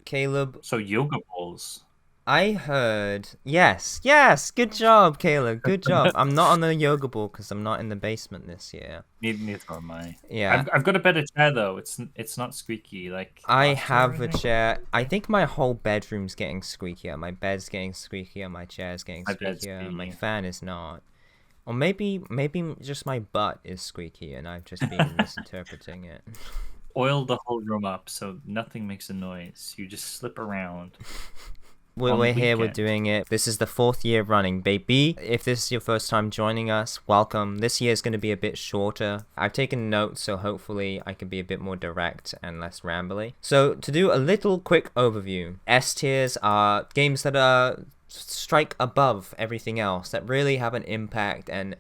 Caleb, So yoga balls. I heard. Yes, good job, Caleb, good job. I'm not on the yoga ball because I'm not in the basement this year. Neither am I. Yeah, I've got a better chair though. It's not squeaky like I last year, have I a think. chair. I think my whole bedroom's getting squeakier. My bed's getting squeakier, my chair's getting My bed's squeakier, my squeaky. fan is not. Or maybe just my butt is squeaky and I've just been misinterpreting it. Oil the whole room up so nothing makes a noise. You just slip around We're, on the we're here, we're weekend. doing it. This is the 4th year running, baby. If this is your first time joining us, welcome. This year is going to be a bit shorter. I've taken notes, so hopefully I can be a bit more direct and less rambly. So, to do a little quick overview, S tiers are games that are strike above everything else, that really have an impact and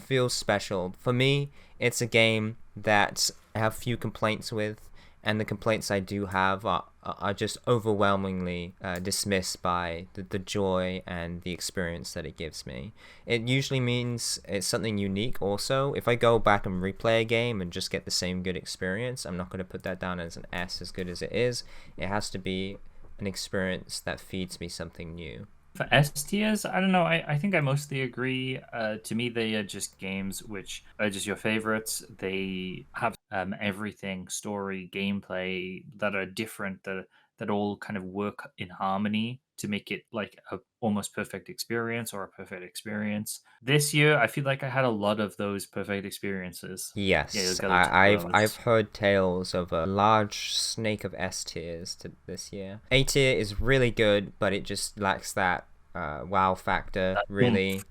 feel special. For me, it's a game that I have few complaints with, and the complaints I do have are just overwhelmingly dismissed by the joy and the experience that it gives me. It usually means it's something unique also. If I go back and replay a game and just get the same good experience, I'm not going to put that down as an S as good as it is. It has to be an experience that feeds me something new. For S tiers, I don't know. I think I mostly agree. To me, they are just games which are just your favorites. They have everything, story, gameplay that are different, that all kind of work in harmony to make it like a almost perfect experience or a perfect experience. This year, I feel like I had a lot of those perfect experiences. Yeah, you'll Yes, get a ton I, of I've those. heard tales of a large snake of S tiers to this year. A tier is really good, but it just lacks that wow factor. That Really,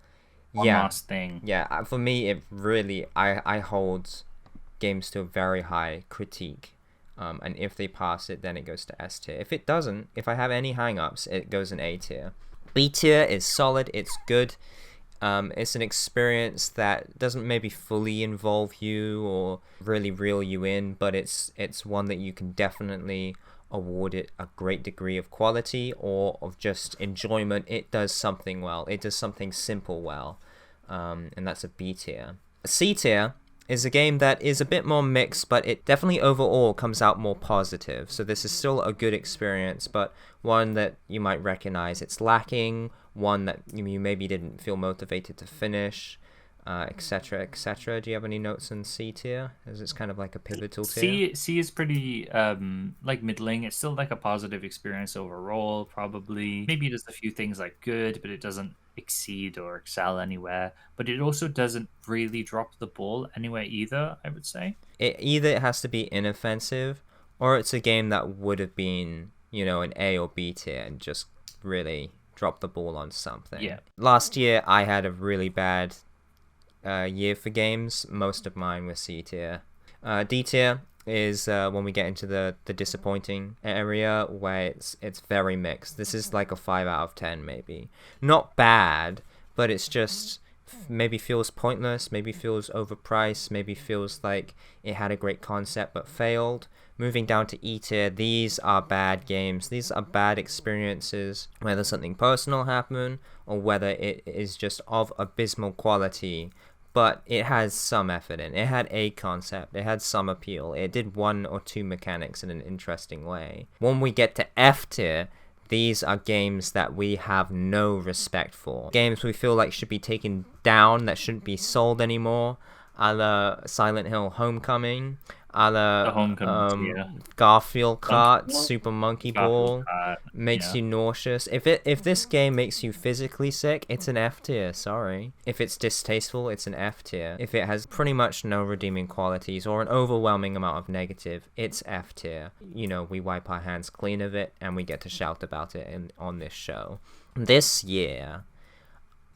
one yeah, last thing. yeah. For me, it really I hold games to a very high critique. And if they pass it, then it goes to S tier. If it doesn't, if I have any hang-ups, it goes in A tier. B tier is solid. It's good. It's an experience that doesn't maybe fully involve you or really reel you in, but it's one that you can definitely award it a great degree of quality or of just enjoyment. It does something well. It does something simple well, and that's a B tier. C tier is a game that is a bit more mixed, but it definitely overall comes out more positive. So this is still a good experience, but one that you might recognize it's lacking, one that you maybe didn't feel motivated to finish, etc., etc. Do you have any notes on C tier? As it's kind of like a pivotal tier. C is pretty like middling. It's still like a positive experience overall, probably. Maybe it does a few things like good, but it doesn't exceed or excel anywhere. But it also doesn't really drop the ball anywhere either, I would say. It either has to be inoffensive, or it's a game that would have been, an A or B tier and just really dropped the ball on something. Yeah. Last year, I had a really bad year for games. Most of mine were C tier. D tier is when we get into the disappointing area where it's very mixed. This is like a 5 out of 10 maybe. Not bad, but it's just maybe feels pointless, maybe feels overpriced, maybe feels like it had a great concept but failed. Moving down to E tier, these are bad games. These are bad experiences, whether something personal happened or whether it is just of abysmal quality, but it has some effort in it. It had a concept, it had some appeal, it did one or two mechanics in an interesting way. When we get to F tier, these are games that we have no respect for. Games we feel like should be taken down, that shouldn't be sold anymore, a la Silent Hill Homecoming, a The la Homecoming tier. Garfield Monkey Kart, Ball? Super Monkey Garfield Ball. Kart. Makes Yeah. you nauseous. If this game makes you physically sick, it's an F tier, sorry. If it's distasteful, it's an F tier. If it has pretty much no redeeming qualities or an overwhelming amount of negative, it's F tier. We wipe our hands clean of it and we get to shout about it on this show. This year,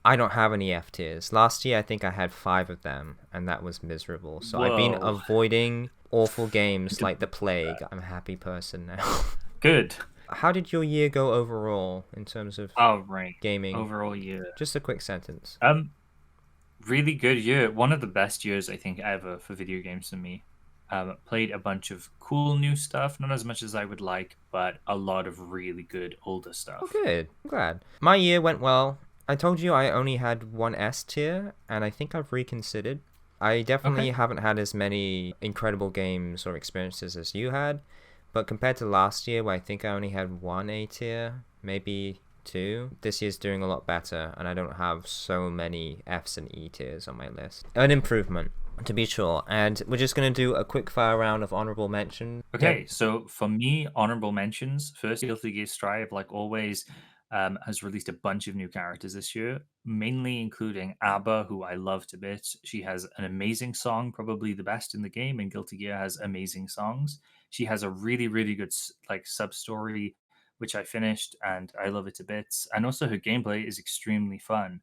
I don't have any F tiers. Last year, I think I had 5 of them, and that was miserable. So I've been Whoa. avoiding awful games like the plague. I'm a happy person now. Good. How did your year go overall in terms of Oh, right. gaming? Overall year. Just a quick sentence. Really good year. One of the best years I think ever for video games for me. Played a bunch of cool new stuff, not as much as I would like, but a lot of really good older Oh, stuff. good. I'm glad. My year went well. I told you I only had one S tier, and I think I've reconsidered. I definitely Okay. haven't had as many incredible games or experiences as you had, but compared to last year, where I think I only had one A tier, maybe two, this year's doing a lot better, and I don't have so many Fs and E tiers on my list. An improvement, to be sure. And we're just going to do a quick fire round of honorable mention. Okay, so for me, honorable mentions. First, Guilty Gear Strive, like always, has released a bunch of new characters this year, mainly including Abba, who I love to bits. She has an amazing song, probably the best in the game, and Guilty Gear has amazing songs. She has a really, really good like sub story, which I finished, and I love it to bits. And also, her gameplay is extremely fun.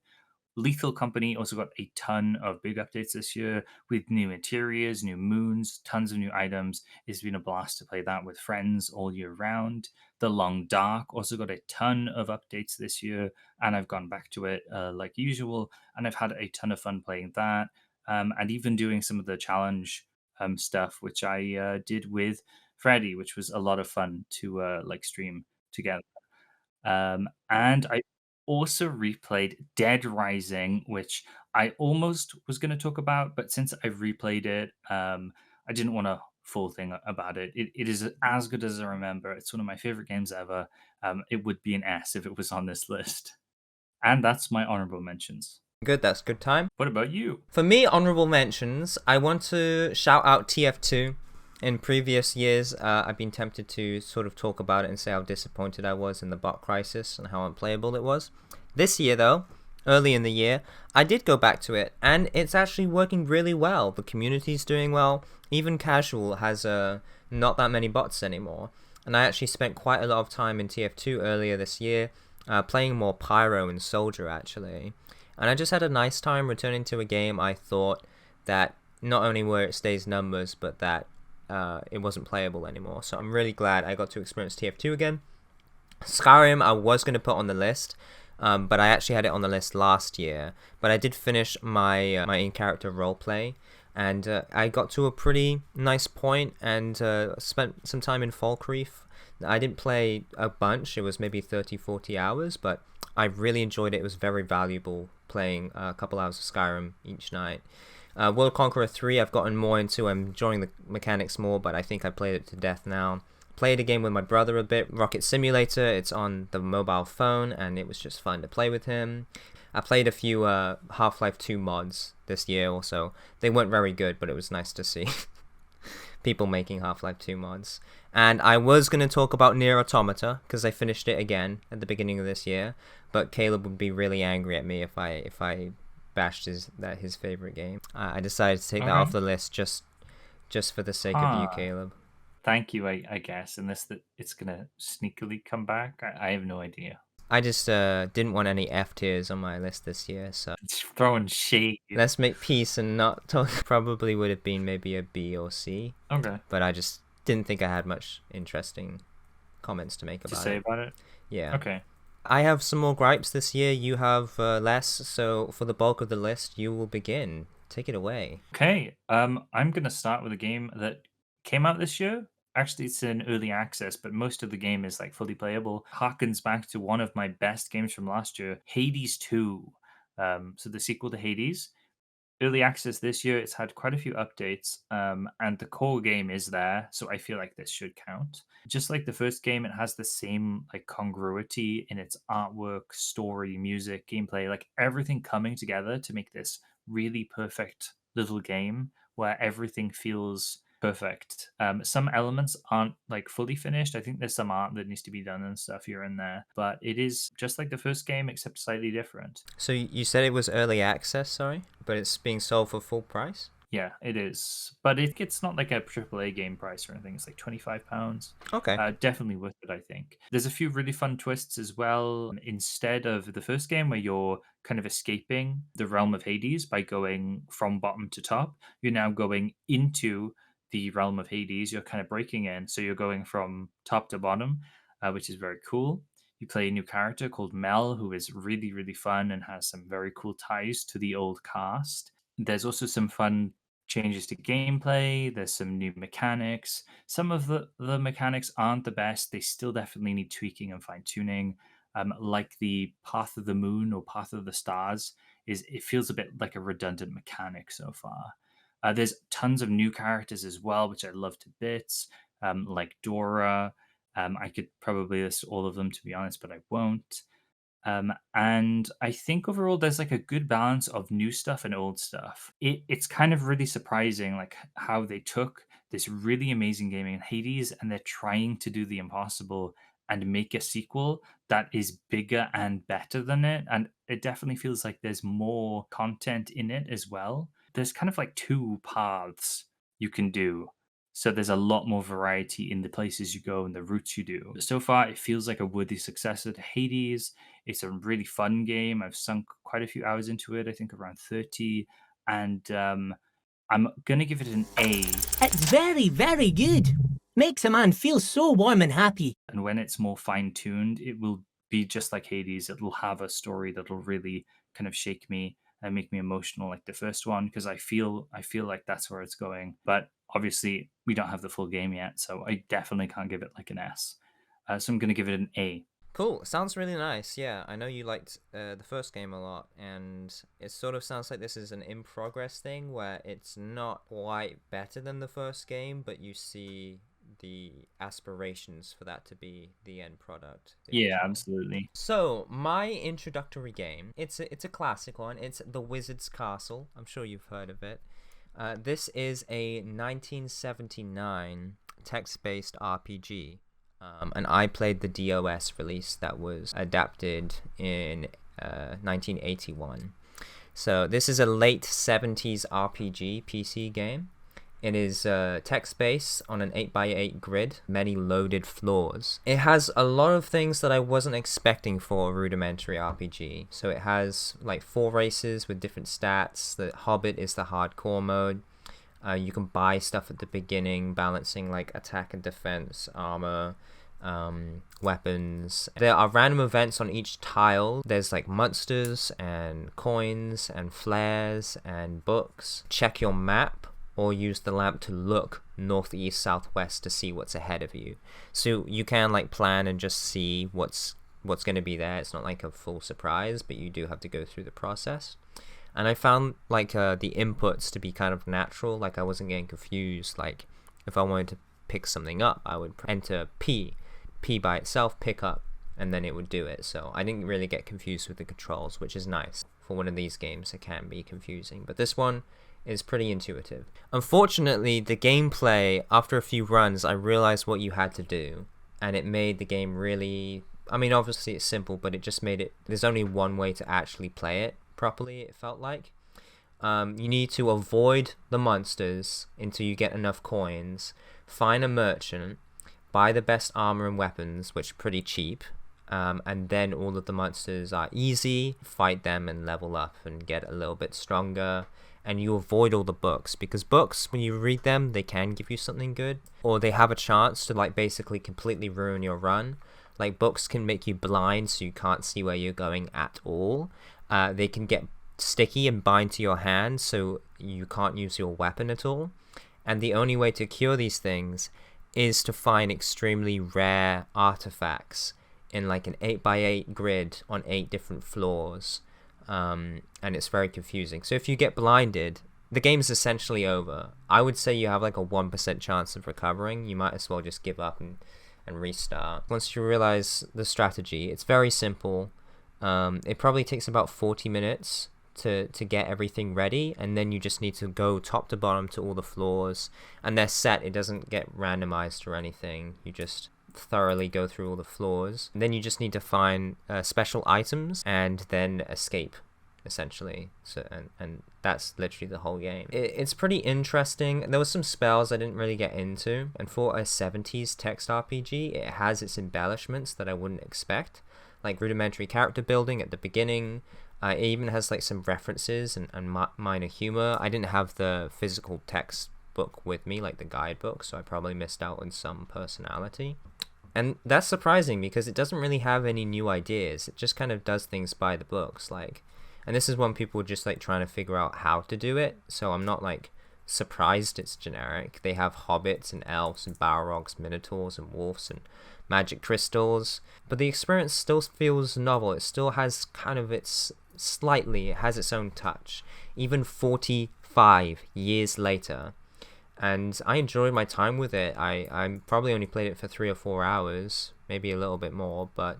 Lethal Company also got a ton of big updates this year with new interiors, new moons, tons of new items. It's been a blast to play that with friends all year round. The Long Dark also got a ton of updates this year, and I've gone back to it like usual, and I've had a ton of fun playing that, and even doing some of the challenge stuff, which I did with Freddie, which was a lot of fun to like stream together. And I also replayed Dead Rising, which I almost was going to talk about, but since I've replayed it, I didn't want a full thing about it. It is as good as I remember. It's one of my favorite games ever. It would be an S if it was on this list. And that's my honorable mentions. Good, that's good time. What about you? For me, honorable mentions, I want to shout out TF2. In previous years, I've been tempted to sort of talk about it and say how disappointed I was in the bot crisis and how unplayable it was. This year, though, early in the year, I did go back to it, and it's actually working really well. The community's doing well. Even casual has not that many bots anymore. And I actually spent quite a lot of time in TF2 earlier this year, playing more Pyro and Soldier, actually. And I just had a nice time returning to a game I thought that not only were it stays numbers, but that it wasn't playable anymore. So I'm really glad I got to experience TF2 again. Skyrim I was going to put on the list, but I actually had it on the list last year. But I did finish my my in-character roleplay, and I got to a pretty nice point and spent some time in Falkreath. I didn't play a bunch, it was maybe 30-40 hours, but I really enjoyed it. It was very valuable playing a couple hours of Skyrim each night. World Conqueror 3 I've gotten more into. I'm enjoying the mechanics more, but I think I played it to death now. Played a game with my brother a bit, Rocket Simulator. It's on the mobile phone, and it was just fun to play with him. I played a few Half-Life 2 mods this year also. They weren't very good, but it was nice to see people making Half-Life 2 mods. And I was going to talk about Nier Automata, because I finished it again at the beginning of this year, but Caleb would be really angry at me if I bashed his favorite game. I decided to take that off the list just for the sake of you, Caleb. Thank you, I guess, unless that it's gonna sneakily come back. I have no idea. I just didn't want any F tiers on my list this year, so It's throwing shade. Let's make peace and not talk. Probably would have been maybe a B or C. Okay. But I just didn't think I had much interesting comments to make about it. Yeah. Okay. I have some more gripes this year. You have less. So for the bulk of the list, you will begin. Take it away. Okay. I'm gonna start with a game that came out this year. Actually, it's in early access, but most of the game is like fully playable. Harkens back to one of my best games from last year, Hades 2. So the sequel to Hades. Early access this year, it's had quite a few updates, and the core game is there, so I feel like this should count. Just like the first game, it has the same like congruity in its artwork, story, music, gameplay, like everything coming together to make this really perfect little game where everything feels perfect. Some elements aren't like fully finished. I think there's some art that needs to be done and stuff here and there, but it is just like the first game except slightly different. So you said it was early access, sorry, but it's being sold for full price? Yeah, it is, but it's not like a AAA game price or anything. It's like £25. Okay. Definitely worth it, I think. There's a few really fun twists as well. Instead of the first game where you're kind of escaping the realm of Hades by going from bottom to top, you're now going into the realm of Hades. You're kind of breaking in, so you're going from top to bottom, which is very cool. You play a new character called Mel, who is really, really fun and has some very cool ties to the old cast. There's also some fun changes to gameplay. There's some new mechanics. Some of the mechanics aren't the best. They still definitely need tweaking and fine tuning. Like the Path of the Moon or Path of the Stars, it feels a bit like a redundant mechanic so far. There's tons of new characters as well, which I love to bits. like Dora. I could probably list all of them, to be honest, but I won't. And I think overall there's like a good balance of new stuff and old stuff. It's kind of really surprising like how they took this really amazing game in Hades and they're trying to do the impossible and make a sequel that is bigger and better than it. And it definitely feels like there's more content in it as well. There's kind of like two paths you can do. So there's a lot more variety in the places you go and the routes you do. So far, it feels like a worthy successor to Hades. It's a really fun game. I've sunk quite a few hours into it, I think around 30. And I'm going to give it an A. It's very, very good. Makes a man feel so warm and happy. And when it's more fine-tuned, it will be just like Hades. It'll have a story that'll really kind of shake me and make me emotional like the first one, because I feel like that's where it's going. But obviously, we don't have the full game yet, so I definitely can't give it like an S. So I'm going to give it an A. Cool. Sounds really nice. Yeah, I know you liked the first game a lot, and it sort of sounds like this is an in-progress thing where it's not quite better than the first game, but you see the aspirations for that to be the end product. Yeah, absolutely. So, my introductory game, it's a classic one. It's The Wizard's Castle. I'm sure you've heard of it. This is a 1979 text-based RPG. And I played the DOS release that was adapted in 1981. So this is a late 70s RPG PC game. It is text-based on an 8x8 grid, many loaded floors. It has a lot of things that I wasn't expecting for a rudimentary RPG. So it has like 4 races with different stats. The Hobbit is the hardcore mode. You can buy stuff at the beginning, balancing like attack and defense, armor, weapons. There are random events on each tile. There's like monsters and coins and flares and books. Check your map or use the lamp to look northeast, southwest to see what's ahead of you. So you can like plan and just see what's going to be there. It's not like a full surprise, but you do have to go through the process. And I found like the inputs to be kind of natural. Like I wasn't getting confused. Like if I wanted to pick something up, I would enter P by itself, pick up, and then it would do it. So I didn't really get confused with the controls, which is nice. For one of these games, it can be confusing, but this one is pretty intuitive. Unfortunately, the gameplay, after a few runs, I realized what you had to do, and it made the game really... I mean, obviously it's simple, but it just made it... There's only one way to actually play it properly, it felt like. You need to avoid the monsters until you get enough coins, find a merchant, buy the best armor and weapons, which are pretty cheap, and then all of the monsters are easy. Fight them and level up and get a little bit stronger. And you avoid all the books, because books, when you read them, they can give you something good, or they have a chance to like basically completely ruin your run. Like books can make you blind so you can't see where you're going at all. They can get sticky and bind to your hand so you can't use your weapon at all. And the only way to cure these things is to find extremely rare artifacts in like an 8x8 grid on 8 different floors. And it's very confusing. So if you get blinded, the game's essentially over. I would say you have like a 1% chance of recovering. You might as well just give up and restart. Once you realize the strategy, it's very simple. It probably takes about 40 minutes to get everything ready, and then you just need to go top to bottom to all the floors, and they're set. It doesn't get randomized or anything. You just thoroughly go through all the floors, and then you just need to find special items and then escape, essentially. So and that's literally the whole game. It's pretty interesting. There was some spells I didn't really get into, and for a 70s text RPG, it has its embellishments that I wouldn't expect, like rudimentary character building at the beginning. It even has like some references and minor humor. I didn't have the physical text book with me, like the guidebook, so I probably missed out on some personality. And that's surprising because it doesn't really have any new ideas. It just kind of does things by the books, like, and this is when people are just like trying to figure out how to do it. So I'm not like surprised it's generic. They have hobbits and elves and balrogs, minotaurs and wolves and magic crystals, but the experience still feels novel. It still has kind of it has its own touch, even 45 years later. and I enjoyed my time with it. I probably only played it for 3 or 4 hours, maybe a little bit more, but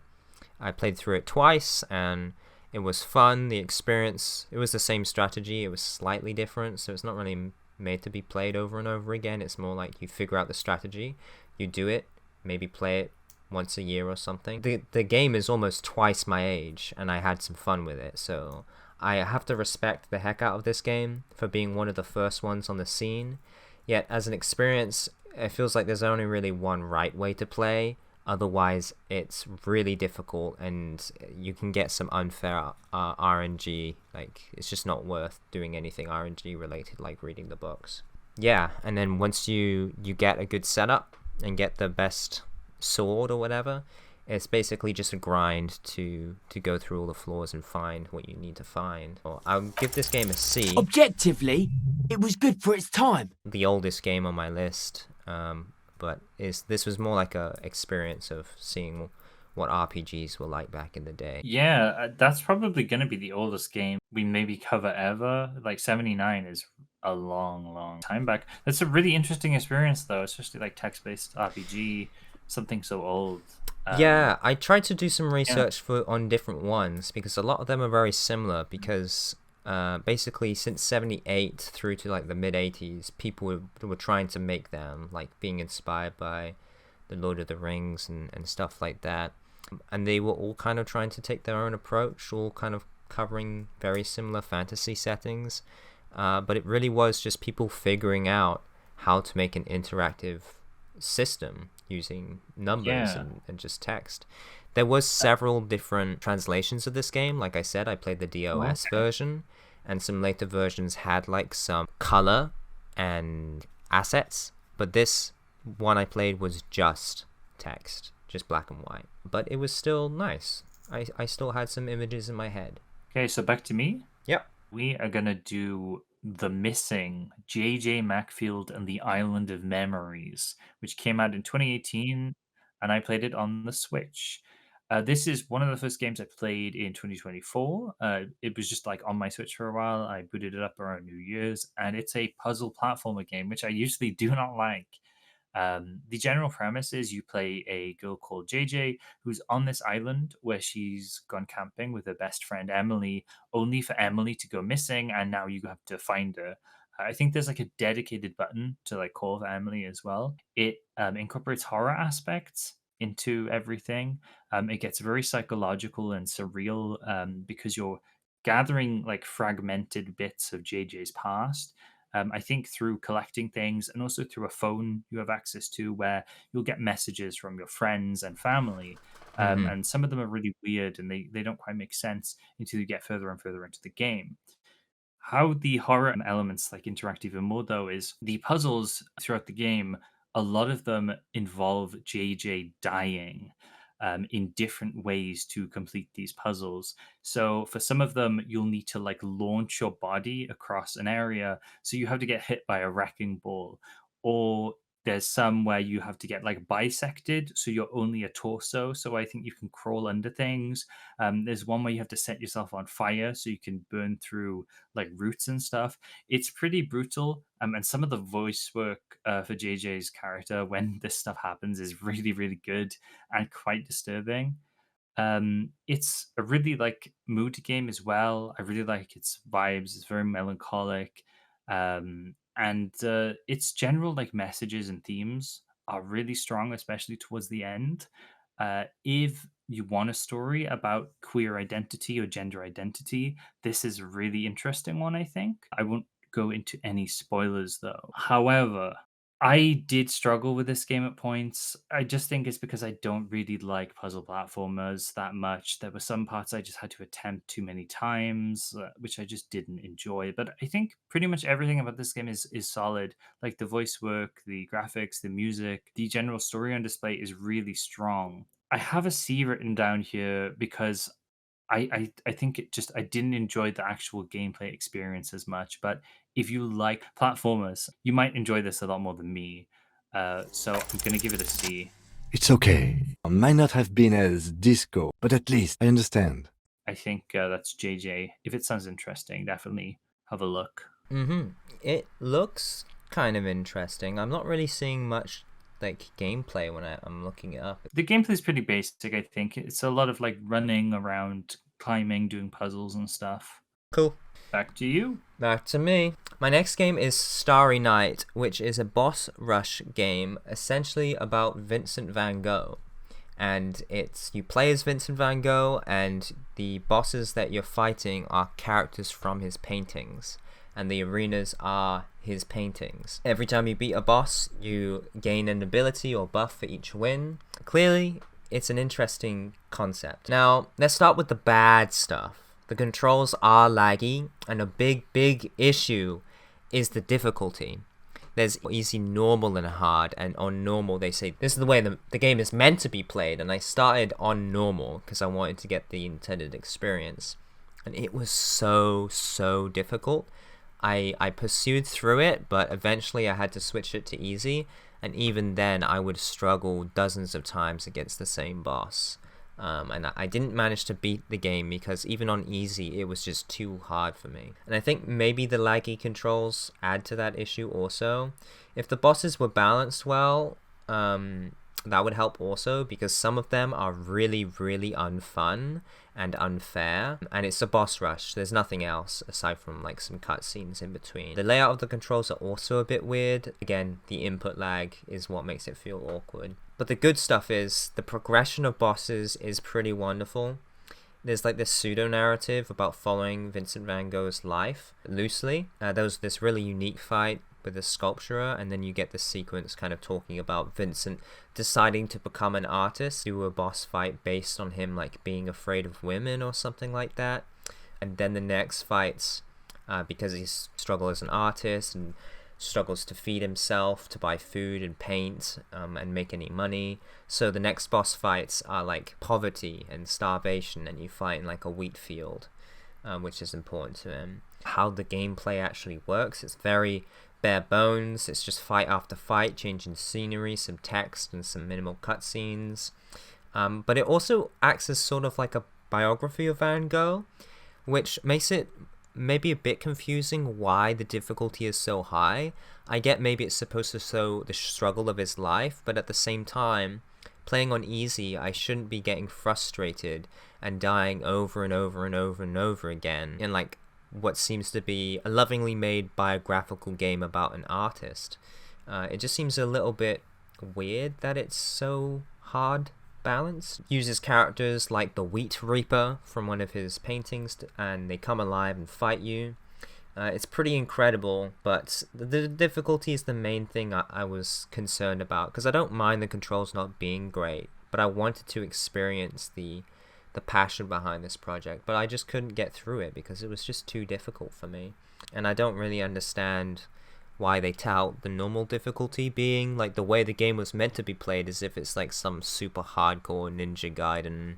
I played through it twice, and it was fun. The experience, it was the same strategy, it was slightly different, so it's not really made to be played over and over again. It's more like you figure out the strategy, you do it, maybe play it once a year or something. The game is almost twice my age, and I had some fun with it, so I have to respect the heck out of this game for being one of the first ones on the scene. Yet as an experience, it feels like there's only really one right way to play. Otherwise, it's really difficult, and you can get some unfair RNG. Like, it's just not worth doing anything RNG related, like reading the books. Yeah, and then once you get a good setup and get the best sword or whatever, it's basically just a grind to go through all the floors and find what you need to find. I'll give this game a C. Objectively, it was good for its time. The oldest game on my list, but this was more like a experience of seeing what RPGs were like back in the day. Yeah, that's probably going to be the oldest game we maybe cover ever. Like 79 is a long time back. That's a really interesting experience though, especially like text-based RPG, something so old. Yeah, I tried to do some research on different ones, because a lot of them are very similar, because basically since 78 through to like the mid 80s, people were trying to make them, like being inspired by the Lord of the Rings and stuff like that, and they were all kind of trying to take their own approach, all kind of covering very similar fantasy settings, but it really was just people figuring out how to make an interactive system using numbers and just text. There was several different translations of this game. Like I said, I played the DOS version, and some later versions had like some color and assets, but this one I played was just text, just black and white, but it was still nice. I still had some images in my head. Okay, so back to me. Yep. We are gonna do The Missing, J.J. Macfield and the Island of Memories, which came out in 2018, and I played it on the Switch. This is one of the first games I played in 2024. It was just like on my Switch for a while. I booted it up around New Year's, and it's a puzzle platformer game, which I usually do not like. The general premise is you play a girl called JJ who's on this island where she's gone camping with her best friend Emily, only for Emily to go missing, and now you have to find her. I think there's like a dedicated button to like call for Emily as well. It incorporates horror aspects into everything. It gets very psychological and surreal because you're gathering like fragmented bits of JJ's past. I think through collecting things, and also through a phone you have access to, where you'll get messages from your friends and family. And some of them are really weird, and they don't quite make sense until you get further and further into the game. How the horror elements like interact even more, though, is the puzzles throughout the game. A lot of them involve JJ dying in different ways to complete these puzzles. So for some of them, you'll need to like launch your body across an area, so you have to get hit by a wrecking ball. Or there's some where you have to get like bisected, so you're only a torso, so I think you can crawl under things. There's one where you have to set yourself on fire so you can burn through like roots and stuff. It's pretty brutal, and some of the voice work for JJ's character when this stuff happens is really good and quite disturbing. It's a really like mood game as well. I really like its vibes. It's very melancholic. And its general like messages and themes are really strong, especially towards the end. If you want a story about queer identity or gender identity, this is a really interesting one, I think. I won't go into any spoilers though. However, I did struggle with this game at points. I just think it's because I don't really like puzzle platformers that much. There were some parts I just had to attempt too many times, which I just didn't enjoy. But I think pretty much everything about this game is solid. Like the voice work, the graphics, the music, the general story on display is really strong. I have a C written down here because I think I didn't enjoy the actual gameplay experience as much. But if you like platformers, you might enjoy this a lot more than me. So I'm gonna give it a C. It's okay. I might not have been as disco, but at least I understand. I think that's JJ. If it sounds interesting, definitely have a look. It looks kind of interesting. I'm not really seeing much like gameplay when I'm looking it up. The gameplay is pretty basic, I think. It's a lot of like running around, climbing, doing puzzles and stuff. Cool. Back to you. Back to me. My next game is Starry Knight, which is a boss rush game essentially about Vincent van Gogh. And you play as Vincent van Gogh, and the bosses that you're fighting are characters from his paintings, and the arenas are his paintings. Every time you beat a boss, you gain an ability or buff for each win. Clearly, it's an interesting concept. Now, let's start with the bad stuff. The controls are laggy, and a big issue is the difficulty. There's easy, normal, and hard, and on normal they say this is the way the game is meant to be played, and I started on normal because I wanted to get the intended experience, and it was so difficult. I pursued through it, but eventually I had to switch it to easy, and even then I would struggle dozens of times against the same boss. And I didn't manage to beat the game because even on easy it was just too hard for me. And I think maybe the laggy controls add to that issue also. If the bosses were balanced well, that would help also, because some of them are really unfun and unfair, and it's a boss rush. There's nothing else aside from like some cutscenes in between. The layout of the controls are also a bit weird. Again, the input lag is what makes it feel awkward. But the good stuff is the progression of bosses is pretty wonderful. There's like this pseudo-narrative about following Vincent van Gogh's life loosely. There was this really unique fight with a sculpturer, and then you get this sequence kind of talking about Vincent deciding to become an artist, do a boss fight based on him like being afraid of women or something like that. And then the next fights, because he struggles as an artist and struggles to feed himself, to buy food and paint, and make any money. So the next boss fights are like poverty and starvation, and you fight in like a wheat field, which is important to him. How the gameplay actually works, it's very bare bones. It's just fight after fight, changing scenery, some text, and some minimal cutscenes. But it also acts as sort of like a biography of Van Gogh, which makes it maybe a bit confusing why the difficulty is so high. I get maybe it's supposed to show the struggle of his life, but at the same time, playing on easy, I shouldn't be getting frustrated and dying over and over again in like what seems to be a lovingly made biographical game about an artist. It just seems a little bit weird that it's so hard balanced. Uses characters like the Wheat Reaper from one of his paintings, and they come alive and fight you. It's pretty incredible, but the difficulty is the main thing I was concerned about, because I don't mind the controls not being great, but I wanted to experience the passion behind this project, but I just couldn't get through it because it was just too difficult for me. And I don't really understand why they tout the normal difficulty being like the way the game was meant to be played, as if it's like some super hardcore Ninja Gaiden,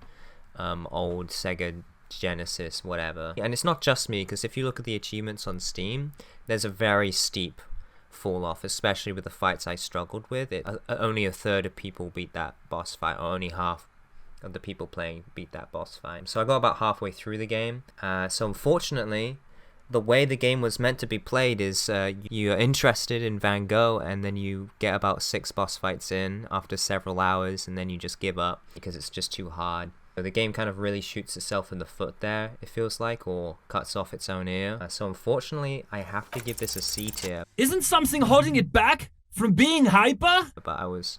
old Sega Genesis, whatever. And it's not just me, because if you look at the achievements on Steam, there's a very steep fall off, especially with the fights I struggled with. Only a third of people beat that boss fight, or only half of the people playing beat that boss fight. So I got about halfway through the game. So unfortunately, the way the game was meant to be played is you're interested in Van Gogh, and then you get about 6 boss fights in after several hours, and then you just give up because it's just too hard. So the game kind of really shoots itself in the foot there, it feels like, or cuts off its own ear. So unfortunately, I have to give this a C tier. Isn't something holding it back from being hyper? But I was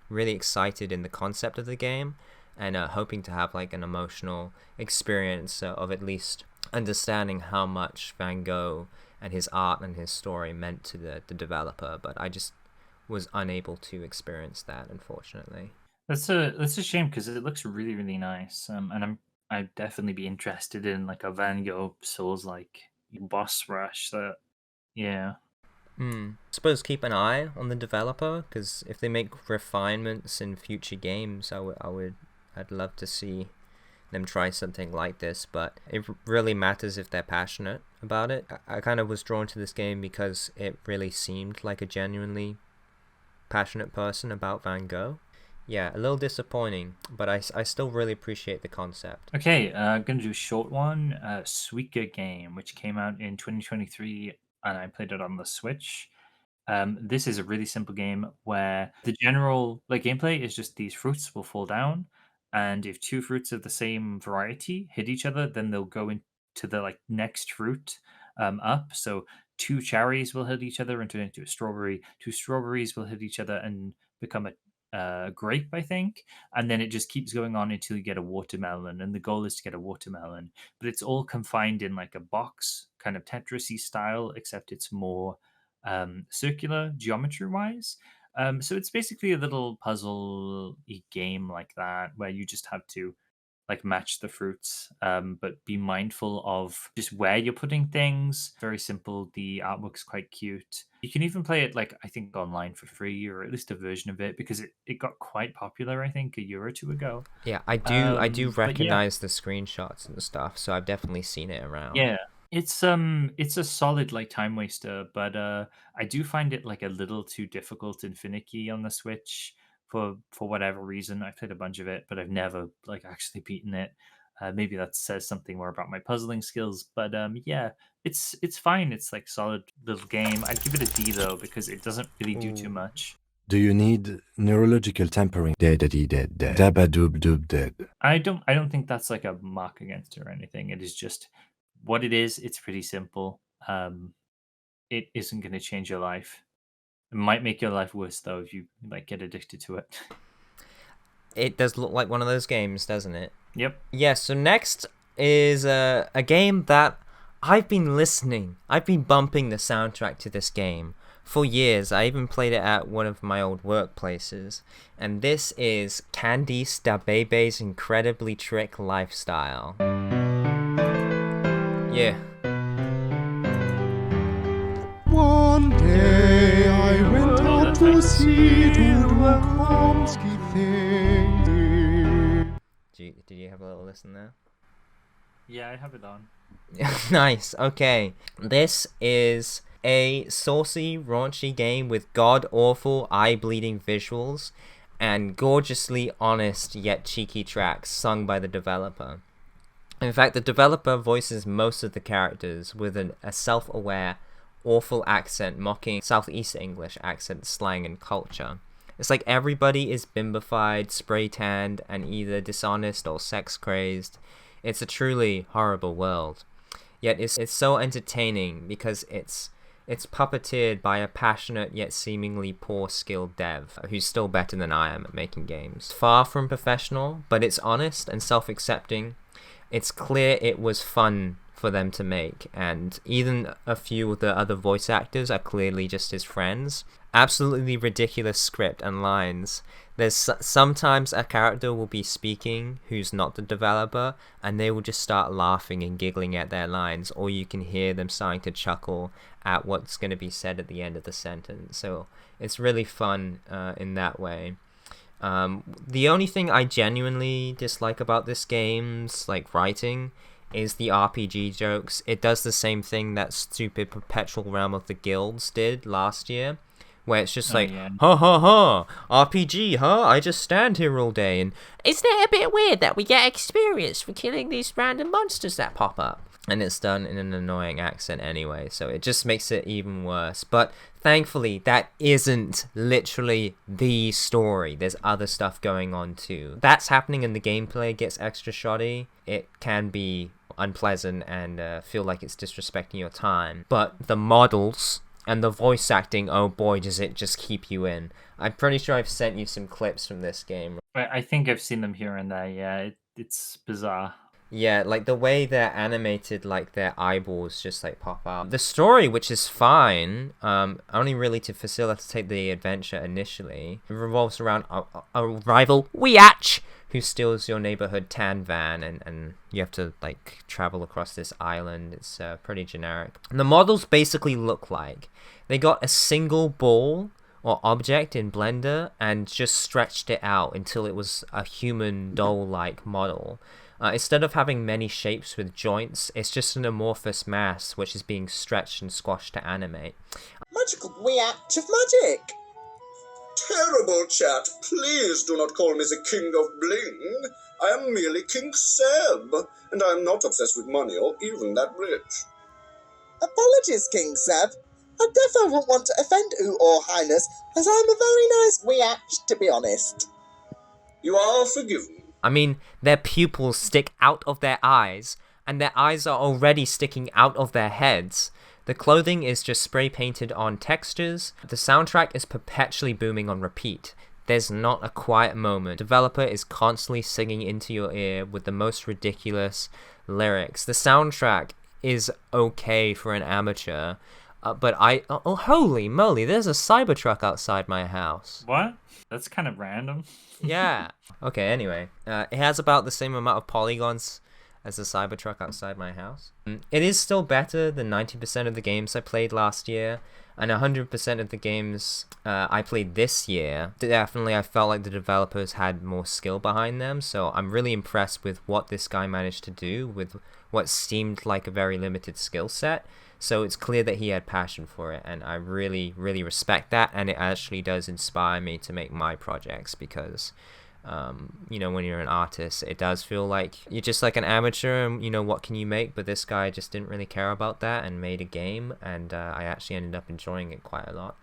really excited in the concept of the game, and hoping to have like an emotional experience of at least understanding how much Van Gogh and his art and his story meant to the developer, but I just was unable to experience that, unfortunately. That's a shame, because it looks really nice, and I'd definitely be interested in like a Van Gogh Souls-like boss rush. Yeah. I suppose keep an eye on the developer, because if they make refinements in future games, I'd love to see them try something like this, but it really matters if they're passionate about it. I kind of was drawn to this game because it really seemed like a genuinely passionate person about Van Gogh. Yeah, a little disappointing, but I still really appreciate the concept. Okay, I'm gonna do a short one. Suika Game, which came out in 2023, and I played it on the Switch. This is a really simple game where the general gameplay is just these fruits will fall down, and if two fruits of the same variety hit each other, then they'll go into the next fruit up. So two cherries will hit each other and turn into a strawberry. Two strawberries will hit each other and become a grape, I think, and then it just keeps going on until you get a watermelon. And the goal is to get a watermelon, but it's all confined in like a box, kind of Tetris-y style, except it's more circular geometry wise. So it's basically a little puzzle game like that where you just have to match the fruits, but be mindful of just where you're putting things. Very simple. The artwork's quite cute. You can even play it I think online for free, or at least a version of it, because it got quite popular, I think, a year or two ago. Yeah, I do But yeah. recognize the screenshots and stuff, so I've definitely seen it around. Yeah. It's a solid time waster, but I do find it a little too difficult and finicky on the Switch for whatever reason. I've played a bunch of it, but I've never actually beaten it. Maybe that says something more about my puzzling skills, but yeah, it's fine. It's solid little game. I'd give it a D though, because it doesn't really do too much. Do you need neurological tampering? Dead. Dabadoob dead. I don't think that's a mark against it or anything. It is just what it is. It's pretty simple. It isn't going to change your life. It might make your life worse though if you get addicted to it. It does look like one of those games, doesn't it? Yep. Yeah, so next is a game that I've been bumping the soundtrack to this game for years. I even played it at one of my old workplaces, and this is Candice Dabebe's Incredibly Trick Lifestyle. Yeah. One day I went out to see Doronko thing. Did you have a little listen there? Yeah, I have it on. Nice, okay. This is a saucy, raunchy game with god-awful, eye-bleeding visuals and gorgeously honest yet cheeky tracks sung by the developer. In fact, the developer voices most of the characters with a self-aware, awful accent mocking Southeast English accent, slang, and culture. It's like everybody is bimbified, spray-tanned, and either dishonest or sex-crazed. It's a truly horrible world. Yet it's so entertaining because it's puppeteered by a passionate yet seemingly poor skilled dev who's still better than I am at making games. Far from professional, but it's honest and self-accepting. It's clear it was fun for them to make, and even a few of the other voice actors are clearly just his friends. Absolutely ridiculous script and lines. There's sometimes a character will be speaking who's not the developer, and they will just start laughing and giggling at their lines, or you can hear them starting to chuckle at what's going to be said at the end of the sentence. So it's really fun in that way. The only thing I genuinely dislike about this game's writing is the RPG jokes. It does the same thing that stupid Perpetual Realm of the Guilds did last year, where it's just ha ha, RPG, huh? I just stand here all day, and isn't it a bit weird that we get experience for killing these random monsters that pop up? And it's done in an annoying accent anyway, so it just makes it even worse. But thankfully, that isn't literally the story. There's other stuff going on too. That's happening and the gameplay gets extra shoddy. It can be unpleasant and feel like it's disrespecting your time. But the models and the voice acting, oh boy, does it just keep you in. I'm pretty sure I've sent you some clips from this game. I think I've seen them here and there, yeah. It's bizarre. Yeah, the way they're animated, their eyeballs just pop out. The story, which is fine, only really to facilitate the adventure initially, it revolves around a rival Weach who steals your neighborhood tan van, and you have to travel across this island. It's pretty generic. And the models basically look they got a single ball or object in Blender and just stretched it out until it was a human doll-like model. Instead of having many shapes with joints, it's just an amorphous mass which is being stretched and squashed to animate. Magical react of magic! Terrible chat, please do not call me the King of Bling. I am merely King Seb, and I am not obsessed with money or even that rich. Apologies, King Seb. I definitely won't want to offend Your Highness, as I'm a very nice weach, to be honest. You are forgiven. I mean, their pupils stick out of their eyes, and their eyes are already sticking out of their heads. The clothing is just spray painted on textures. The soundtrack is perpetually booming on repeat. There's not a quiet moment. Developer is constantly singing into your ear with the most ridiculous lyrics. The soundtrack is okay for an amateur, but oh, holy moly, there's a Cybertruck outside my house. What? That's kind of random. Yeah. Okay, anyway. It has about the same amount of polygons as the Cybertruck outside my house. It is still better than 90% of the games I played last year, and 100% of the games I played this year. Definitely, I felt like the developers had more skill behind them, so I'm really impressed with what this guy managed to do with what seemed like a very limited skill set. So it's clear that he had passion for it, and I really, really respect that, and it actually does inspire me to make my projects, because when you're an artist, it does feel like you're just like an amateur, and what can you make? But this guy just didn't really care about that and made a game, and I actually ended up enjoying it quite a lot.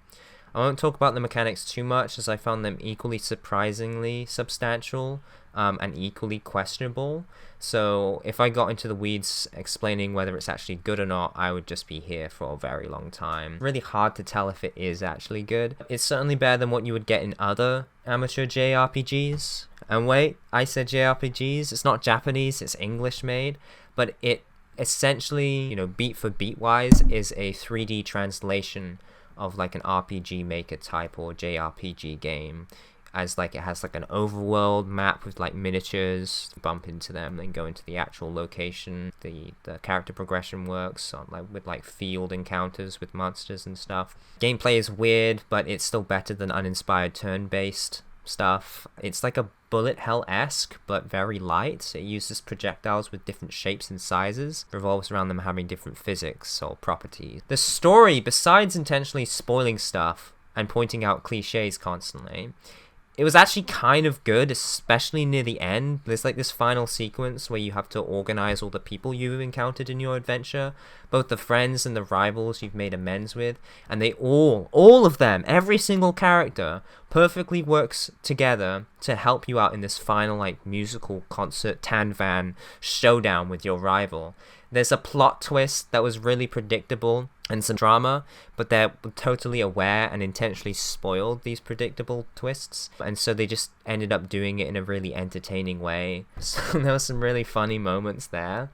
I won't talk about the mechanics too much, as I found them equally surprisingly substantial and equally questionable. So if I got into the weeds explaining whether it's actually good or not, I would just be here for a very long time. Really hard to tell if it is actually good. It's certainly better than what you would get in other amateur JRPGs. And wait, I said JRPGs, it's not Japanese, it's English made, but it essentially, beat for beat wise, is a 3D translation of like an RPG Maker type or JRPG game, as like it has like an overworld map with like miniatures, bump into them, then go into the actual location. The character progression works on with field encounters with monsters and stuff. Gameplay is weird, but it's still better than uninspired turn-based stuff. It's like a bullet hell-esque, but very light. It uses projectiles with different shapes and sizes, revolves around them having different physics or properties. The story, besides intentionally spoiling stuff and pointing out cliches constantly, it was actually kind of good, especially near the end. There's like this final sequence where you have to organize all the people you've encountered in your adventure, both the friends and the rivals you've made amends with, and they all of them, every single character, perfectly works together to help you out in this final like musical concert Tanvan showdown with your rival. There's a plot twist that was really predictable and some drama, but they're totally aware and intentionally spoiled these predictable twists, and so they just ended up doing it in a really entertaining way. So there were some really funny moments there,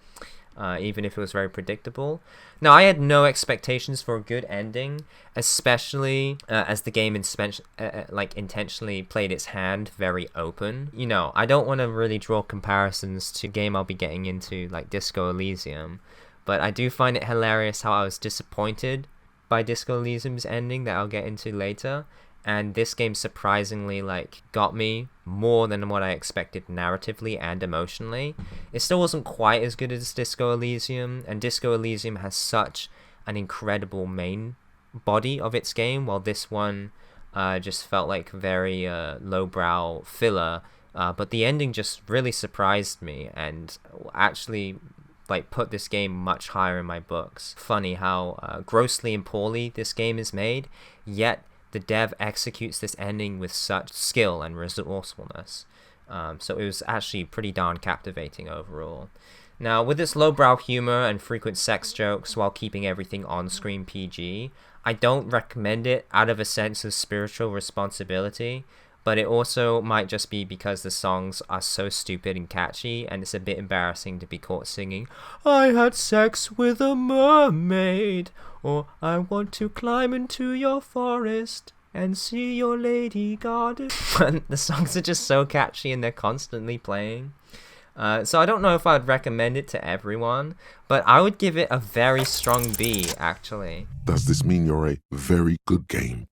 even if it was very predictable. Now, I had no expectations for a good ending, especially as the game intentionally played its hand very open. I don't want to really draw comparisons to a game I'll be getting into, like Disco Elysium, but I do find it hilarious how I was disappointed by Disco Elysium's ending that I'll get into later, and this game surprisingly got me more than what I expected narratively and emotionally. It still wasn't quite as good as Disco Elysium, and Disco Elysium has such an incredible main body of its game, while this one just felt like very lowbrow filler, but the ending just really surprised me and actually put this game much higher in my books. Funny how grossly and poorly this game is made, yet the dev executes this ending with such skill and resourcefulness. So it was actually pretty darn captivating overall. Now, with its lowbrow humor and frequent sex jokes while keeping everything on-screen PG, I don't recommend it out of a sense of spiritual responsibility, but it also might just be because the songs are so stupid and catchy, and it's a bit embarrassing to be caught singing, "I had sex with a mermaid," or "I want to climb into your forest and see your lady goddess." The songs are just so catchy and they're constantly playing. So I don't know if I'd recommend it to everyone, but I would give it a very strong B, actually. Does this mean you're a very good game?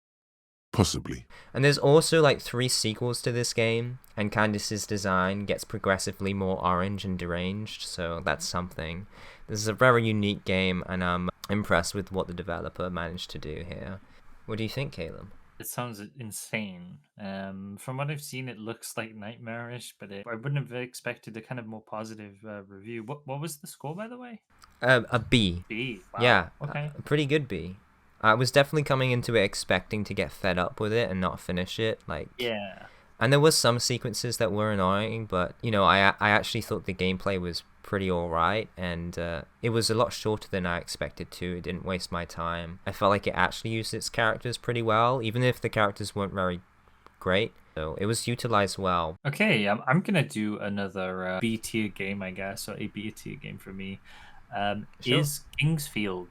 Possibly. And there's also 3 sequels to this game, and Candice's design gets progressively more orange and deranged, so that's something. This is a very unique game, and I'm impressed with what the developer managed to do here. What do you think, Caleb? It sounds insane. From what I've seen, it looks like nightmarish, but I wouldn't have expected a kind of more positive review. What was the score, by the way? A B. B. Wow. Yeah, Okay. a pretty good B. I was definitely coming into it expecting to get fed up with it and not finish it. Yeah. And there was some sequences that were annoying, but I actually thought the gameplay was pretty alright, and it was a lot shorter than I expected to. It didn't waste my time. I felt like it actually used its characters pretty well, even if the characters weren't very great. So it was utilized well. Okay, I'm gonna do another B tier game, I guess, or a B tier game for me. Sure. Is Kingsfield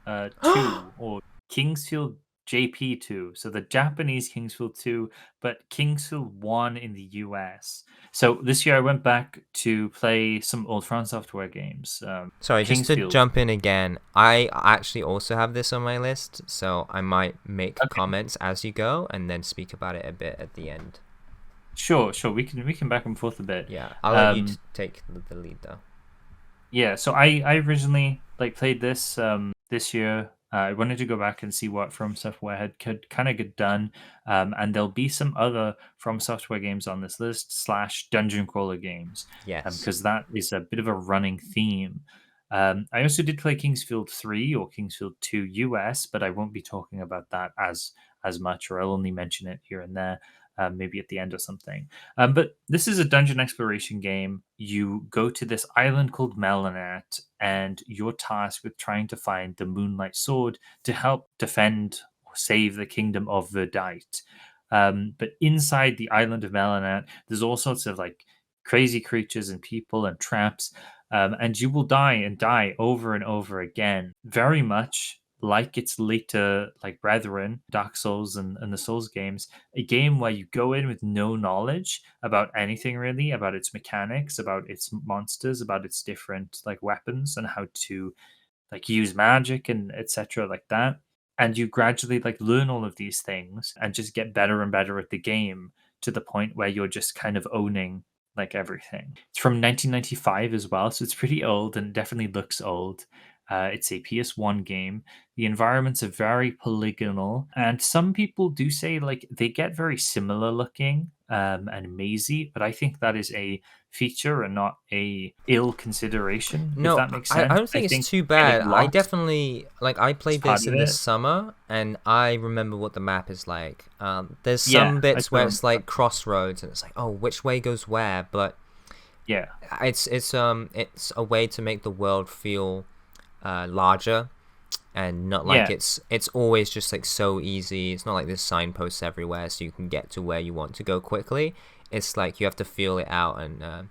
2 or Kingsfield JP2? So the Japanese Kingsfield 2, but Kingsfield 1 in the US. So this year I went back to play some old From Software games. Sorry, just to Kingsfield. jump in again, I actually also have this on my list, so I might make comments as you go and then speak about it a bit at the end. Sure. We can back and forth a bit. Yeah, I'll let you take the lead though. Yeah, so I originally played this this year. I wanted to go back and see what From Software had could kind of get done, and there'll be some other From Software games on this list / dungeon crawler games. Yes. Because that is a bit of a running theme. I also did play Kingsfield 3 or Kingsfield 2 US, but I won't be talking about that as much, or I'll only mention it here and there. Maybe at the end or something. But this is a dungeon exploration game. You go to this island called Melanet, and you're tasked with trying to find the Moonlight Sword to help defend or save the kingdom of Verdite. But inside the island of Melanet, there's all sorts of crazy creatures and people and traps, and you will die and die over and over again. Very much like its later brethren, Dark Souls and the Souls games, a game where you go in with no knowledge about anything really, about its mechanics, about its monsters, about its different weapons and how to use magic and etc. like that. And you gradually learn all of these things and just get better and better at the game to the point where you're just kind of owning everything. It's from 1995 as well, so it's pretty old and definitely looks old. It's a PS1 game. The environments are very polygonal, and some people do say they get very similar looking and mazy, but I think that is a feature and not a ill consideration. No, if that makes sense. I don't think it's too bad. getting I lost definitely I played is part this of in the it. summer, and I remember what the map is like. There's Yeah, some I bits where don't- it's like crossroads, and it's like, oh, which way goes where? But Yeah, it's a way to make the world feel larger, and not like Yeah. it's always just so easy. It's not like there's signposts everywhere so you can get to where you want to go quickly. It's like you have to feel it out and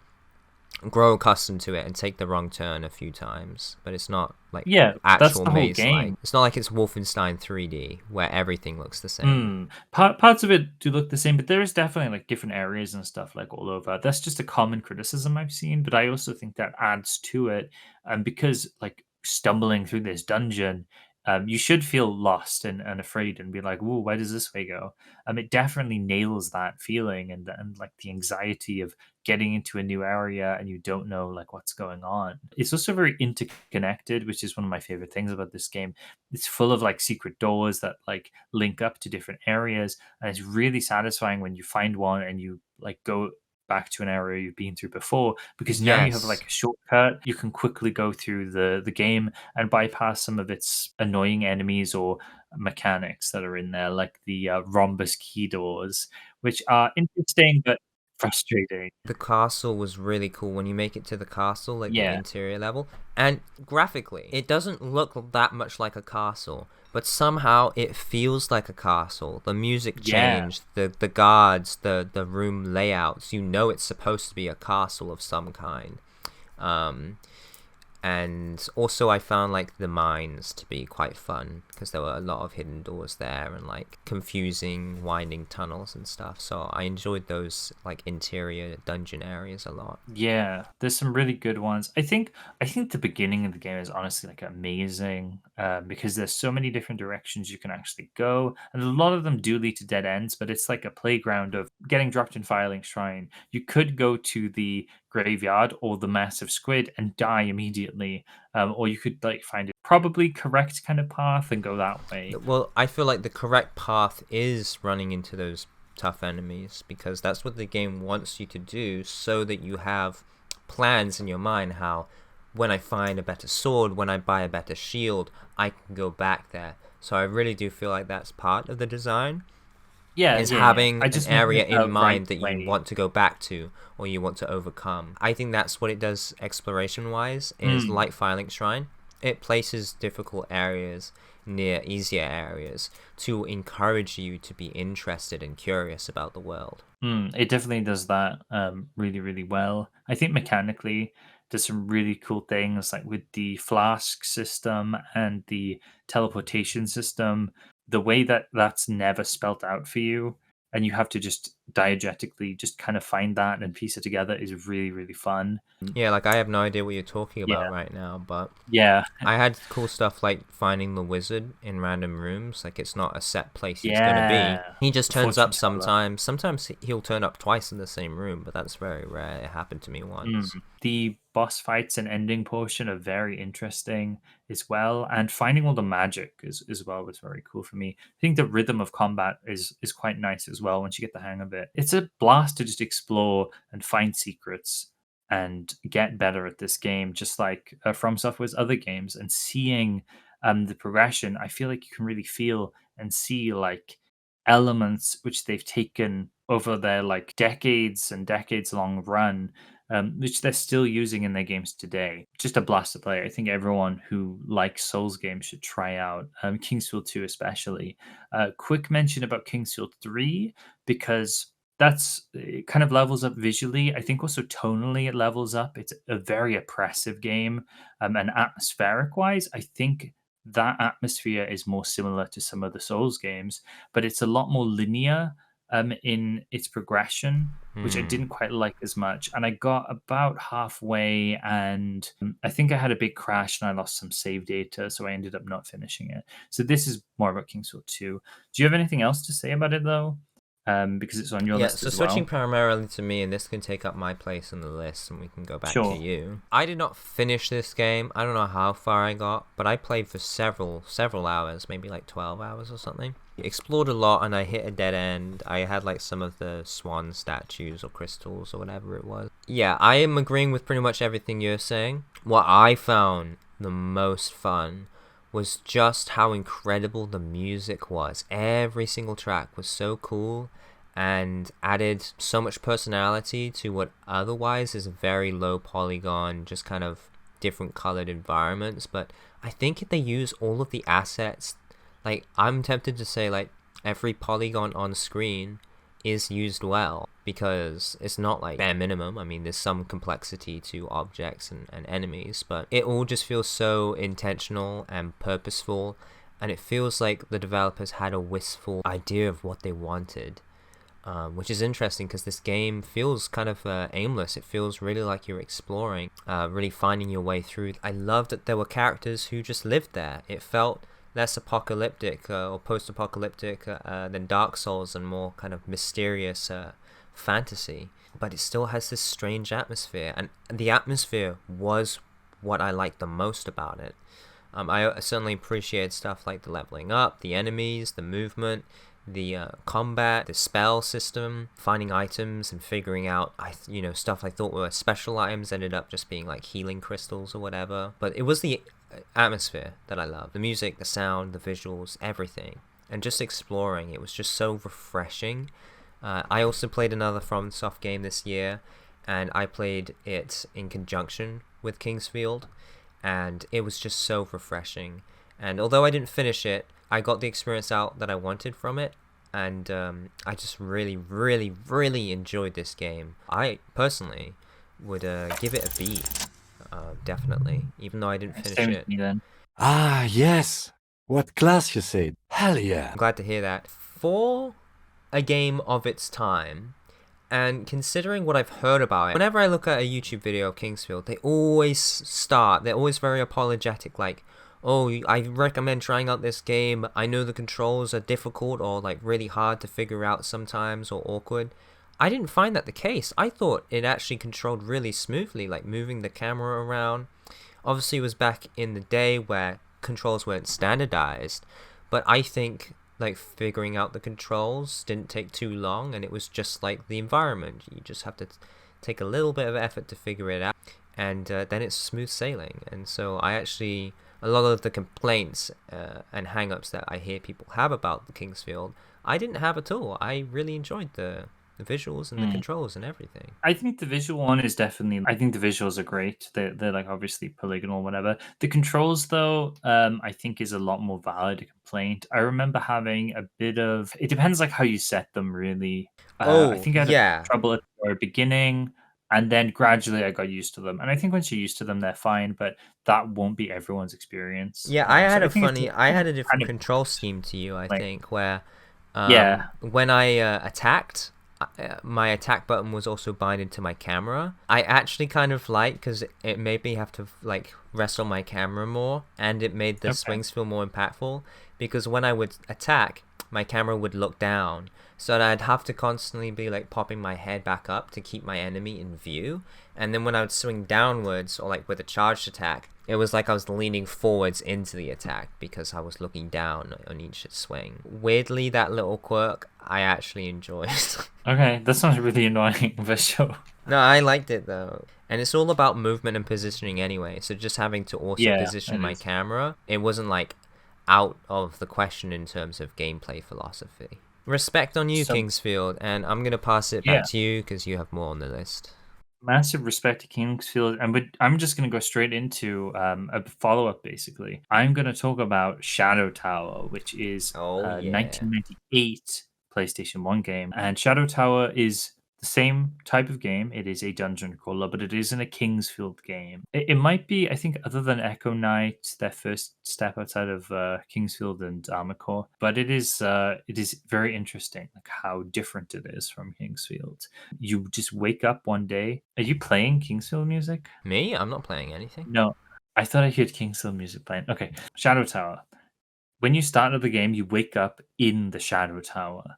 grow accustomed to it and take the wrong turn a few times. But it's not Yeah, that's actual the whole maze game. It's not like it's Wolfenstein 3D where everything looks the same. Parts of it do look the same, but there is definitely different areas and stuff all over. That's just a common criticism I've seen, but I also think that adds to it. Because stumbling through this dungeon, you should feel lost and afraid and be like, "Whoa, where does this way go?" It definitely nails that feeling and the anxiety of getting into a new area and you don't know what's going on. It's also very interconnected, which is one of my favorite things about this game. It's full of secret doors that link up to different areas, and it's really satisfying when you find one and you go back to an area you've been through before, because now you have Yes. a shortcut. You can quickly go through the game and bypass some of its annoying enemies or mechanics that are in there, like the rhombus key doors, which are interesting but frustrating. The castle was really cool when you make it to the castle, the Yeah. interior level. And graphically, it doesn't look that much like a castle, but somehow it feels like a castle. The music Yeah. changed, the guards, the room layouts. You know it's supposed to be a castle of some kind. And also I found the mines to be quite fun, because there were a lot of hidden doors there and confusing winding tunnels and stuff. So I enjoyed those interior dungeon areas a lot. Yeah, there's some really good ones. I think the beginning of the game is honestly amazing, because there's so many different directions you can actually go, and a lot of them do lead to dead ends. But it's like a playground of getting dropped in Firelink Shrine. You could go to the graveyard or the massive squid and die immediately, or you could find a probably correct kind of path and go that way. Well, I feel like the correct path is running into those tough enemies, because that's what the game wants you to do, so that you have plans in your mind how, when I find a better sword, when I buy a better shield, I can go back there. So I really do feel like that's part of the design. Yeah, Is yeah, having I just an area meant in mind that you way. want to go back to or you want to overcome. I think that's what it does exploration-wise, is like Firelink Shrine. It places difficult areas near easier areas to encourage you to be interested and curious about the world. It definitely does that really, really well. I think mechanically, there's some really cool things like with the flask system and the teleportation system. The way that that's never spelt out for you, and you have to just diegetically just kind of find that and piece it together is really, really fun. Yeah, like I have no idea what you're talking about Yeah. right now, but Yeah, I had cool stuff like finding the wizard in random rooms. Like it's not a set place he's gonna yeah. be. He just The turns up fortune teller. sometimes. Sometimes he'll turn up twice in the same room, but that's very rare. It happened to me once. The boss fights and ending portion are very interesting as well, and finding all the magic as well was very cool for me. I think the rhythm of combat is quite nice as well once you get the hang of it. It's a blast to just explore and find secrets and get better at this game, just like From Software's other games. And seeing the progression, I feel like you can really feel and see like elements which they've taken over their like decades and decades long run, which they're still using in their games today. Just a blast to play. I think everyone who likes Souls games should try out Kingsfield 2 especially. Quick mention about Kingsfield 3, because that's it kind of levels up visually. I think also tonally it levels up. It's a very oppressive game, and atmospheric wise, I think that atmosphere is more similar to some of the Souls games, but it's a lot more linear in its progression, which I didn't quite like as much. And I got about halfway, and I think I had a big crash and I lost some save data, so I ended up not finishing it. So this is more about Kingsfield 2. Do you have anything else to say about it though? Because it's on your list so as well. switching primarily to me, and this can take up my place in the list, and we can go back Sure. to you. I did not finish this game. I don't know how far I got, but I played for several hours, maybe like 12 hours or something. Explored a lot, and I hit a dead end. I had like some of the swan statues or crystals or whatever it was. Yeah, I am agreeing with pretty much everything you're saying. What I found the most fun was just how incredible the music was. Every single track was so cool and added so much personality to what otherwise is a very low polygon, just kind of different colored environments. But I think they use all of the assets. Like, I'm tempted to say like every polygon on screen is used well, because it's not like bare minimum. I mean, there's some complexity to objects and enemies, but it all just feels so intentional and purposeful, and it feels like the developers had a wistful idea of what they wanted, which is interesting because this game feels kind of aimless. It feels really like you're exploring, really finding your way through. I love that there were characters who just lived there. It felt less apocalyptic or post-apocalyptic than Dark Souls, and more kind of mysterious fantasy, but it still has this strange atmosphere, and the atmosphere was what I liked the most about it. I certainly appreciate stuff like the leveling up, the enemies, the movement, the combat, the spell system, finding items and figuring out stuff I thought were special items ended up just being like healing crystals or whatever. But it was the atmosphere that I loved, the music, the sound, the visuals, everything, and just exploring. It was just so refreshing. I also played another FromSoft game this year, and I played it in conjunction with Kingsfield, and it was just so refreshing. And although I didn't finish it, I got the experience out that I wanted from it, and I just really, really, really enjoyed this game. I personally would give it a B, definitely, even though I didn't finish Same it. with me then. Ah, yes. What class you said. Hell yeah. I'm glad to hear that. For a game of its time, and considering what I've heard about it, whenever I look at a YouTube video of Kingsfield, they're always very apologetic, like, oh, I recommend trying out this game. I know the controls are difficult or like really hard to figure out sometimes, or awkward. I didn't find that the case. I thought it actually controlled really smoothly, like moving the camera around. Obviously, it was back in the day where controls weren't standardized, but I think like figuring out the controls didn't take too long, and it was just like the environment. You just have to take a little bit of effort to figure it out. and then it's smooth sailing. And so a lot of the complaints and hang-ups that I hear people have about the Kingsfield, I didn't have at all. I really enjoyed the visuals and the controls and everything. I think the visual one is definitely. I think the visuals are great. They're like obviously polygonal, whatever. The controls, though, I think is a lot more valid a complaint. I remember having a bit of. It depends like how you set them, really. I think I had yeah. trouble at the very beginning, and then gradually I got used to them. And I think once you're used to them, they're fine. But that won't be everyone's experience. Yeah, I had I had a different kind of control scheme to you, I think, where when I attacked, my attack button was also binded to my camera. I actually kind of liked, because it made me have to like rest on my camera more, and it made the swings feel more impactful, because when I would attack, my camera would look down, so I'd have to constantly be like popping my head back up to keep my enemy in view. And then when I would swing downwards, or like with a charged attack, it was like I was leaning forwards into the attack because I was looking down on each swing. Weirdly, that little quirk I actually enjoyed. Okay, that sounds really annoying for sure. No, I liked it though. And it's all about movement and positioning anyway, so just having to also position my camera, it wasn't like out of the question in terms of gameplay philosophy. Respect on you, Kingsfield, and I'm going to pass it back to you because you have more on the list. Massive respect to Kingsfield, and I'm just going to go straight into a follow-up, basically. I'm going to talk about Shadow Tower, which is a 1998 PlayStation 1 game. And Shadow Tower is the same type of game. It is a dungeon crawler, but it isn't a Kingsfield game. It might be, I think, other than Echo Knight, their first step outside of Kingsfield and Armored Core. But it is very interesting, like how different it is from Kingsfield. You just wake up one day. Are you playing Kingsfield music? Me? I'm not playing anything. No, I thought I heard Kingsfield music playing. Okay, Shadow Tower. When you start the game, you wake up in the Shadow Tower.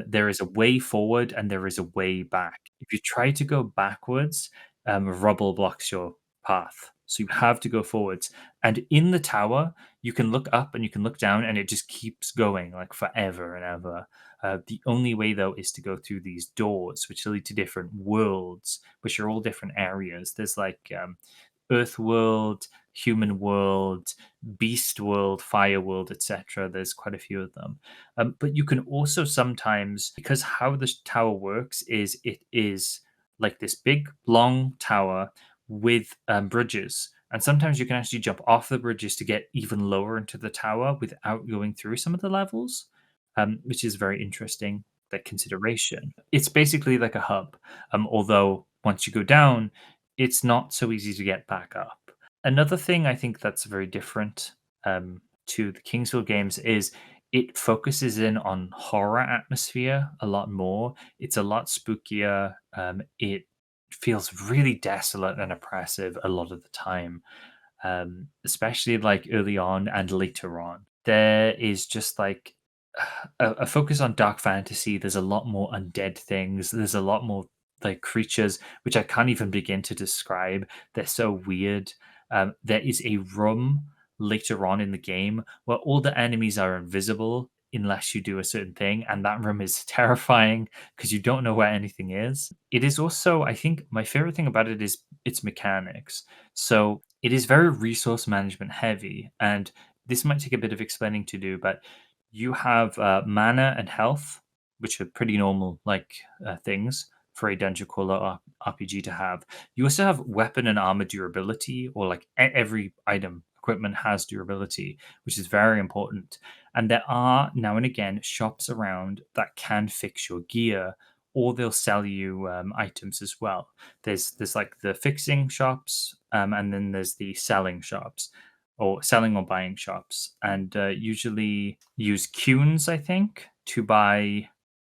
There is a way forward and there is a way back. If you try to go backwards, rubble blocks your path. So you have to go forwards. And in the tower, you can look up and you can look down, and it just keeps going like forever and ever. The only way, though, is to go through these doors, which lead to different worlds, which are all different areas. There's like Earth World, Human World, Beast World, Fire World, etc. There's quite a few of them. But you can also sometimes, because how the tower works is it is like this big, long tower with bridges. And sometimes you can actually jump off the bridges to get even lower into the tower without going through some of the levels, which is very interesting, that consideration. It's basically like a hub, although once you go down, it's not so easy to get back up. Another thing I think that's very different to the Kingsfield games is it focuses in on horror atmosphere a lot more. It's a lot spookier. It feels really desolate and oppressive a lot of the time, especially like early on and later on. There is just like a focus on dark fantasy. There's a lot more undead things. There's a lot more like creatures, which I can't even begin to describe. They're so weird. There is a room later on in the game where all the enemies are invisible unless you do a certain thing, and that room is terrifying because you don't know where anything is. It is also, I think, my favorite thing about it is its mechanics. So it is very resource management heavy, and this might take a bit of explaining to do, but you have mana and health, which are pretty normal things for a dungeon crawler RPG to have. You also have weapon and armor durability, or like every item equipment has durability, which is very important. And there are now and again shops around that can fix your gear, or they'll sell you items as well. There's like the fixing shops, and then there's the selling shops, or selling or buying shops, and usually use cues, I think, to buy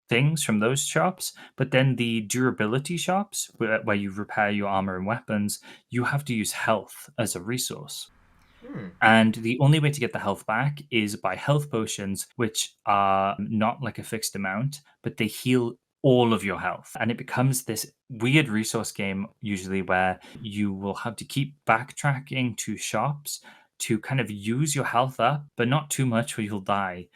things from those shops. But then the durability shops, where you repair your armor and weapons, you have to use health as a resource. And the only way to get the health back is by health potions, which are not like a fixed amount, but they heal all of your health. And it becomes this weird resource game, usually, where you will have to keep backtracking to shops to kind of use your health up, but not too much or you'll die,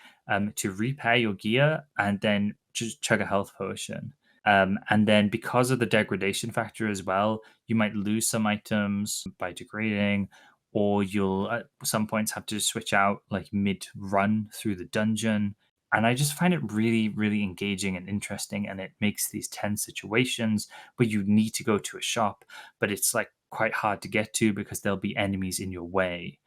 to repair your gear and then just chug a health potion. And then because of the degradation factor as well, you might lose some items by degrading, or you'll at some points have to switch out like mid-run through the dungeon. And I just find it really, really engaging and interesting. And it makes these tense situations where you need to go to a shop, but it's like quite hard to get to because there'll be enemies in your way.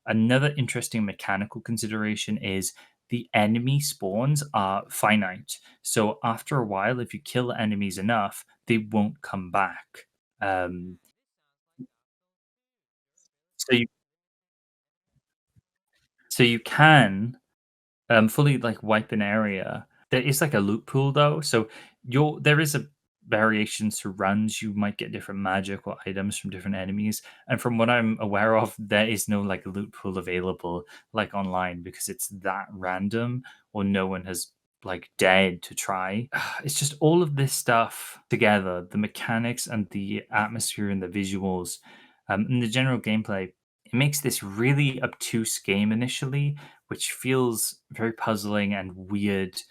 Another interesting mechanical consideration is the enemy spawns are finite. So after a while, if you kill enemies enough, they won't come back. Um, so you so you can fully like wipe an area. There is like a loot pool though, so there is a variations to runs. You might get different magic or items from different enemies, and from what I'm aware of, there is no like loot pool available like online because it's that random, or no one has like dared to try. It's just all of this stuff together, the mechanics and the atmosphere and the visuals, and the general gameplay. It makes this really obtuse game initially, which feels very puzzling and weird,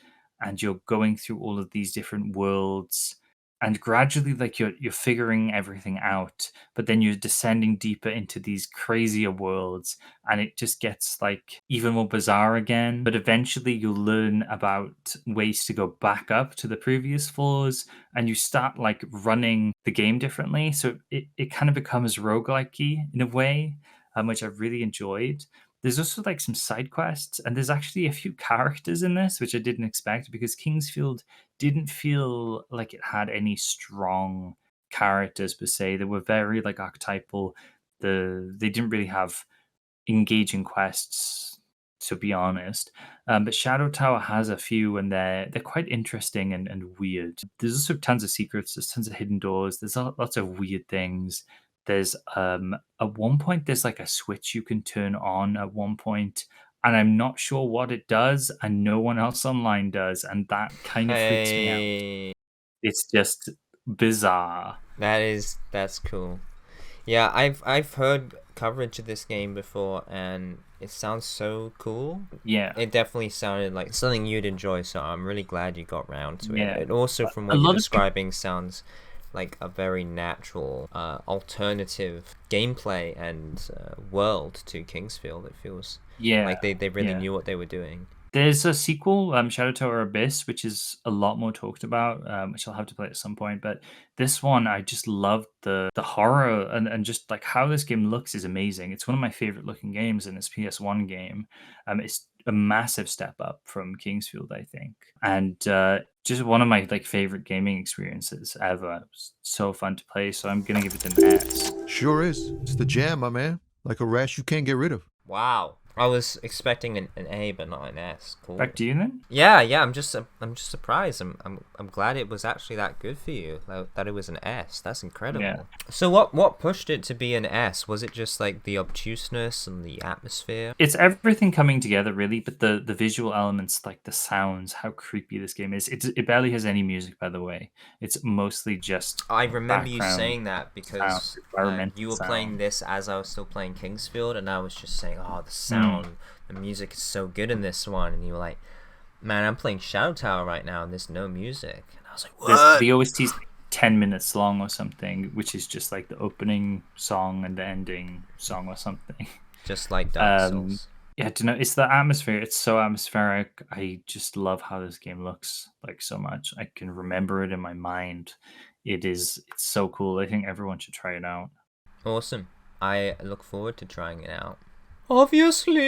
and you're going through all of these different worlds, and gradually like you're figuring everything out, but then you're descending deeper into these crazier worlds, and it just gets like even more bizarre again. But eventually you'll learn about ways to go back up to the previous floors, and you start like running the game differently, so it kind of becomes roguelike-y in a way, which I really enjoyed. There's also like some side quests, and there's actually a few characters in this, which I didn't expect because Kingsfield didn't feel like it had any strong characters per se. They were very like archetypal. They didn't really have engaging quests, to be honest. But Shadow Tower has a few, and they're quite interesting and weird. There's also tons of secrets. There's tons of hidden doors. There's lots of weird things. There's at one point there's like a switch you can turn on at one point, and I'm not sure what it does, and no one else online does, and that kind of freaks me out. Hey, It's just bizarre. that's cool. Yeah, I've heard coverage of this game before, and it sounds so cool. Yeah. It definitely sounded like something you'd enjoy, so I'm really glad you got round to it. Yeah. It also, from A what lot you're of describing, sounds like a very natural alternative gameplay and world to Kingsfield. It feels Yeah. like they really yeah. knew what they were doing. There's a sequel, Shadow Tower Abyss, which is a lot more talked about, which I'll have to play at some point. But this one, I just loved the horror and just like how this game looks is amazing. It's one of my favorite looking games, and it's PS1 game. It's a massive step up from Kingsfield, I think, and just one of my like favorite gaming experiences ever. It was so fun to play, so I'm gonna give it an S. Sure is. It's the jam, my man. Like a rash you can't get rid of. Wow. I was expecting an A but not an S. Cool. Back to you then. Yeah. I'm just surprised. I'm glad it was actually that good for you. That it was an S. That's incredible. Yeah. So what pushed it to be an S? Was it just like the obtuseness and the atmosphere? It's everything coming together really, but the visual elements, like the sounds, how creepy this game is. It barely has any music, by the way. It's mostly just I remember you background saying that because sounds, environmental you were sound. playing this as I was still playing Kingsfield, and I was just saying, oh, the sound, the music is so good in this one, and you were like, man, I'm playing Shadow Tower right now, and there's no music. And I was like, what? The OST's like 10 minutes long or something, which is just like the opening song and the ending song or something. Just like Dark Souls. Yeah, I don't know. It's the atmosphere. It's so atmospheric. I just love how this game looks like so much. I can remember it in my mind. It's so cool. I think everyone should try it out. Awesome. I look forward to trying it out. Obviously,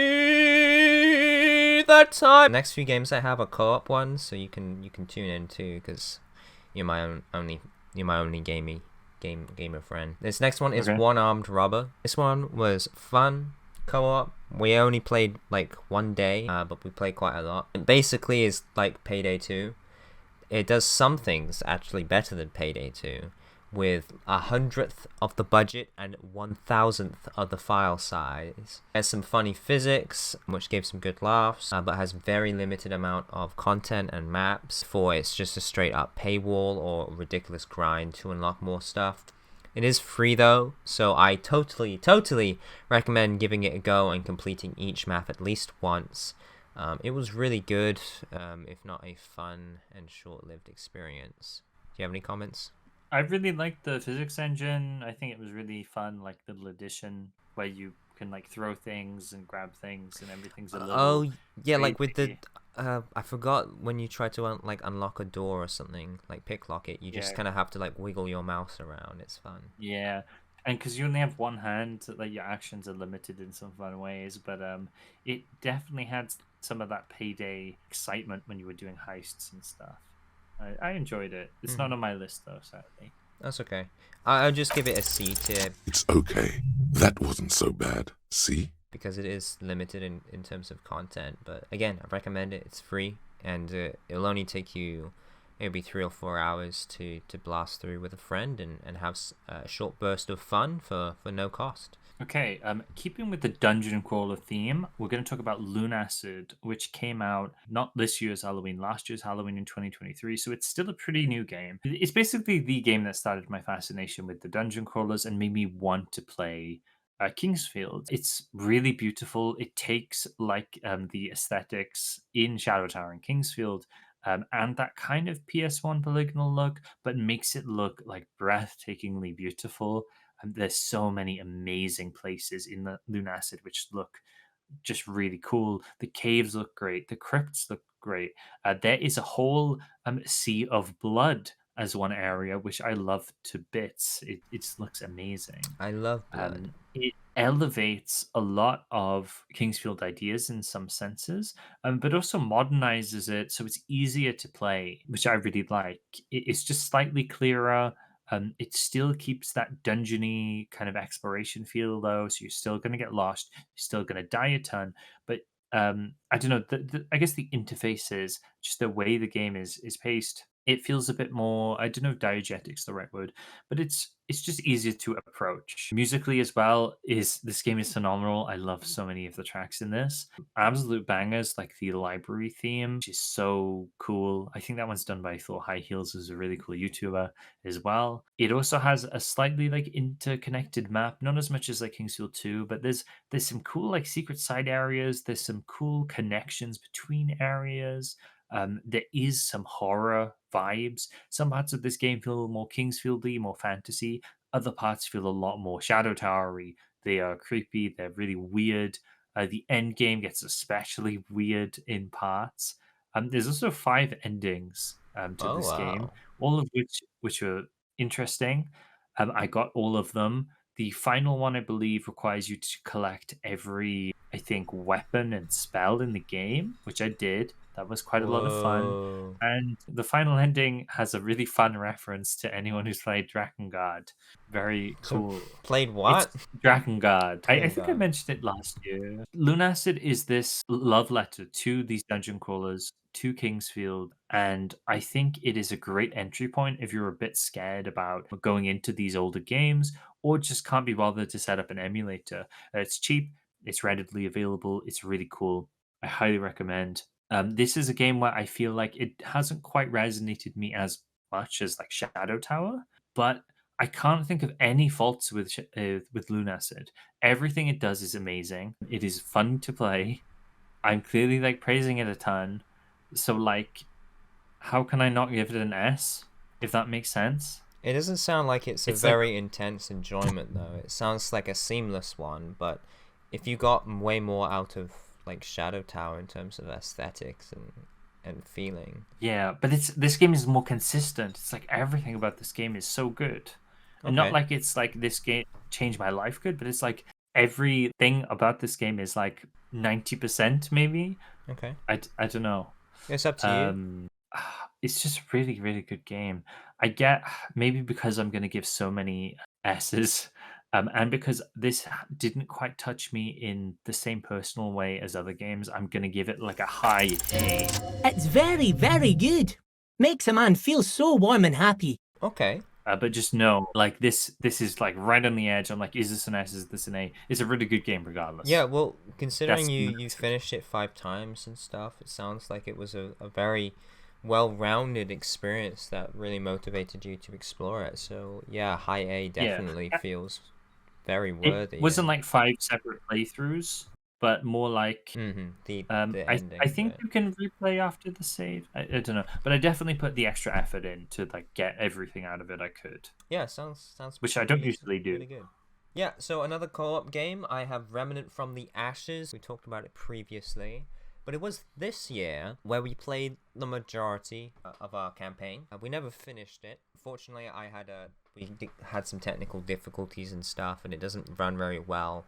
that time. Next few games I have are co-op ones, so you can tune in too, because you're my only gamer friend. This next one is One Armed Robber. This one was fun. Co-op. We only played like one day, but we played quite a lot. It basically is like Payday 2. It does some things actually better than Payday 2, with 100th of the budget and 1,000th of the file size. There's some funny physics, which gives some good laughs, but has very limited amount of content and maps, for it's just a straight up paywall or ridiculous grind to unlock more stuff. It is free though, so I totally recommend giving it a go and completing each map at least once. It was really good, if not a fun and short-lived experience. you have any comments? I really liked the physics engine. I think it was really fun, like little addition where you can like throw things and grab things and everything's a little Oh yeah, like with the crazy. I forgot when you try to like unlock a door or something, like picklock it, you just Yeah. kind of have to like wiggle your mouse around. It's fun. Yeah, and because you only have one hand, like your actions are limited in some fun ways. But it definitely had some of that payday excitement when you were doing heists and stuff. I enjoyed it. It's not on my list though, sadly. That's okay. I'll just give it a C tier It's okay. That wasn't so bad. See? because it is limited in terms of content. But again, I recommend it. It's free, and it'll only take you maybe 3 or 4 hours to blast through with a friend and have a short burst of fun for no cost. Okay, keeping with the dungeon crawler theme, we're going to talk about Lunacid, which came out not this year's Halloween, last year's Halloween in 2023. So it's still a pretty new game. It's basically the game that started my fascination with the dungeon crawlers and made me want to play Kingsfield. It's really beautiful. It takes like the aesthetics in Shadow Tower and Kingsfield. And that kind of PS1 polygonal look, but makes it look like breathtakingly beautiful. There's so many amazing places in the Lunacid which look just really cool. The caves look great. The crypts look great. There is a whole sea of blood as one area, which I love to bits. It looks amazing. I love blood. It elevates a lot of Kingsfield ideas in some senses, but also modernizes it so it's easier to play, which I really like. It's just slightly clearer. It still keeps that dungeony kind of exploration feel, though, so you're still going to get lost. You're still going to die a ton, but I don't know. I guess the interfaces, just the way the game is paced, it feels a bit more. I don't know if diegetic's the right word, but it's just easier to approach. Musically as well, this game is phenomenal. I love so many of the tracks in this. Absolute bangers like the library theme, which is so cool. I think that one's done by Thor High Heels, who's a really cool YouTuber as well. It also has a slightly like interconnected map, not as much as like Kingsfield 2, but there's some cool like secret side areas. There's some cool connections between areas. There is some horror vibes. Some parts of this game feel more Kingsfieldy, more fantasy. Other parts feel a lot more Shadow Towery. They are creepy. They're really weird. The end game gets especially weird in parts. There's also 5 endings to Oh this game, wow. all of which are interesting. I got all of them. The final one, I believe, requires you to collect every, I think, weapon and spell in the game, which I did. That was quite a lot of fun. Whoa. And the final ending has a really fun reference to anyone who's played Drakengard. Very cool. Played what? It's Drakengard. I think I Drakengard. mentioned it last year. Lunacid is this love letter to these dungeon crawlers, to Kingsfield, and I think it is a great entry point if you're a bit scared about going into these older games or just can't be bothered to set up an emulator. It's cheap, it's readily available, it's really cool. I highly recommend. This is a game where I feel like it hasn't quite resonated me as much as like Shadow Tower, but I can't think of any faults with Lunacid. Everything it does is amazing. It is fun to play. I'm clearly like praising it a ton. So like, how can I not give it an S? If that makes sense. It doesn't sound like it's a It's like- very intense enjoyment though. It sounds like a seamless one, but if you got way more out of like Shadow Tower in terms of aesthetics and feeling. Yeah, but this game is more consistent. It's like everything about this game is so good. And not Okay. like it's like this game changed my life good, but it's like everything about this game is like 90% maybe. Okay. I don't know. It's up to you. It's just a really, really good game. I get maybe because I'm going to give so many S's, and because this didn't quite touch me in the same personal way as other games, I'm going to give it like a high A. It's very, very good. Makes a man feel so warm and happy. Okay. But just know, like this is like right on the edge. I'm like, is this an S? Is this an A? It's a really good game, regardless. Yeah, well, considering That's you Lunacid. finished it 5 times and stuff, it sounds like it was a very well-rounded experience that really motivated you to explore it. So yeah, high A definitely feels very worthy. It wasn't like 5 separate playthroughs, but more like The I ending. think you can replay after the save. I don't know, but I definitely put the extra effort in to like get everything out of it I could. Yeah, sounds which I don't usually do. Really good. Yeah, so another co-op game, I have Remnant from the Ashes. We talked about it previously, but it was this year where we played the majority of our campaign. We never finished it. Fortunately, we had some technical difficulties and stuff, and it doesn't run very well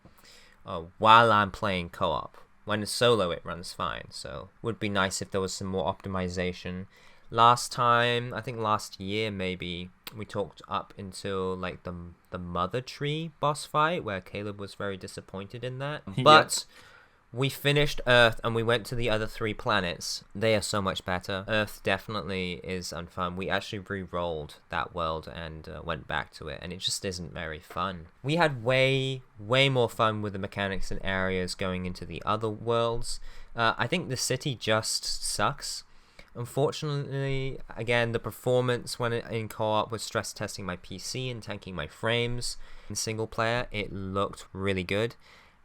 while I'm playing co-op. When it's solo, it runs fine, so would be nice if there was some more optimization. Last time, I think last year maybe, we talked up until like the Mother Tree boss fight where Caleb was very disappointed in that. But we finished Earth and we went to the other 3 planets. They are so much better. Earth definitely is unfun. We actually re-rolled that world and went back to it, and it just isn't very fun. We had way more fun with the mechanics and areas going into the other worlds. I think the city just sucks. Unfortunately, again, the performance when in co-op was stress testing my PC and tanking my frames. In single player, it looked really good,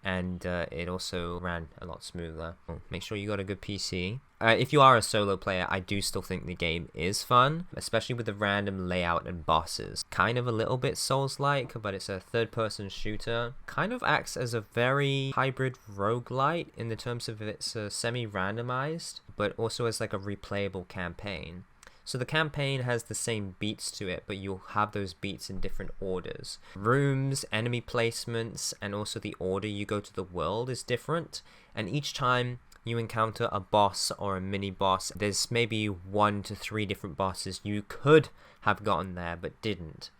and it also ran a lot smoother. Make sure you got a good PC. If you are a solo player, I do still think the game is fun, especially with the random layout and bosses. Kind of a little bit Souls-like, but it's a third-person shooter. Kind of acts as a very hybrid roguelite in the terms of it's semi-randomized, but also as like a replayable campaign. So the campaign has the same beats to it, but you'll have those beats in different orders. Rooms, enemy placements, and also the order you go to the world is different, and each time you encounter a boss or a mini boss, there's maybe 1 to 3 different bosses you could have gotten there but didn't.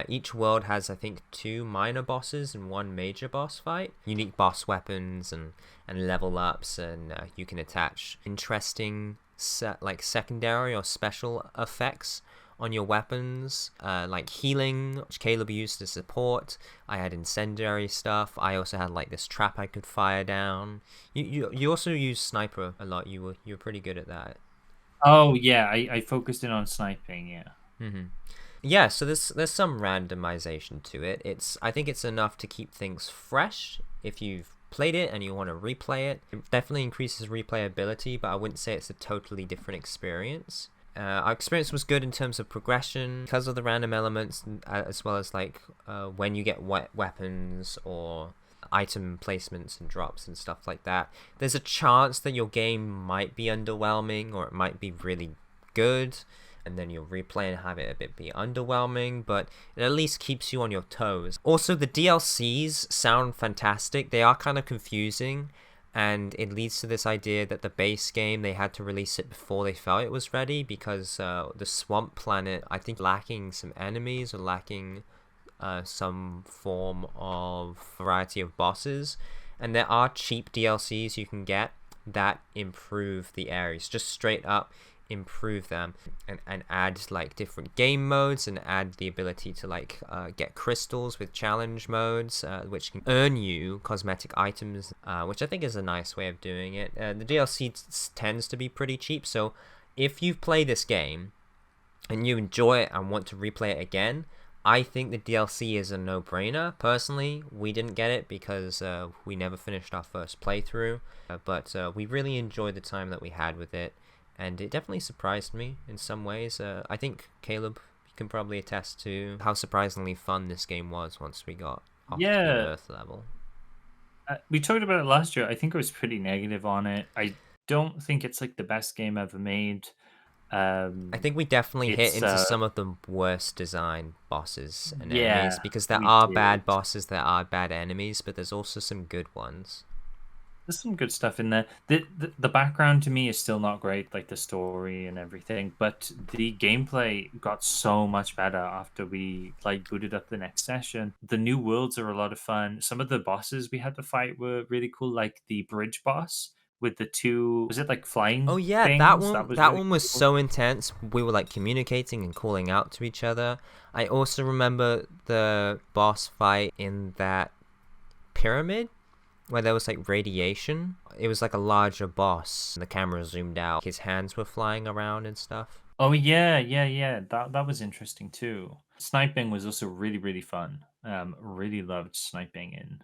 Each world has, I think, 2 minor bosses and 1 major boss fight. Unique boss weapons and level ups, and you can attach interesting like secondary or special effects on your weapons, like healing, which Caleb used to support. I had incendiary stuff. I also had like this trap I could fire down. You also used sniper a lot. You were pretty good at that. Oh yeah, I focused in on sniping. Yeah. Yeah, so there's some randomization to it. I think it's enough to keep things fresh if you've played it and you want to replay it. It definitely increases replayability, but I wouldn't say it's a totally different experience. Our experience was good in terms of progression because of the random elements, as well as like when you get weapons or item placements and drops and stuff like that. There's a chance that your game might be underwhelming or it might be really good, and then you'll replay and have it a bit be underwhelming, but it at least keeps you on your toes. Also, the DLCs sound fantastic. They are kind of confusing, and it leads to this idea that the base game, they had to release it before they felt it was ready, because the swamp planet, I think, lacking some enemies or lacking some form of variety of bosses, and there are cheap DLCs you can get that improve the areas, just straight up improve them and add like different game modes and add the ability to like get crystals with challenge modes, which can earn you cosmetic items, which I think is a nice way of doing it. The DLC tends to be pretty cheap, so if you've played this game and you enjoy it and want to replay it again, I think the DLC is a no-brainer. Personally, we didn't get it because we never finished our first playthrough, but we really enjoyed the time that we had with it. And it definitely surprised me in some ways. I think Caleb can probably attest to how surprisingly fun this game was once we got off to the Earth level. We talked about it last year. I think I was pretty negative on it. I don't think it's like the best game ever made. I think we definitely hit into some of the worst designed bosses and enemies, because there are bad bosses, there are bad enemies, but there's also some good ones. There's some good stuff in there. The background to me is still not great, like the story and everything, but the gameplay got so much better after we like booted up the next session. The new worlds are a lot of fun. Some of the bosses we had to fight were really cool, like the bridge boss with the 2, was it like flying? Oh yeah, things? that one was so intense. We were like communicating and calling out to each other. I also remember the boss fight in that pyramid where there was like radiation. It was like a larger boss. The camera zoomed out. His hands were flying around and stuff. Oh yeah. That was interesting too. Sniping was also really, really fun. Really loved sniping in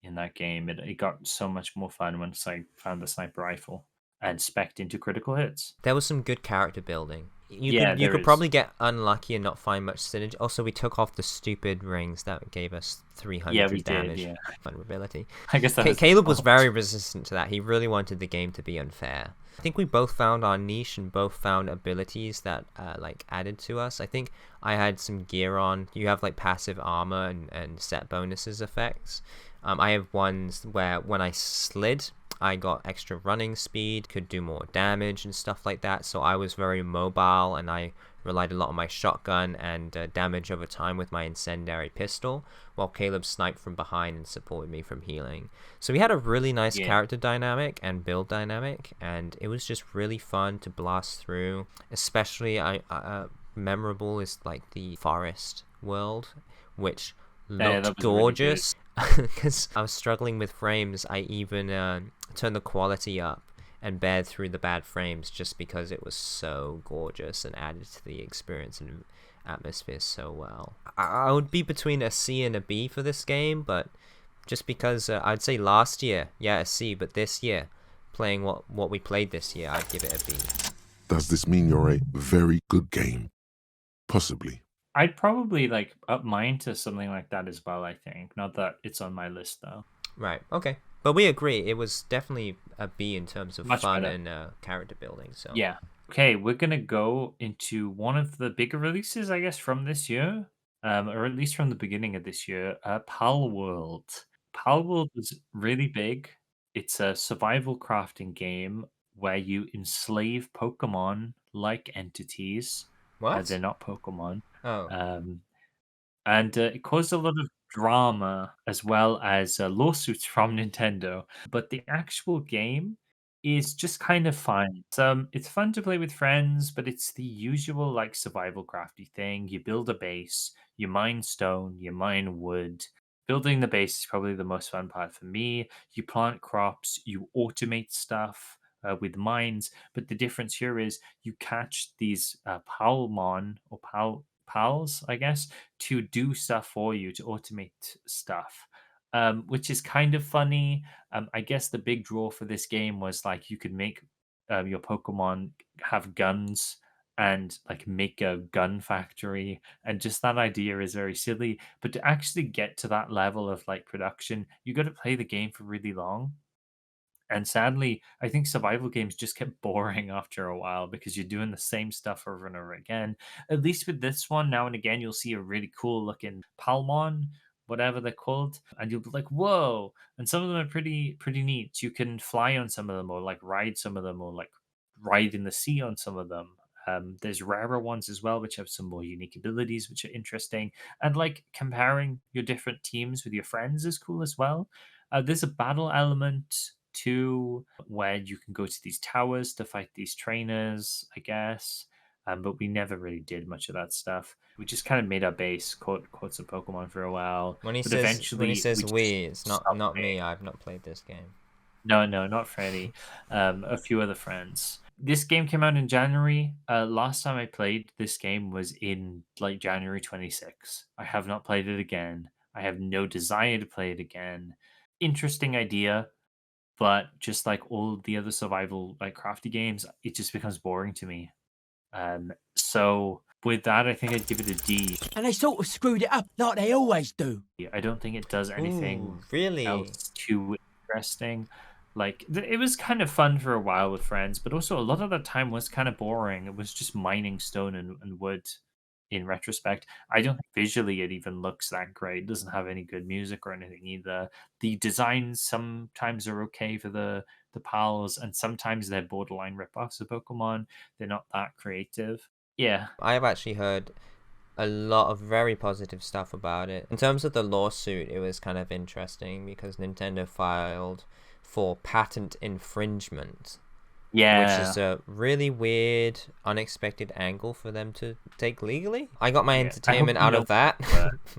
in that game. It got so much more fun once I found the sniper rifle and spec'd into critical hits. There was some good character building. You there could is. probably get unlucky and not find much synergy. Also, we took off the stupid rings that gave us 300 we damage did, yeah. vulnerability. I guess that Caleb was very resistant to that. He really wanted the game to be unfair. I think we both found our niche and both found abilities that like added to us. I think I had some gear on. You have like passive armor and set bonuses effects. I have ones where when I slid, I got extra running speed, could do more damage and stuff like that. So I was very mobile, and I relied a lot on my shotgun and damage over time with my incendiary pistol, while Caleb sniped from behind and supported me from healing. So we had a really nice character dynamic and build dynamic, and it was just really fun to blast through. Especially memorable is like the forest world, which looked gorgeous. Because I was struggling with frames, I even turned the quality up and bared through the bad frames just because it was so gorgeous and added to the experience and atmosphere so well. I would be between a C and a B for this game, but just because I'd say last year, a C, but this year, playing what we played this year, I'd give it a B. Does this mean you're a very good game? Possibly. I'd probably like up mine to something like that as well, I think. Not that it's on my list though. Right, okay. But we agree, it was definitely a B in terms of Much fun better. and character building. So yeah. Okay, we're gonna go into one of the bigger releases, I guess, from this year, or at least from the beginning of this year. Palworld. Palworld was really big. It's a survival crafting game where you enslave Pokemon-like entities. What? They're not Pokemon. Oh. And it caused a lot of drama as well as lawsuits from Nintendo. But the actual game is just kind of fun. It's fun to play with friends, but it's the usual like survival crafty thing. You build a base, you mine stone, you mine wood. Building the base is probably the most fun part for me. You plant crops, you automate stuff with mines, but the difference here is you catch these Palmon or pals, I guess, to do stuff for you, to automate stuff, which is kind of funny. I guess the big draw for this game was like you could make your Pokemon have guns and like make a gun factory, and just that idea is very silly. But to actually get to that level of like production, you got to play the game for really long. And sadly, I think survival games just get boring after a while because you're doing the same stuff over and over again. At least with this one, now and again, you'll see a really cool looking Palmon, whatever they're called, and you'll be like, whoa. And some of them are pretty neat. You can fly on some of them, or like ride some of them, or like ride in the sea on some of them. There's rarer ones as well, which have some more unique abilities, which are interesting. And like comparing your different teams with your friends is cool as well. There's a battle element too, where you can go to these towers to fight these trainers, I guess. But we never really did much of that stuff. We just kind of made our base, caught some Pokemon for a while. When he but says eventually it's not me. I've not played this game. No, not Freddy. A few other friends. This game came out in January. Last time I played this game was in like January 26. I have not played it again. I have no desire to play it again. Interesting idea, but just like all the other survival like crafty games, it just becomes boring to me. So with that, I think I'd give it a D. And they sort of screwed it up like they always do. I don't think it does anything really else too interesting. Like it was kind of fun for a while with friends, but also a lot of the time was kind of boring. It was just mining stone and wood. In retrospect, I don't think visually it even looks that great. It doesn't have any good music or anything either. The designs sometimes are okay for the pals, and sometimes they're borderline ripoffs of Pokemon. They're not that creative. Yeah, I've actually heard a lot of very positive stuff about it. In terms of the lawsuit, it was kind of interesting because Nintendo filed for patent infringement. Yeah. Which is a really weird, unexpected angle for them to take legally. I got my entertainment out of that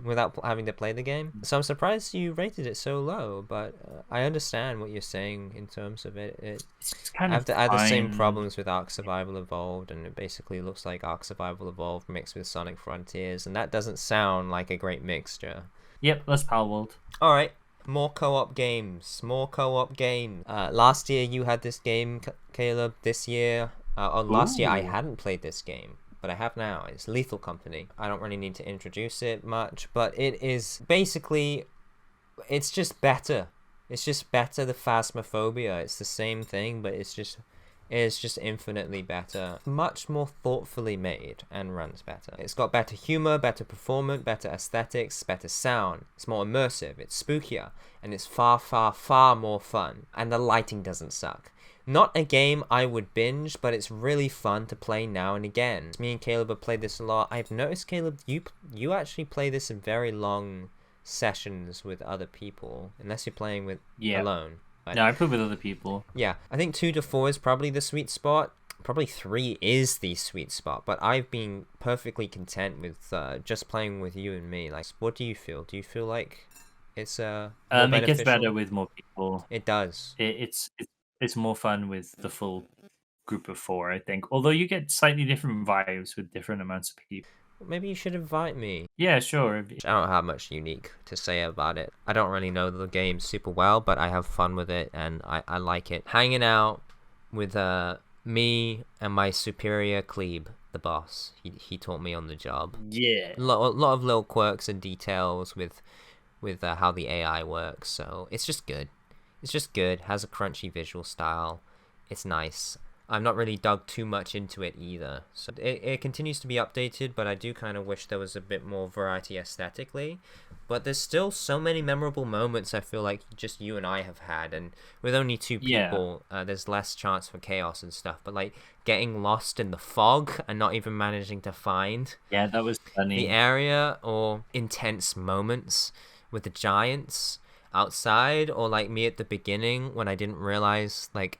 without having to play the game. So I'm surprised you rated it so low, but I understand what you're saying in terms of it. It's kind of I had the same problems with Ark Survival Evolved, and it basically looks like Ark Survival Evolved mixed with Sonic Frontiers, and that doesn't sound like a great mixture. Yep, that's Palworld. Alright, More co-op games. More co-op games. Last year you had this game, Caleb. This year, last year I hadn't played this game, but I have now. It's Lethal Company. I don't really need to introduce it much, but it is basically, it's just better. It's just better. The Phasmophobia. It's the same thing, but it's just infinitely better. Much more thoughtfully made and runs better. It's got better humor, better performance, better aesthetics, better sound. It's more immersive, it's spookier, and it's far, far, far more fun. And the lighting doesn't suck. Not a game I would binge, but it's really fun to play now and again. Me and Caleb have played this a lot. I've noticed, Caleb, you actually play this in very long sessions with other people, unless you're playing with alone. No, I play with other people. Yeah, I think 2 to 4 is probably the sweet spot. Probably 3 is the sweet spot, but I've been perfectly content with just playing with you and me. Like, what do you feel? Do you feel like it's more it gets beneficial? better with more people. It does. It's more fun with the full group of 4, I think. Although you get slightly different vibes with different amounts of people. Maybe you should invite me. Yeah, sure. I don't have much unique to say about it. I don't really know the game super well, but I have fun with it and I like it. Hanging out with me and my superior Klebe, the boss. He taught me on the job. Yeah. A lot of little quirks and details with how the AI works. So it's just good. It's just good. Has a crunchy visual style. It's nice. I'm not really dug too much into it either. So it continues to be updated, but I do kind of wish there was a bit more variety aesthetically. But there's still so many memorable moments I feel like just you and I have had. And with only 2 people, there's less chance for chaos and stuff. But like getting lost in the fog and not even managing to find that was funny. The area, or intense moments with the giants outside, or like me at the beginning when I didn't realize like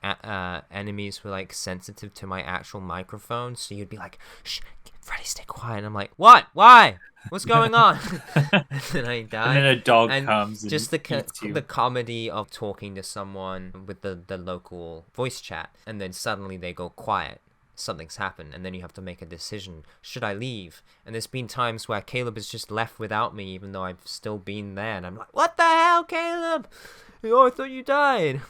enemies were like sensitive to my actual microphone, so you'd be like, shh, Freddy, stay quiet, and I'm like, what, why, what's going on? And then I die, and then a dog comes and just the comedy of talking to someone with the local voice chat, and then suddenly they go quiet, something's happened, and then you have to make a decision. Should I leave? And there's been times where Caleb is just left without me, even though I've still been there, and I'm like, what the hell, Caleb? Oh, I thought you died.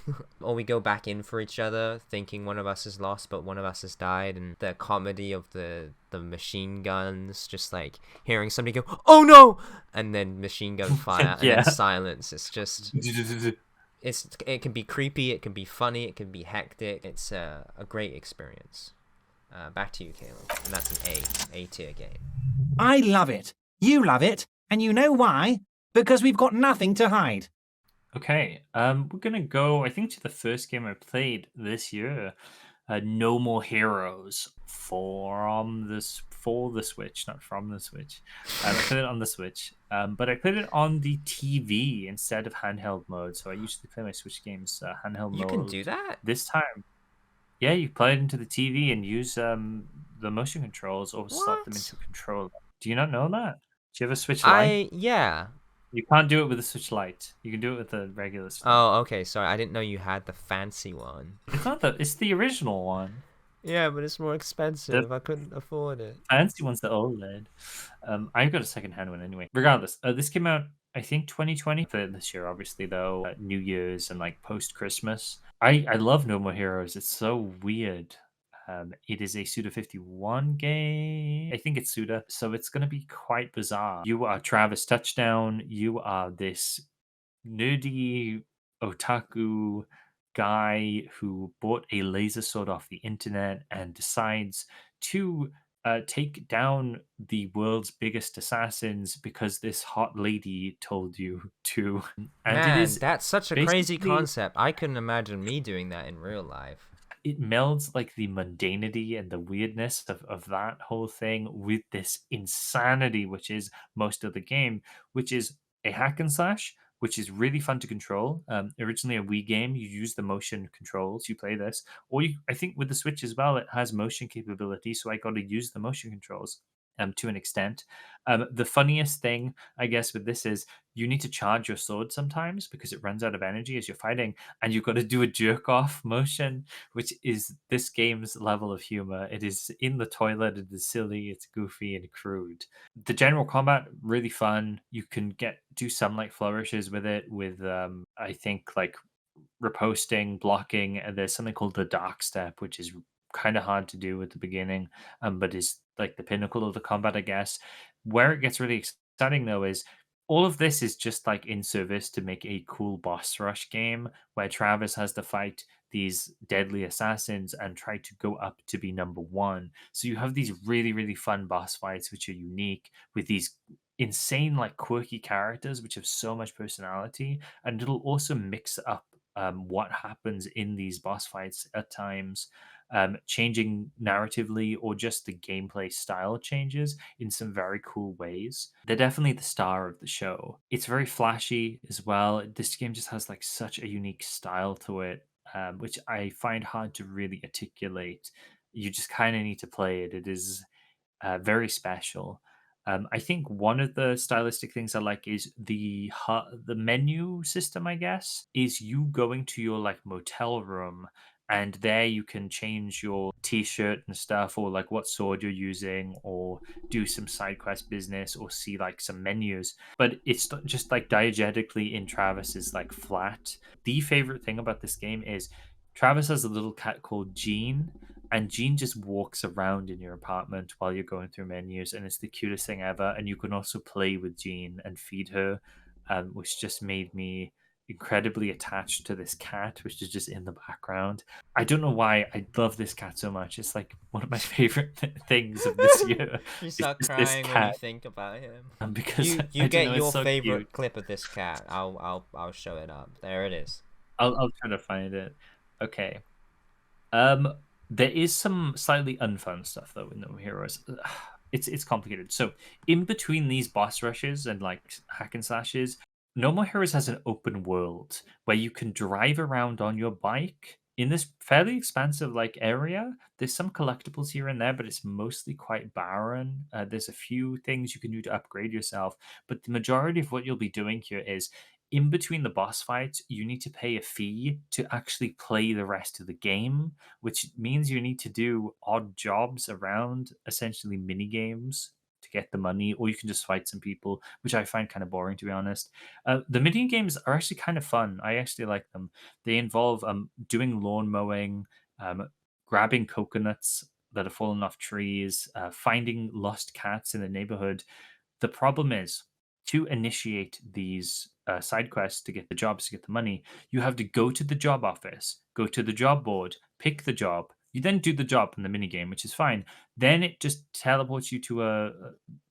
Or we go back in for each other, thinking one of us is lost, but one of us has died, and the comedy of the machine guns, just like hearing somebody go, oh no! And then machine gun fire, and then silence. It's just... It can be creepy, it can be funny, it can be hectic. It's a great experience. Back to you, Caleb. And that's an A tier game. I love it. You love it. And you know why? Because we've got nothing to hide. Okay, we're going to go, I think, to the first game I played this year. No More Heroes for the Switch, not from the Switch. I played it on the Switch, but I played it on the TV instead of handheld mode. So I usually play my Switch games handheld mode. You can do that? This time. Yeah, you play it into the TV and use the motion controls or slot them into a controller. Do you not know that? Do you have a Switch Lite? Yeah. You can't do it with a Switch Lite. You can do it with the regular stuff. Oh, okay. Sorry, I didn't know you had the fancy one. It's the original one. Yeah, but it's more expensive. I couldn't afford it. Fancy one's the OLED. I've got a second-hand one anyway. Regardless, this came out, I think, 2020. This year, obviously, though, New Year's and like post-Christmas. I love No More Heroes. It's so weird. It is a Suda51 game. I think it's Suda, so it's going to be quite bizarre. You are Travis Touchdown. You are this nerdy otaku guy who bought a laser sword off the internet and decides to take down the world's biggest assassins because this hot lady told you to. And Man, that's such a crazy concept. I couldn't imagine me doing that in real life. It melds like the mundanity and the weirdness of that whole thing with this insanity, which is most of the game, which is a hack and slash, which is really fun to control. Originally a Wii game, you use the motion controls, you play this. Or I think with the Switch as well, it has motion capability, so I got to use the motion controls. to an extent. The funniest thing, I guess, with this is you need to charge your sword sometimes because it runs out of energy as you're fighting, and you've got to do a jerk off motion, which is this game's level of humor. It is in the toilet, it is silly, it's goofy and crude. The general combat, really fun. You can do some like flourishes with it, with I think like riposting, blocking, and there's something called the dark step, which is kind of hard to do at the beginning, but is like the pinnacle of the combat, I guess. Where it gets really exciting though is all of this is just like in service to make a cool boss rush game where Travis has to fight these deadly assassins and try to go up to be number one. So you have these really, really fun boss fights which are unique with these insane, like quirky characters which have so much personality, and it'll also mix up what happens in these boss fights at times, changing narratively or just the gameplay style changes in some very cool ways. They're definitely the star of the show. It's very flashy as well. This game just has like such a unique style to it, which I find hard to really articulate. You just kind of need to play it. It is very special. I think one of the stylistic things I like is the menu system. I guess is you going to your like motel room, and there you can change your T-shirt and stuff, or like what sword you're using, or do some side quest business, or see like some menus. But it's just like diegetically in Travis is like flat. The favorite thing about this game is Travis has a little cat called Jean, and Jean just walks around in your apartment while you're going through menus, and it's the cutest thing ever. And you can also play with Jean and feed her, which just made me incredibly attached to this cat, which is just in the background. I don't know why I love this cat so much. It's like one of my favorite things of this year. You start It's this crying when cat. you think about him. Because You I don't get know, your it's so favorite cute. clip of this cat. I'll show it up. There it is. I'll try to find it. Okay. There is some slightly unfun stuff though in No More Heroes. It's complicated. So in between these boss rushes and like hack and slashes, No More Heroes has an open world where you can drive around on your bike in this fairly expansive like area. There's some collectibles here and there, but it's mostly quite barren. There's a few things you can do to upgrade yourself, but the majority of what you'll be doing here is in between the boss fights, you need to pay a fee to actually play the rest of the game, which means you need to do odd jobs around essentially mini games to get the money, or you can just fight some people, which I find kind of boring to be honest. The mini games are actually kind of fun. I actually like them. They involve doing lawn mowing, grabbing coconuts that have fallen off trees, finding lost cats in the neighborhood. The problem is to initiate these side quests to get the jobs, to get the money, you have to go to the job office, go to the job board, pick the job. You then do the job in the minigame, which is fine. Then it just teleports you to a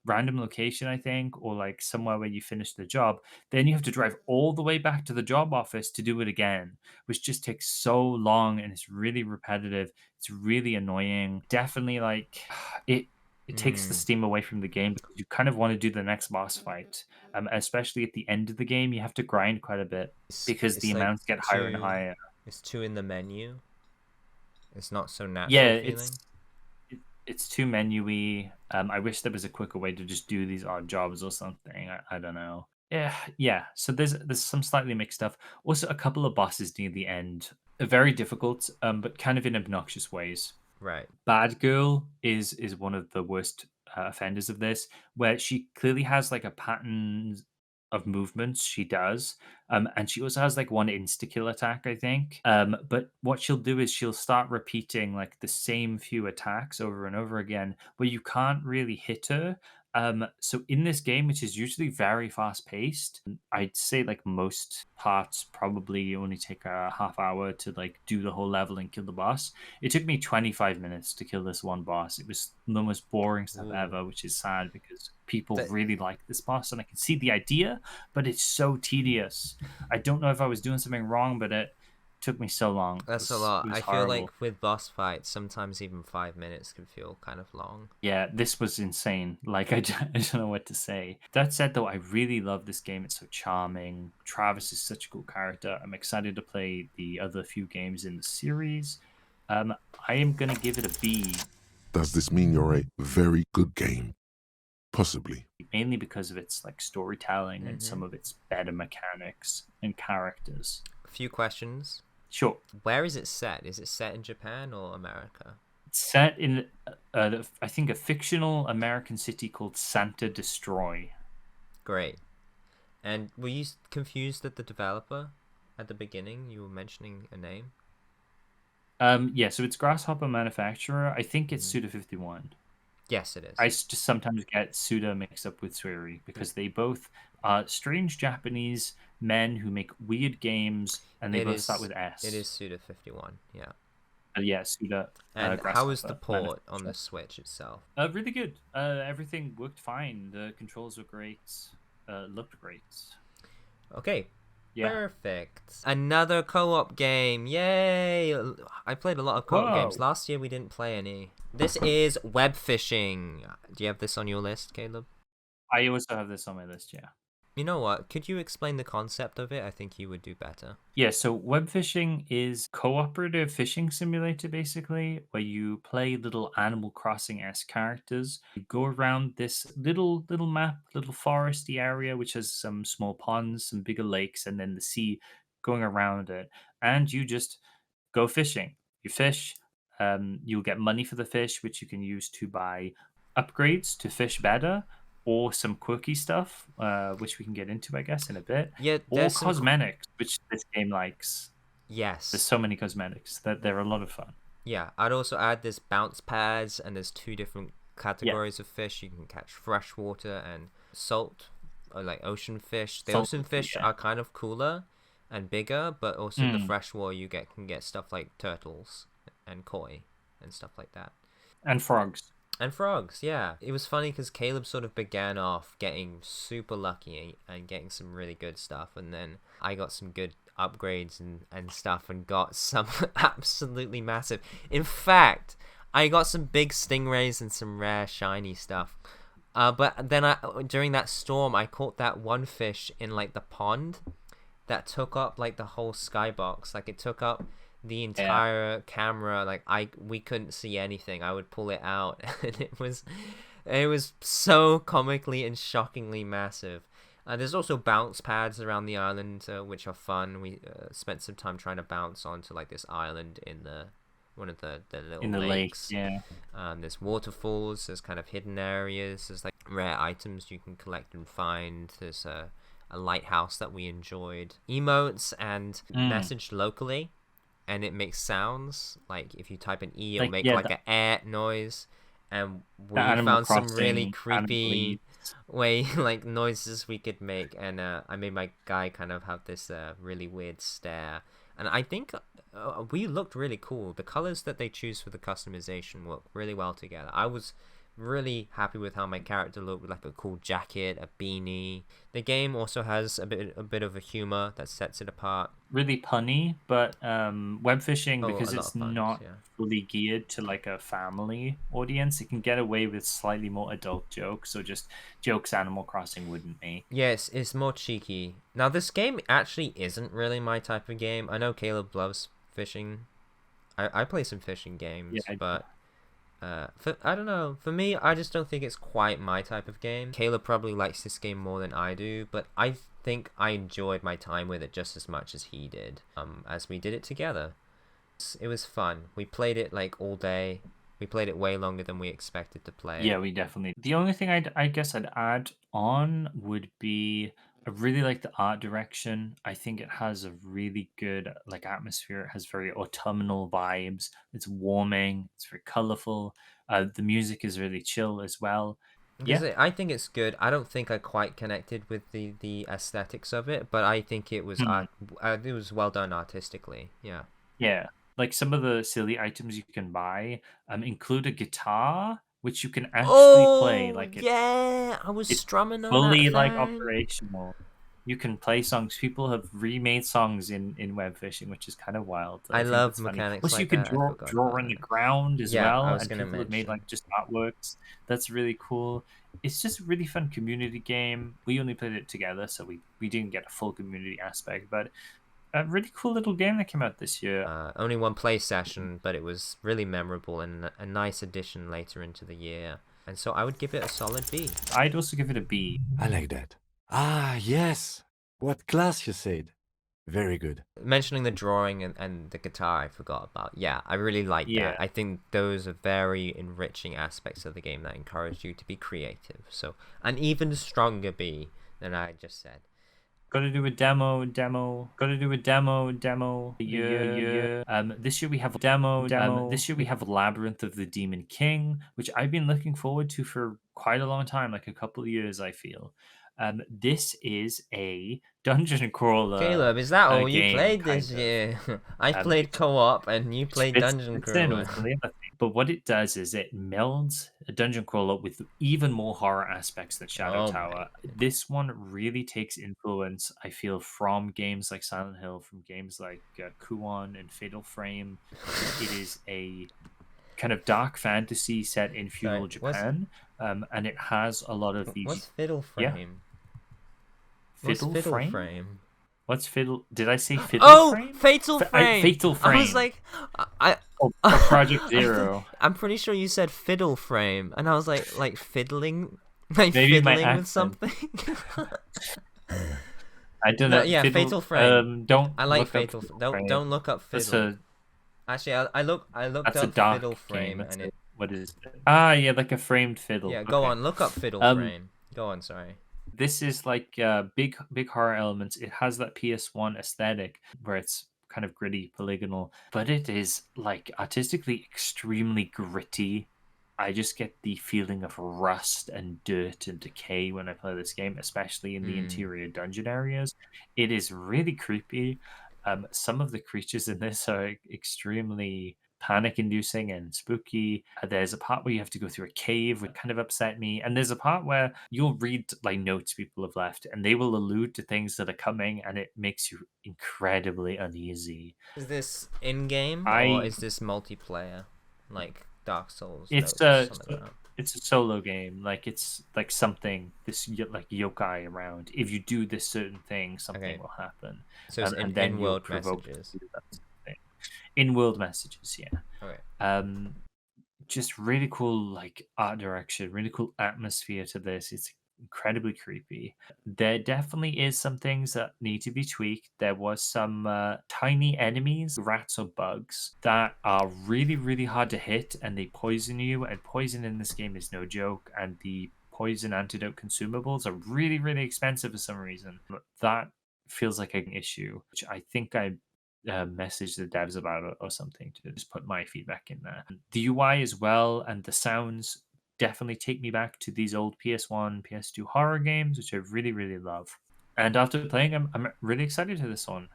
random location, I think, or like somewhere where you finish the job. Then you have to drive all the way back to the job office to do it again, which just takes so long and it's really repetitive. It's really annoying. Definitely like it takes the steam away from the game because you kind of want to do the next boss fight. Especially at the end of the game, you have to grind quite a bit because It's the like amounts get higher and higher. It's too in the menu. It's not so natural Yeah, feeling. it's too menu-y. I wish there was a quicker way to just do these odd jobs or something. I don't know. Yeah. So there's some slightly mixed stuff. Also, a couple of bosses near the end are very difficult, but kind of in obnoxious ways. Right. Bad Girl is one of the worst offenders of this, where she clearly has like a pattern of movements she does, and she also has like one insta-kill attack, I think. But what she'll do is she'll start repeating like the same few attacks over and over again, where you can't really hit her. So in this game, which is usually very fast paced, I'd say like most parts probably only take a half hour to like do the whole level and kill the boss. It took me 25 minutes to kill this one boss. It was the most boring stuff ever, which is sad because people really like this boss and I can see the idea, but it's so tedious. I don't know if I was doing something wrong, but it took me so long. That's a lot. I feel horrible. like with boss fights, sometimes even 5 minutes can feel kind of long. Yeah, this was insane. Like, I don't know what to say. That said, though, I really love this game. It's so charming. Travis is such a cool character. I'm excited to play the other few games in the series. I am going to give it a B. Does this mean you're a very good game? Possibly. mainly because of its like storytelling and some of its better mechanics and characters. A few questions. Sure. Where is it set? Is it set in Japan or America? It's set in, I think, a fictional American city called Santa Destroy. Great. And were you confused at the developer at the beginning? You were mentioning a name. Yeah, so it's Grasshopper Manufacturer. I think it's Suda51. Yes, it is. I just sometimes get Suda mixed up with Suiri because they both are strange Japanese men who make weird games, and they both start with S. It is Suda51, yeah. Yeah, Suda. And how was the port on the Switch itself? Really good. Everything worked fine. The controls were great. Looked great. Okay. Yeah. Perfect. Another co-op game. Yay! I played a lot of co-op Whoa. games. Last year we didn't play any. This is web fishing. Do you have this on your list, Caleb? I also have this on my list, yeah. You know what? Could you explain the concept of it? I think you would do better. Yeah, so web fishing is cooperative fishing simulator basically, where you play little Animal Crossing-esque characters. You go around this little map, little foresty area, which has some small ponds, some bigger lakes, and then the sea going around it. And you just go fishing. You fish. You'll get money for the fish, which you can use to buy upgrades to fish better, or some quirky stuff, which we can get into, I guess, in a bit. Yeah, or there's some cosmetics, which this game likes. Yes. There's so many cosmetics that they're a lot of fun. Yeah, I'd also add there's bounce pads, and there's two different categories of fish. You can catch freshwater and salt, or like ocean fish. The ocean fish are kind of cooler and bigger, but also in the freshwater you can get stuff like turtles and koi and stuff like that. And frogs. And frogs, yeah. It was funny because Caleb sort of began off getting super lucky and getting some really good stuff, and then I got some good upgrades and stuff and got some absolutely massive. In fact, I got some big stingrays and some rare shiny stuff. But then during that storm, I caught that one fish in like the pond that took up like the whole skybox. Like it took up the entire camera. Like we couldn't see anything. I would pull it out and it was so comically and shockingly massive. There's also bounce pads around the island, which are fun. We spent some time trying to bounce onto like this island in one of the little in the lakes. Yeah. There's waterfalls. There's kind of hidden areas. There's like rare items you can collect and find. There's a lighthouse that we enjoyed. Emotes and messaged locally, and it makes sounds. Like if you type an E, it'll make like an air noise. And we found some really creepy like noises we could make, and I made my guy kind of have this really weird stare. And I think we looked really cool. The colors that they choose for the customization work really well together. I was really happy with how my character looked, with like a cool jacket, a beanie. The game also has a bit of a humor that sets it apart. Really punny, but web fishing, because it's puns, not fully geared to like a family audience, it can get away with slightly more adult jokes, or just jokes Animal Crossing wouldn't make. Yes, it's more cheeky. Now this game actually isn't really my type of game. I know Caleb loves fishing. I play some fishing games, but I don't know. For me, I just don't think it's quite my type of game. Caleb probably likes this game more than I do, but I think I enjoyed my time with it just as much as he did, as we did it together. It was fun. We played it like all day. We played it way longer than we expected to play. Yeah, we definitely. The only thing I guess I'd add on would be, I really like the art direction. I think it has a really good like atmosphere. It has very autumnal vibes. It's warming. It's very colorful. The music is really chill as well. Yeah, I think it's good. I don't think I quite connected with the aesthetics of it, but I think it was it was well done artistically. Yeah. Yeah. Like some of the silly items you can buy include a guitar, which you can actually play. Like I was strumming on fully that like thing. operational. You can play songs. People have remade songs in web fishing, which is kind of wild. I think love it's funny. mechanics Plus, like you can that. draw in the ground as well, I was and gonna people have made mention. like just artworks. That's really cool. It's just a really fun community game. We only played it together, so we didn't get a full community aspect, but a really cool little game that came out this year. Only one play session, but it was really memorable and a nice addition later into the year. and so I would give it a solid B. I'd also give it a B. I like that. Ah, yes. What class you said. Very good. Mentioning the drawing and the guitar I forgot about. Yeah, I really like Yeah. that. I think those are very enriching aspects of the game that encourage you to be creative. So an even stronger B than I just said. Gotta do a demo. Gotta do a demo. Yeah. This year we have demo. This year we have Labyrinth of the Demon King, which I've been looking forward to for quite a long time, like a couple of years, I feel. This is a dungeon crawler. Caleb, is that all you game, played this kind of. year? I played co-op and you played dungeon It's crawler. But what it does is it melds a dungeon crawler with even more horror aspects than Shadow Oh my Tower. This one really takes influence, I feel, from games like Silent Hill, from games like Kuon and Fatal Frame. It is a kind of dark fantasy set in feudal Japan, and it has a lot of these. What's Fiddle Frame? Fiddle Frame? What's Fiddle? Did I say Fiddle Frame? Fatal Frame! Fatal Frame. I was like, Project Zero. I'm pretty sure you said Fiddle Frame, and I was like fiddling, like Maybe my fiddling with accent. something. I don't No, know. yeah, Fiddle, Fatal Frame. Don't. I like look up Fatal. Frame. Don't look up That's Fiddle. a Actually, I looked that's a up dark Fiddle Frame, game. and it. What is it? Ah, yeah, like a framed fiddle. Yeah, go Okay. on, look up Fiddle Frame. Go on, sorry. This is like big horror elements. It has that PS1 aesthetic where it's kind of gritty, polygonal, but it is like artistically extremely gritty. I just get the feeling of rust and dirt and decay when I play this game, especially in the interior dungeon areas. It is really creepy. Some of the creatures in this are extremely panic-inducing and spooky. There's a part where you have to go through a cave, which kind of upset me. And there's a part where you'll read like notes people have left, and they will allude to things that are coming, and it makes you incredibly uneasy. Is this in-game or I- is this multiplayer, like Dark Souls? It's notes, a something like that? it's a solo game. Like it's like something like yokai around. If you do this certain thing, something Okay. will happen. So it's and then you'll in-world provoke messages. to do that sort of thing. In-world messages, yeah. Okay. Just really cool like art direction, really cool atmosphere to this. It's incredibly creepy. There definitely is some things that need to be tweaked. There was some tiny enemies, rats or bugs, that are really, really hard to hit, and they poison you, and poison in this game is no joke, and the poison antidote consumables are really, really expensive for some reason. That feels like an issue, which I think I message the devs about it or something to just put my feedback in there. The UI as well and the sounds definitely take me back to these old PS1, PS2 horror games, which I really, really love. And after playing, I'm really excited for this one.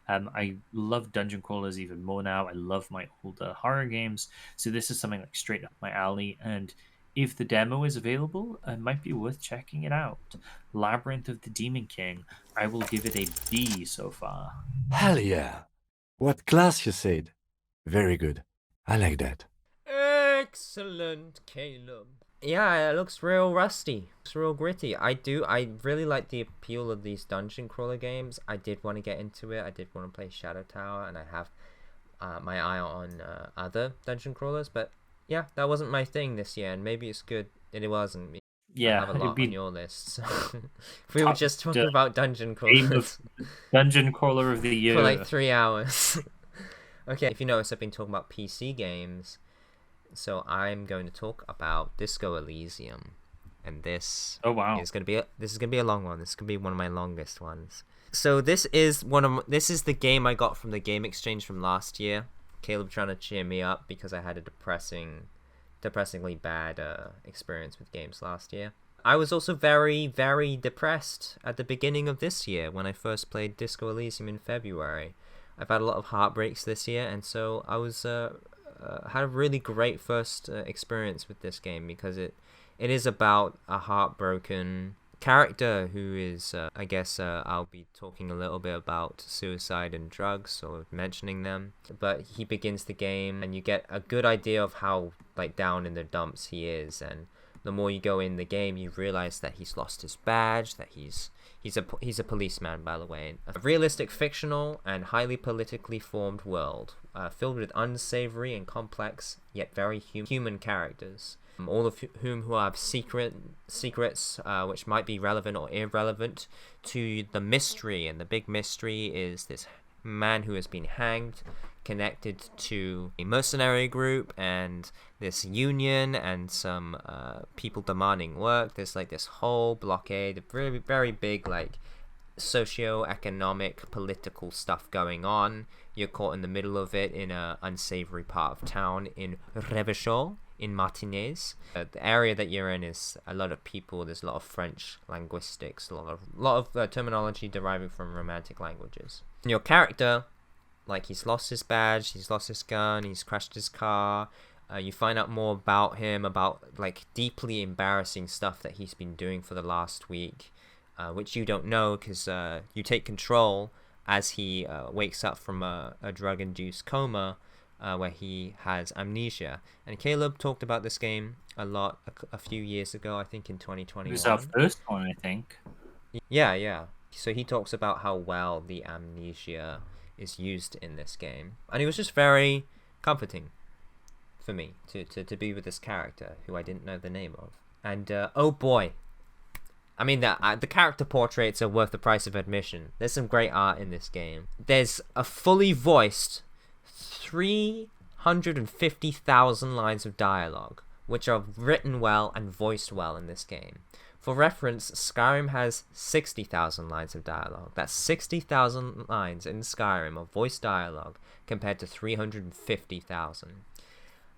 I love dungeon crawlers even more now. I love my older horror games, so this is something like straight up my alley. And if the demo is available, it might be worth checking it out. Labyrinth of the Demon King. I will give it a B so far. Hell yeah. What class you said. Very good. I like that. Excellent, Caleb. Yeah, it looks real rusty. It's real gritty. I really like the appeal of these dungeon crawler games. I did want to get into it. I did want to play Shadow Tower, and I have my eye on other dungeon crawlers. But yeah, that wasn't my thing this year, and maybe it's good that it wasn't. Yeah, I have a it'd lot be on your list. So if we were top just talking about dungeon game crawlers of Dungeon Crawler of the Year. for like 3 hours. Okay, if you notice, I've been talking about PC games. So I'm going to talk about Disco Elysium, and this Oh wow! is gonna be a long one. This is gonna be one of my longest ones. So this is the game I got from the Game Exchange from last year. Caleb trying to cheer me up because I had a depressingly bad experience with games last year. I was also very, very depressed at the beginning of this year when I first played Disco Elysium in February. I've had a lot of heartbreaks this year, and so I was had a really great first experience with this game because it is about a heartbroken character who is I guess I'll be talking a little bit about suicide and drugs or mentioning them, but he begins the game and you get a good idea of how like down in the dumps he is, and the more you go in the game you realize that he's lost his badge, that he's a policeman, by the way. A realistic, fictional, and highly politically formed world, filled with unsavory and complex, yet very human characters. all of whom who have secrets which might be relevant or irrelevant to the mystery. And the big mystery is this man who has been hanged, connected to a mercenary group and this union and some people demanding work. There's like this whole blockade, very, very big like socio-economic political stuff going on. You're caught in the middle of it in a unsavory part of town in Revachol in Martinez. The area that you're in is a lot of people. There's a lot of French linguistics, a lot of terminology deriving from Romantic languages. And your character, like, he's lost his badge, he's lost his gun, he's crashed his car. You find out more about him, about like deeply embarrassing stuff that he's been doing for the last week, which you don't know because you take control as he wakes up from a drug-induced coma where he has amnesia. And Caleb talked about this game a lot a few years ago, I think in 2021. It was our first one, I think. Yeah. So he talks about how well the amnesia is used in this game. And it was just very comforting for me to be with this character who I didn't know the name of. And oh boy, I mean, the character portraits are worth the price of admission. There's some great art in this game. There's a fully voiced 350,000 lines of dialogue, which are written well and voiced well in this game. For reference, Skyrim has 60,000 lines of dialogue. That's 60,000 lines in Skyrim of voiced dialogue compared to 350,000.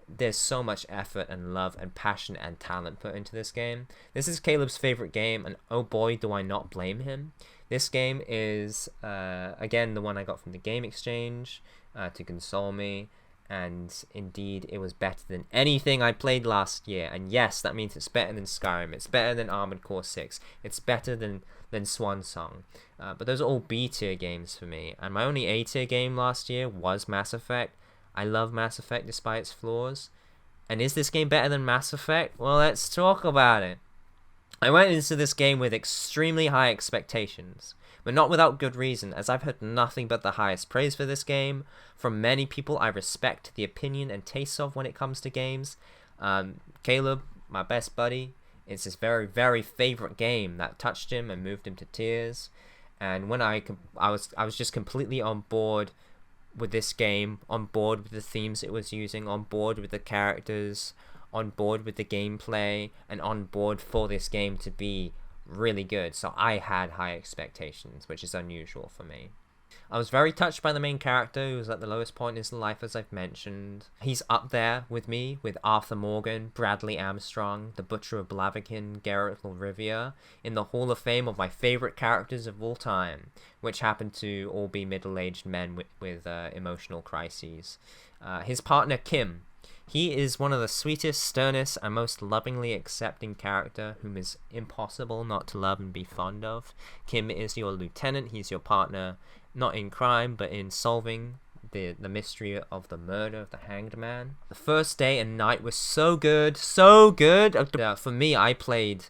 There's so much effort and love and passion and talent put into this game. This is Caleb's favorite game, and oh boy, do I not blame him. This game is, again, the one I got from the Game Exchange to console me, and indeed, it was better than anything I played last year. And yes, that means it's better than Skyrim, it's better than Armored Core 6, it's better than Swan Song. But those are all B-tier games for me, and my only A-tier game last year was Mass Effect. I love Mass Effect despite its flaws. And is this game better than Mass Effect? Well, let's talk about it. I went into this game with extremely high expectations, but not without good reason, as I've heard nothing but the highest praise for this game from many people I respect the opinion and tastes of when it comes to games. Caleb, my best buddy, it's his very, very favorite game that touched him and moved him to tears. And when I was just completely on board with this game, on board with the themes it was using, on board with the characters, on board with the gameplay, and on board for this game to be really good. So I had high expectations, which is unusual for me. I was very touched by the main character, who was at the lowest point in his life, as I've mentioned. He's up there with me, with Arthur Morgan, Bradley Armstrong, the Butcher of Blaviken, Geralt of Rivia, in the Hall of Fame of my favorite characters of all time, which happen to all be middle-aged men with emotional crises. His partner, Kim. He is one of the sweetest, sternest, and most lovingly accepting character whom is impossible not to love and be fond of. Kim is your lieutenant, he's your partner, not in crime, but in solving the mystery of the murder of the hanged man. The first day and night was so good, so good! For me, I played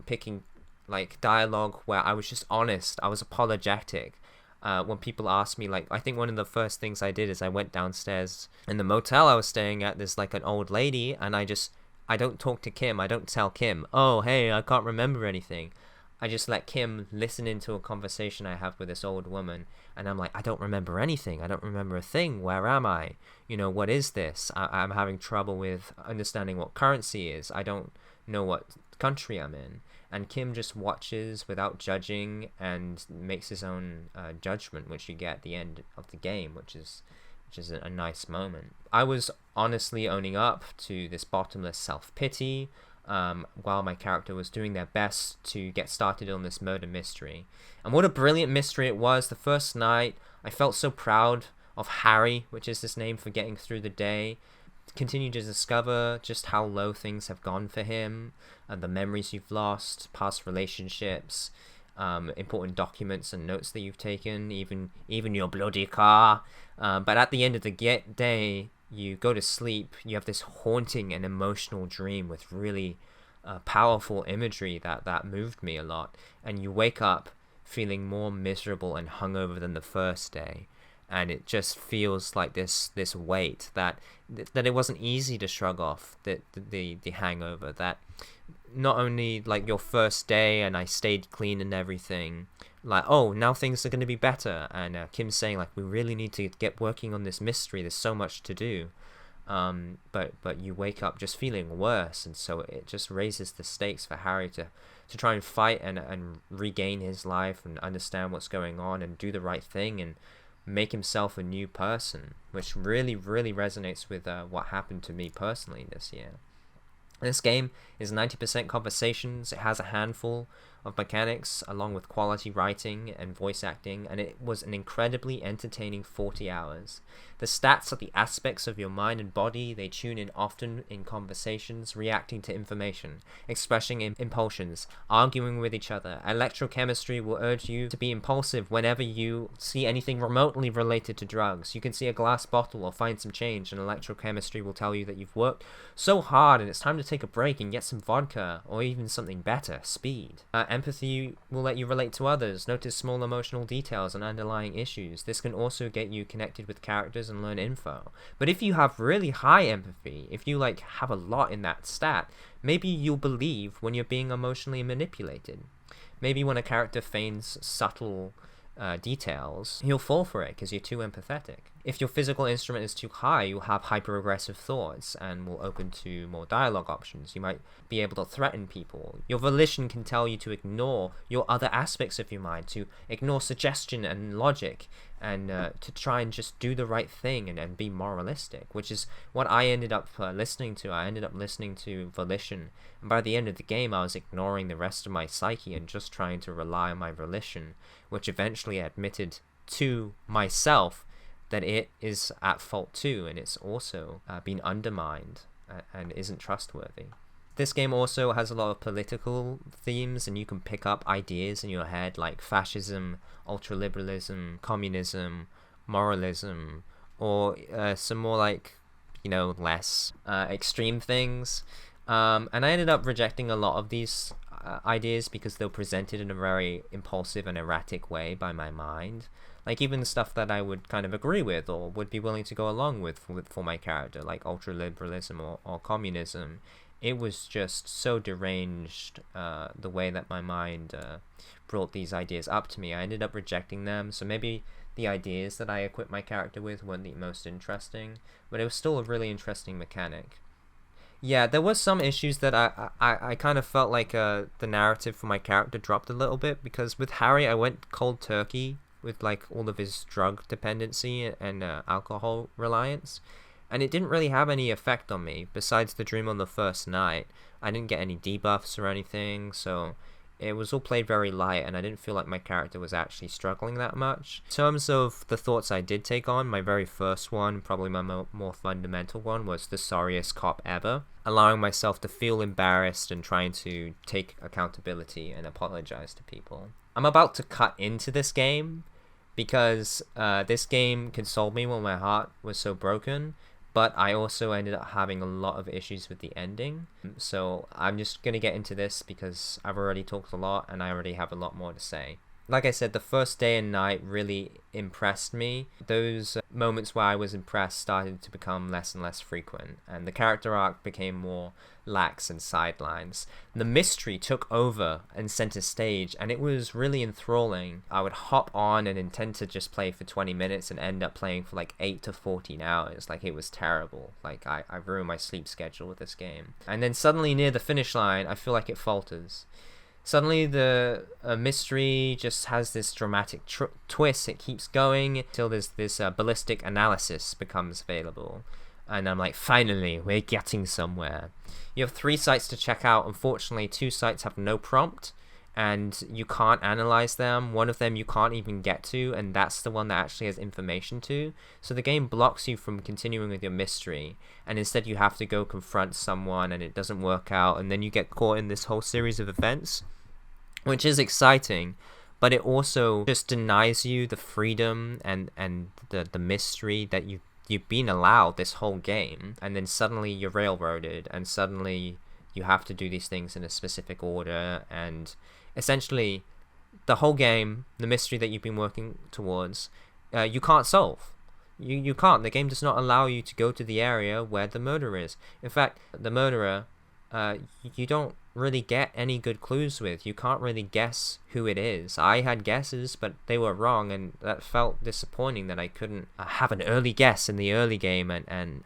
picking like dialogue where I was just honest, I was apologetic. When people ask me, like, I think one of the first things I did is I went downstairs in the motel I was staying at. There's like an old lady, and I don't talk to Kim. I don't tell Kim, oh, hey, I can't remember anything. I just let Kim listen into a conversation I have with this old woman, and I'm like, I don't remember anything. I don't remember a thing. Where am I? You know, what is this? I'm having trouble with understanding what currency is. I don't know what country I'm in. And Kim just watches without judging and makes his own judgment, which you get at the end of the game, which is a nice moment. I was honestly owning up to this bottomless self-pity while my character was doing their best to get started on this murder mystery. And what a brilliant mystery it was. The first night, I felt so proud of Harry, which is his name, for getting through the day. Continue to discover just how low things have gone for him, and the memories you've lost, past relationships, important documents and notes that you've taken, even your bloody car. But at the end of the day, you go to sleep, you have this haunting and emotional dream with really powerful imagery that moved me a lot, and you wake up feeling more miserable and hungover than the first day. and it just feels like this weight that it wasn't easy to shrug off the hangover. That not only like your first day and I stayed clean and everything, like, oh, now things are going to be better, and Kim's saying like, we really need to get working on this mystery, there's so much to do, but you wake up just feeling worse, and so it just raises the stakes for Harry to try and fight and regain his life and understand what's going on and do the right thing and make himself a new person, which really resonates with what happened to me personally this year. This game is 90% conversations. It has a handful of mechanics along with quality writing and voice acting, and it was an incredibly entertaining 40 hours. The stats are the aspects of your mind and body. They tune in often in conversations, reacting to information, expressing impulsions, arguing with each other. Electrochemistry will urge you to be impulsive whenever you see anything remotely related to drugs. You can see a glass bottle or find some change, and electrochemistry will tell you that you've worked so hard and it's time to take a break and get some vodka, or even something better, speed. Empathy will let you relate to others, notice small emotional details and underlying issues. This can also get you connected with characters and learn info. But if you have really high empathy, if you like have a lot in that stat, maybe you'll believe when you're being emotionally manipulated. Maybe when a character feigns subtle details, you'll fall for it because you're too empathetic. If your physical instrument is too high, you'll have hyper-aggressive thoughts and will open to more dialogue options. You might be able to threaten people. Your volition can tell you to ignore your other aspects of your mind, to ignore suggestion and logic, and to try and just do the right thing and be moralistic, which is what I ended up listening to. I ended up listening to volition, and by the end of the game I was ignoring the rest of my psyche and just trying to rely on my volition, which eventually admitted to myself that it is at fault too, and it's also been undermined and isn't trustworthy. This game also has a lot of political themes, and you can pick up ideas in your head like fascism, ultraliberalism, communism, moralism, or some more like, less extreme things. And I ended up rejecting a lot of these ideas because they were presented in a very impulsive and erratic way by my mind. Like even the stuff that I would kind of agree with or would be willing to go along with for my character, like ultraliberalism or communism, it was just so deranged, the way that my mind brought these ideas up to me. I ended up rejecting them, so maybe the ideas that I equipped my character with weren't the most interesting, but it was still a really interesting mechanic. Yeah, there was some issues that I kind of felt like the narrative for my character dropped a little bit, because with Harry I went cold turkey with like all of his drug dependency and alcohol reliance, and it didn't really have any effect on me besides the dream on the first night. I didn't get any debuffs or anything, so it was all played very light, and I didn't feel like my character was actually struggling that much. In terms of the thoughts I did take on, my very first one, probably my more fundamental one, was the sorriest cop ever, allowing myself to feel embarrassed and trying to take accountability and apologize to people. I'm about to cut into this game because this game consoled me when my heart was so broken, but I also ended up having a lot of issues with the ending. So I'm just going to get into this because I've already talked a lot and I already have a lot more to say. Like I said, the first day and night really impressed me. Those moments where I was impressed started to become less and less frequent, and the character arc became more lax and sidelines. The mystery took over and center stage, and it was really enthralling. I would hop on and intend to just play for 20 minutes and end up playing for like 8 to 14 hours. Like, it was terrible. Like, I ruined my sleep schedule with this game. And then suddenly near the finish line, I feel like it falters. Suddenly the mystery just has this dramatic twist. It keeps going until this ballistic analysis becomes available. And I'm like, finally, we're getting somewhere. You have 3 sites to check out. Unfortunately, 2 sites have no prompt, and you can't analyze them. One of them you can't even get to, and that's the one that actually has information to. So the game blocks you from continuing with your mystery, and instead you have to go confront someone, and it doesn't work out, and then you get caught in this whole series of events, which is exciting, but it also just denies you the freedom and the mystery that you've been allowed this whole game. And then suddenly you're railroaded, and suddenly you have to do these things in a specific order, and essentially the whole game, the mystery that you've been working towards, you can't solve. You can't. The game does not allow you to go to the area where the murderer is. In fact, the murderer, you don't really get any good clues with. You can't really guess who it is. I had guesses, but they were wrong, and that felt disappointing that I couldn't have an early guess in the early game, and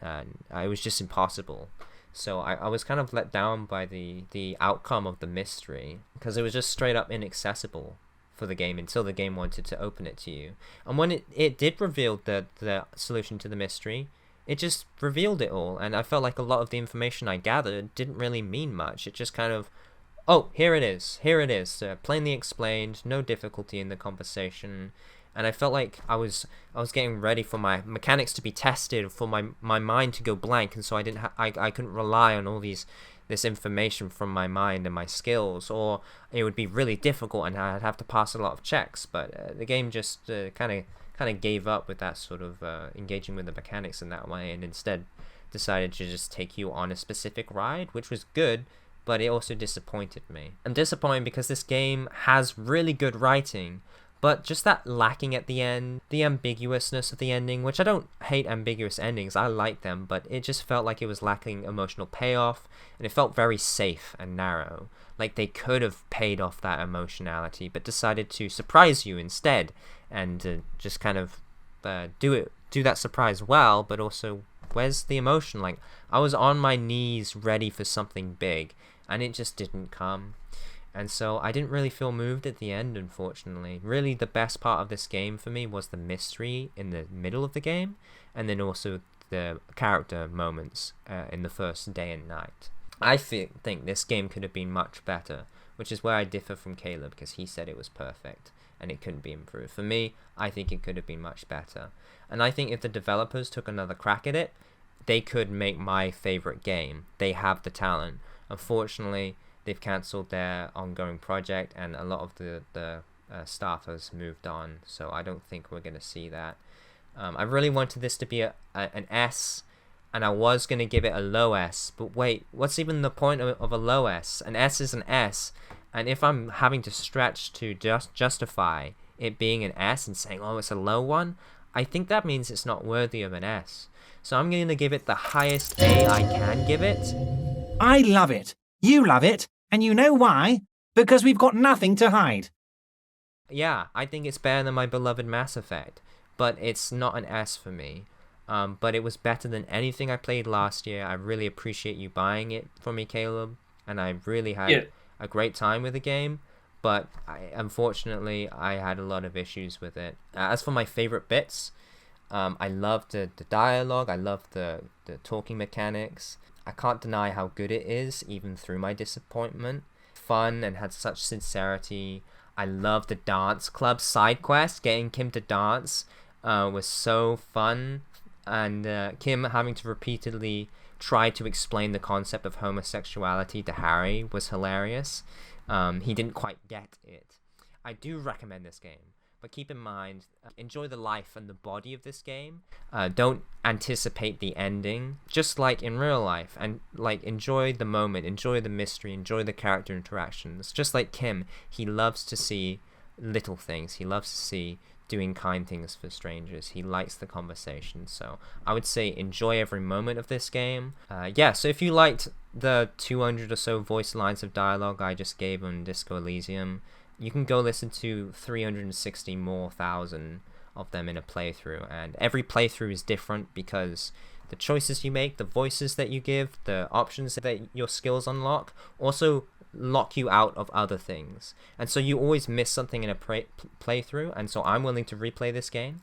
it was just impossible. So I was kind of let down by the outcome of the mystery, because it was just straight up inaccessible for the game until the game wanted to open it to you. And when it did reveal the solution to the mystery, it just revealed it all, and I felt like a lot of the information I gathered didn't really mean much. It just kind of, oh, here it is, plainly explained, no difficulty in the conversation. And I felt like I was getting ready for my mechanics to be tested, for my mind to go blank, and so I couldn't rely on all this information from my mind and my skills, or it would be really difficult and I'd have to pass a lot of checks. But the game just kind of gave up with that sort of engaging with the mechanics in that way, and instead decided to just take you on a specific ride, which was good, but it also disappointed me. I'm disappointed because this game has really good writing, but just that lacking at the end, the ambiguousness of the ending, which I don't hate ambiguous endings, I like them, but it just felt like it was lacking emotional payoff, and it felt very safe and narrow. Like they could have paid off that emotionality, but decided to surprise you instead, and just kind of do that surprise well, but also, where's the emotion? Like, I was on my knees ready for something big, and it just didn't come. And so I didn't really feel moved at the end, unfortunately. Really, the best part of this game for me was the mystery in the middle of the game, and then also the character moments in the first day and night. I think this game could have been much better, which is where I differ from Caleb, because he said it was perfect and it couldn't be improved. For me, I think it could have been much better. And I think if the developers took another crack at it, they could make my favorite game. They have the talent. Unfortunately, they've cancelled their ongoing project, and a lot of the staff has moved on, so I don't think we're going to see that. I really wanted this to be an S, and I was going to give it a low S, but wait, what's even the point of a low S? An S is an S, and if I'm having to stretch to justify it being an S and saying, oh, it's a low one, I think that means it's not worthy of an S. So I'm going to give it the highest A I can give it. I love it. You love it. And you know why? Because we've got nothing to hide. Yeah, I think it's better than my beloved Mass Effect, but it's not an S for me. But it was better than anything I played last year. I really appreciate you buying it for me, Caleb, and I really had a great time with the game, but unfortunately I had a lot of issues with it. As for my favorite bits, I loved the dialogue, I loved the talking mechanics. I can't deny how good it is, even through my disappointment. Fun and had such sincerity. I loved the dance club side quest. Getting Kim to dance was so fun. And Kim having to repeatedly try to explain the concept of homosexuality to Harry was hilarious. He didn't quite get it. I do recommend this game, but keep in mind, enjoy the life and the body of this game. Don't anticipate the ending, just like in real life, and like enjoy the moment, enjoy the mystery, enjoy the character interactions. Just like Kim, he loves to see little things. He loves to see doing kind things for strangers. He likes the conversation. So I would say enjoy every moment of this game. So if you liked the 200 or so voice lines of dialogue I just gave on Disco Elysium, you can go listen to 360 more thousand of them in a playthrough, and every playthrough is different because the choices you make, the voices that you give, the options that your skills unlock also lock you out of other things, and so you always miss something in a playthrough. And so I'm willing to replay this game,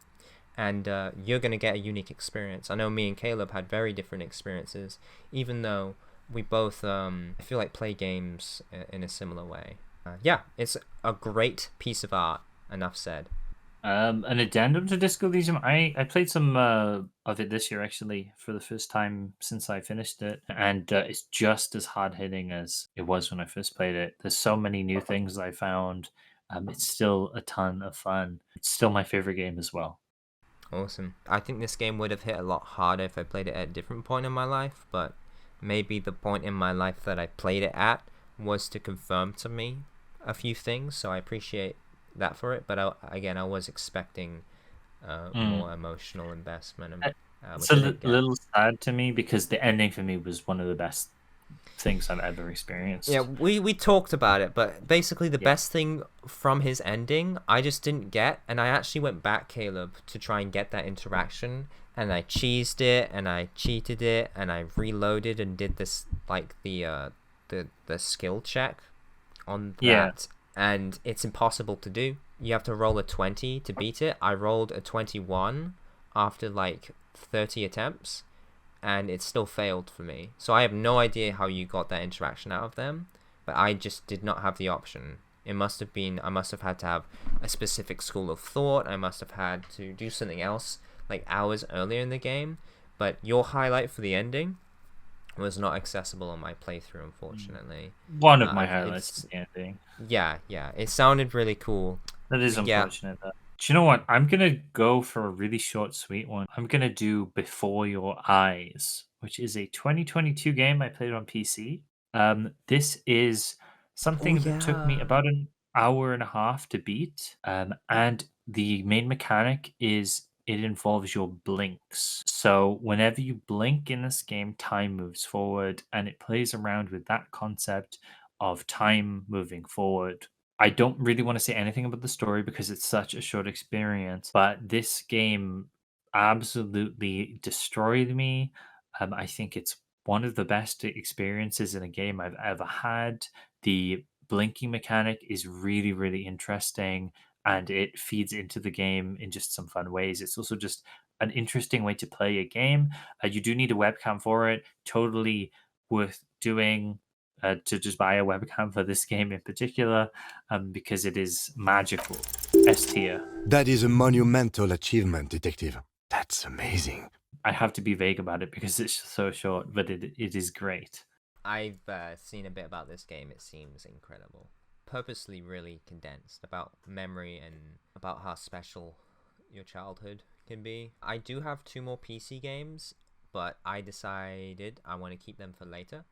and you're going to get a unique experience. I know me and Caleb had very different experiences, even though we both I feel like play games in a similar way. It's a great piece of art. Enough said. An addendum to Disco Elysium. I played some of it this year, actually, for the first time since I finished it, and it's just as hard hitting as it was when I first played it. There's so many new things I found. It's still a ton of fun. It's still my favorite game as well. Awesome. I think this game would have hit a lot harder if I played it at a different point in my life, but maybe the point in my life that I played it at was to confirm to me a few things, so I appreciate that for it. But I was expecting more emotional investment. It's a little sad to me because the ending for me was one of the best things I've ever experienced. Yeah, we talked about it, but basically the best thing from his ending I just didn't get, and I actually went back, Caleb, to try and get that interaction, and I cheesed it and I cheated it and I reloaded and did this like the skill check on that, and it's impossible to do. You have to roll a 20 to beat it. I rolled a 21 after like 30 attempts, and it still failed for me. So I have no idea how you got that interaction out of them, but I just did not have the option. It must have been, I must have had to have a specific school of thought. I must have had to do something else like hours earlier in the game. But your highlight for the ending was not accessible on my playthrough, unfortunately. One of my highlights is the ending. Yeah, it sounded really cool. That is unfortunate. Yeah. Do you know what? I'm going to go for a really short, sweet one. I'm going to do Before Your Eyes, which is a 2022 game I played on PC. This is something that took me about an hour and a half to beat. And the main mechanic is it involves your blinks. So whenever you blink in this game, time moves forward, and it plays around with that concept of time moving forward. I don't really want to say anything about the story because it's such a short experience, but this game absolutely destroyed me. I think it's one of the best experiences in a game I've ever had. The blinking mechanic is really, really interesting, and it feeds into the game in just some fun ways. It's also just an interesting way to play a game. You do need a webcam for it. Totally worth doing. To just buy a webcam for this game in particular, because it is magical. S tier. That is a monumental achievement, Detective. That's amazing. I have to be vague about it because it's so short, but it is great. I've seen a bit about this game. It seems incredible. Purposely really condensed about memory and about how special your childhood can be. I do have 2 more PC games, but I decided I want to keep them for later.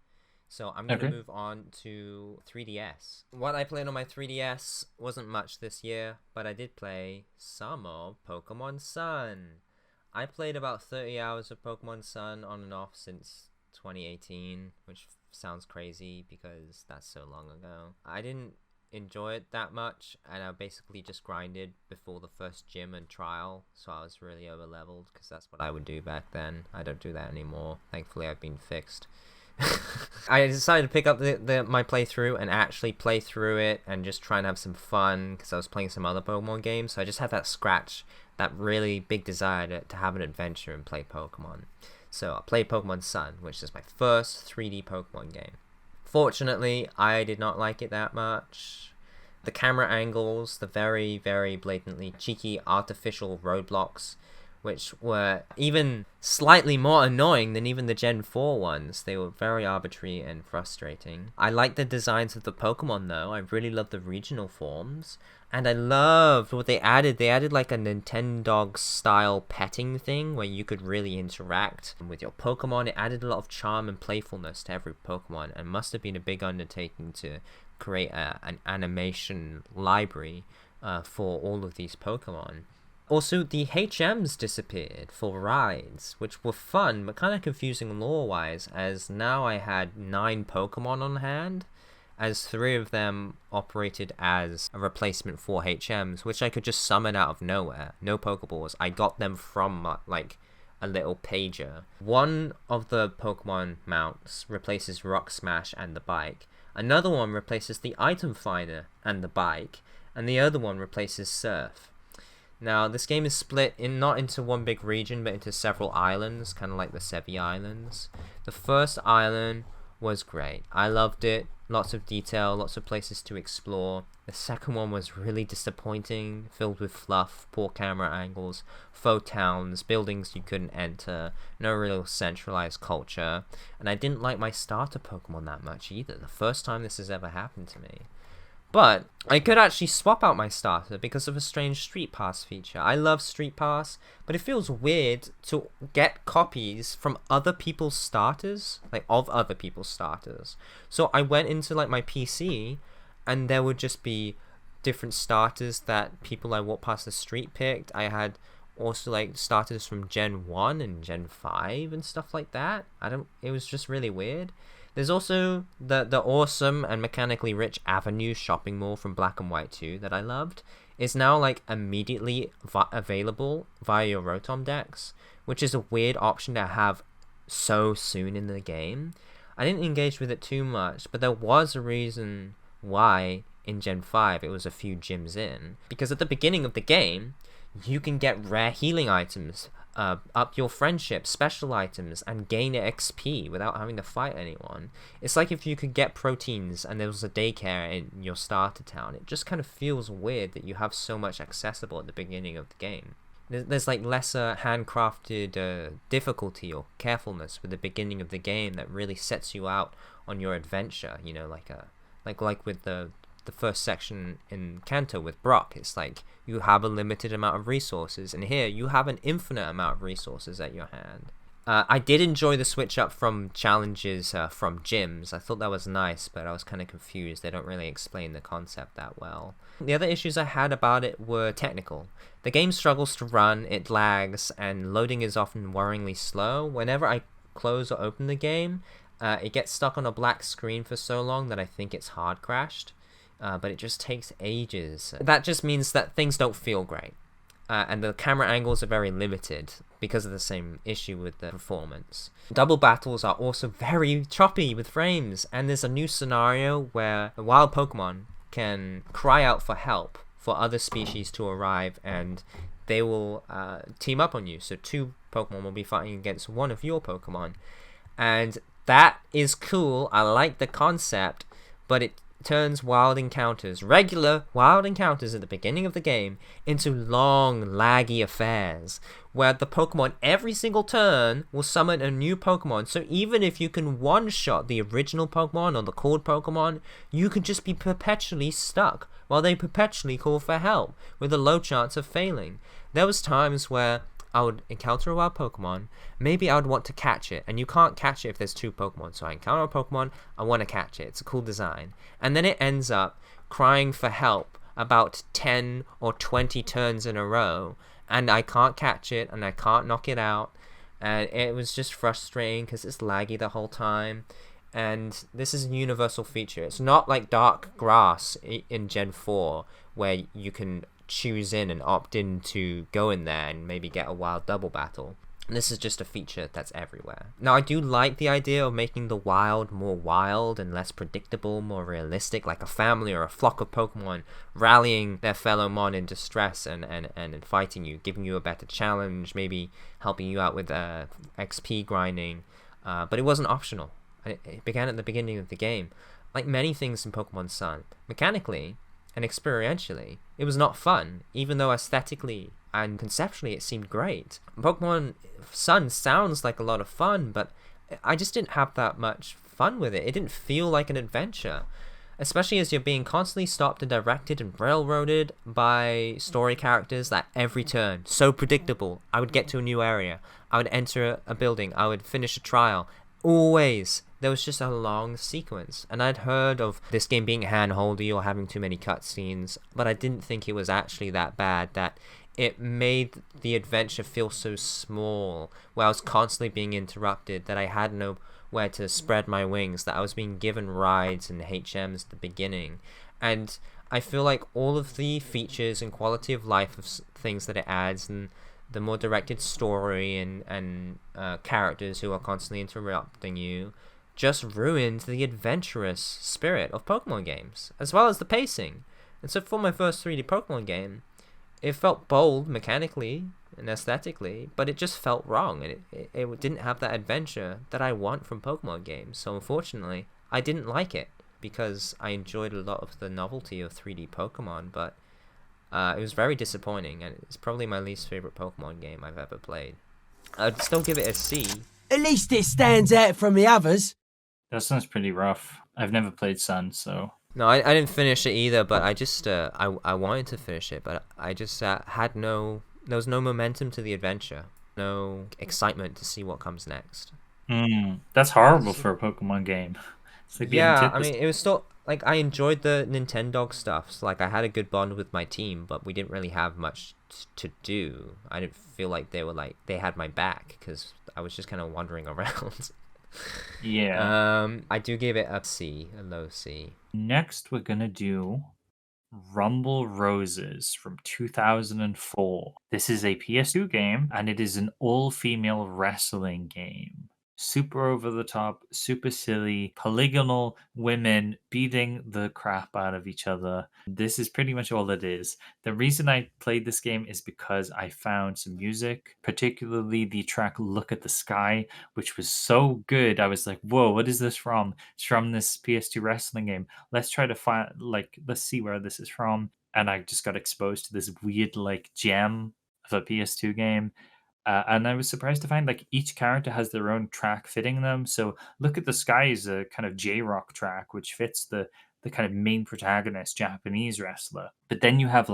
So I'm going to move on to 3DS. What I played on my 3DS wasn't much this year, but I did play some of Pokemon Sun. I played about 30 hours of Pokemon Sun on and off since 2018, which sounds crazy because that's so long ago. I didn't enjoy it that much, and I basically just grinded before the first gym and trial, so I was really over leveled because that's what I would do back then. I don't do that anymore. Thankfully I've been fixed. I decided to pick up my playthrough and actually play through it and just try and have some fun because I was playing some other Pokemon games, so I just had that really big desire to have an adventure and play Pokemon. So I played Pokemon Sun, which is my first 3D Pokemon game. Fortunately, I did not like it that much. The camera angles, the very, very blatantly cheeky artificial roadblocks, which were even slightly more annoying than even the Gen 4 ones. They were very arbitrary and frustrating. I liked the designs of the Pokemon though. I really loved the regional forms. And I loved what they added. They added like a Nintendo style petting thing where you could really interact with your Pokemon. It added a lot of charm and playfulness to every Pokemon, and must have been a big undertaking to create an animation library for all of these Pokemon. Also, the HMs disappeared for rides, which were fun, but kind of confusing lore-wise, as now I had 9 Pokemon on hand, as 3 of them operated as a replacement for HMs, which I could just summon out of nowhere. No Pokeballs. I got them from, like, a little pager. One of the Pokemon mounts replaces Rock Smash and the bike. Another one replaces the Item Finder and the bike, and the other one replaces Surf. Now, this game is split not into one big region, but into several islands, kind of like the Sevi Islands. The first island was great. I loved it. Lots of detail, lots of places to explore. The second one was really disappointing, filled with fluff, poor camera angles, faux towns, buildings you couldn't enter, no real centralized culture. And I didn't like my starter Pokemon that much either. The first time this has ever happened to me. But I could actually swap out my starter because of a strange Street Pass feature. I love Street Pass, but it feels weird to get copies from other people's starters, like of other people's starters. So I went into like my PC, and there would just be different starters that people I walked past the street picked. I had also like started us from Gen 1 and Gen 5 and stuff like that. It was just really weird. There's also the awesome and mechanically rich Avenue shopping mall from Black and White 2 that I loved. It's now like immediately available via your Rotom decks, which is a weird option to have so soon in the game. I didn't engage with it too much, but there was a reason why in Gen 5 it was a few gyms in. Because at the beginning of the game, you can get rare healing items, up your friendship, special items, and gain XP without having to fight anyone. It's like if you could get proteins and there was a daycare in your starter town. It just kind of feels weird that you have so much accessible at the beginning of the game. There's like lesser handcrafted difficulty or carefulness with the beginning of the game that really sets you out on your adventure, you know, like with the first section in Kanto with Brock. It's like you have a limited amount of resources, and here you have an infinite amount of resources at your hand. I did enjoy the switch up from challenges from gyms. I thought that was nice, but I was kind of confused. They don't really explain the concept that well. The other issues I had about it were technical. The game struggles to run, it lags, and loading is often worryingly slow. Whenever I close or open the game, it gets stuck on a black screen for so long that I think it's hard crashed. But it just takes ages. That just means that things don't feel great. And the camera angles are very limited because of the same issue with the performance. Double battles are also very choppy with frames, and there's a new scenario where the wild Pokemon can cry out for help for other species to arrive, and they will team up on you. So 2 Pokemon will be fighting against one of your Pokemon. And that is cool. I like the concept, but it turns wild encounters, regular wild encounters at the beginning of the game, into long, laggy affairs, where the Pokemon every single turn will summon a new Pokemon. So even if you can one-shot the original Pokemon or the called Pokemon, you can just be perpetually stuck while they perpetually call for help, with a low chance of failing. There was times where I would encounter a wild Pokemon, maybe I would want to catch it, and you can't catch it if there's 2 Pokemon, so I encounter a Pokemon, I want to catch it, it's a cool design, and then it ends up crying for help about 10 or 20 turns in a row, and I can't catch it, and I can't knock it out, and it was just frustrating because it's laggy the whole time. And this is a universal feature. It's not like Dark Grass in Gen 4, where you can choose in and opt in to go in there and maybe get a wild double battle. This is just a feature that's everywhere. Now, I do like the idea of making the wild more wild and less predictable, more realistic, like a family or a flock of Pokemon rallying their fellow mon in distress and fighting you, giving you a better challenge, maybe helping you out with XP grinding, but it wasn't optional. It began at the beginning of the game. Like many things in Pokemon Sun, mechanically and experientially, it was not fun, even though aesthetically and conceptually it seemed great. Pokemon Sun sounds like a lot of fun, but I just didn't have that much fun with it. It didn't feel like an adventure, especially as you're being constantly stopped and directed and railroaded by story characters that every turn, so predictable. I would get to a new area, I would enter a building, I would finish a trial. Always, there was just a long sequence, and I'd heard of this game being handholdy or having too many cutscenes, but I didn't think it was actually that bad, that it made the adventure feel so small, where I was constantly being interrupted, that I had nowhere to spread my wings, that I was being given rides and HMs at the beginning. And I feel like all of the features and quality of life of things that it adds, and the more directed story and characters who are constantly interrupting you, just ruined the adventurous spirit of Pokemon games, as well as the pacing. And so for my first 3D Pokemon game, it felt bold mechanically and aesthetically, but it just felt wrong, and it didn't have that adventure that I want from Pokemon games. So unfortunately, I didn't like it, because I enjoyed a lot of the novelty of 3D Pokemon, but it was very disappointing, and it's probably my least favorite Pokemon game I've ever played. I'd still give it a C. At least it stands out from the others. That sounds pretty rough. I've never played Sun, so... No, I didn't finish it either, but I just, I wanted to finish it, but I just there was no momentum to the adventure. No excitement to see what comes next. That's horrible for a Pokemon game. It's like yeah, I mean, it was still like I enjoyed the Nintendo stuff. So, like I had a good bond with my team, but we didn't really have much to do. I didn't feel like they had my back because I was just kind of wandering around. Yeah. I do give it a low C. Next, we're gonna do Rumble Roses from 2004. This is a PS2 game, and it is an all-female wrestling game. Super over the top, super silly, polygonal women beating the crap out of each other. This is pretty much all it is. The reason I played this game is because I found some music, particularly the track Look at the Sky, which was so good. I was like, whoa, what is this from? It's from this PS2 wrestling game. Let's try to find, let's see where this is from. And I just got exposed to this weird, gem of a PS2 game. And I was surprised to find each character has their own track fitting them. So Look at the Sky is a kind of J-rock track, which fits the kind of main protagonist, Japanese wrestler. But then you have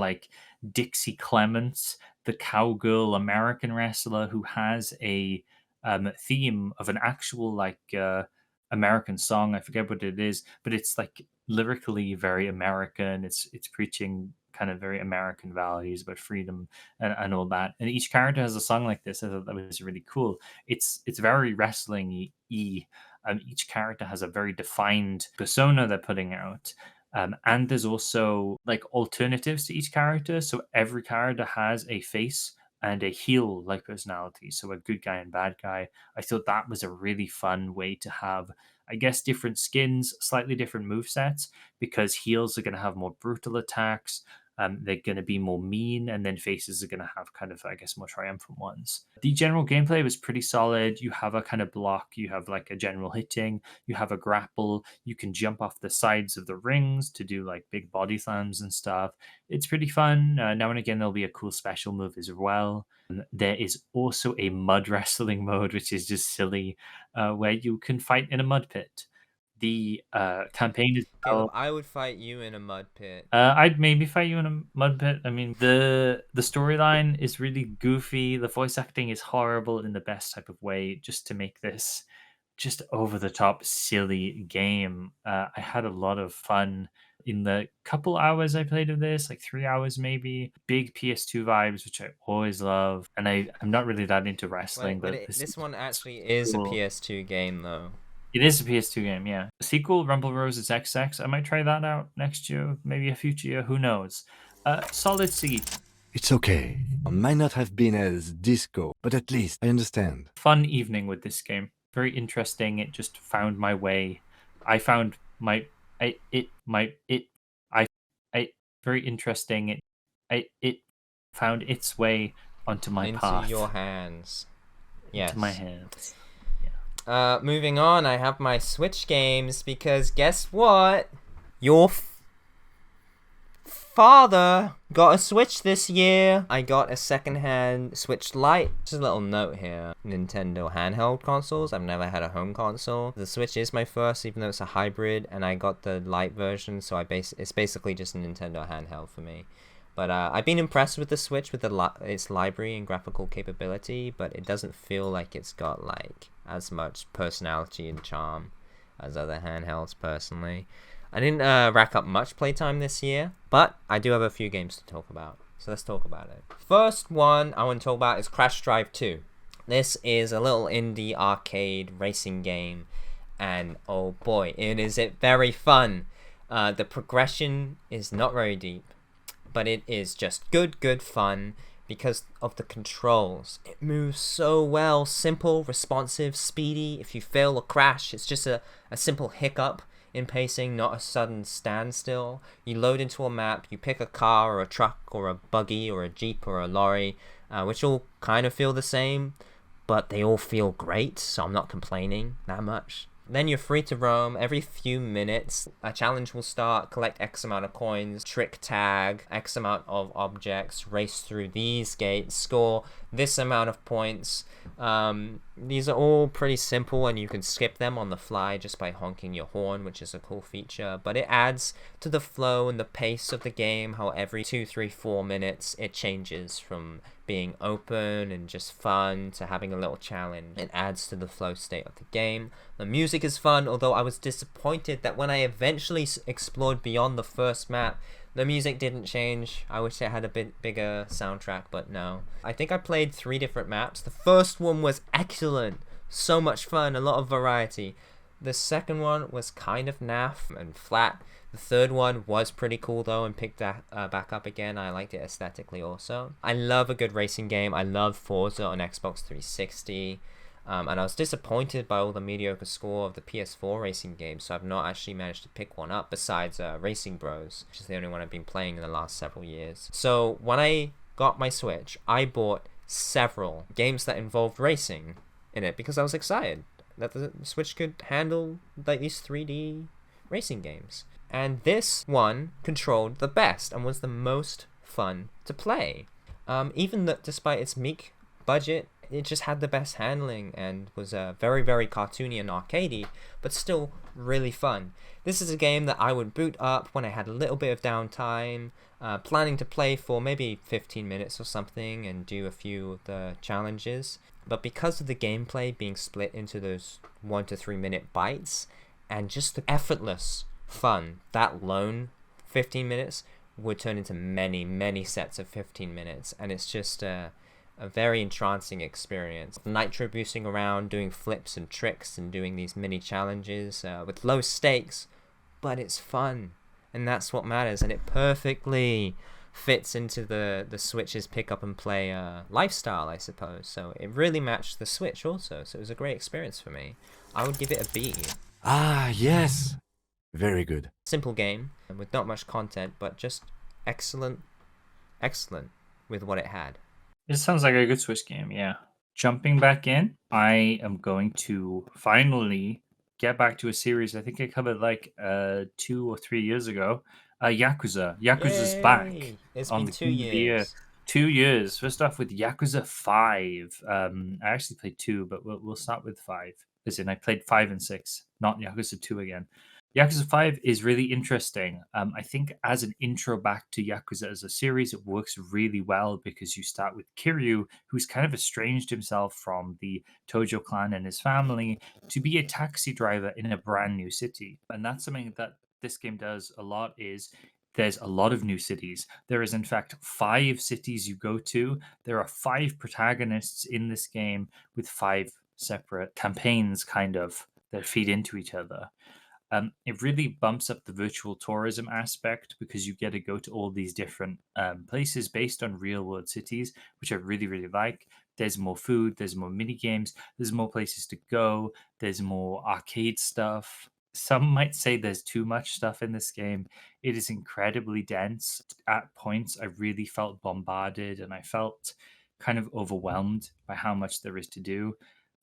Dixie Clements, the cowgirl American wrestler who has a theme of an actual American song. I forget what it is, but it's lyrically very American. It's preaching kind of very American values about freedom and all that. And each character has a song like this. I thought that was really cool. It's very wrestling-y. Each character has a very defined persona they're putting out. And there's also alternatives to each character. So every character has a face and a heel personality. So a good guy and bad guy. I thought that was a really fun way to have, I guess, different skins, slightly different movesets, because heels are going to have more brutal attacks. They're going to be more mean, and then faces are going to have kind of, I guess, more triumphant ones. The general gameplay was pretty solid. You have a kind of block, you have a general hitting, you have a grapple, you can jump off the sides of the rings to do big body slams and stuff. It's pretty fun. Now and again, there'll be a cool special move as well. There is also a mud wrestling mode, which is just silly, where you can fight in a mud pit. The campaign is Caleb, I would fight you in a mud pit. I'd maybe fight you in a mud pit. I mean, the storyline is really goofy. The voice acting is horrible in the best type of way, just to make this just over the top silly game. I had a lot of fun in the couple hours I played of this, 3 hours maybe. Big PS2 vibes, which I always love. And I'm not really that into wrestling, but this one actually is cool. a PS2 game though. It is a PS2 game, yeah. The sequel, Rumble Roses XX, I might try that out next year, maybe a future year, who knows. Solid C. It's okay. I might not have been as disco, but at least I understand. Fun evening with this game. Very interesting. It just found my way. I found very interesting. It found its way onto my path. Into your hands. Yes. Into my hands. Moving on, I have my Switch games because guess what? Your father got a Switch this year. I got a secondhand Switch Lite. Just a little note here. Nintendo handheld consoles. I've never had a home console. The Switch is my first, even though it's a hybrid, and I got the Lite version, so it's basically just a Nintendo handheld for me. But I've been impressed with the Switch, with its library and graphical capability, but it doesn't feel like it's got as much personality and charm as other handhelds personally. I didn't rack up much playtime this year, but I do have a few games to talk about, so let's talk about it. First one I want to talk about is Crash Drive 2. This is a little indie arcade racing game, and oh boy, is it very fun. The progression is not very deep, but it is just good fun because of the controls. It moves so well, simple, responsive, speedy. If you fail or crash, it's just a simple hiccup in pacing, not a sudden standstill. You load into a map, you pick a car or a truck or a buggy or a jeep or a lorry, which all kind of feel the same, but they all feel great, so I'm not complaining that much. Then you're free to roam. Every few minutes, a challenge will start. Collect X amount of coins, trick tag X amount of objects, race through these gates, score this amount of points. These are all pretty simple, and you can skip them on the fly just by honking your horn, which is a cool feature. But it adds to the flow and the pace of the game, how every 2, 3, 4 minutes it changes from being open and just fun to having a little challenge. It adds to the flow state of the game. The music is fun, although I was disappointed that when I eventually explored beyond the first map, the music didn't change. I wish it had a bit bigger soundtrack, but no. I think I played 3 different maps. The first one was excellent. So much fun, a lot of variety. The second one was kind of naff and flat. The third one was pretty cool though and picked that back up again. I liked it aesthetically also. I love a good racing game. I love Forza on Xbox 360. And I was disappointed by all the mediocre score of the PS4 racing games, so I've not actually managed to pick one up besides Racing Bros, which is the only one I've been playing in the last several years. So when I got my Switch, I bought several games that involved racing in it because I was excited that the Switch could handle like these 3D racing games. And this one controlled the best and was the most fun to play. Even that, despite its meek budget, it just had the best handling and was very, very cartoony and arcadey, but still really fun. This is a game that I would boot up when I had a little bit of downtime, planning to play for maybe 15 minutes or something and do a few of the challenges. But because of the gameplay being split into those 1 to 3 minute bites and just the effortless fun, that lone 15 minutes would turn into many, many sets of 15 minutes, and it's just a very entrancing experience. Nitro boosting around, doing flips and tricks and doing these mini challenges with low stakes, but it's fun, and that's what matters, and it perfectly fits into the Switch's pick up and play lifestyle, I suppose. So it really matched the Switch also, so it was a great experience for me. I would give it a B. Ah, yes. Very good. Simple game with not much content, but just excellent with what it had. It sounds like a good Switch game, yeah. Jumping back in, I am going to finally get back to a series I think I covered like 2 or 3 years ago. Yakuza. Yakuza's Yay! back. It's on been the 2 Game of the Year. years. 2 years. First off with Yakuza 5. I actually played 2, but we'll start with 5. As in, I played 5 and 6, not Yakuza 2 again. Yakuza 5 is really interesting. I think as an intro back to Yakuza as a series, it works really well because you start with Kiryu, who's kind of estranged himself from the Tojo clan and his family to be a taxi driver in a brand new city. And that's something that this game does a lot is there's a lot of new cities. There is, in fact, 5 cities you go to. There are 5 protagonists in this game with 5 separate campaigns kind of that feed into each other. It really bumps up the virtual tourism aspect because you get to go to all these different places based on real world cities, which I really, really like. There's more food, there's more mini games, there's more places to go, there's more arcade stuff. Some might say there's too much stuff in this game. It is incredibly dense. At points, I really felt bombarded and I felt kind of overwhelmed by how much there is to do.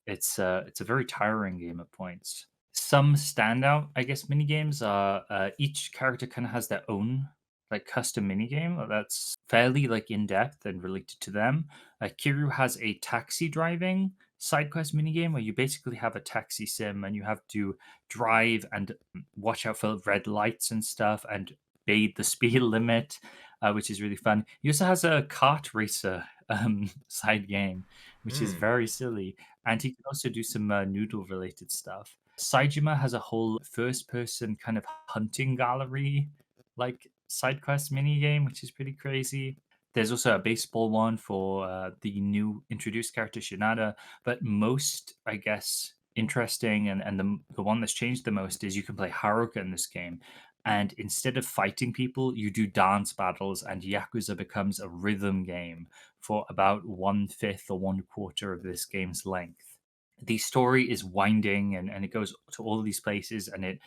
It's a very tiring game at points. Some standout, I guess, mini games are each character kind of has their own like custom mini game that's fairly like in depth and related to them. Kiryu has a taxi driving side quest mini game where you basically have a taxi sim and you have to drive and watch out for red lights and stuff and obey the speed limit, which is really fun. He also has a kart racer side game, which is very silly, and he can also do some noodle related stuff. Saejima has a whole first-person kind of hunting gallery, like side quest mini game, which is pretty crazy. There's also a baseball one for the new introduced character Shinada, but most, I guess, interesting and the one that's changed the most is you can play Haruka in this game. And instead of fighting people, you do dance battles, and Yakuza becomes a rhythm game for about 1/5 or 1/4 of this game's length. The story is winding and it goes to all of these places and it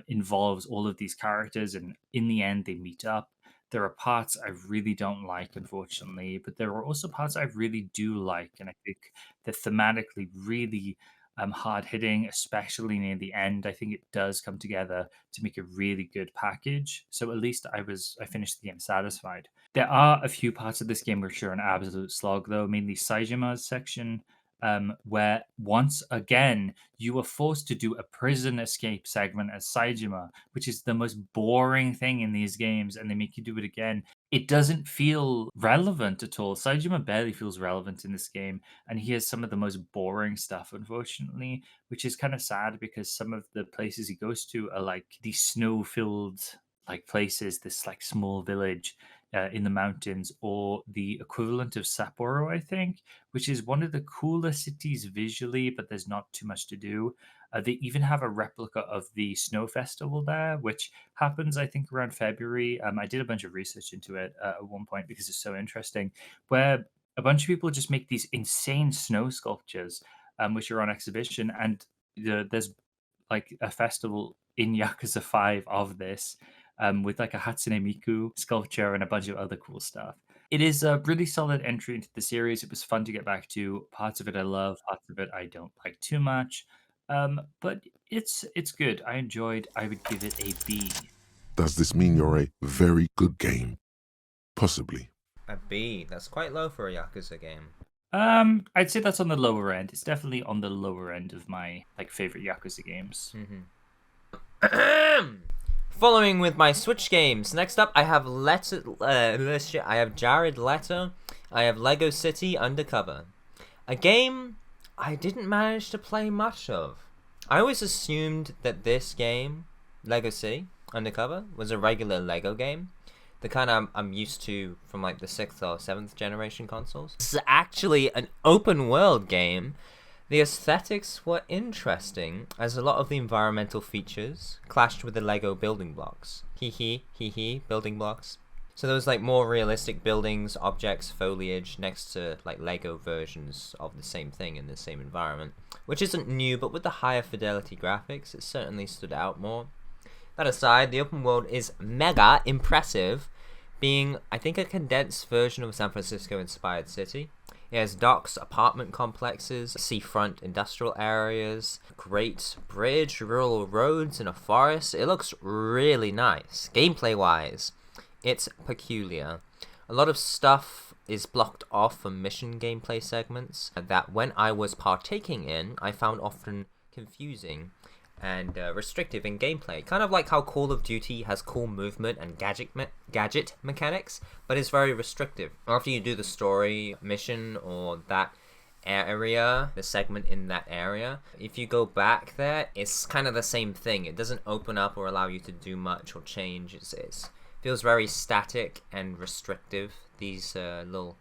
involves all of these characters, and in the end they meet up. There are parts I really don't like, unfortunately, but there are also parts I really do like, and I think they're thematically really hard hitting, especially near the end. I think it does come together to make a really good package. So at least I finished the game satisfied. There are a few parts of this game which are an absolute slog, though, mainly Saijima's section. Where once again you are forced to do a prison escape segment as Saejima, which is the most boring thing in these games, and they make you do it again. it doesn't feel relevant at all. Saejima barely feels relevant in this game, and he has some of the most boring stuff, unfortunately, which is kind of sad because some of the places he goes to are like these snow-filled like places, this like small village in the mountains, or the equivalent of Sapporo, I think, which is one of the cooler cities visually, but there's not too much to do. They even have a replica of the snow festival there, which happens, I think, around February. I did a bunch of research into it at one point because it's so interesting, where a bunch of people just make these insane snow sculptures, which are on exhibition, and there's like a festival in Yakuza 5 of this, with like a Hatsune Miku sculpture and a bunch of other cool stuff. It is a really solid entry into the series. It was fun to get back to. Parts of it I love, parts of it I don't like too much. But it's good. I enjoyed. I would give it a B. Does this mean you're a very good game? Possibly. A B. That's quite low for a Yakuza game. I'd say that's on the lower end. It's definitely on the lower end of my like favorite Yakuza games. Following with my Switch games. Next up, I have I have Jared Leto. I have Lego City Undercover. A game I didn't manage to play much of. I always assumed that this game, Lego City Undercover, was a regular Lego game. The kind I'm used to from like the 6th or 7th generation consoles. This is actually an open world game. The aesthetics were interesting, as a lot of the environmental features clashed with the Lego building blocks. Building blocks. So there was like more realistic buildings, objects, foliage next to like Lego versions of the same thing in the same environment, which isn't new, but with the higher fidelity graphics, it certainly stood out more. That aside, the open world is mega impressive, being, I think, a condensed version of a San Francisco-inspired city. It has docks, apartment complexes, seafront industrial areas, great bridge, rural roads, and a forest. It looks really nice, gameplay-wise. It's peculiar. A lot of stuff is blocked off from mission gameplay segments that when I was partaking in, I found often confusing and restrictive in gameplay. Kind of like how Call of Duty has cool movement and gadget mechanics, but is very restrictive. After you do the story mission or that area, the segment in that area, if you go back there, it's kind of the same thing. It doesn't open up or allow you to do much or change. It feels very static and restrictive, these little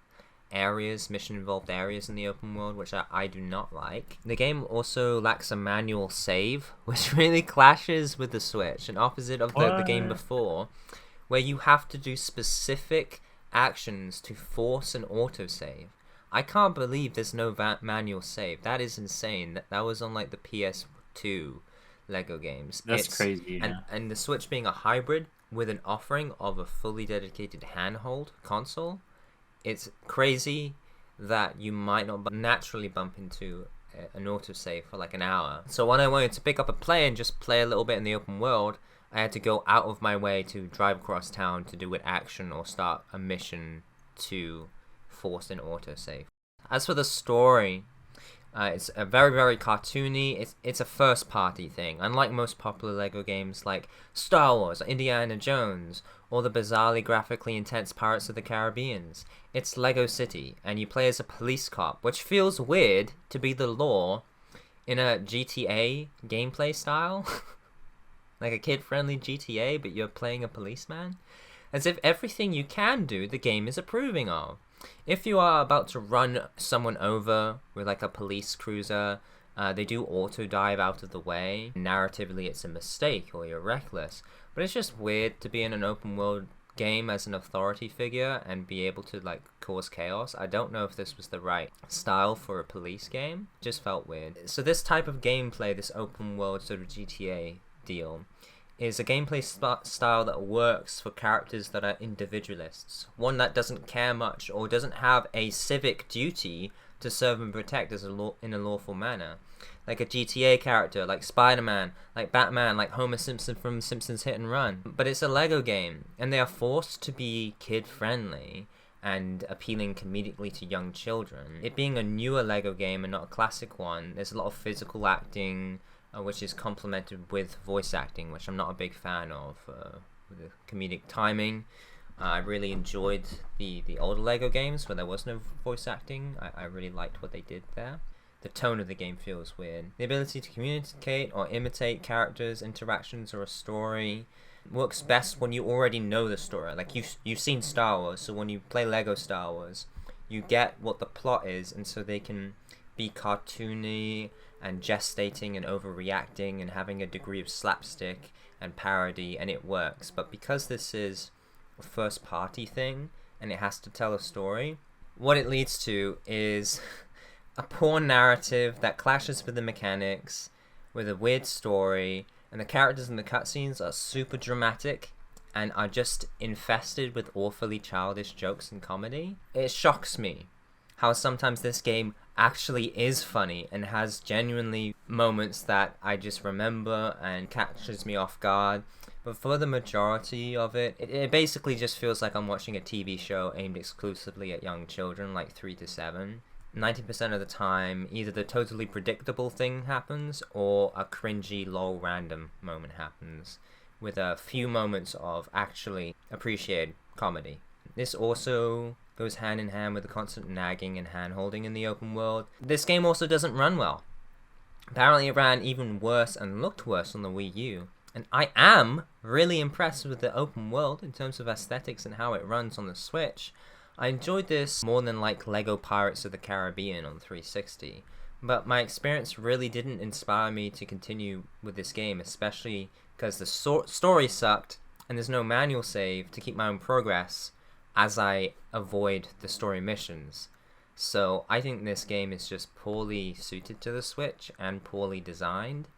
areas, mission-involved areas in the open world, which I do not like. The game also lacks a manual save, which really clashes with the Switch, an opposite of the game before, where you have to do specific actions to force an autosave. I can't believe there's no manual save. That is insane. That was on like the PS2 Lego games. That's crazy. Yeah. And the Switch being a hybrid with an offering of a fully dedicated handheld console, it's crazy that you might not naturally bump into an autosave for like an hour. So when I wanted to pick up a play and just play a little bit in the open world, I had to go out of my way to drive across town to do an action or start a mission to force an autosave. As for the story, it's a very, very cartoony. It's a first-party thing. Unlike most popular Lego games like Star Wars, Indiana Jones, or the bizarrely graphically intense Pirates of the Caribbean, it's Lego City, and you play as a police cop, which feels weird to be the law in a GTA gameplay style. Like a kid-friendly GTA, but you're playing a policeman. As if everything you can do, the game is approving of. If you are about to run someone over with like a police cruiser, they do auto dive out of the way. Narratively, it's a mistake or you're reckless. But it's just weird to be in an open world game as an authority figure and be able to like cause chaos. I don't know if this was the right style for a police game. It just felt weird. So this type of gameplay, this open world sort of GTA deal, is a gameplay style that works for characters that are individualists. One that doesn't care much or doesn't have a civic duty to serve and protect in a lawful manner. Like a GTA character, like Spider-Man, like Batman, like Homer Simpson from Simpsons Hit and Run. But it's a Lego game, and they are forced to be kid-friendly and appealing comedically to young children. It being a newer Lego game and not a classic one, there's a lot of physical acting, which is complemented with voice acting, which I'm not a big fan of, with the comedic timing. I really enjoyed the older Lego games where there was no voice acting. I really liked what they did there. The tone of the game feels weird. The ability to communicate or imitate characters, interactions, or a story works best when you already know the story. Like you've seen Star Wars, so when you play Lego Star Wars, you get what the plot is, and so they can be cartoony and gestating and overreacting and having a degree of slapstick and parody, and it works. But because this is a first party thing and it has to tell a story, what it leads to is a poor narrative that clashes with the mechanics, with a weird story, and the characters in the cutscenes are super dramatic and are just infested with awfully childish jokes and comedy. It shocks me how sometimes this game actually is funny and has genuinely moments that I just remember and catches me off guard. But for the majority of it basically just feels like I'm watching a TV show aimed exclusively at young children, like 3 to 7. 90% of the time, either the totally predictable thing happens or a cringy, lol, random moment happens, with a few moments of actually appreciated comedy. This also goes hand in hand with the constant nagging and hand-holding in the open world. This game also doesn't run well. Apparently it ran even worse and looked worse on the Wii U. And I am really impressed with the open world in terms of aesthetics and how it runs on the Switch. I enjoyed this more than like Lego Pirates of the Caribbean on 360, but my experience really didn't inspire me to continue with this game, especially because the story sucked and there's no manual save to keep my own progress as I avoid the story missions. So I think this game is just poorly suited to the Switch and poorly designed,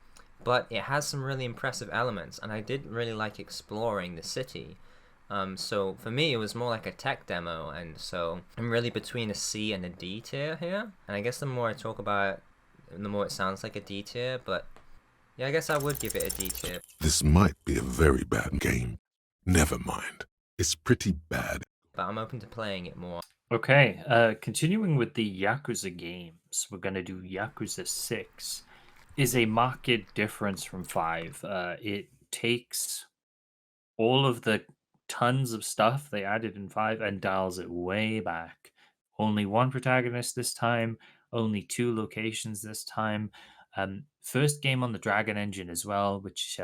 but it has some really impressive elements, and I did really like exploring the city. So for me, it was more like a tech demo, and so I'm really between a C and a D tier here. And I guess the more I talk about it, the more it sounds like a D tier, but yeah, I guess I would give it a D tier. This might be a very bad game. Never mind. It's pretty bad. But I'm open to playing it more. Okay, continuing with the Yakuza games, we're going to do Yakuza 6. Is a marked difference from 5. It takes all of the tons of stuff they added in 5 and dials it way back. Only one protagonist this time, only 2 locations this time. First game on the Dragon engine as well, which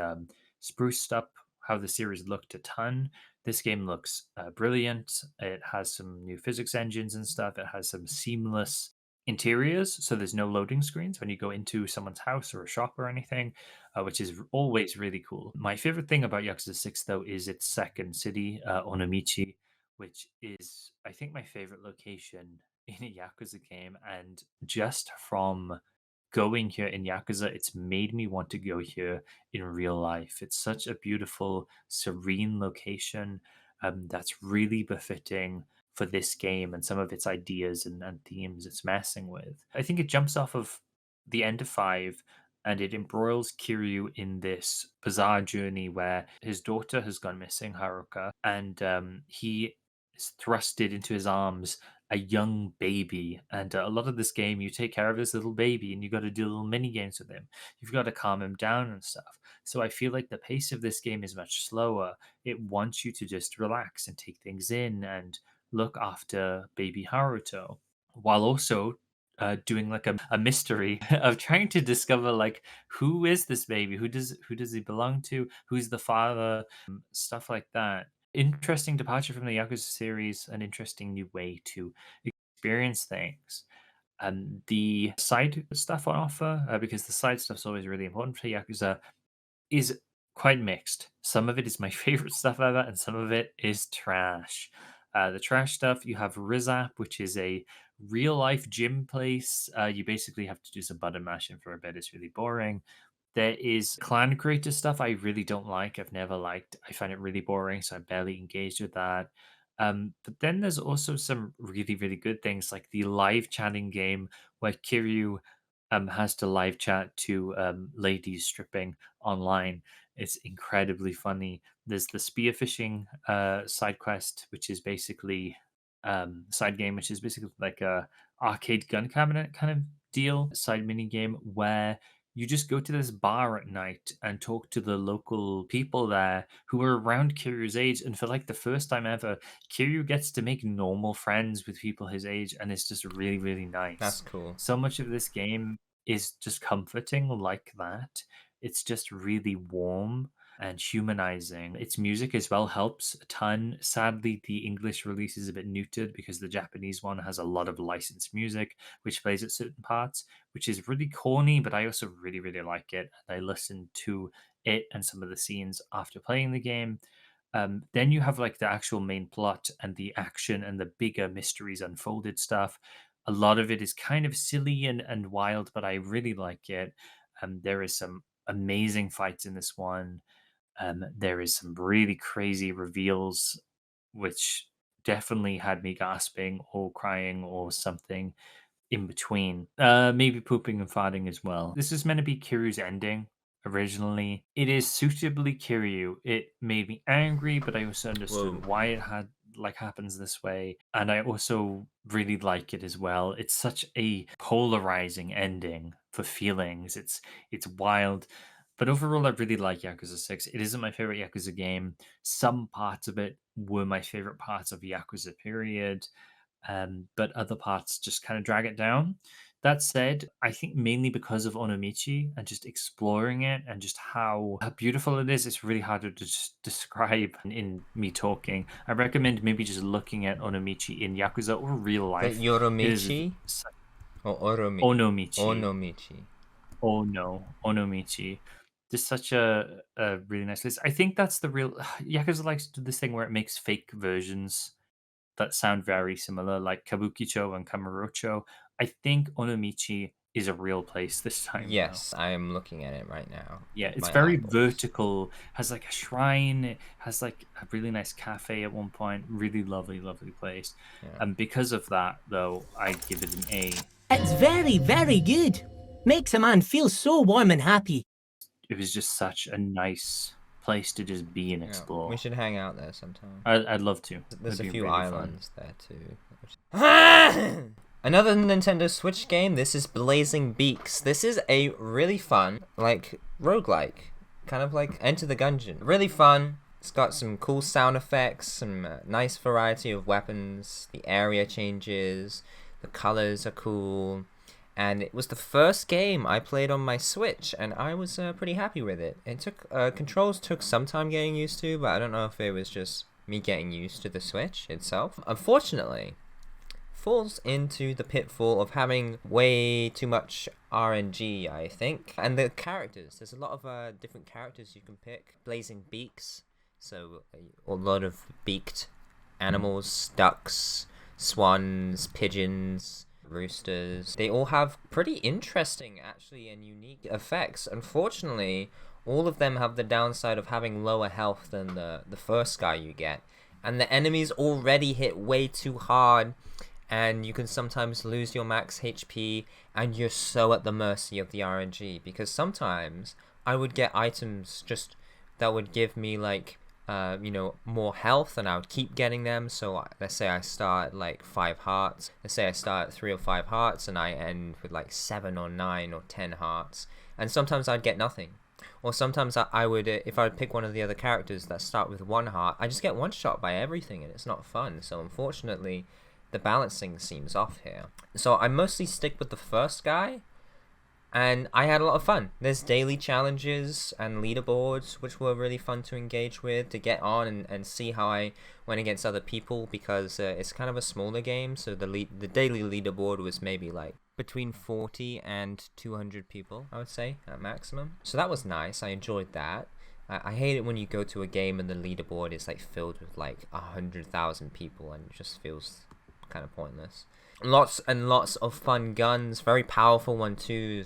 spruced up how the series looked a ton. This game looks brilliant. It has some new physics engines and stuff. It has some seamless interiors, so there's no loading screens when you go into someone's house or a shop or anything, which is always really cool. My favorite thing about Yakuza 6, though, is its second city, Onomichi, which is, I think, my favorite location in a Yakuza game. And just from going here in Yakuza, it's made me want to go here in real life. It's such a beautiful, serene location that's really befitting for this game and some of its ideas and themes it's messing with. I think it jumps off of the end of 5 and it embroils Kiryu in this bizarre journey where his daughter has gone missing, Haruka, and he is thrusted into his arms a young baby. And a lot of this game, you take care of this little baby and you got to do little mini games with him. You've got to calm him down and stuff. So I feel like the pace of this game is much slower. It wants you to just relax and take things in and look after baby Haruto, while also doing like a mystery of trying to discover like who is this baby, who does he belong to, who's the father, stuff like that. Interesting departure from the Yakuza series, an interesting new way to experience things. And the side stuff on offer, because the side stuff's always really important for Yakuza, is quite mixed. Some of it is my favorite stuff ever, and some of it is trash. The trash stuff, you have Rizap, which is a real life gym place. You basically have to do some button mashing for a bit. It's really boring. There is clan creator stuff I really don't like. I've never liked. I find it really boring, so I barely engaged with that. But then there's also some really, really good things like the live chatting game where Kiryu has to live chat to ladies stripping online. It's incredibly funny. There's the spearfishing side quest, which is basically side game, which is basically like a arcade gun cabinet kind of deal, side mini game where you just go to this bar at night and talk to the local people there who are around Kiryu's age. And for like the first time ever, Kiryu gets to make normal friends with people his age, and it's just really, really nice. That's cool. So much of this game is just comforting like that. It's just really warm and humanizing. Its music as well helps a ton. Sadly, the English release is a bit neutered because the Japanese one has a lot of licensed music, which plays at certain parts, which is really corny, but I also really, really like it. And I listen to it and some of the scenes after playing the game. Then you have like the actual main plot and the action and the bigger mysteries unfolded stuff. A lot of it is kind of silly and wild, but I really like it. There is some amazing fights in this one. There is some really crazy reveals, which definitely had me gasping or crying or something in between. Maybe pooping and farting as well. This is meant to be Kiryu's ending originally. It is suitably Kiryu. It made me angry, but I also understood why it had happens this way, and I also really like it as well. It's such a polarizing ending for feelings. It's wild. But overall, I really like Yakuza 6. It isn't my favorite Yakuza game. Some parts of it were my favorite parts of Yakuza period, but other parts just kind of drag it down. That said, I think mainly because of Onomichi and just exploring it and just how beautiful it is, it's really hard to just describe in me talking. I recommend maybe just looking at Onomichi in Yakuza or real life. Like Yoromichi? Or Oromichi? Onomichi. Onomichi. Oh no, Onomichi. There's such a really nice list. I think that's the real Yakuza likes to do this thing where it makes fake versions that sound very similar, like Kabukicho and Kamurocho. I think Onomichi is a real place this time. Yes, I am looking at it right now. Yeah, it's very vertical, has like a shrine, it has like a really nice cafe at one point. Really lovely, lovely place. Yeah. And because of that, though, I give it an A. It's very, very good. Makes a man feel so warm and happy. It was just such a nice place to just be and explore. We should hang out there sometime. I'd love to. There's a few really islands there too. Another Nintendo Switch game. This is Blazing Beaks. This is a really fun, like, roguelike. Kind of like Enter the Gungeon. Really fun. It's got some cool sound effects, some nice variety of weapons. The area changes. The colors are cool. And it was the first game I played on my Switch, and I was pretty happy with it. It took controls took some time getting used to, but I don't know if it was just me getting used to the Switch itself. Unfortunately, falls into the pitfall of having way too much RNG, I think. And the characters, there's a lot of different characters you can pick. Blazing Beaks, so a lot of beaked animals, ducks, swans, pigeons, roosters. They all have pretty interesting, actually, and unique effects. Unfortunately, all of them have the downside of having lower health than the first guy you get. And the enemies already hit way too hard, and you can sometimes lose your max HP, and you're so at the mercy of the RNG, because sometimes I would get items just that would give me, like, more health, and I would keep getting them. So let's say I start at like 5 hearts. Let's say I start at 3 or 5 hearts, and I end with like 7 or 9 or 10 hearts. And sometimes I'd get nothing. Or sometimes I would, if I would pick one of the other characters that start with 1 heart, I just get one shot by everything, and it's not fun. So unfortunately, the balancing seems off here. So I mostly stick with the first guy, and I had a lot of fun. There's daily challenges and leaderboards, which were really fun to engage with, to get on and see how I went against other people, because it's kind of a smaller game, so the daily leaderboard was maybe like between 40 and 200 people, I would say, at maximum. So that was nice. I enjoyed that. I hate it when you go to a game and the leaderboard is like filled with like 100,000 people, and it just feels kind of pointless. Lots and lots of fun guns, very powerful one too.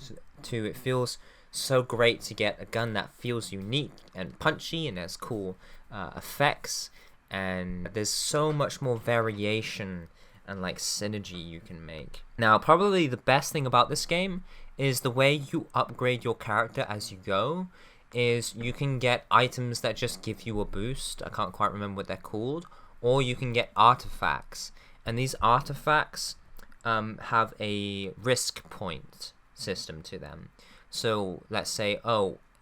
It feels so great to get a gun that feels unique and punchy and has cool effects, and there's so much more variation and like synergy you can make. Now, probably the best thing about this game is the way you upgrade your character as you go. Is you can get items that just give you a boost. I can't quite remember what they're called. Or you can get artifacts, and these artifacts have a risk point. system to them. So let's say,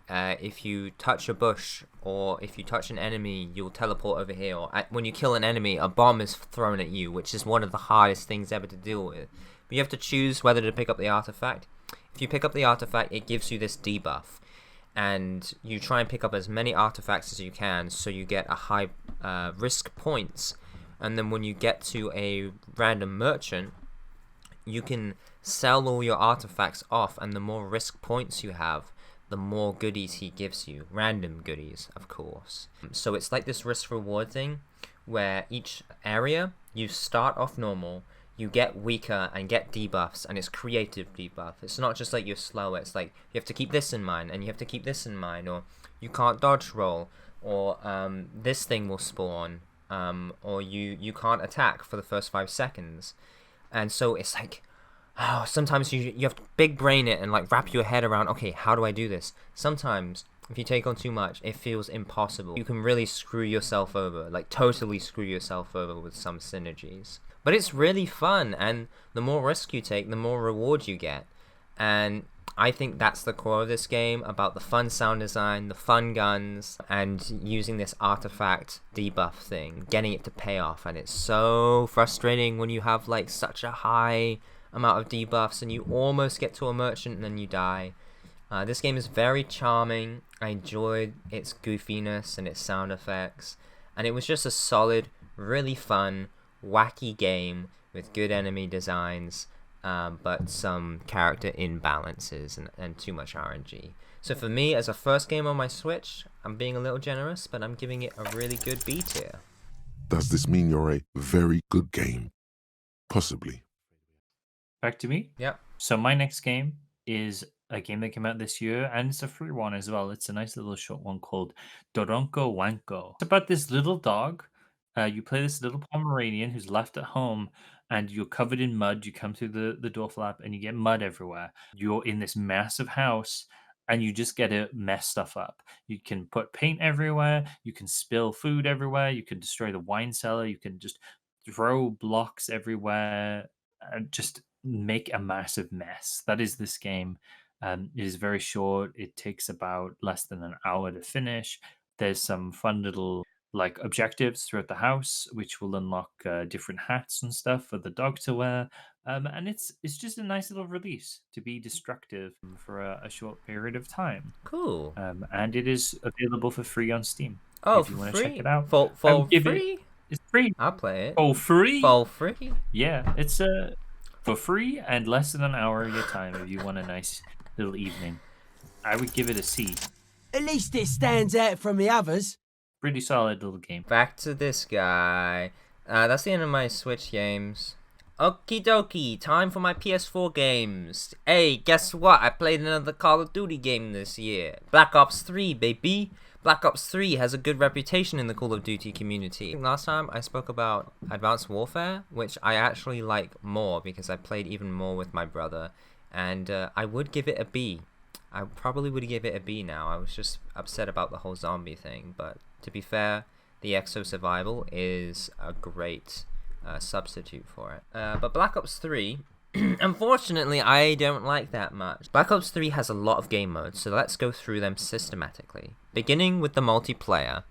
if you touch a bush or if you touch an enemy, you'll teleport over here. Or when you kill an enemy, a bomb is thrown at you, which is one of the hardest things ever to deal with. But you have to choose whether to pick up the artifact. If you pick up the artifact, it gives you this debuff. And you try and pick up as many artifacts as you can, so you get a high risk points. And then when you get to a random merchant, you can sell all your artifacts off, and the more risk points you have, the more goodies he gives you. Random goodies, of course. So it's like this risk reward thing, where each area, you start off normal, you get weaker and get debuffs, and it's creative debuff. It's not just like you're slower, it's like you have to keep this in mind, and you have to keep this in mind, or you can't dodge roll, or this thing will spawn, or you can't attack for the first 5 seconds. And so it's like, sometimes you have to big brain it and like wrap your head around, okay, how do I do this? Sometimes if you take on too much, it feels impossible. You can really screw yourself over, like totally screw yourself over with some synergies. But it's really fun, and the more risk you take, the more reward you get. And I think that's the core of this game, about the fun sound design, the fun guns, and using this artifact debuff thing, getting it to pay off. And it's so frustrating when you have like such a high amount of debuffs and you almost get to a merchant and then you die. This game is very charming. I enjoyed its goofiness and its sound effects, and it was just a solid, really fun, wacky game with good enemy designs, but some character imbalances and too much RNG. So for me, as a first game on my Switch, I'm being a little generous, but I'm giving it a really good B tier. Does this mean you're a very good game? Possibly. Back to me? Yeah. So my next game is a game that came out this year, and it's a free one as well. It's a nice little short one called Doronko Wanko. It's about this little dog. You play this little Pomeranian who's left at home, and you're covered in mud. You come through the door flap, and you get mud everywhere. You're in this massive house, and you just get to mess stuff up. You can put paint everywhere. You can spill food everywhere. You can destroy the wine cellar. You can just throw blocks everywhere, and just make a massive mess. That is this game. It is very short. It takes about less than an hour to finish. There's some fun little like objectives throughout the house, which will unlock different hats and stuff for the dog to wear. And it's just a nice little release to be destructive for a short period of time. Cool. And it is available for free on Steam. Oh, if you want to free? check it out. For free? It's free. I'll play it. For free? For free? Yeah, it's for free and less than an hour of your time if you want a nice little evening. I would give it a C. At least it stands out from the others. Pretty solid little game. Back to this guy. That's the end of my Switch games. Okie dokie, time for my PS4 games. Hey, guess what? I played another Call of Duty game this year. Black Ops 3, baby. Black Ops 3 has a good reputation in the Call of Duty community. Last time I spoke about Advanced Warfare, which I actually like more because I played even more with my brother. And I would give it a B. I probably would give it a B now. I was just upset about the whole zombie thing, but to be fair, the Exo Survival is a great substitute for it. But Black Ops 3, unfortunately, I don't like that much. Black Ops 3 has a lot of game modes, so let's go through them systematically. Beginning with the multiplayer,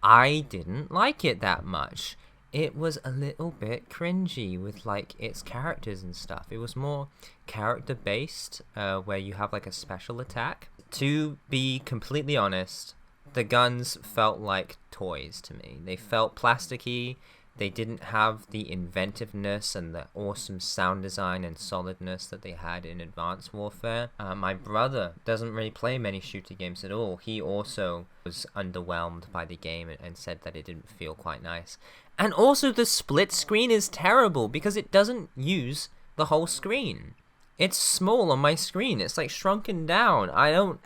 I didn't like it that much. It was a little bit cringy with like its characters and stuff. It was more character based, where you have like a special attack. To be completely honest, the guns felt like toys to me. They felt plasticky. They didn't have the inventiveness and the awesome sound design and solidness that they had in Advanced Warfare. My brother doesn't really play many shooter games at all. He also was underwhelmed by the game and said that it didn't feel quite nice. And also the split screen is terrible because it doesn't use the whole screen. It's small on my screen. It's like shrunken down. I don't...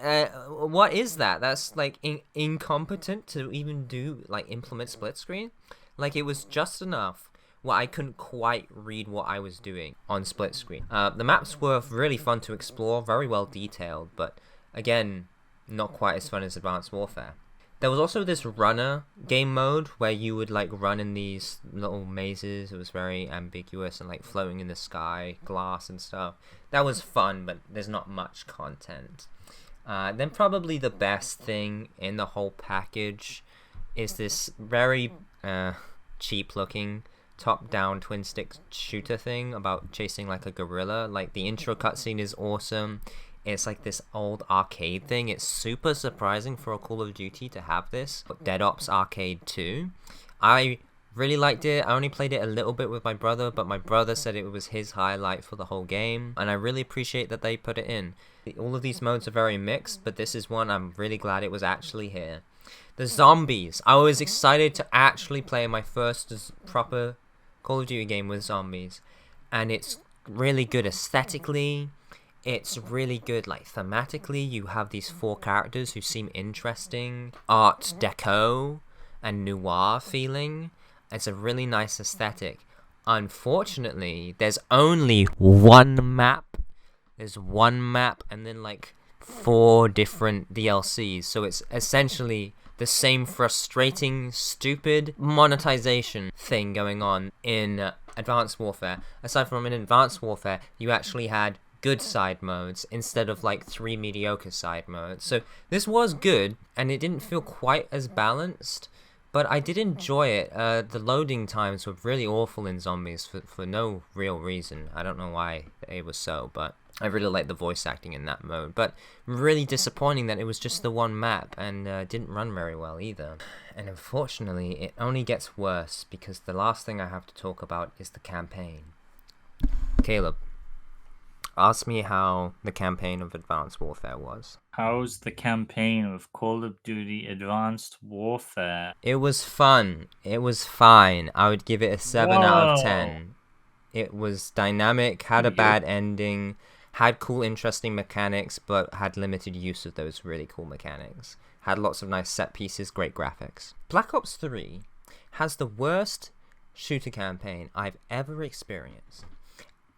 what is that? That's like incompetent to even do, like implement split screen? Like it was just enough where I couldn't quite read what I was doing on split screen. The maps were really fun to explore, very well detailed, but again, not quite as fun as Advanced Warfare. There was also this runner game mode where you would like run in these little mazes. It was very ambiguous and like floating in the sky, glass and stuff. That was fun, but there's not much content. Then probably the best thing in the whole package is this very cheap looking top-down twin-stick shooter thing about chasing like a gorilla. Like the intro cutscene is awesome. It's like this old arcade thing. It's super surprising for a Call of Duty to have this. Dead Ops Arcade 2. I really liked it. I only played it a little bit with my brother, but my brother said it was his highlight for the whole game, and I really appreciate that they put it in. All of these modes are very mixed, but this is one I'm really glad it was actually here. The zombies. I was excited to actually play my first proper Call of Duty game with zombies, and it's really good aesthetically. It's really good like thematically. You have these 4 characters who seem interesting, art deco and noir feeling. It's a really nice aesthetic. Unfortunately, there's only one map. There's one map and then like 4 different DLCs, so it's essentially the same frustrating, stupid monetization thing going on in Advanced Warfare. Aside from in Advanced Warfare, you actually had good side modes instead of like 3 mediocre side modes. So this was good, and it didn't feel quite as balanced, but I did enjoy it. The loading times were really awful in Zombies for no real reason. I don't know why it was so, but I really liked the voice acting in that mode. But really disappointing that it was just the one map and didn't run very well either. And unfortunately, it only gets worse because the last thing I have to talk about is the campaign. Caleb, ask me how the campaign of Advanced Warfare was. How's the campaign of Call of Duty Advanced Warfare? It was fun. It was fine. I would give it a 7 out of 10. It was dynamic, had a bad ending, had cool, interesting mechanics, but had limited use of those really cool mechanics. Had lots of nice set pieces, great graphics. Black Ops 3 has the worst shooter campaign I've ever experienced.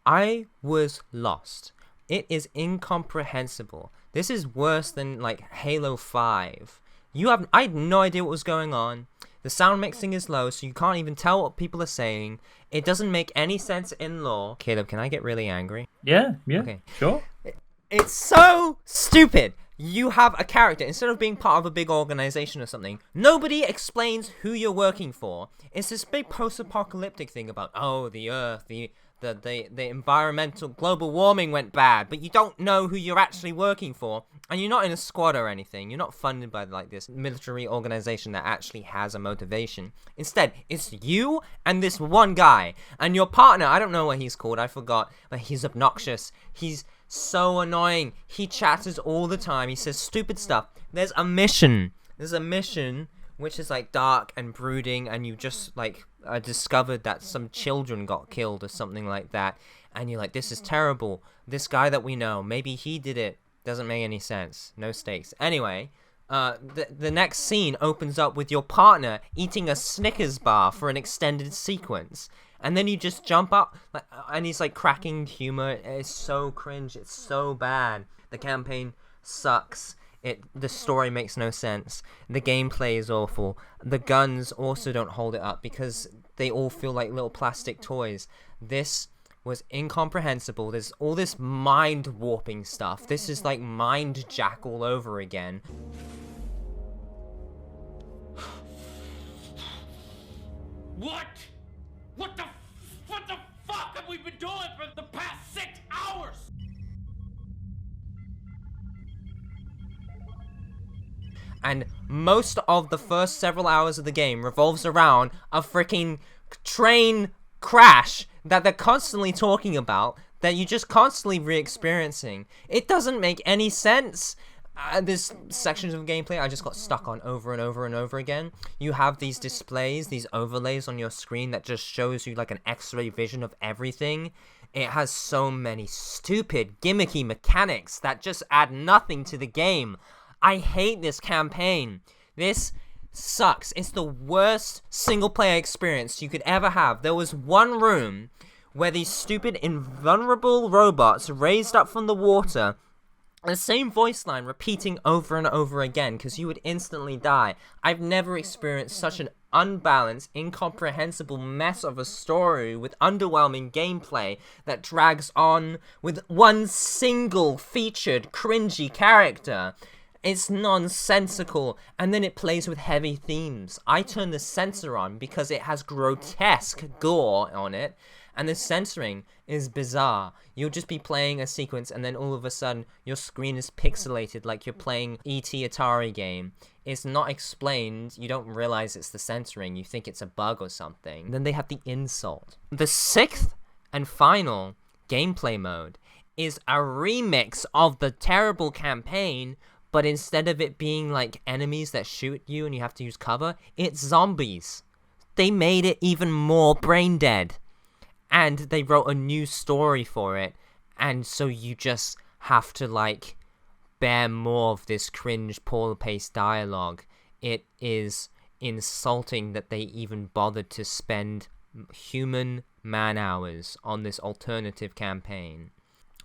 I was lost. It is incomprehensible. This is worse than like Halo 5. I had no idea what was going on. The sound mixing is low, so you can't even tell what people are saying. It doesn't make any sense in lore. Caleb, can I get really angry? Yeah, Okay. Sure. It's so stupid. You have a character, instead of being part of a big organization or something, nobody explains who you're working for. It's this big post-apocalyptic thing about, oh, the Earth, the environmental global warming went bad, but you don't know who you're actually working for, and you're not in a squad or anything. You're not funded by like this military organization that actually has a motivation. Instead, it's you and this one guy, and your partner, I don't know what he's called, I forgot, but he's obnoxious. He's so annoying. He chatters all the time. He says stupid stuff. There's a mission which is like dark and brooding, and you just like discovered that some children got killed or something like that, and you're like, this is terrible. This guy that we know, maybe he did it. Doesn't make any sense. No stakes. Anyway, the next scene opens up with your partner eating a Snickers bar for an extended sequence, and then you just jump up, and he's like cracking humor. It's so cringe. It's so bad. The campaign sucks. The story makes no sense. The gameplay is awful. The guns also don't hold it up because they all feel like little plastic toys. This was incomprehensible. There's all this mind warping stuff. This is like Mind Jack all over again. What? What the fuck have we been doing for the past 6 hours? And most of the first several hours of the game revolves around a freaking train crash that they're constantly talking about, that you're just constantly re-experiencing. It doesn't make any sense. There's sections of gameplay I just got stuck on over and over and over again. You have these displays, these overlays on your screen that just shows you like an x-ray vision of everything. It has so many stupid, gimmicky mechanics that just add nothing to the game. I hate this campaign. This sucks. It's the worst single-player experience you could ever have. There was one room where these stupid, invulnerable robots raised up from the water the same voice line repeating over and over again, because you would instantly die. I've never experienced such an unbalanced, incomprehensible mess of a story with underwhelming gameplay that drags on with one single featured cringy character. It's nonsensical, and then it plays with heavy themes. I turn the censor on because it has grotesque gore on it, and the censoring is bizarre. You'll just be playing a sequence, and then all of a sudden, your screen is pixelated like you're playing E.T. Atari game. It's not explained. You don't realize it's the censoring. You think it's a bug or something. Then they have the insult. The sixth and final gameplay mode is a remix of the terrible campaign, but instead of it being like enemies that shoot you and you have to use cover, it's zombies. They made it even more brain dead. And they wrote a new story for it, and so you just have to, like, bear more of this cringe, poor-paced dialogue. It is insulting that they even bothered to spend human man-hours on this alternative campaign.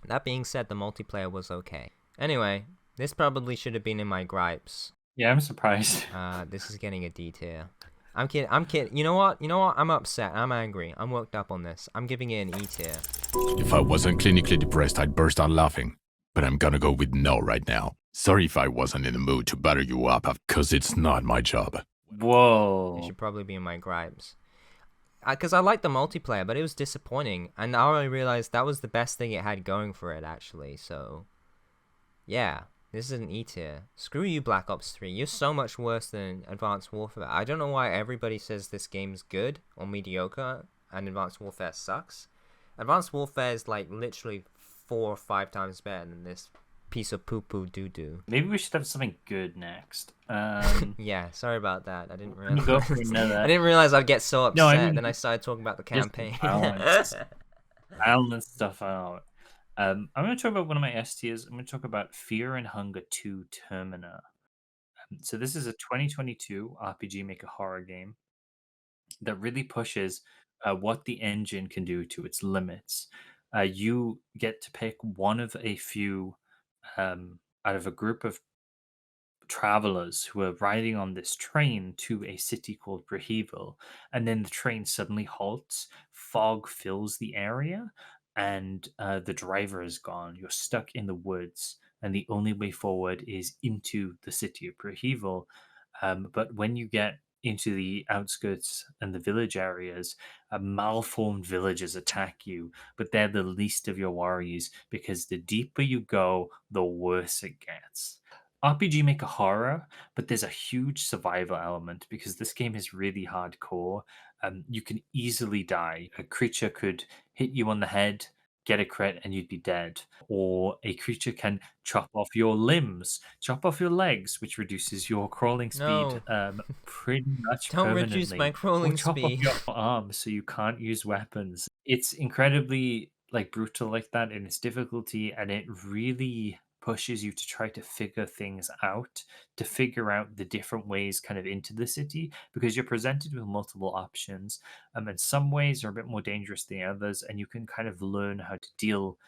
That being said, the multiplayer was okay. Anyway, this probably should have been in my gripes. Yeah, I'm surprised. This is getting a D tier. I'm kidding. You know what? I'm upset. I'm angry. I'm worked up on this. I'm giving it an E tier. If I wasn't clinically depressed, I'd burst out laughing. But I'm gonna go with no right now. Sorry if I wasn't in the mood to butter you up, because it's not my job. Whoa. It should probably be in my gripes. Because I liked the multiplayer, but it was disappointing. And now I realized that was the best thing it had going for it, actually. So, yeah. This is an E tier. Screw you, Black Ops 3. You're so much worse than Advanced Warfare. I don't know why everybody says this game's good or mediocre and Advanced Warfare sucks. Advanced Warfare is like literally 4 or 5 times better than this piece of poo-poo doo-doo. Maybe we should have something good next. Yeah, sorry about that. I didn't realize. Go for another. I didn't realize I'd get so upset. No, I mean, then I started talking about the campaign. Balance stuff out. I'm going to talk about one of my S tiers. I'm going to talk about Fear and Hunger 2 Termina. So this is a 2022 RPG Maker horror game that really pushes what the engine can do to its limits. You get to pick one of a few out of a group of travelers who are riding on this train to a city called Braheville, and then the train suddenly halts. Fog fills the area, and the driver is gone. You're stuck in the woods, and the only way forward is into the city of Braheville. But when you get into the outskirts and the village areas, malformed villagers attack you, but they're the least of your worries, because the deeper you go, the worse it gets. RPG Maker horror, but there's a huge survival element because this game is really hardcore. You can easily die. A creature could hit you on the head, get a crit, and you'd be dead. Or a creature can chop off your limbs, chop off your legs, which reduces your crawling speed pretty much Don't permanently. reduce my crawling or chop speed. off your arms so you can't use weapons. It's incredibly brutal like that in its difficulty, and it really pushes you to try to figure things out, to figure out the different ways kind of into the city, because you're presented with multiple options. And some ways are a bit more dangerous than others, and you can kind of learn how to deal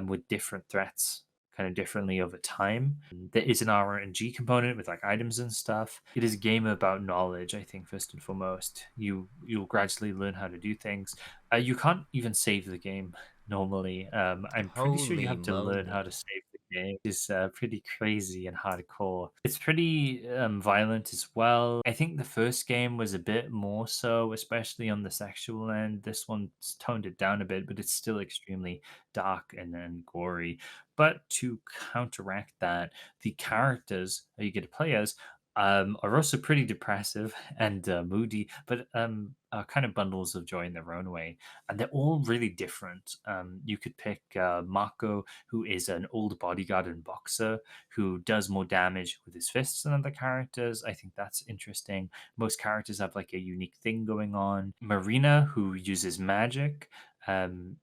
with different threats kind of differently over time. There is an RNG component with items and stuff. It is a game about knowledge, I think, first and foremost. You'll gradually learn how to do things. You can't even save the game normally. I'm pretty sure you have to learn how to save the game. It's pretty crazy and hardcore. It's pretty violent as well. I think the first game was a bit more so, especially on the sexual end. This one's toned it down a bit, but it's still extremely dark and gory. But to counteract that, the characters that you get to play as are also pretty depressive and moody, but are kind of bundles of joy in their own way. And they're all really different. You could pick Mako, who is an old bodyguard and boxer who does more damage with his fists than other characters. I think that's interesting. Most characters have a unique thing going on. Marina, who uses magic,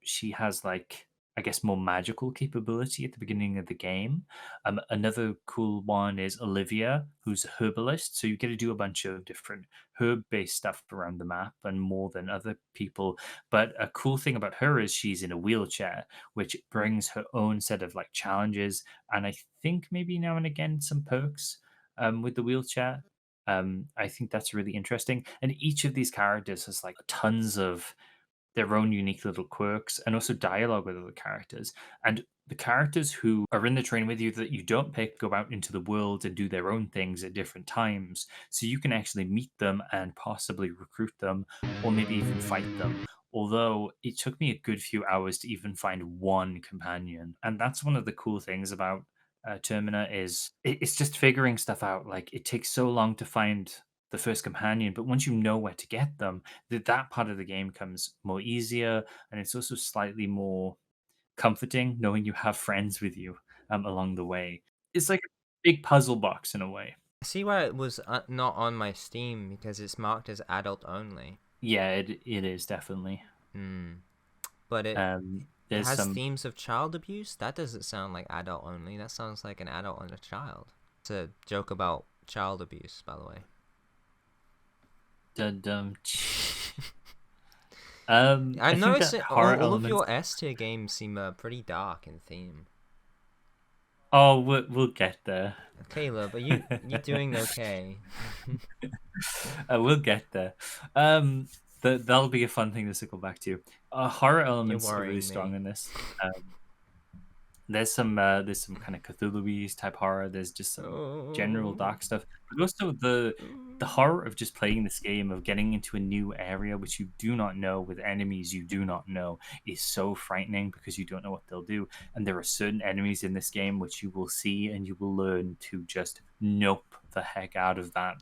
she has I guess, more magical capability at the beginning of the game. Another cool one is Olivia, who's a herbalist. So you get to do a bunch of different herb-based stuff around the map and more than other people. But a cool thing about her is she's in a wheelchair, which brings her own set of like challenges, and I think maybe now and again some perks with the wheelchair. I think that's really interesting. And each of these characters has like tons of their own unique little quirks and also dialogue with other characters. And the characters who are in the train with you that you don't pick go out into the world and do their own things at different times. So you can actually meet them and possibly recruit them or maybe even fight them. Although it took me a good few hours to even find one companion. And that's one of the cool things about Termina is it's just figuring stuff out. Like it takes so long to find the first companion, but once you know where to get them, that part of the game comes more easier, and it's also slightly more comforting knowing you have friends with you along the way. It's like a big puzzle box in a way. I see why it was not on my Steam, because it's marked as adult only. Yeah, it is definitely. But it has some themes of child abuse. That doesn't sound like adult only. That sounds like an adult and a child. It's a joke about child abuse, by the way. I noticed all of your S tier games seem pretty dark in theme. Oh, we'll get there. Caleb, are you doing okay? We'll get there. That'll be a fun thing to circle back to. Horror elements are really strong in this. There's some kind of Cthulhu-y type horror. There's just some general dark stuff, but also the horror of just playing this game, of getting into a new area which you do not know with enemies you do not know, is so frightening because you don't know what they'll do. And there are certain enemies in this game which you will see and you will learn to just nope the heck out of that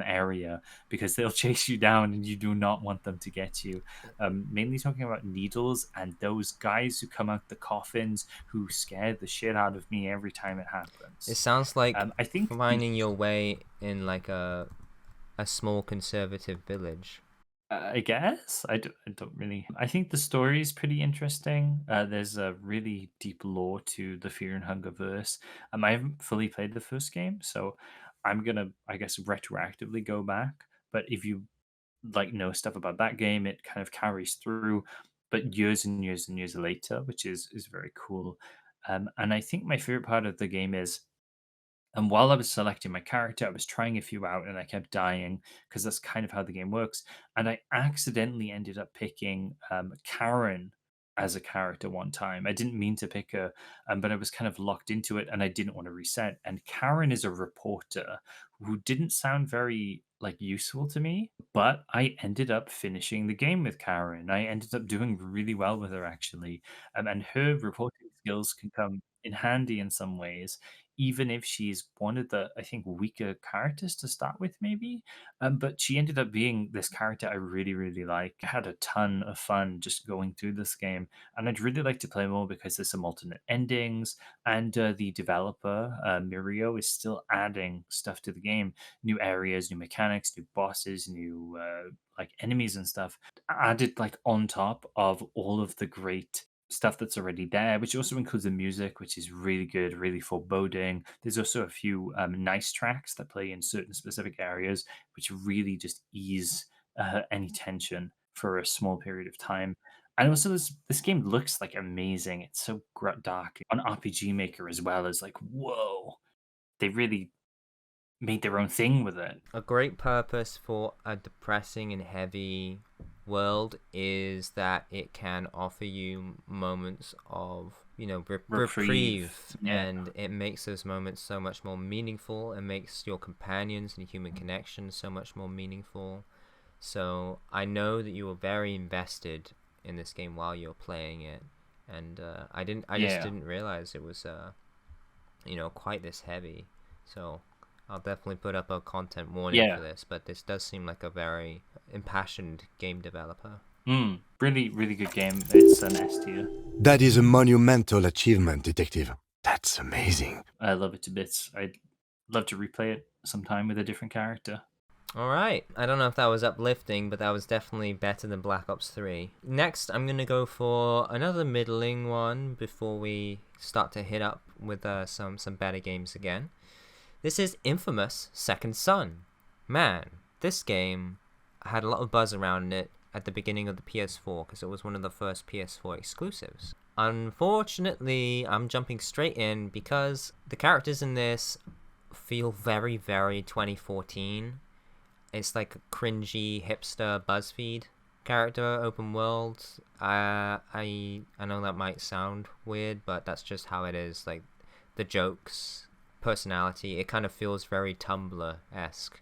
area, because they'll chase you down and you do not want them to get you. Mainly talking about needles and those guys who come out the coffins who scare the shit out of me every time it happens. It sounds like I think finding your way in like a small conservative village. I guess I don't really. I think the story is pretty interesting. There's a really deep lore to the Fear and Hunger verse. I haven't fully played the first game, so I'm gonna, I guess, retroactively go back. But if you know stuff about that game, it kind of carries through, but years and years and years later, which is very cool. And I think my favorite part of the game is, and while I was selecting my character, I was trying a few out and I kept dying because that's kind of how the game works. And I accidentally ended up picking Karen as a character one time. I didn't mean to pick her, but I was kind of locked into it and I didn't want to reset. And Karen is a reporter who didn't sound very useful to me, but I ended up finishing the game with Karen. I ended up doing really well with her, actually. And her reporting skills can come in handy in some ways, even if she's one of the, I think, weaker characters to start with, maybe. But she ended up being this character I really, really like. I had a ton of fun just going through this game, and I'd really like to play more because there's some alternate endings, and the developer, Mirio, is still adding stuff to the game. New areas, new mechanics, new bosses, new enemies and stuff, added on top of all of the great stuff that's already there, which also includes the music, which is really good, really foreboding. There's also a few nice tracks that play in certain specific areas, which really just ease any tension for a small period of time. And also, this game looks amazing. It's so dark. On RPG Maker as well as whoa, they really made their own thing with it. A great purpose for a depressing and heavy world is that it can offer you moments of reprieve. And it makes those moments so much more meaningful, and makes your companions and human connections so much more meaningful. So I know that you were very invested in this game while you're playing it, and I just didn't realize it was quite this heavy. So I'll definitely put up a content warning for this, but this does seem like a very impassioned game developer. Really, really good game. It's an S tier. That is a monumental achievement, Detective. That's amazing. I love it to bits. I'd love to replay it sometime with a different character. Alright, I don't know if that was uplifting, but that was definitely better than Black Ops 3. Next, I'm going to go for another middling one before we start to hit up with some better games again. This is Infamous Second Son. Man, this game had a lot of buzz around it at the beginning of the PS4 because it was one of the first PS4 exclusives. Unfortunately, I'm jumping straight in because the characters in this feel very, very 2014. It's like a cringy hipster BuzzFeed character, open world. I know that might sound weird, but that's just how it is. Like the jokes, personality, it kind of feels very Tumblr-esque.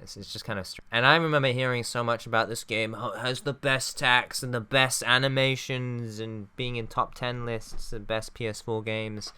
It's just kind of and I remember hearing so much about this game. How it has the best tax and the best animations and being in top 10 lists of best PS4 games.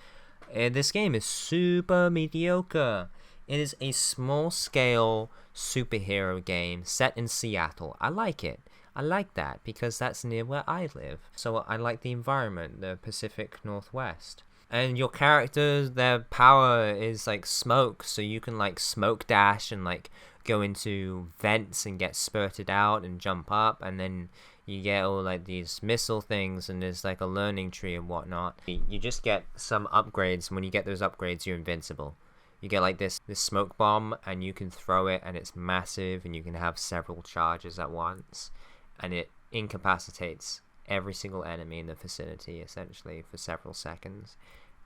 This game is super mediocre. It is a small-scale superhero game set in Seattle. I like it. I like that because that's near where I live. So I like the environment, the Pacific Northwest. And your characters, their power is like smoke, so you can like smoke dash and like go into vents and get spurted out and jump up, and then you get all like these missile things, and there's like a learning tree and whatnot. You just get some upgrades, and when you get those upgrades, you're invincible. You get like this smoke bomb, and you can throw it, and it's massive, and you can have several charges at once, and it incapacitates every single enemy in the vicinity essentially for several seconds.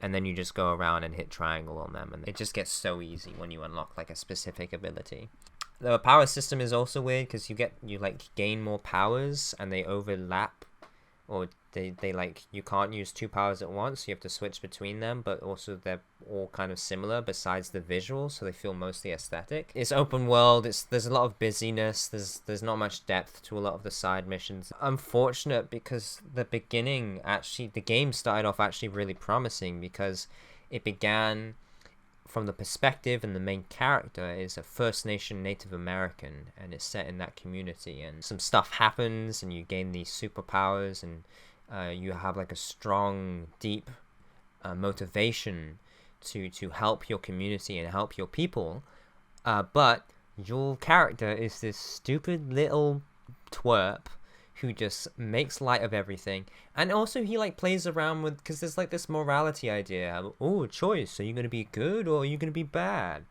And then you just go around and hit triangle on them, and it just gets so easy when you unlock like a specific ability. The power system is also weird because you like gain more powers and they overlap, or they like you can't use two powers at once, so you have to switch between them, but also they're all kind of similar besides the visuals, so they feel mostly aesthetic. It's open world, there's a lot of busyness, there's not much depth to a lot of the side missions. Unfortunate because the game started off actually really promising because it began from the perspective, and the main character is a First Nation Native American, and it's set in that community, and some stuff happens and you gain these superpowers, and you have like a strong, deep motivation to help your community and help your people, but your character is this stupid little twerp who just makes light of everything. And also he like plays around with, because there's like this morality idea, oh, choice, are you going to be good or are you going to be bad?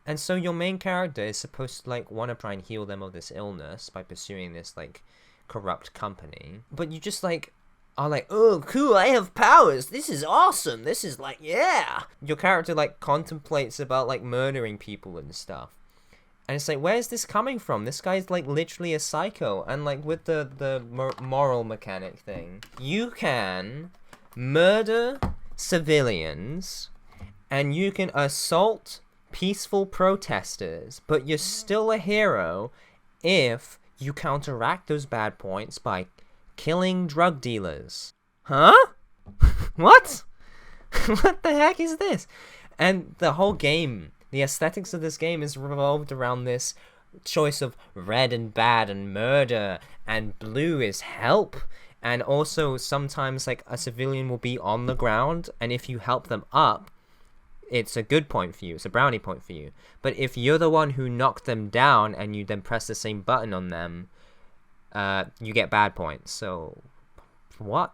And so your main character is supposed to like want to try and heal them of this illness by pursuing this like corrupt company, but you just like are like, oh cool, I have powers, this is awesome, this is like, yeah. Your character like contemplates about like murdering people and stuff. And it's like, where's this coming from? This guy's like literally a psycho. And like with the moral mechanic thing, you can murder civilians and you can assault peaceful protesters, but you're still a hero if you counteract those bad points by killing drug dealers. Huh? What? What the heck is this? And the whole game, the aesthetics of this game is revolved around this choice of red and bad and murder, and blue is help. And also sometimes like a civilian will be on the ground, and if you help them up, it's a good point for you, it's a brownie point for you. But if you're the one who knocked them down and you then press the same button on them, you get bad points. So what?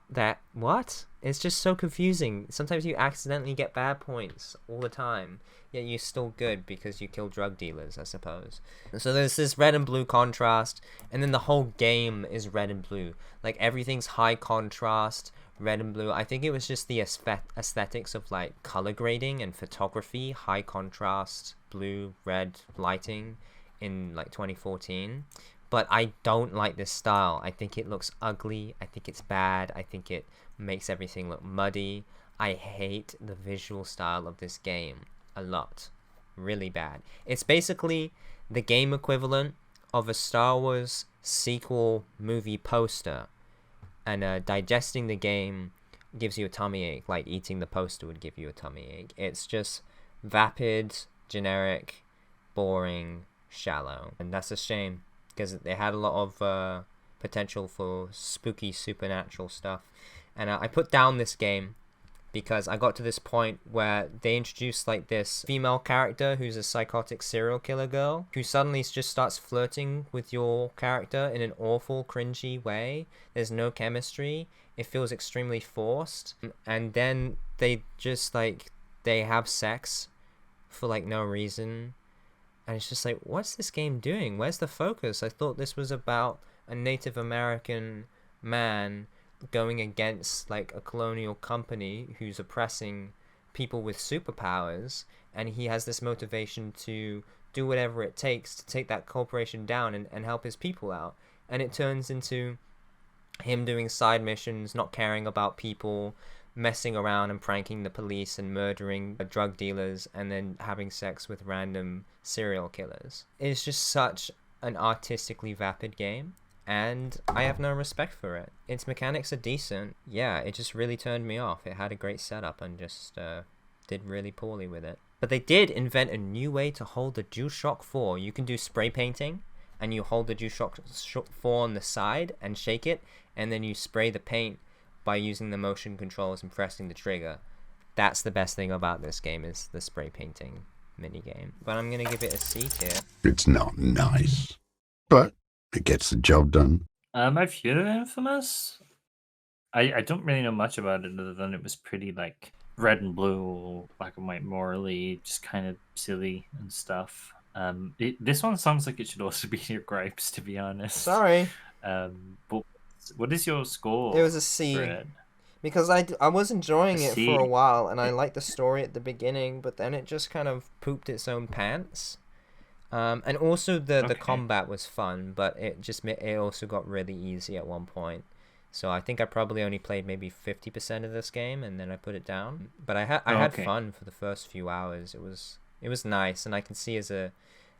It's just so confusing. Sometimes you accidentally get bad points all the time, yet you're still good because you kill drug dealers, I suppose. So there's this red and blue contrast, and then the whole game is red and blue. Like everything's high contrast, red and blue. I think it was just the aesthetics of like color grading and photography, high contrast, blue, red lighting in like 2014. But I don't like this style. I think it looks ugly. I think it's bad. I think it makes everything look muddy. I hate the visual style of this game a lot. Really bad. It's basically the game equivalent of a Star Wars sequel movie poster. And digesting the game gives you a tummy ache, like eating the poster would give you a tummy ache. It's just vapid, generic, boring, shallow. And that's a shame, because they had a lot of potential for spooky supernatural stuff. And I put down this game because I got to this point where they introduced like this female character who's a psychotic serial killer girl who suddenly just starts flirting with your character in an awful, cringy way. There's no chemistry. It feels extremely forced. And then they just like, they have sex for like no reason. And it's just like, what's this game doing? Where's the focus? I thought this was about a Native American man going against like a colonial company who's oppressing people with superpowers, and he has this motivation to do whatever it takes to take that corporation down and help his people out. And it turns into him doing side missions, not caring about people, messing around and pranking the police and murdering drug dealers, and then having sex with random serial killers. It's just such an artistically vapid game, and I have no respect for it. Its mechanics are decent. Yeah, it just really turned me off. It had a great setup and just did really poorly with it. But they did invent a new way to hold the DualShock 4. You can do spray painting, and you hold the DualShock 4 on the side and shake it, and then you spray the paint by using the motion controls and pressing the trigger. That's the best thing about this game, is the spray painting minigame. But I'm going to give it a C tier. It's not nice, but it gets the job done. I've heard of Infamous. I don't really know much about it other than it was pretty like red and blue, black and white, morally, just kind of silly and stuff. This one sounds like it should also be your gripes, to be honest. Sorry. But what is your score? It was a C. For it? Because I was enjoying it for a while, and I liked the story at the beginning, but then it just kind of pooped its own pants. And also the combat was fun, but it also got really easy at one point. So I think I probably only played maybe 50% of this game, and then I put it down. But I had fun for the first few hours. It was nice, and I can see as a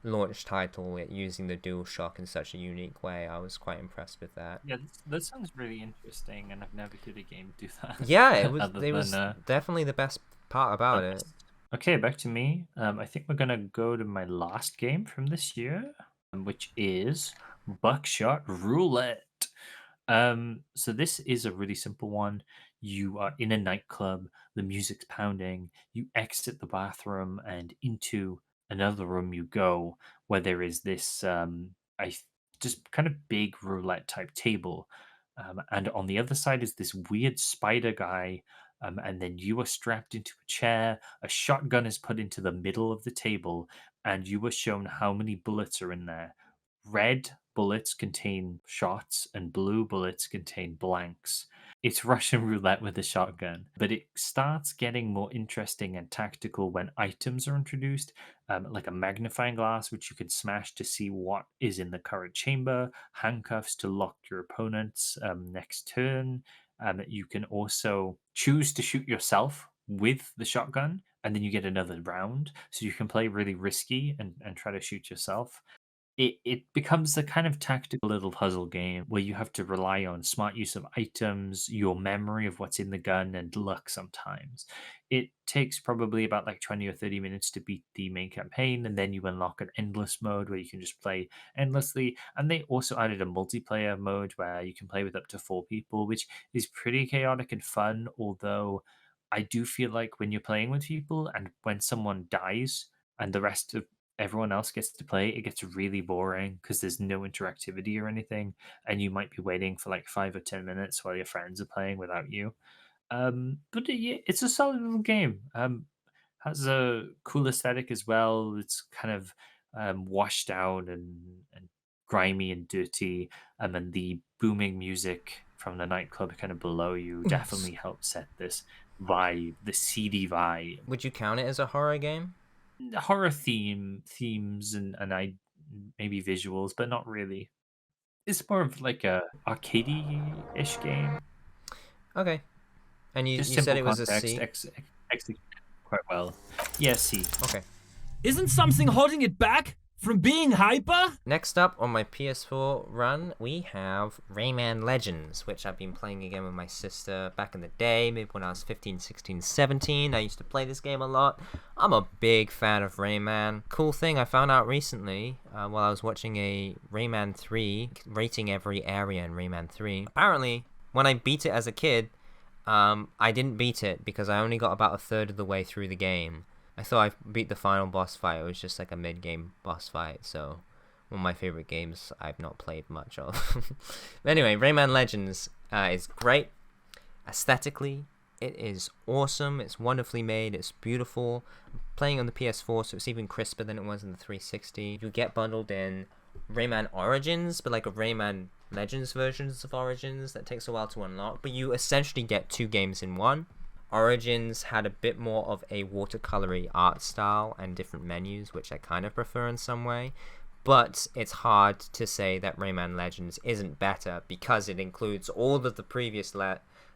launch title it using the DualShock in such a unique way. I was quite impressed with that. Yeah, that sounds really interesting, and I've never heard a game do that. Yeah, it was definitely the best part about it. Okay, back to me. I think we're gonna go to my last game from this year, which is Buckshot Roulette. So this is a really simple one. You are in a nightclub, the music's pounding, you exit the bathroom, and into another room you go, where there is this just kind of big roulette type table. And on the other side is this weird spider guy. And then you are strapped into a chair, a shotgun is put into the middle of the table, and you are shown how many bullets are in there. Red bullets contain shots, and blue bullets contain blanks. It's Russian roulette with a shotgun, but it starts getting more interesting and tactical when items are introduced, like a magnifying glass, which you can smash to see what is in the current chamber, handcuffs to lock your opponent's next turn. You can also choose to shoot yourself with the shotgun, and then you get another round. So you can play really risky and try to shoot yourself. It becomes a kind of tactical little puzzle game where you have to rely on smart use of items, your memory of what's in the gun, and luck sometimes. It takes probably about like 20 or 30 minutes to beat the main campaign, and then you unlock an endless mode where you can just play endlessly. And they also added a multiplayer mode where you can play with up to 4 people, which is pretty chaotic and fun, although I do feel like when you're playing with people and when someone dies and the rest of everyone else gets to play, it gets really boring because there's no interactivity or anything, and you might be waiting for like 5 or 10 minutes while your friends are playing without you. But it's a solid little game. Has a cool aesthetic as well. It's kind of washed out and grimy and dirty, and the booming music from the nightclub kind of below you definitely helps set this vibe, the seedy vibe. Would you count it as a horror game? Horror themes and maybe visuals, but not really. It's more of like a arcadey-ish game. Okay. And you said it was a C? Executed quite well. Yeah, C. Okay. Isn't something holding it back from being hyper? Next up on my PS4 run, we have Rayman Legends, which I've been playing again with my sister back in the day, maybe when I was 15, 16, 17. I used to play this game a lot. I'm a big fan of Rayman. Cool thing I found out recently while I was watching a Rayman 3, rating every area in Rayman 3. Apparently, when I beat it as a kid, I didn't beat it because I only got about a third of the way through the game. I thought I beat the final boss fight. It was just like a mid-game boss fight, so one of my favorite games I've not played much of. But anyway, Rayman Legends is great. Aesthetically, it is awesome. It's wonderfully made. It's beautiful. I'm playing on the PS4, so it's even crisper than it was in the 360. You get bundled in Rayman Origins, but like a Rayman Legends versions of Origins that takes a while to unlock. But you essentially get 2 games in one. Origins had a bit more of a watercolory art style and different menus, which I kind of prefer in some way. But it's hard to say that Rayman Legends isn't better because it includes all of the previous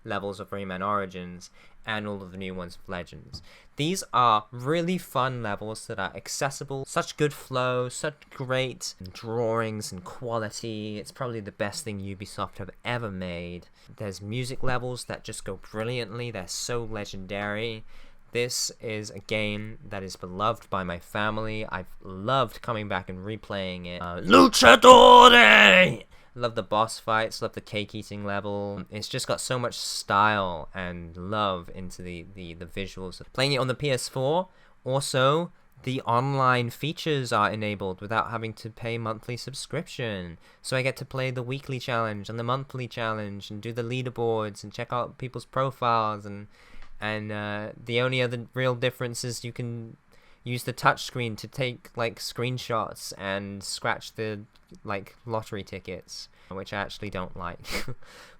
levels of Rayman Origins and all of the new ones of Legends. These are really fun levels that are accessible, such good flow, such great drawings and quality. It's probably the best thing Ubisoft have ever made. There's music levels that just go brilliantly. They're so legendary. This is a game that is beloved by my family. I've loved coming back and replaying it. Luchadore! Love the boss fights, love the cake eating level. It's just got so much style and love into the visuals. Playing it on the PS4, also the online features are enabled without having to pay monthly subscription. So I get to play the weekly challenge and the monthly challenge and do the leaderboards and check out people's profiles, and the only other real difference is you can use the touchscreen to take like screenshots and scratch the like lottery tickets, which I actually don't like.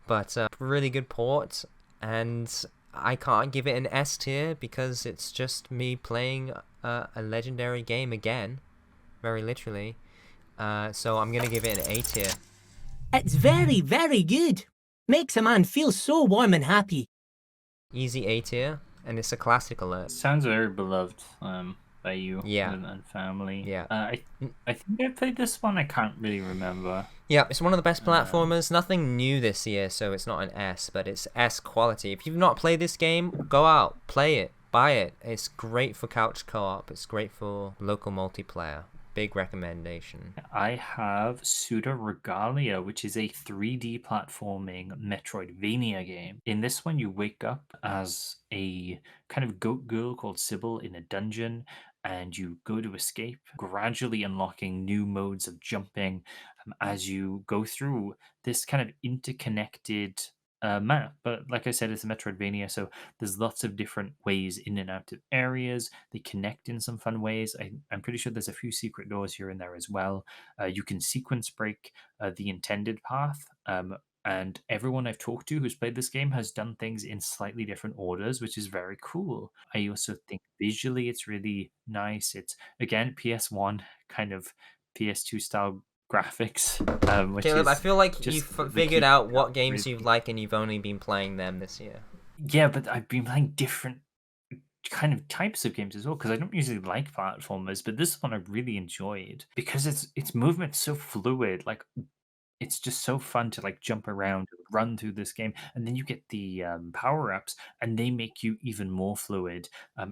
But really good port, and I can't give it an S tier because it's just me playing a legendary game again, very literally. So I'm gonna give it an A tier. It's very, very good. Makes a man feel so warm and happy. Easy A tier, and it's a classic alert. Sounds very beloved by you and family. Yeah. I think I played this one. I can't really remember. Yeah, it's one of the best platformers. Nothing new this year, so it's not an S, but it's S quality. If you've not played this game, go out, play it, buy it. It's great for couch co-op. It's great for local multiplayer. Big recommendation. I have Psudoregalia, which is a 3D platforming Metroidvania game. In this one, you wake up as a kind of goat girl called Sybil in a dungeon, and you go to escape, gradually unlocking new modes of jumping as you go through this kind of interconnected map. But like I said, it's a Metroidvania, so there's lots of different ways in and out of areas. They connect in some fun ways. I'm pretty sure there's a few secret doors here and there as well. You can sequence break the intended path. And everyone I've talked to who's played this game has done things in slightly different orders, which is very cool. I also think visually it's really nice. It's, again, PS1 kind of PS2 style graphics. Caleb, I feel like you've figured out what games you like and you've only been playing them this year. Yeah, but I've been playing different kind of types of games as well, because I don't usually like platformers, but this one I really enjoyed because its movement's so fluid. Like, it's just so fun to like jump around and run through this game, and then you get the power-ups and they make you even more fluid.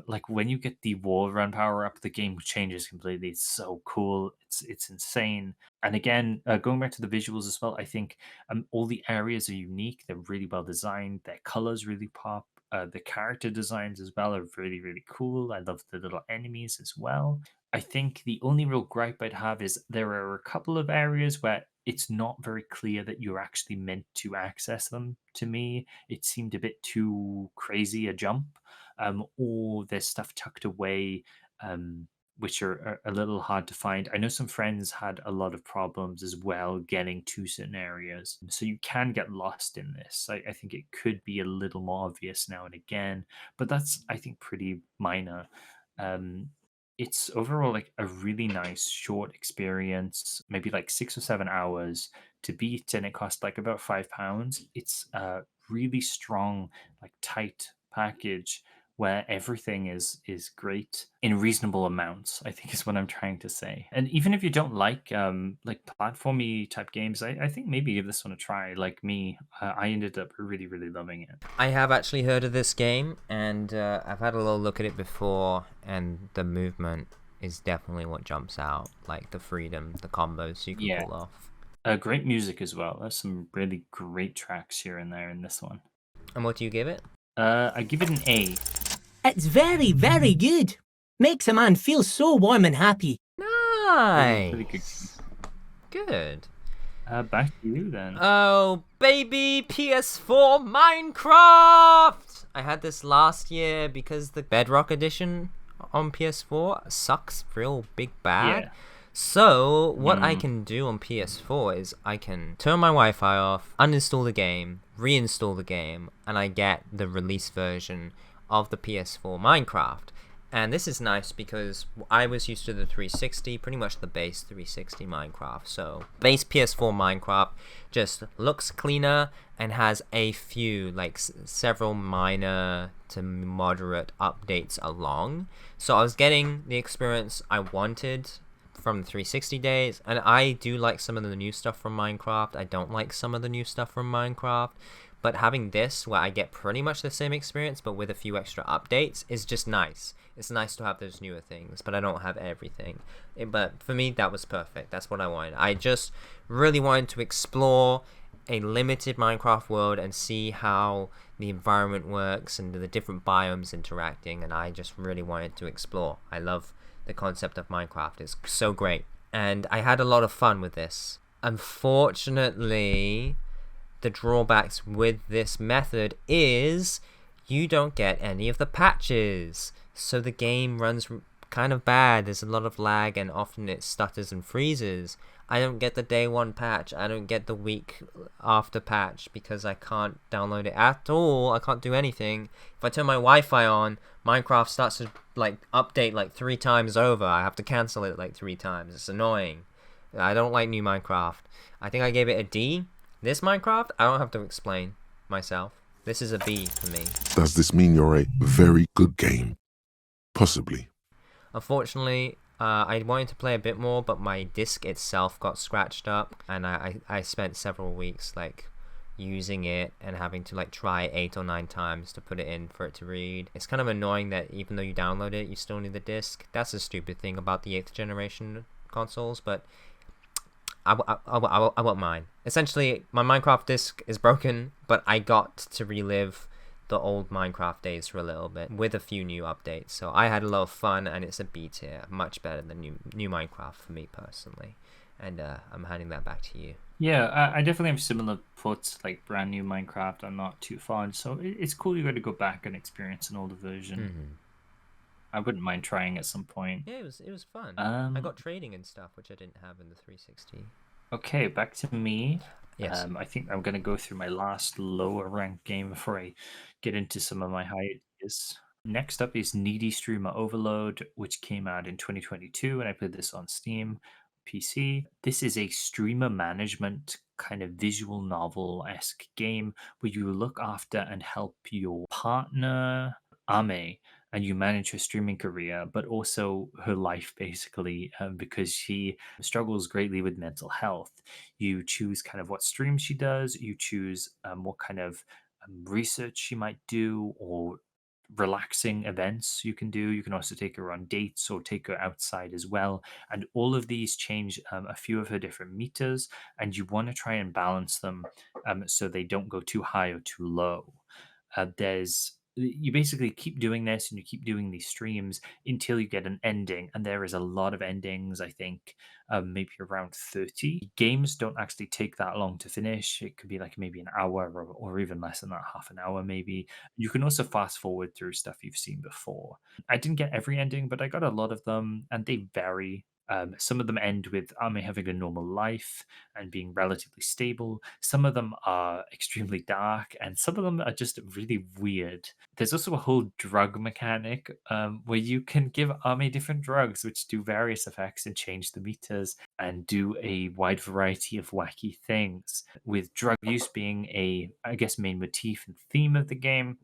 Like when you get the wall run power-up, the game changes completely. It's so cool. It's insane. And again, going back to the visuals as well, I think all the areas are unique. They're really well designed. Their colors really pop. The character designs as well are really, really cool. I love the little enemies as well. I think the only real gripe I'd have is there are a couple of areas where it's not very clear that you're actually meant to access them. To me, it seemed a bit too crazy a jump, or there's stuff tucked away, which are a little hard to find. I know some friends had a lot of problems as well getting to certain areas, so you can get lost in this. I think it could be a little more obvious now and again, but that's, I think, pretty minor. It's overall like a really nice short experience, maybe like 6 or 7 hours to beat, and it cost like about £5. It's a really strong, like tight package where everything is great in reasonable amounts, I think is what I'm trying to say. And even if you don't like platformy type games, I think maybe give this one a try. Like me, I ended up really, really loving it. I have actually heard of this game, and I've had a little look at it before, and the movement is definitely what jumps out, like the freedom, the combos you can pull off. Great music as well. There's some really great tracks here and there in this one. And what do you give it? I give it an A. It's very, very good. Makes a man feel so warm and happy. Nice. Really good. Good. Back to you then. Oh, baby, PS4 Minecraft! I had this last year because the Bedrock Edition on PS4 sucks real big bad. Yeah. So, what I can do on PS4 is I can turn my Wi-Fi off, uninstall the game, reinstall the game, and I get the release version of the PS4 Minecraft. And this is nice because I was used to the 360, pretty much the base 360 Minecraft. So base PS4 Minecraft just looks cleaner and has a few, like several minor to moderate updates along. So I was getting the experience I wanted from the 360 days, and I do like some of the new stuff from Minecraft. I don't like some of the new stuff from Minecraft. But having this, where I get pretty much the same experience, but with a few extra updates, is just nice. It's nice to have those newer things, but I don't have everything. But for me, that was perfect. That's what I wanted. I just really wanted to explore a limited Minecraft world and see how the environment works and the different biomes interacting, and I just really wanted to explore. I love the concept of Minecraft. It's so great. And I had a lot of fun with this. Unfortunately, the drawbacks with this method is you don't get any of the patches, so the game runs kind of bad. There's a lot of lag and often it stutters and freezes. I don't get the day one patch, I don't get the week after patch because I can't download it at all. I can't do anything. If I turn my Wi-Fi on, Minecraft starts to like update like 3 times over. I have to cancel it like 3 times. It's annoying. I don't like new Minecraft. I think I gave it a D. This Minecraft, I don't have to explain myself. This is a B for me. Does this mean you're a very good game? Possibly. Unfortunately, I wanted to play a bit more, but my disc itself got scratched up, and I spent several weeks like using it and having to like try 8 or 9 times to put it in for it to read. It's kind of annoying that even though you download it, you still need the disc. That's a stupid thing about the 8th generation consoles, but I won't mind. Essentially, my Minecraft disc is broken, but I got to relive the old Minecraft days for a little bit with a few new updates. So I had a lot of fun, and it's a B tier, much better than new Minecraft for me personally. And I'm handing that back to you. Yeah, I definitely have similar thoughts. Like brand new Minecraft, I'm not too fond. So it's cool you got to go back and experience an older version. Mm-hmm. I wouldn't mind trying at some point. Yeah, it was fun. I got trading and stuff, which I didn't have in the 360. Okay, back to me. Yes. I think I'm going to go through my last lower ranked game before I get into some of my high ideas. Next up is Needy Streamer Overload, which came out in 2022, and I played this on Steam, PC. This is a streamer management kind of visual novel-esque game where you look after and help your partner, Ame, and you manage her streaming career, but also her life basically, because she struggles greatly with mental health. You choose kind of what streams she does, you choose what kind of research she might do, or relaxing events you can do. You can also take her on dates or take her outside as well. And all of these change a few of her different meters, and you want to try and balance them so they don't go too high or too low. You basically keep doing this and you keep doing these streams until you get an ending, and there is a lot of endings. I think maybe around 30. Games don't actually take that long to finish. It could be like maybe an hour or even less than that, half an hour maybe. You can also fast forward through stuff you've seen before. I didn't get every ending, but I got a lot of them, and they vary. Some of them end with Ame having a normal life and being relatively stable. Some of them are extremely dark, and some of them are just really weird. There's also a whole drug mechanic where you can give Ame different drugs, which do various effects and change the meters and do a wide variety of wacky things, with drug use being I guess, main motif and theme of the game.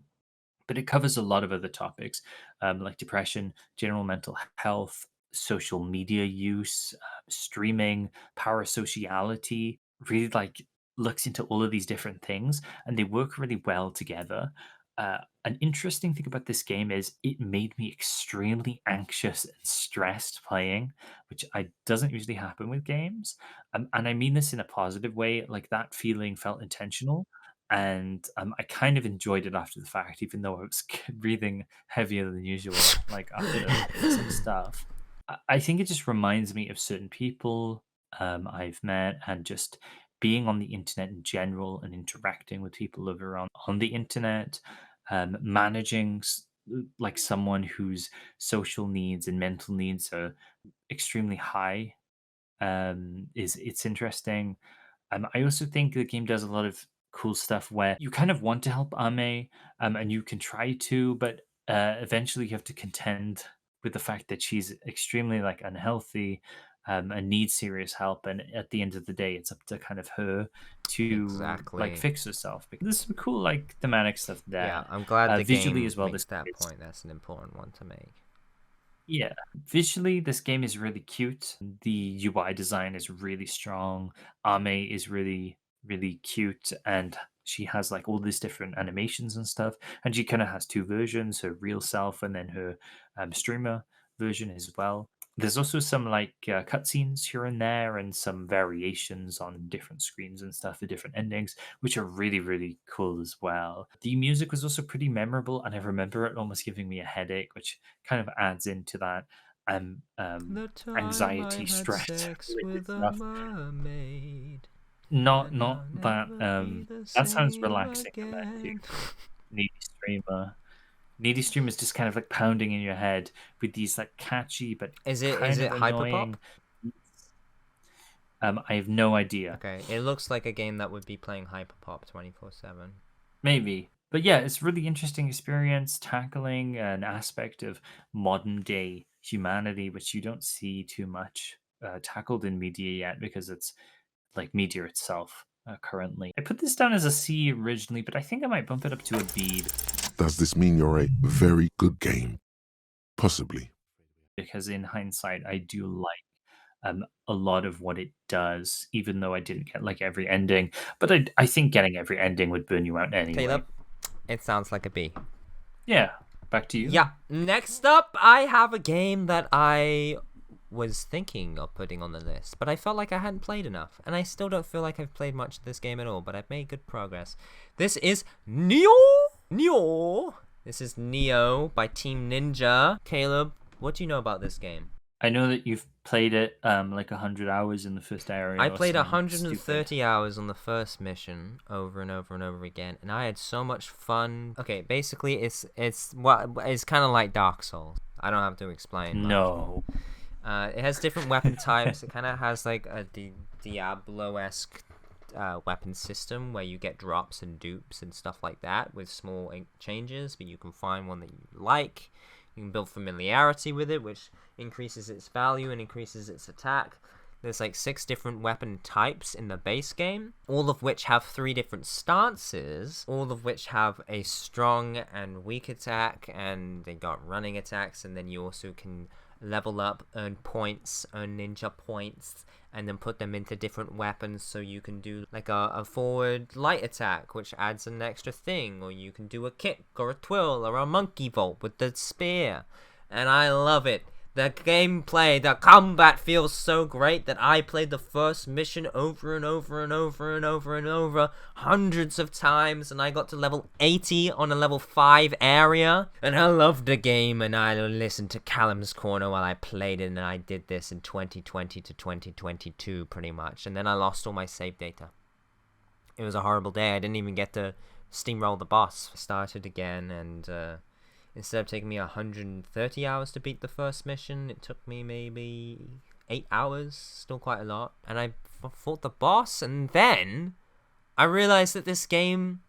But it covers a lot of other topics like depression, general mental health, social media use, streaming, parasociality. Really like looks into all of these different things, and they work really well together. An interesting thing about this game is it made me extremely anxious and stressed playing, which doesn't usually happen with games. And I mean this in a positive way. Like that feeling felt intentional. and I kind of enjoyed it after the fact, even though I was breathing heavier than usual, like after some stuff. I think it just reminds me of certain people I've met, and just being on the internet in general and interacting with people over on the internet, managing like someone whose social needs and mental needs are extremely high. It's interesting. I also think the game does a lot of cool stuff where you kind of want to help Ame, and you can try to, but eventually you have to contend with the fact that she's extremely like unhealthy, and needs serious help. And at the end of the day, it's up to kind of her to like fix herself. Because there's some cool like thematic stuff there. Yeah, I'm glad the visually game as well. makes that point. That's an important one to make. Yeah, visually, this game is really cute. The UI design is really strong. Ame is really, really cute, and she has like all these different animations and stuff. And she kind of has two versions: her real self and then her streamer version as well. There's also some like cutscenes here and there, and some variations on different screens and stuff, the different endings, which are really, really cool as well. The music was also pretty memorable, and I remember it almost giving me a headache, which kind of adds into that anxiety, stress. With a mermaid. Not that that sounds relaxing compared to Needy Streamer. Needy Stream is just kind of like pounding in your head with these like catchy but is it hyperpop? I have no idea. Okay, it looks like a game that would be playing hyperpop 24/7. Maybe, but yeah, it's a really interesting experience tackling an aspect of modern day humanity which you don't see too much tackled in media yet, because it's like media itself currently. I put this down as a C originally, but I think I might bump it up to a B. Does this mean you're a very good game? Possibly. Because in hindsight, I do like a lot of what it does, even though I didn't get like every ending. But I think getting every ending would burn you out anyway. Caleb, it sounds like a B. Yeah, back to you. Yeah, next up, I have a game that I was thinking of putting on the list, but I felt like I hadn't played enough, and I still don't feel like I've played much of this game at all, but I've made good progress. This is Nioh! This is Nioh by Team Ninja. Caleb, what do you know about this game? I know that you've played it like 100 hours in the first area. I played 130 hours on the first mission over and over and over again, and I had so much fun. Okay, basically it's kind of like Dark Souls. I don't have to explain much. No. It has different weapon types. It kind of has like a Diablo-esque weapon system where you get drops and dupes and stuff like that with small changes, but you can find one that you like. You can build familiarity with it, which increases its value and increases its attack. There's like 6 different weapon types in the base game, all of which have 3 different stances, all of which have a strong and weak attack, and they got running attacks, and then you also can level up, earn points, earn ninja points, and then put them into different weapons, so you can do like a forward light attack, which adds an extra thing, or you can do a kick or a twirl or a monkey vault with the spear, and I love it. The gameplay, the combat feels so great that I played the first mission over and over and over and over and over hundreds of times, and I got to level 80 on a level 5 area, and I loved the game, and I listened to Callum's Corner while I played it, and I did this in 2020 to 2022 pretty much, and then I lost all my save data. It was a horrible day. I didn't even get to steamroll the boss. I started again, and instead of taking me 130 hours to beat the first mission, it took me maybe 8 hours, still quite a lot. And I fought the boss, and then I realized that this game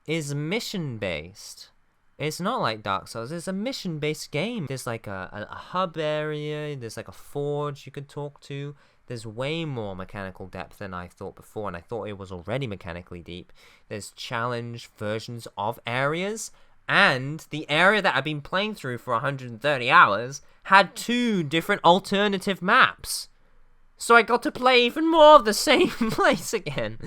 is mission-based. It's not like Dark Souls, it's a mission-based game. There's like a hub area, there's like a forge you could talk to. There's way more mechanical depth than I thought before, and I thought it was already mechanically deep. There's challenge versions of areas, and the area that I've been playing through for 130 hours had 2 different alternative maps. So I got to play even more of the same place again.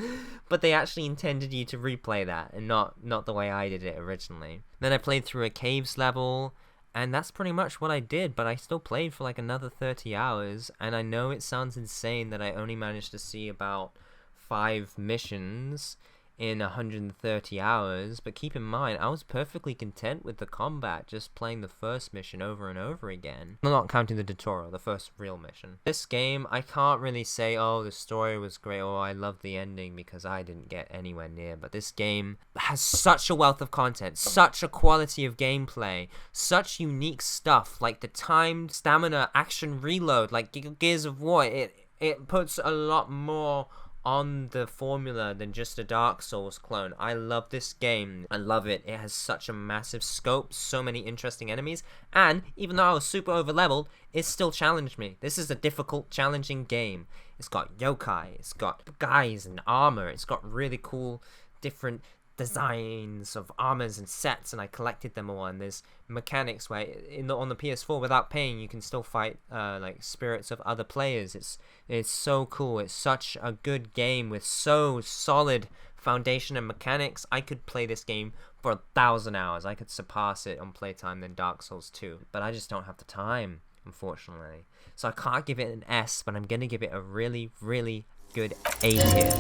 But they actually intended you to replay that, and not the way I did it originally. Then I played through a caves level, and that's pretty much what I did, but I still played for like another 30 hours, and I know it sounds insane that I only managed to see about 5 missions in 130 hours, but keep in mind, I was perfectly content with the combat, just playing the first mission over and over again. I'm not counting the tutorial, the first real mission. This game, I can't really say, oh, the story was great, or I love the ending, because I didn't get anywhere near, but this game has such a wealth of content, such a quality of gameplay, such unique stuff, like the timed stamina action reload, like Gears of War, it puts a lot more on the formula than just a Dark Souls clone. I love this game. I love it. It has such a massive scope, so many interesting enemies, and even though I was super over leveled, it still challenged me. This is a difficult, challenging game. It's got yokai, it's got guys and armor, it's got really cool different designs of armors and sets, and I collected them all, and there's mechanics where on the PS4 without paying you can still fight like spirits of other players. It's so cool. It's such a good game with so solid foundation and mechanics. I could play this game for 1,000 hours. I could surpass it on playtime than Dark Souls 2, but I just don't have the time, unfortunately. So I can't give it an S, but I'm gonna give it a really, really good A tier.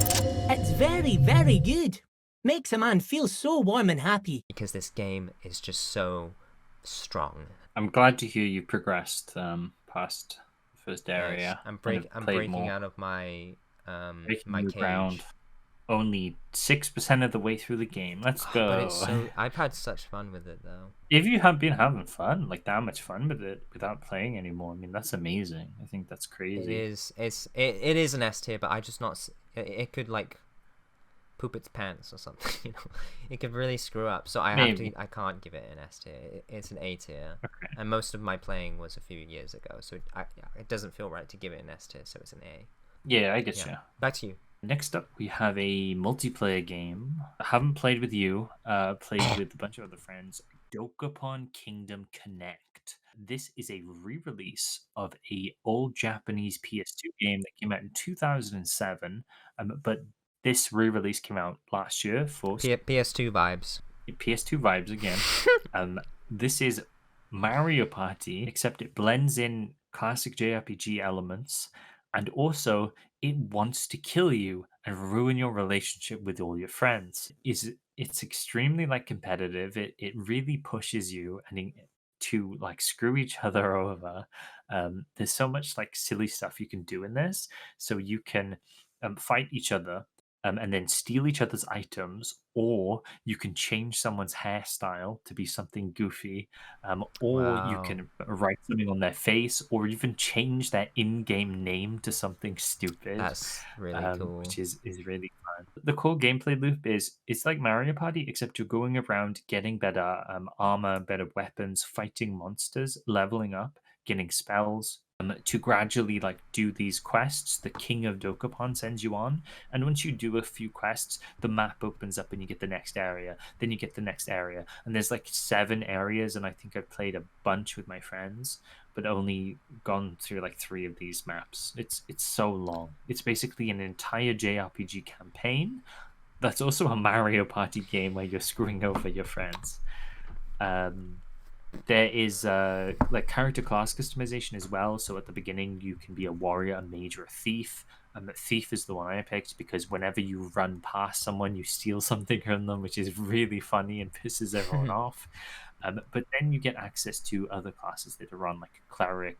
It's very, very good. Makes a man feel so warm and happy. Because this game is just so strong. I'm glad to hear you progressed past the first area. Yes, I'm breaking out of my my cage. Ground. Only 6% of the way through the game. Let's go. But I've had such fun with it though. If you have been having fun, like that much fun with it without playing anymore, I mean that's amazing. I think that's crazy. It is an S tier, but I just not. It could like poop its pants or something, you know. It could really screw up, so I can't give it an S tier. It's an A tier. Okay. And most of my playing was a few years ago, so it doesn't feel right to give it an S tier, so it's an A. Yeah, I get you. Back to you. Next up, we have a multiplayer game. I haven't played with you. Played with a bunch of other friends. Dokapon Kingdom Connect. This is a re-release of a old Japanese PS2 game that came out in 2007, but this re-release came out last year for PS2 vibes. PS2 vibes again. This is Mario Party, except it blends in classic JRPG elements, and also it wants to kill you and ruin your relationship with all your friends. It's extremely like competitive. It really pushes you and to like screw each other over. There's so much like silly stuff you can do in this. So you can fight each other. And then steal each other's items, or you can change someone's hairstyle to be something goofy, or you can write something on their face, or even change their in-game name to something stupid. That's really cool. Which is really fun. The core gameplay loop is it's like Mario Party, except you're going around getting better armor, better weapons, fighting monsters, leveling up, getting spells. To gradually like do these quests the King of Dokapon sends you on, and once you do a few quests the map opens up and you get the next area, then you get the next area, and there's like 7 areas, and I think I've played a bunch with my friends but only gone through like 3 of these maps. It's so long. It's basically an entire JRPG campaign that's also a Mario Party game where you're screwing over your friends. There is like character class customization as well. So at the beginning, you can be a warrior, a mage, or a thief. Thief is the one I picked because whenever you run past someone, you steal something from them, which is really funny and pisses everyone off. But then you get access to other classes that are on, like a cleric,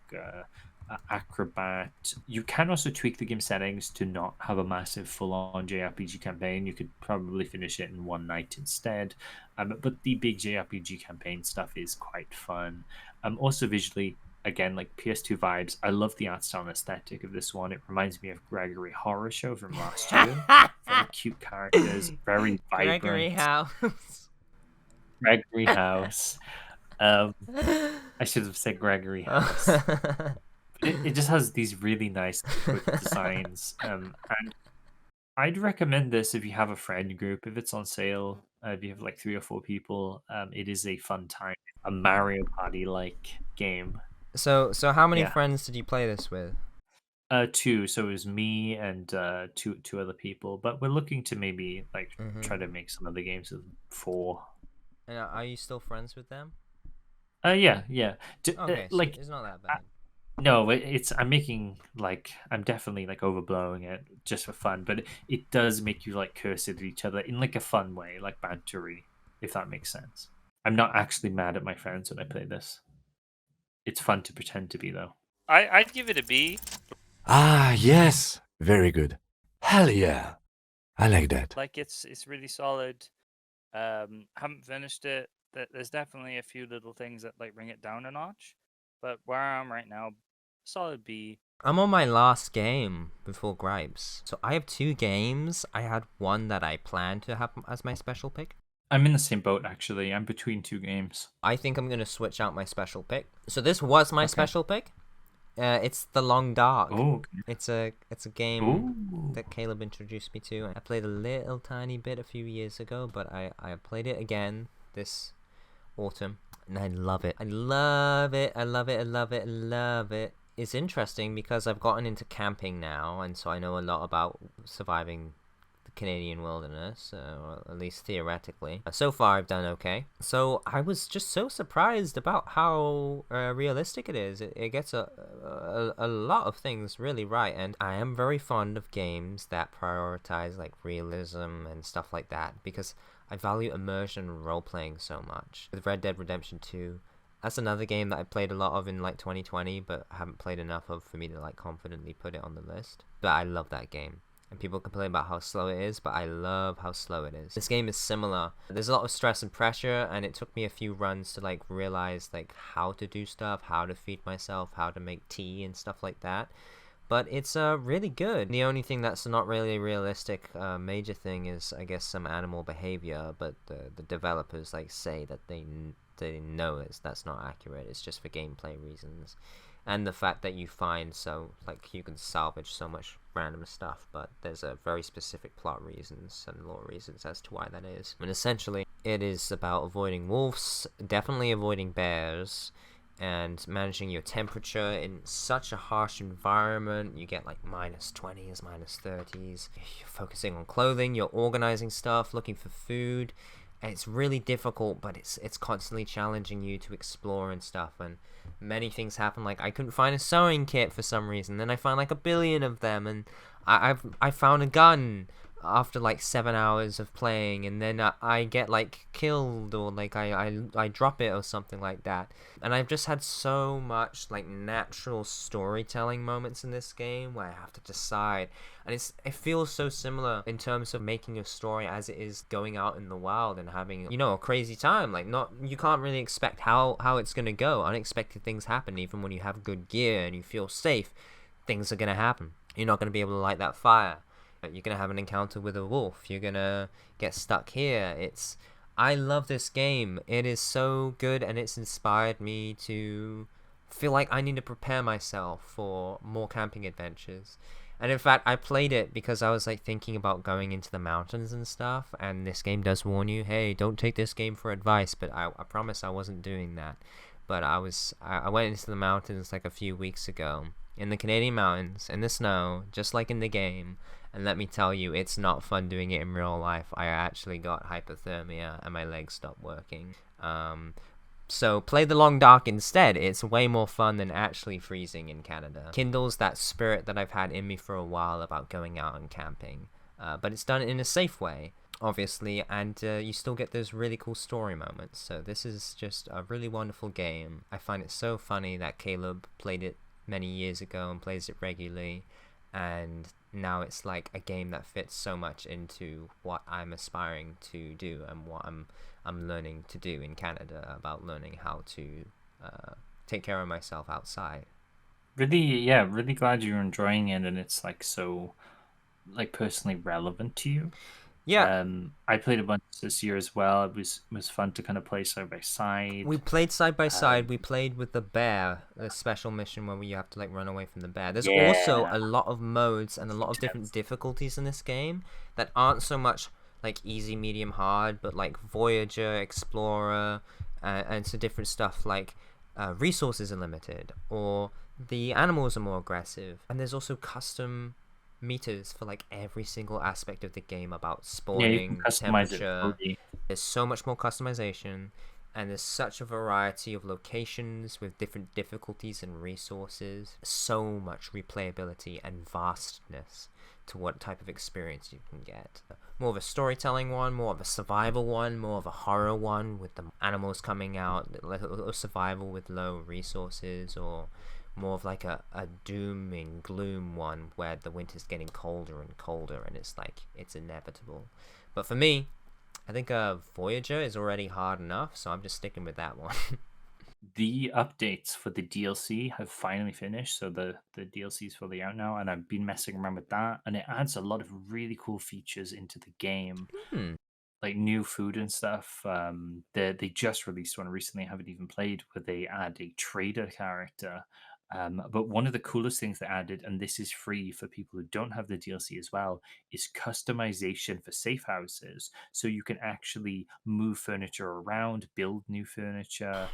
acrobat. You can also tweak the game settings to not have a massive full-on JRPG campaign. You could probably finish it in one night instead. But the big JRPG campaign stuff is quite fun. Also visually, again, like PS2 vibes. I love the art style and aesthetic of this one. It reminds me of Gregory Horror Show from last year. Very cute characters, very vibrant. Gregory House. Gregory House. I should have said Gregory House. It just has these really nice quick designs. And I'd recommend this if you have a friend group. If it's on sale, if you have like 3 or 4 people, it is a fun time. A Mario Party-like game. So how many friends did you play this with? 2. So it was me and two other people. But we're looking to maybe like try to make some other games with 4. And are you still friends with them? Yeah. Okay, Like it's not that bad. No, I'm definitely like overblowing it just for fun, but it does make you like curse at each other in like a fun way, like bantery, if that makes sense. I'm not actually mad at my friends when I play this. It's fun to pretend to be, though. I'd give it a B. Ah, yes. Very good. Hell yeah. I like that. Like it's really solid. Haven't finished it. There's definitely a few little things that like bring it down a notch, but where I am right now, solid B. I'm on my last game before Gripes. So I have 2 games. I had one that I planned to have as my special pick. I'm in the same boat, actually. I'm between 2 games. I think I'm going to switch out my special pick. So this was my special pick. It's The Long Dark. Oh, okay. It's a game that Caleb introduced me to. I played a little tiny bit a few years ago, but I played it again this autumn, and I love it. I love it. I love it. I love it. I love it. It's interesting because I've gotten into camping now, and so I know a lot about surviving the Canadian wilderness, or at least theoretically. So far, I've done okay. So I was just so surprised about how realistic it is. It gets a lot of things really right, and I am very fond of games that prioritize like realism and stuff like that, because I value immersion and role-playing so much. With Red Dead Redemption 2, that's another game that I played a lot of in like 2020, but haven't played enough of for me to like confidently put it on the list. But I love that game. And people complain about how slow it is, but I love how slow it is. This game is similar. There's a lot of stress and pressure, and it took me a few runs to like realize like how to do stuff, how to feed myself, how to make tea and stuff like that. But it's really good. The only thing that's not really realistic, major thing, is I guess some animal behavior. But the developers like say that they know that's not accurate. It's just for gameplay reasons, and the fact that you find you can salvage so much random stuff. But there's a very specific plot reasons and lore reasons as to why that is. And essentially, it is about avoiding wolves, definitely avoiding bears, and managing your temperature in such a harsh environment. You get like -20s, -30s. You're focusing on clothing, you're organizing stuff, looking for food, and it's really difficult, but it's constantly challenging you to explore and stuff. And many things happen, like I couldn't find a sewing kit for some reason, then I found like 1 billion of them, and I found a gun after like 7 hours of playing, and then I get like killed, or like I drop it or something like that. And I've just had so much like natural storytelling moments in this game where I have to decide, and it feels so similar in terms of making a story as it is going out in the wild and having, a crazy time. Like, you can't really expect how it's gonna go. Unexpected things happen. Even when you have good gear and you feel safe, things are gonna happen. You're not gonna be able to light that fire. You're gonna have an encounter with a wolf. You're gonna get stuck here. I love this game. It is so good, and it's inspired me to feel like I need to prepare myself for more camping adventures. And in fact, I played it because I was like thinking about going into the mountains and stuff, and this game does warn you, hey, don't take this game for advice, but I promise I wasn't doing that. But I went into the mountains like a few weeks ago, in the Canadian mountains, in the snow, just like in the game. And let me tell you, it's not fun doing it in real life. I actually got hypothermia and my legs stopped working. So play The Long Dark instead. It's way more fun than actually freezing in Canada. Kindles that spirit that I've had in me for a while about going out and camping. But it's done in a safe way, obviously, and you still get those really cool story moments. So this is just a really wonderful game. I find it so funny that Caleb played it many years ago and plays it regularly, and now it's like a game that fits so much into what I'm aspiring to do and what I'm learning to do in Canada, about learning how to take care of myself outside. Really glad you're enjoying it, and it's like so like personally relevant to you. Yeah. I played a bunch this year as well. It was fun to kind of play side by side. We played side by side. We played with the bear, a special mission where you have to like run away from the bear. There's also a lot of modes and a lot of different difficulties in this game that aren't so much like easy, medium, hard, but like Voyager, Explorer, and some different stuff like resources are limited, or the animals are more aggressive. And there's also custom meters for like every single aspect of the game, about spawning, temperature. There's so much more customization, and there's such a variety of locations with different difficulties and resources. So much replayability and vastness to what type of experience you can get. More of a storytelling one, more of a survival one, more of a horror one with the animals coming out, or survival with low resources, or more of like a doom and gloom one where the winter's getting colder and colder and it's like it's inevitable. But for me, I think Voyager is already hard enough, so I'm just sticking with that one. The updates for the DLC have finally finished, so the DLC is fully out now, and I've been messing around with that, and it adds a lot of really cool features into the game, like new food and stuff. They just released one recently, I haven't even played, where they add a trader character. But one of the coolest things they added, and this is free for people who don't have the DLC as well, is customization for safe houses. So you can actually move furniture around, build new furniture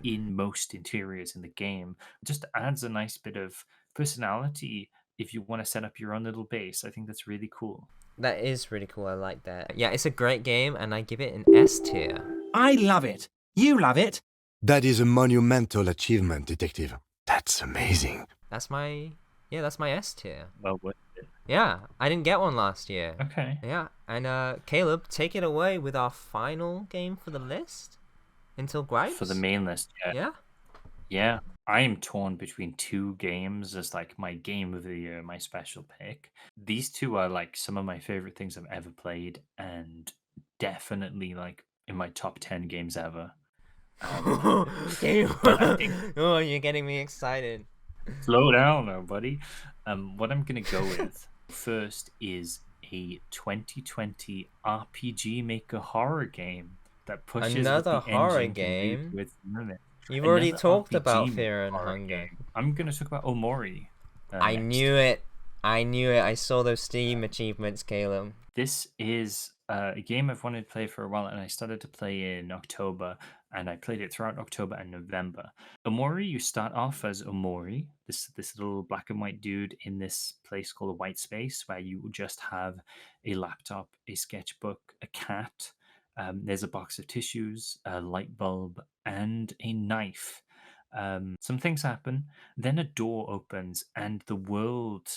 in most interiors in the game. It just adds a nice bit of personality if you want to set up your own little base. I think that's really cool. That is really cool. I like that. Yeah, it's a great game, and I give it an S tier. I love it. You love it. That is a monumental achievement, Detective. That's amazing. That's my S tier. Well worth it. Yeah, I didn't get one last year. Okay. Yeah, and Caleb, take it away with our final game for the list. Until Gripes? For the main list, yeah. Yeah? Yeah. I am torn between two games as like my game of the year, my special pick. These two are like some of my favorite things I've ever played, and definitely like in my top 10 games ever. Oh, you're getting me excited. Slow down now, buddy. What I'm gonna go with first is a 2020 RPG Maker horror game that pushes another with the horror engine game. With Remnant. You've already Another talked RPG about Fear and horror Hunger. game. I'm gonna talk about Omori. I next. knew it. I saw those Steam achievements, Caleb. This is a game I've wanted to play for a while, and I started to play in October, and I played it throughout October and November. Omori, you start off as Omori, this little black and white dude in this place called a white space, where you just have a laptop, a sketchbook, a cat. There's a box of tissues, a light bulb, and a knife. Some things happen, then a door opens, and the world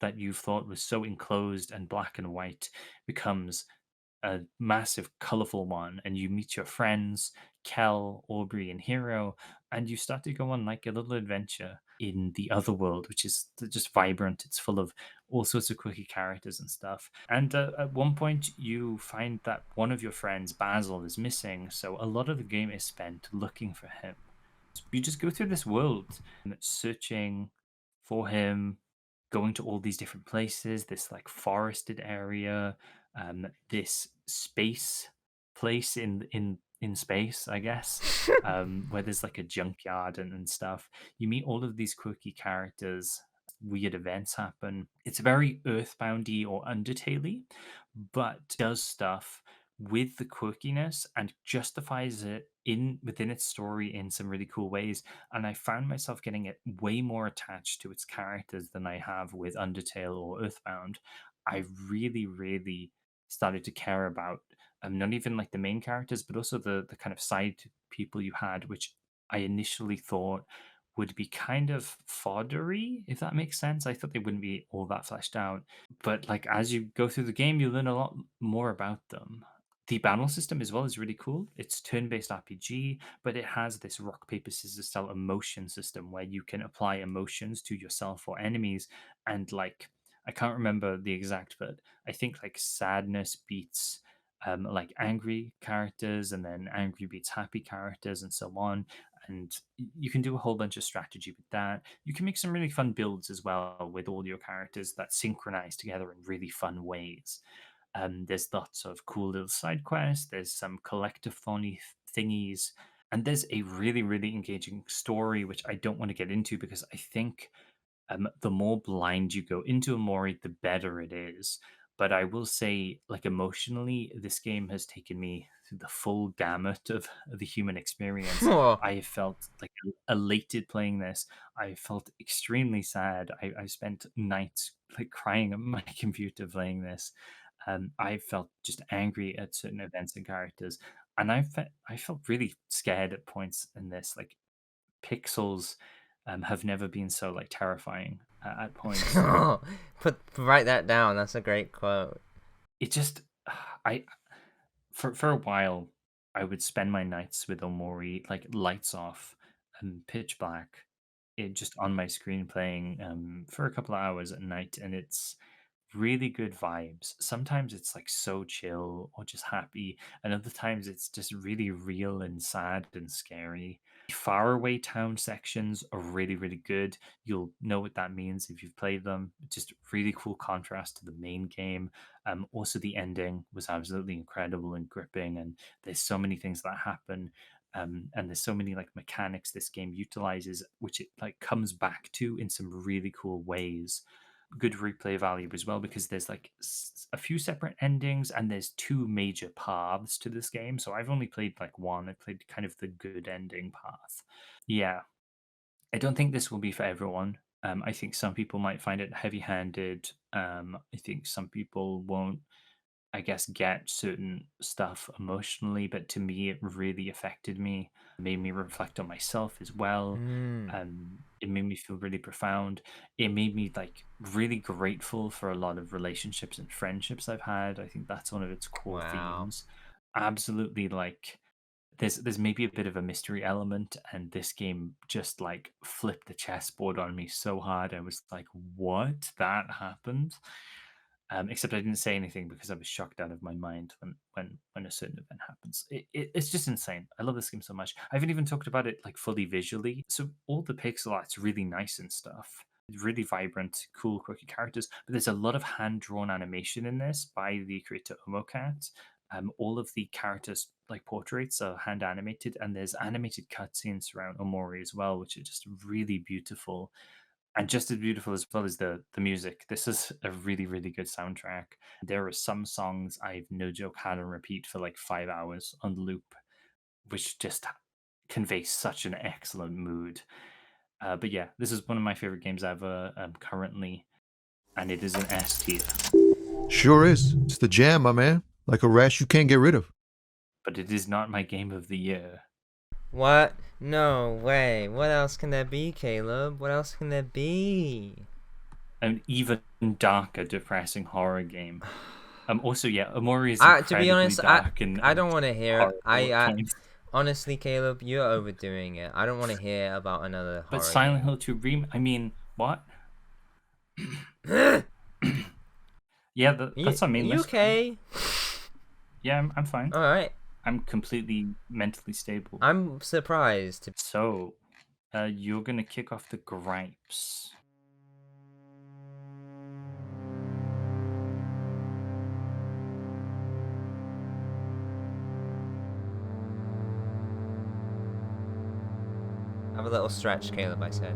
that you thought was so enclosed and black and white becomes a massive, colorful one, and you meet your friends, Kel, Aubrey, and Hero, and you start to go on like a little adventure in the other world, which is just vibrant. It's full of all sorts of quirky characters and stuff. And at one point, you find that one of your friends, Basil, is missing, so a lot of the game is spent looking for him. You just go through this world, searching for him, going to all these different places, this like forested area, this space place in space, I guess, where there's like a junkyard and stuff. You meet all of these quirky characters, weird events happen. It's very Earthboundy or Undertale-y, but does stuff with the quirkiness and justifies it within its story in some really cool ways. And I found myself getting it way more attached to its characters than I have with Undertale or Earthbound. I really, really started to care about not even like the main characters, but also the kind of side people you had, which I initially thought would be kind of foddery, if that makes sense. I thought they wouldn't be all that fleshed out. But like as you go through the game, you learn a lot more about them. The battle system as well is really cool. It's turn-based RPG, but it has this rock, paper, scissors style emotion system where you can apply emotions to yourself or enemies. And like, I can't remember the exact, but I think like sadness beats like angry characters, and then angry beats happy characters, and so on. And you can do a whole bunch of strategy with that. You can make some really fun builds as well with all your characters that synchronize together in really fun ways. There's lots of cool little side quests. There's some collectathon-y thingies, and there's a really, really engaging story, which I don't want to get into because I think the more blind you go into Omori, the better it is. But I will say, like emotionally, this game has taken me through the full gamut of the human experience. I have felt like elated playing this. I felt extremely sad. I spent nights like crying at my computer playing this. I felt just angry at certain events and characters. and I felt really scared at points in this. Like pixels have never been so like terrifying at points. Write that down. That's a great quote. It just for a while I would spend my nights with Omori, like lights off and pitch black, it just on my screen playing for a couple of hours at night, and it's really good vibes. Sometimes it's like so chill or just happy, and other times it's just really real and sad and scary. Faraway town sections are really, really good. You'll know what that means if you've played them. Just really cool contrast to the main game. Also, the ending was absolutely incredible and gripping, and there's so many things that happen. And there's so many like mechanics this game utilizes, which it like comes back to in some really cool ways. Good replay value as well, because there's like a few separate endings and there's two major paths to this game. So I've only played like one. I played kind of the good ending path. Yeah, I don't think this will be for everyone. I think some people might find it heavy-handed. I think some people won't, I guess, get certain stuff emotionally, but to me, it really affected me. It made me reflect on myself as well. It made me feel really profound. It made me like really grateful for a lot of relationships and friendships I've had. I think that's one of its core themes. Absolutely, like there's maybe a bit of a mystery element, and this game just like flipped the chessboard on me so hard. I was like, "What? That happened?" Except I didn't say anything because I was shocked out of my mind when a certain event happens. It's just insane. I love this game so much. I haven't even talked about it like fully visually. So all the pixel art's really nice and stuff. Really vibrant, cool, quirky characters. But there's a lot of hand-drawn animation in this by the creator Omocat. All of the characters like portraits are hand animated, and there's animated cutscenes around Omori as well, which are just really beautiful. And just as beautiful as well as the music. This is a really, really good soundtrack. There are some songs I've no joke had on repeat for like 5 hours on loop, which just convey such an excellent mood. But yeah, this is one of my favorite games ever currently, and it is an S tier. Sure is. It's the jam, my man. Like a rash you can't get rid of. But it is not my game of the year. What? No way. What else can there be, Caleb? What else can there be? An even darker, depressing horror game. Also, yeah, Omori is to be honest, dark I don't want to hear it. Honestly, Caleb, you're overdoing it. I don't want to hear about another horror But Silent game. Hill 2 I mean, what? Yeah, that's our main list. Okay? Yeah, I'm fine. All right. I'm completely mentally stable. I'm surprised. So, you're gonna kick off the gripes. Have a little stretch, Caleb, I said.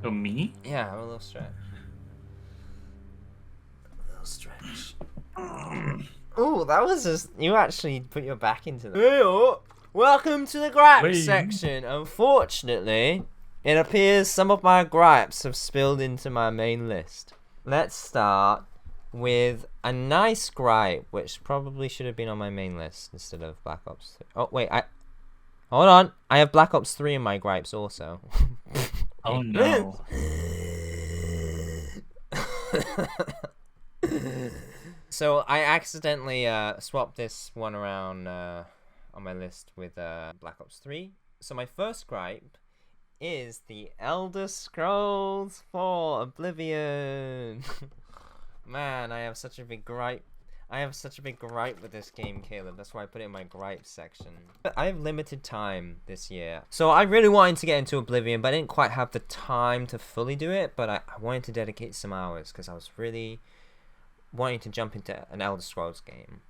Oh, me? Yeah, have a little stretch. A little stretch. Oh, that was just... You actually put your back into that. Hey, welcome to the gripes section. Unfortunately, it appears some of my gripes have spilled into my main list. Let's start with a nice gripe, which probably should have been on my main list instead of Black Ops 3. Oh, wait, Hold on. I have Black Ops 3 in my gripes also. Oh, no. So I accidentally swapped this one around on my list with Black Ops 3. So my first gripe is the Elder Scrolls 4 Oblivion. Man, I have such a big gripe. I have such a big gripe with this game, Caleb. That's why I put it in my gripe section. I have limited time this year. So I really wanted to get into Oblivion, but I didn't quite have the time to fully do it. But I wanted to dedicate some hours because I was really wanting to jump into an Elder Scrolls game.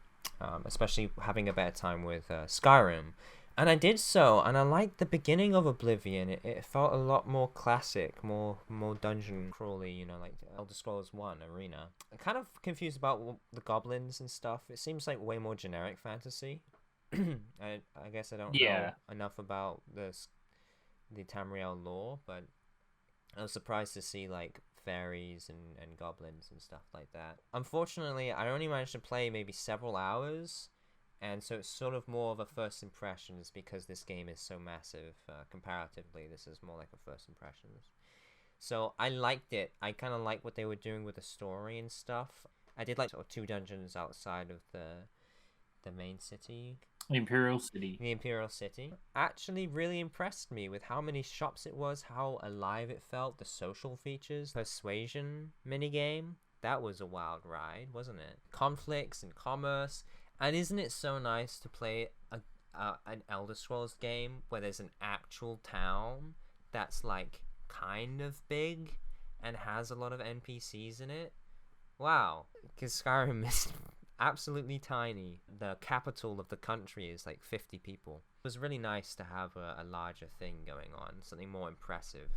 Especially having a better time with Skyrim. And I did so, and I liked the beginning of Oblivion. It felt a lot more classic, more dungeon crawly, you know, like Elder Scrolls 1 Arena. I'm kind of confused about the goblins and stuff. It seems like way more generic fantasy. I guess I don't know enough about the Tamriel lore, but I was surprised to see like fairies and goblins and stuff like that. Unfortunately, I only managed to play maybe several hours. And so it's sort of more of a first impressions because this game is so massive. Comparatively, this is more like a first impressions. So I liked it. I kind of liked what they were doing with the story and stuff. I did like sort of 2 dungeons outside of the main city. The Imperial City. The Imperial City. Actually really impressed me with how many shops it was, how alive it felt, the social features, persuasion minigame. That was a wild ride, wasn't it? Conflicts and commerce. And isn't it so nice to play an Elder Scrolls game where there's an actual town that's like kind of big and has a lot of NPCs in it? Wow. Because Skyrim is absolutely tiny. The capital of the country is like 50 people. It was really nice to have a larger thing going on, something more impressive.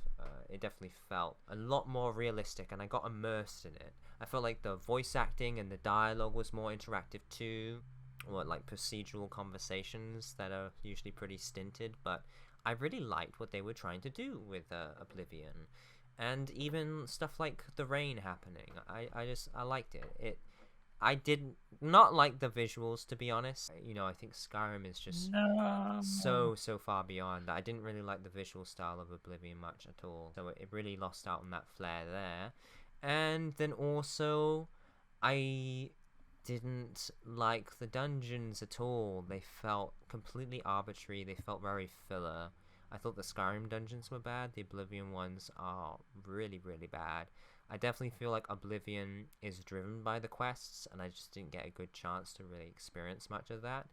It definitely felt a lot more realistic, and I got immersed in it. I felt like the voice acting and the dialogue was more interactive too, or like procedural conversations that are usually pretty stinted, but I really liked what they were trying to do with Oblivion. And even stuff like the rain happening. I liked it. I did not like the visuals, to be honest. You know, I think Skyrim is just so far beyond that. I didn't really like the visual style of Oblivion much at all. So it really lost out on that flair there. And then also, I didn't like the dungeons at all. They felt completely arbitrary. They felt very filler. I thought the Skyrim dungeons were bad. The Oblivion ones are really, really bad. I definitely feel like Oblivion is driven by the quests, and I just didn't get a good chance to really experience much of that.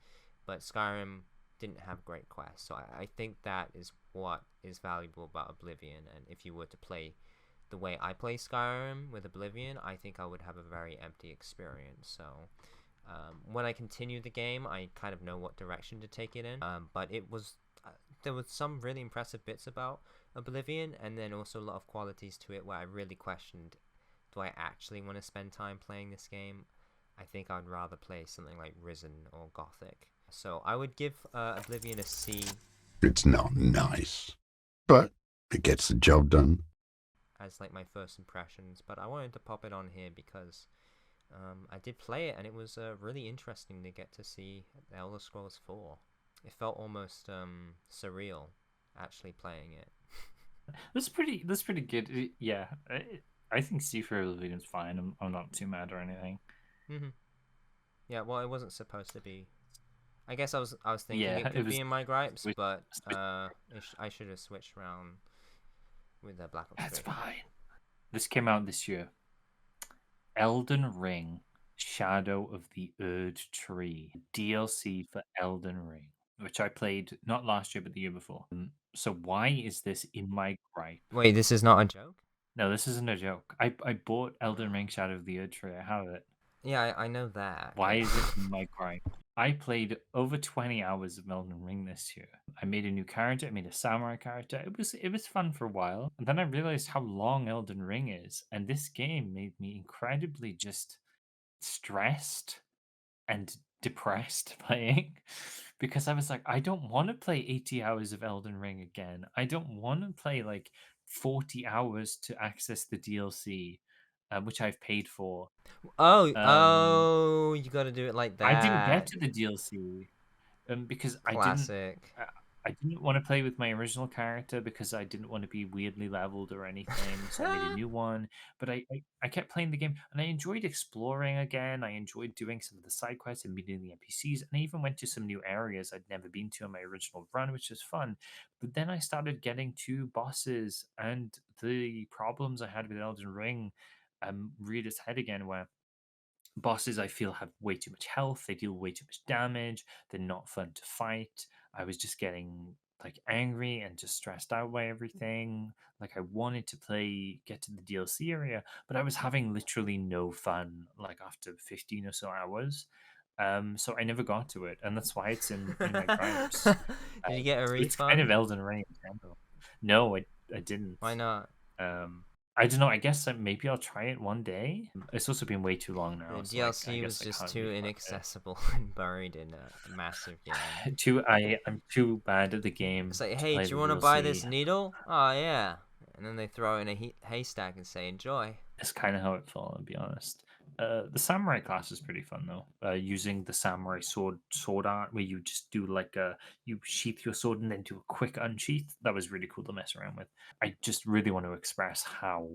But Skyrim didn't have great quests, so I think that is what is valuable about Oblivion. And if you were to play the way I play Skyrim with Oblivion, I think I would have a very empty experience. So when I continue the game, I kind of know what direction to take it in. But it was there was some really impressive bits about Oblivion, and then also a lot of qualities to it where I really questioned, do I actually want to spend time playing this game? I think I'd rather play something like Risen or Gothic. So I would give Oblivion a C. It's not nice, but it gets the job done. As like my first impressions, but I wanted to pop it on here because I did play it, and it was really interesting to get to see The Elder Scrolls 4. It felt almost surreal actually playing it. That's pretty good. Yeah, I think C for Oblivion's fine. I'm not too mad or anything. Yeah, well, it wasn't supposed to be. I guess I was thinking Yeah, it could it was- be in my gripes, but I should have switched around with the Black Ops 3. That's fine. This came out this year. Elden Ring: Shadow of the Erdtree, DLC for Elden Ring, which I played not last year but the year before. So why is this in my gripe? Wait, this is not a joke? No, this isn't a joke. I bought Elden Ring: Shadow of the Erdtree. I have it. Yeah, I know that. Why is it in my gripe? I played over 20 hours of Elden Ring this year. I made a new character. I made a samurai character. It was fun for a while. And then I realized how long Elden Ring is. And this game made me incredibly just stressed and depressed playing. Because I was like, I don't want to play 80 hours of Elden Ring again. I don't want to play like 40 hours to access the DLC. Which I've paid for. Oh, you got to do it like that. I didn't get to the DLC because Classic. I didn't want to play with my original character because I didn't want to be weirdly leveled or anything. So I made a new one. But I kept playing the game, and I enjoyed exploring again. I enjoyed doing some of the side quests and meeting the NPCs, and I even went to some new areas I'd never been to on my original run, which was fun. But then I started getting to bosses, and the problems I had with Elden Ring reared its head again, where bosses I feel have way too much health, they deal way too much damage, they're not fun to fight. I was just getting like angry and just stressed out by everything. Like I wanted to get to the DLC area, but I was having literally no fun like after 15 or so hours. So I never got to it, and that's why it's in my gripes. Did you get a refund? It's kind of Elden Ring. No, I didn't. Why not? I don't know. I guess maybe I'll try it one day. It's also been way too long now. The so DLC I was guess I just can't too really play it. inaccessible and buried in a massive game. I'm too bad at the game. It's like, to hey, play do you the want to buy DLC. this needle? Oh, yeah. And then they throw it in a haystack and say, enjoy. It's kind of how it felt, to be honest. The samurai class is pretty fun though. Using the samurai sword art, where you just do like you sheath your sword and then do a quick unsheath. That was really cool to mess around with. I just really want to express how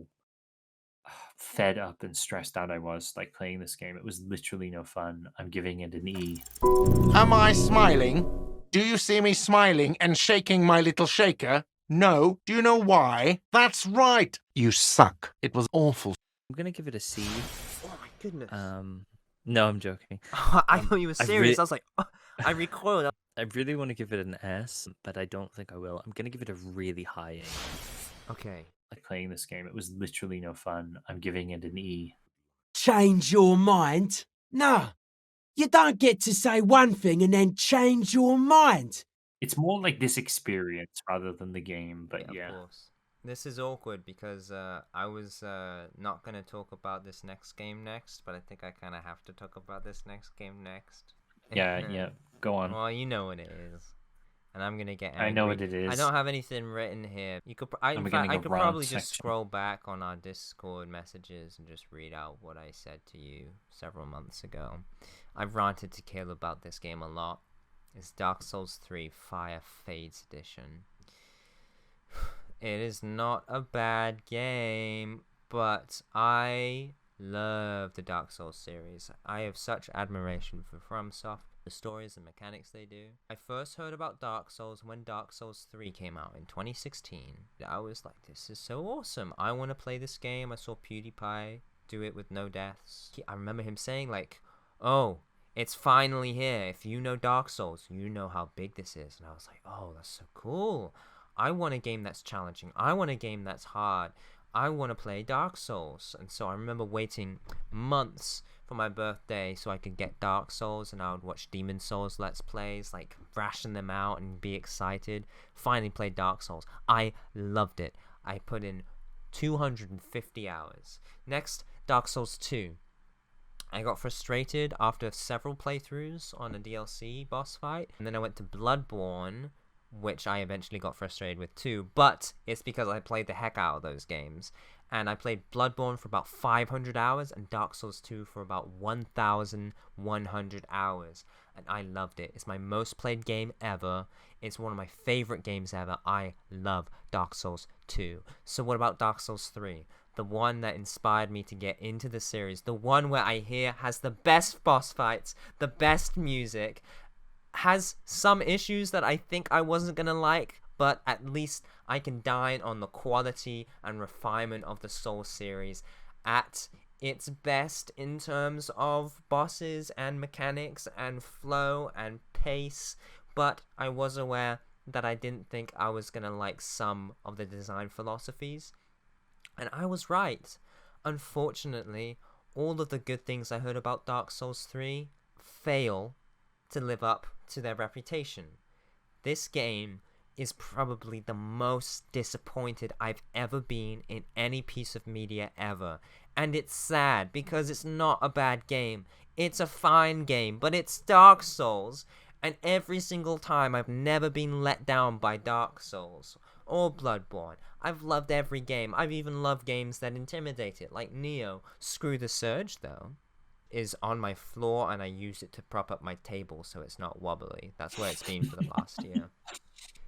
fed up and stressed out I was like playing this game. It was literally no fun. I'm giving it an E. Am I smiling? Do you see me smiling and shaking my little shaker? No. Do you know why? That's right. You suck. It was awful. I'm gonna give it a C. Oh my goodness. No, I'm joking. I thought you were serious. I was like, oh, I recoiled. I really want to give it an S, but I don't think I will. I'm gonna give it a really high A. Okay. Like playing this game, it was literally no fun. I'm giving it an E. Change your mind? No. You don't get to say one thing and then change your mind. It's more like this experience rather than the game, but yeah. Of course. This is awkward because I was not going to talk about this next game next, but I think I kind of have to talk about this next game next. Yeah, go on. Well, you know what it is. And I'm going to get angry. I know what it is. I don't have anything written here. You could, I could probably just scroll back on our Discord messages and just read out what I said to you several months ago. I've ranted to Kill about this game a lot. It's Dark Souls 3 Fire Fades Edition. It is not a bad game, but I love the Dark Souls series. I have such admiration for FromSoft, the stories and mechanics they do. I first heard about Dark Souls when Dark Souls 3 came out in 2016. I was like, this is so awesome. I want to play this game. I saw PewDiePie do it with no deaths. I remember him saying like, oh, it's finally here. If you know Dark Souls, you know how big this is. And I was like, oh, that's so cool. I want a game that's challenging. I want a game that's hard. I want to play Dark Souls. And so I remember waiting months for my birthday so I could get Dark Souls, and I would watch Demon Souls Let's Plays, like ration them out and be excited. Finally played Dark Souls. I loved it. I put in 250 hours. Next, Dark Souls 2. I got frustrated after several playthroughs on a DLC boss fight, and then I went to Bloodborne, which I eventually got frustrated with too, but it's because I played the heck out of those games. And I played Bloodborne for about 500 hours and Dark Souls 2 for about 1,100 hours. And I loved it. It's my most played game ever. It's one of my favorite games ever. I love Dark Souls 2. So what about Dark Souls 3? The one that inspired me to get into the series. The one where I hear has the best boss fights, the best music, has some issues that I think I wasn't gonna like, but at least I can dine on the quality and refinement of the Souls series at its best in terms of bosses and mechanics and flow and pace. But I was aware that I didn't think I was gonna like some of the design philosophies, and I was right. Unfortunately, all of the good things I heard about Dark Souls 3 fail to live up to their reputation. This game is probably the most disappointed I've ever been in any piece of media ever. And it's sad because it's not a bad game. It's a fine game, but it's Dark Souls. And every single time I've never been let down by Dark Souls or Bloodborne. I've loved every game. I've even loved games that intimidate it, like Nioh. Screw the Surge though. Is on my floor and I use it to prop up my table so it's not wobbly. That's where it's been for the last year.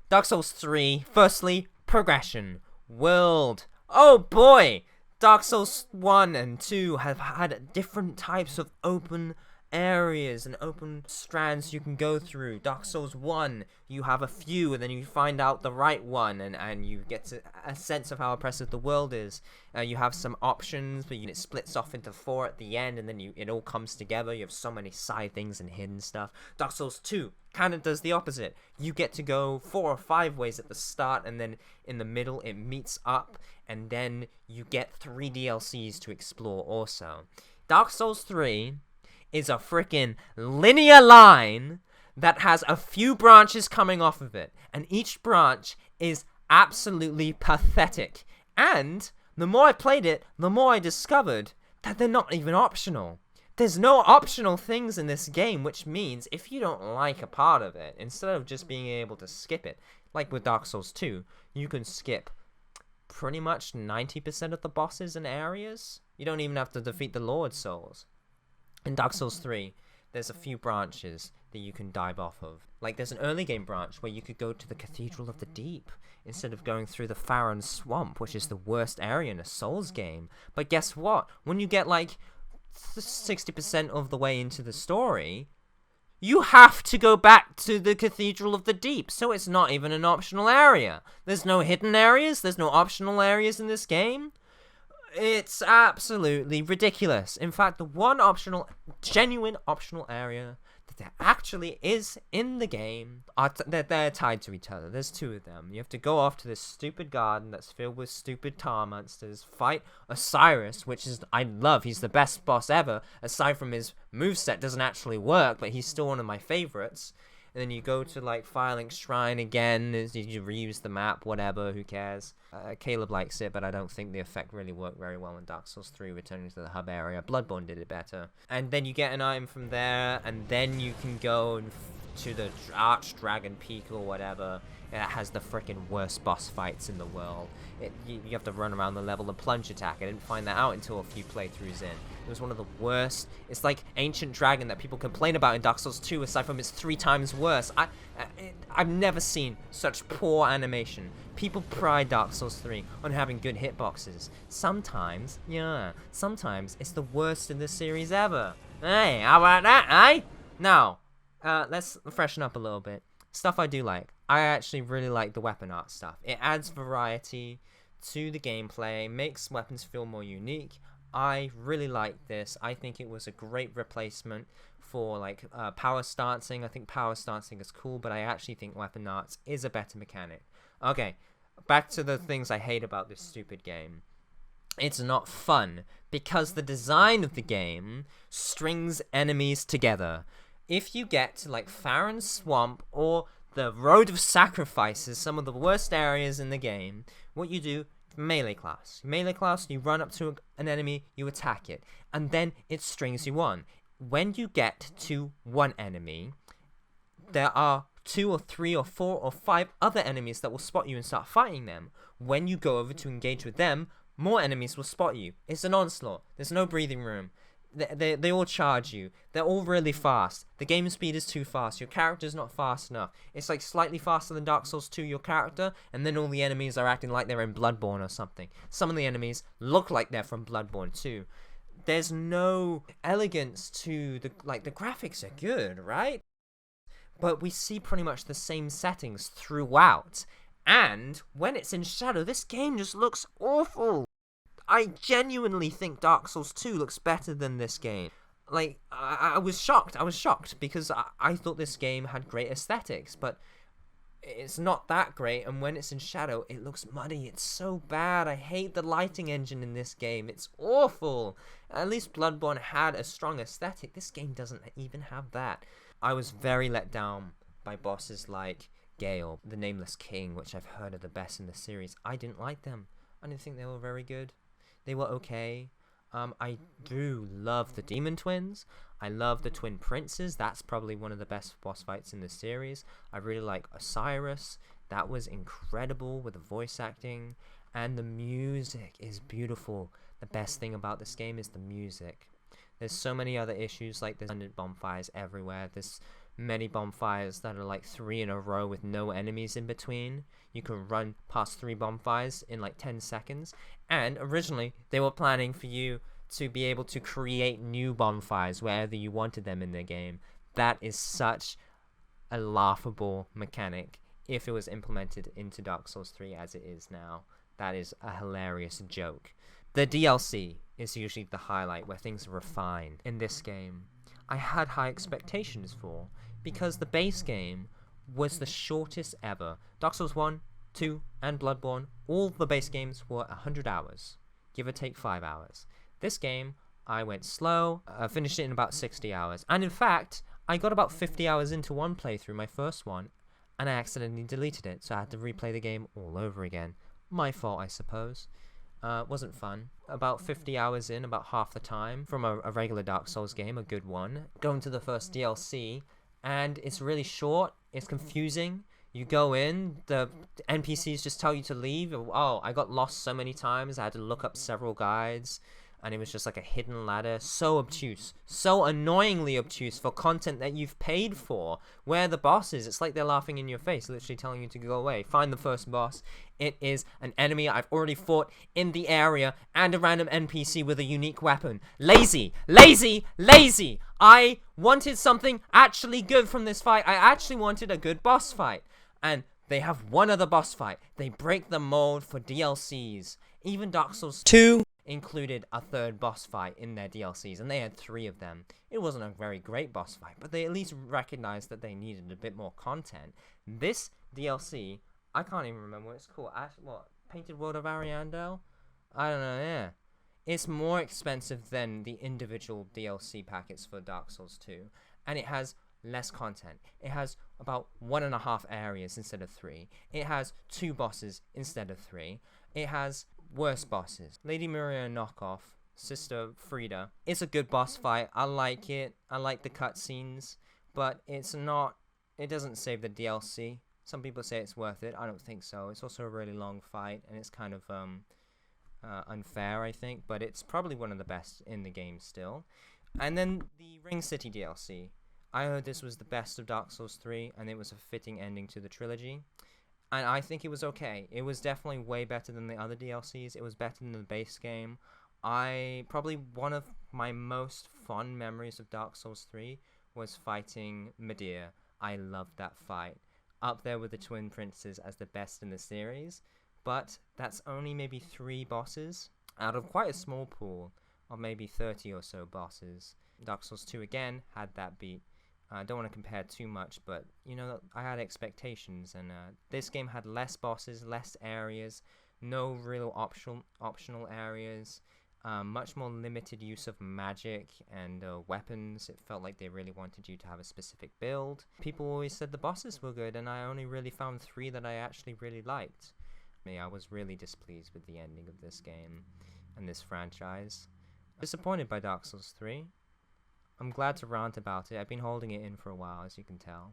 Dark Souls 3, firstly, progression. World. Oh boy! Dark Souls 1 and 2 have had different types of open areas and open strands you can go through. Dark Souls 1, you have a few and then you find out the right one and you get a sense of how oppressive the world is. You have some options, but it splits off into 4 at the end and then it all comes together. You have so many side things and hidden stuff. Dark Souls 2 kind of does the opposite. You get to go 4 or 5 ways at the start and then in the middle it meets up and then you get 3 DLCs to explore also. Dark Souls 3 is a freaking linear line that has a few branches coming off of it, and each branch is absolutely pathetic. And the more I played it, the more I discovered that they're not even optional. There's no optional things in this game, which means if you don't like a part of it, instead of just being able to skip it, like with Dark Souls 2, you can skip pretty much 90% of the bosses and areas. You don't even have to defeat the Lord Souls. In Dark Souls 3, there's a few branches that you can dive off of. Like, there's an early game branch where you could go to the Cathedral of the Deep instead of going through the Farron Swamp, which is the worst area in a Souls game. But guess what? When you get, like, 60% of the way into the story, you have to go back to the Cathedral of the Deep, so it's not even an optional area. There's no hidden areas, there's no optional areas in this game. It's absolutely ridiculous. In fact, the one genuine optional area that there actually is in the game, they're tied to each other. There's two of them. You have to go off to this stupid garden that's filled with stupid tar monsters, fight Osiris, which is, I love, he's the best boss ever, aside from his moveset doesn't actually work, but he's still one of my favorites. And then you go to, like, Firelink's Shrine again, you reuse the map, whatever, who cares. Caleb likes it, but I don't think the effect really worked very well in Dark Souls 3, returning to the hub area. Bloodborne did it better. And then you get an item from there, and then you can go to the Archdragon Peak or whatever. It has the freaking worst boss fights in the world. You have to run around the level and plunge attack. I didn't find that out until a few playthroughs in. It was one of the worst. It's like Ancient Dragon that people complain about in Dark Souls 2, aside from it's 3 times worse. I've never seen such poor animation. People pride Dark Souls 3 on having good hitboxes. Sometimes it's the worst in the series ever. Hey, how about that, eh? Now, let's freshen up a little bit. Stuff I do like. I actually really like the weapon art stuff. It adds variety to the gameplay, makes weapons feel more unique. I really like this. I think it was a great replacement for, like, power stancing. I think power stancing is cool, but I actually think weapon arts is a better mechanic. Okay, back to the things I hate about this stupid game. It's not fun, because the design of the game strings enemies together. If you get to, like, Farron Swamp or the Road of Sacrifices, some of the worst areas in the game, what you do, melee class. Melee class, you run up to an enemy, you attack it, and then it strings you on. When you get to one enemy, there are 2 or 3 or 4 or 5 other enemies that will spot you and start fighting them. When you go over to engage with them, more enemies will spot you. It's an onslaught. There's no breathing room. They all charge you. They're all really fast. The game speed is too fast. Your character's not fast enough. It's like slightly faster than Dark Souls 2, your character, and then all the enemies are acting like they're in Bloodborne or something. Some of the enemies look like they're from Bloodborne too. There's no elegance to the graphics are good, right? But we see pretty much the same settings throughout. And when it's in shadow, this game just looks awful. I genuinely think Dark Souls 2 looks better than this game. Like, I was shocked. I was shocked because I thought this game had great aesthetics, but it's not that great, and when it's in shadow, it looks muddy. It's so bad. I hate the lighting engine in this game. It's awful. At least Bloodborne had a strong aesthetic. This game doesn't even have that. I was very let down by bosses like Gale, the Nameless King, which I've heard are the best in the series. I didn't like them. I didn't think they were very good. They were okay. I do love the Demon Twins. I love the Twin Princes. That's probably one of the best boss fights in the series. I really like Osiris. That was incredible with the voice acting. And the music is beautiful. The best thing about this game is the music. There's so many other issues, like there's bonfires everywhere. There's many bonfires that are like 3 in a row with no enemies in between. You can run past 3 bonfires in like 10 seconds. And originally, they were planning for you to be able to create new bonfires wherever you wanted them in the game. That is such a laughable mechanic if it was implemented into Dark Souls 3 as it is now. That is a hilarious joke. The DLC is usually the highlight where things are refined. In this game, I had high expectations for, because the base game was the shortest ever. Dark Souls 1, 2, and Bloodborne, all the base games were 100 hours, give or take 5 hours. This game, I went slow, finished it in about 60 hours, and in fact, I got about 50 hours into one playthrough, my first one, and I accidentally deleted it, so I had to replay the game all over again. My fault, I suppose. Wasn't fun. About 50 hours in, about half the time, from a regular Dark Souls game, a good one. Going to the first DLC, and it's really short, it's confusing. You go in, the NPCs just tell you to leave. Oh, I got lost so many times, I had to look up several guides. and it was just like a hidden ladder, so obtuse, so annoyingly obtuse for content that you've paid for. Where are the bosses? It's like they're laughing in your face, literally telling you to go away. Find the first boss. It is an enemy I've already fought in the area and a random NPC with a unique weapon. Lazy, lazy, lazy. I wanted something actually good from this fight. I actually wanted a good boss fight. And they have one other boss fight. They break the mold for DLCs. Even Dark Souls 2 included a third boss fight in their DLCs, and they had 3 of them. It wasn't a very great boss fight, but they at least recognized that they needed a bit more content. This DLC, I can't even remember what it's called. What? Painted World of Ariandel? I don't know, yeah. It's more expensive than the individual DLC packets for Dark Souls 2, and it has less content. It has about 1.5 areas instead of 3. It has 2 bosses instead of 3. It has worse bosses. Lady Maria knockoff, Sister Frida. It's a good boss fight. I like it. I like the cutscenes, but it doesn't save the DLC. Some people say it's worth it. I don't think so. It's also a really long fight, and it's kind of unfair, I think, but it's probably one of the best in the game still. And then the Ring City DLC. I heard this was the best of Dark Souls 3, and it was a fitting ending to the trilogy. And I think it was okay. It was definitely way better than the other DLCs. It was better than the base game. Probably one of my most fond memories of Dark Souls 3 was fighting Medea. I loved that fight. Up there with the Twin Princes as the best in the series. But that's only maybe 3 bosses out of quite a small pool of maybe 30 or so bosses. Dark Souls 2 again had that beat. I don't want to compare too much, but you know, I had expectations, and this game had less bosses, less areas, no real optional areas, much more limited use of magic and weapons. It felt like they really wanted you to have a specific build. People always said the bosses were good, and I only really found 3 that I actually really liked. I was really displeased with the ending of this game and this franchise. Disappointed by Dark Souls 3. I'm glad to rant about it. I've been holding it in for a while, as you can tell.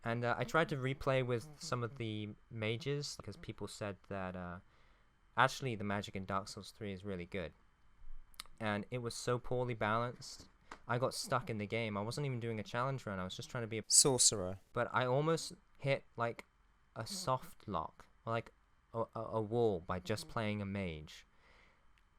And I tried to replay with some of the mages, because people said that actually the magic in Dark Souls 3 is really good. And it was so poorly balanced. I got stuck in the game. I wasn't even doing a challenge run. I was just trying to be a sorcerer. But I almost hit like a soft lock, or like a wall, by just playing a mage.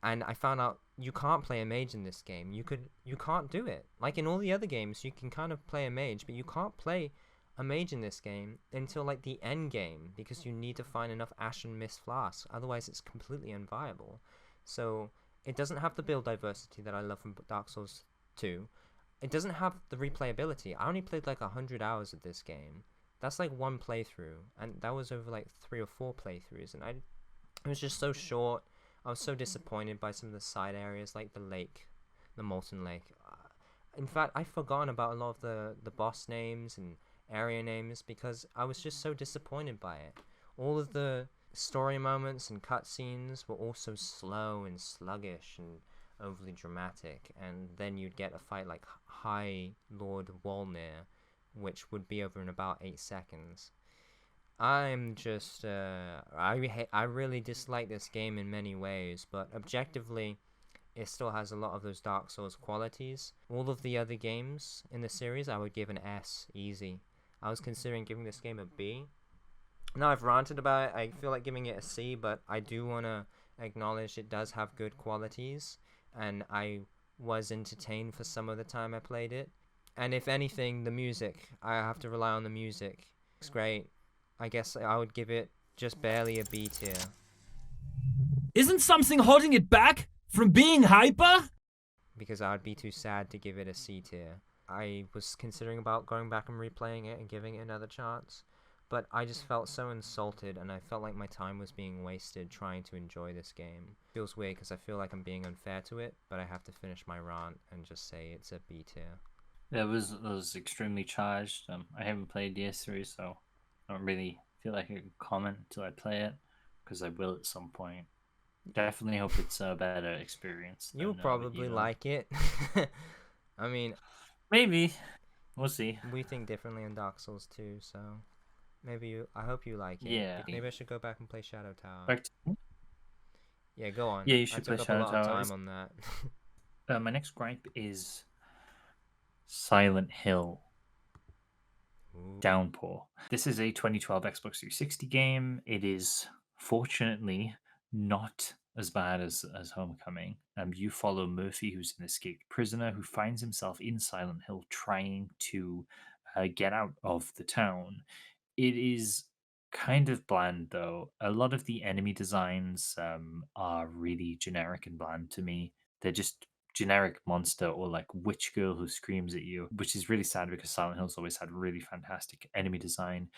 And I found out you can't play a mage in this game. You can't do it. Like in all the other games, you can kind of play a mage, but you can't play a mage in this game until like the end game, because you need to find enough Ashen Mist flasks. Otherwise, it's completely unviable. So it doesn't have the build diversity that I love from Dark Souls 2. It doesn't have the replayability. I only played like 100 hours of this game. That's like one playthrough, and that was over like 3 or 4 playthroughs, and it was just so short. I was so disappointed by some of the side areas, like the lake, the Molten Lake. In fact, I've forgotten about a lot of the boss names and area names because I was just so disappointed by it. All of the story moments and cutscenes were all so slow and sluggish and overly dramatic, and then you'd get a fight like High Lord Walnir, which would be over in about 8 seconds. I'm just, I really dislike this game in many ways, but objectively, it still has a lot of those Dark Souls qualities. All of the other games in the series, I would give an S, easy. I was considering giving this game a B. Now I've ranted about it, I feel like giving it a C, but I do want to acknowledge it does have good qualities, and I was entertained for some of the time I played it. And if anything, the music, I have to rely on the music. It's great. I guess I would give it just barely a B tier. Isn't something holding it back from being hyper? Because I would be too sad to give it a C tier. I was considering about going back and replaying it and giving it another chance, but I just felt so insulted, and I felt like my time was being wasted trying to enjoy this game. It feels weird because I feel like I'm being unfair to it, but I have to finish my rant and just say it's a B tier. Yeah, it was extremely charged. I haven't played the series, so I don't really feel like I can comment until I play it, because I will at some point. Definitely hope it's a better experience. You'll probably like it. I mean, maybe. We'll see. We think differently in Dark Souls 2, so maybe I hope you like it. Yeah. Maybe I should go back and play Shadow Tower. Yeah, go on. Yeah, you I should took play up a Shadow lot of Towers. time on that. My next gripe is Silent Hill Downpour. This is a 2012 Xbox 360 game. It is fortunately not as bad as Homecoming. You follow Murphy, who's an escaped prisoner who finds himself in Silent Hill trying to get out of the town. It is kind of bland, though. A lot of the enemy designs are really generic and bland to me. They're just generic monster or like witch girl who screams at you, which is really sad because Silent Hill's always had really fantastic enemy design.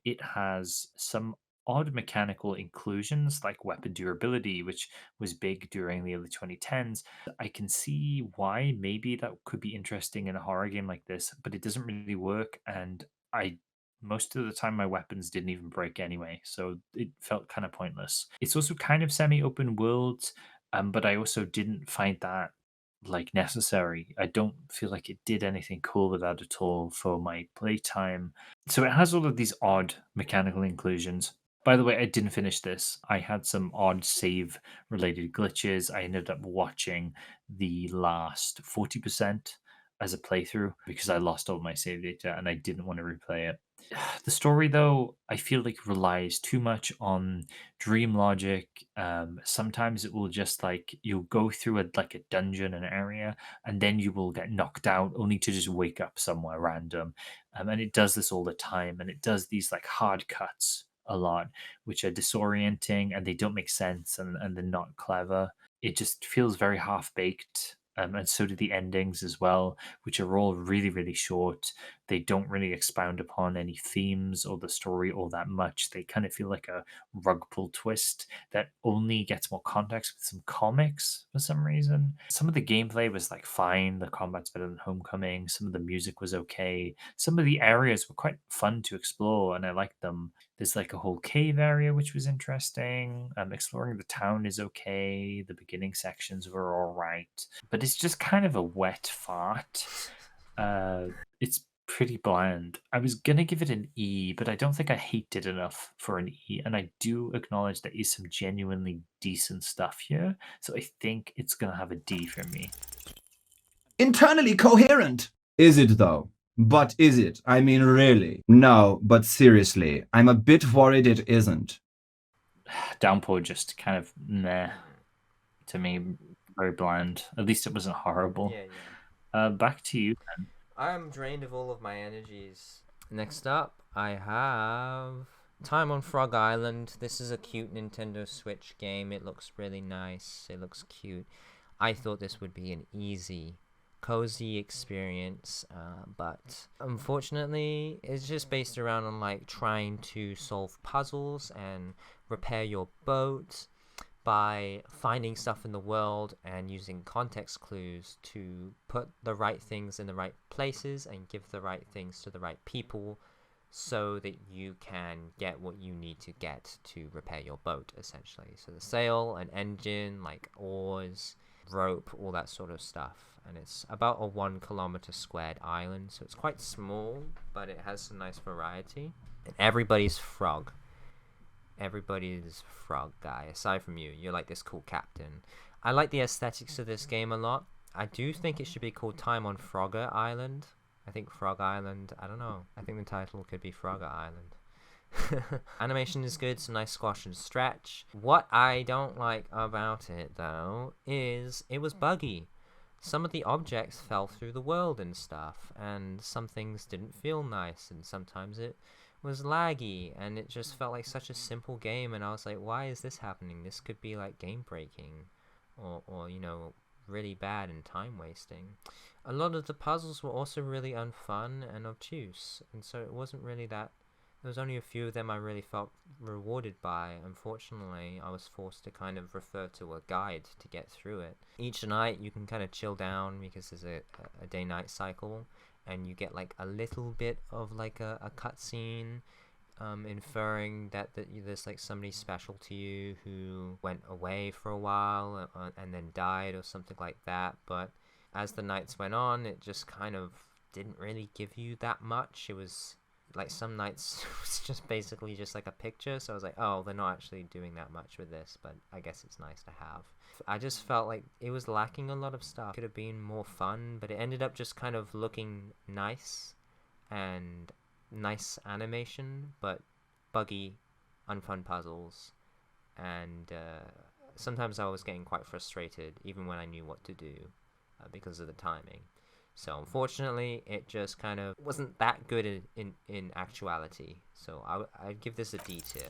It has some odd mechanical inclusions like weapon durability, which was big during the early 2010s. I can see why maybe that could be interesting in a horror game like this, but it doesn't really work. And most of the time my weapons didn't even break anyway, so it felt kind of pointless. It's also kind of semi-open world, but I also didn't find that like necessary. I don't feel like it did anything cool with that at all for my playtime. So it has all of these odd mechanical inclusions. By the way, I didn't finish this. I had some odd save related glitches. I ended up watching the last 40% as a playthrough because I lost all my save data and I didn't want to replay it. The story, though, I feel like relies too much on dream logic. Sometimes it will just like you'll go through a dungeon, an area, and then you will get knocked out only to just wake up somewhere random. And it does this all the time, and it does these like hard cuts a lot, which are disorienting and they don't make sense and they're not clever. It just feels very half baked. And so do the endings as well, which are all really, really short. They don't really expound upon any themes or the story all that much. They kind of feel like a rug pull twist that only gets more context with some comics for some reason. Some of the gameplay was like fine. The combat's better than Homecoming. Some of the music was okay. Some of the areas were quite fun to explore, and I liked them. There's like a whole cave area, which was interesting. Exploring the town is okay. The beginning sections were all right. But it's just kind of a wet fart. It's pretty bland. I was going to give it an E, but I don't think I hate it enough for an E. And I do acknowledge there is some genuinely decent stuff here. So I think it's going to have a D for me. Internally coherent. Is it though? But is it? I mean, really? No, but seriously, I'm a bit worried it isn't. Downpour just kind of meh to me, very bland. At least it wasn't horrible. Back to you then. I'm drained of all of my energies. Next up, I have Time on Frog Island. This is a cute Nintendo Switch game. It looks really nice. It looks cute. I thought this would be an easy, cozy experience, but unfortunately it's just based around on like trying to solve puzzles and repair your boat by finding stuff in the world and using context clues to put the right things in the right places and give the right things to the right people so that you can get what you need to get to repair your boat, essentially. So the sail, an engine, like oars, rope, all that sort of stuff. And it's about a 1 kilometer squared island, so it's quite small, but it has some nice variety. And everybody's frog. Everybody's frog guy, aside from you. You're like this cool captain. I like the aesthetics of this game a lot. I do think it should be called Time on Frogger Island. I think Frog Island, I don't know. I think the title could be Frogger Island. Animation is good, some nice squash and stretch. What I don't like about it, though, is it was buggy. Some of the objects fell through the world and stuff, and some things didn't feel nice, and sometimes it was laggy, and it just felt like such a simple game, and I was like, why is this happening? This could be like game breaking, or you know, really bad and time wasting. A lot of the puzzles were also really unfun and obtuse, and so it wasn't really that. There was only a few of them I really felt rewarded by. Unfortunately, I was forced to kind of refer to a guide to get through it. Each night you can kind of chill down because there's a day-night cycle, and you get like a little bit of like a cutscene inferring that there's like somebody special to you who went away for a while and then died or something like that. But as the nights went on, it just kind of didn't really give you that much. It was like some nights was just basically just like a picture, so I was like, oh, they're not actually doing that much with this, but I guess it's nice to have. I just felt like it was lacking a lot of stuff. Could have been more fun, but it ended up just kind of looking nice and nice animation, but buggy, unfun puzzles, and sometimes I was getting quite frustrated even when I knew what to do because of the timing. So unfortunately, it just kind of wasn't that good in actuality. So I'd give this a D tier.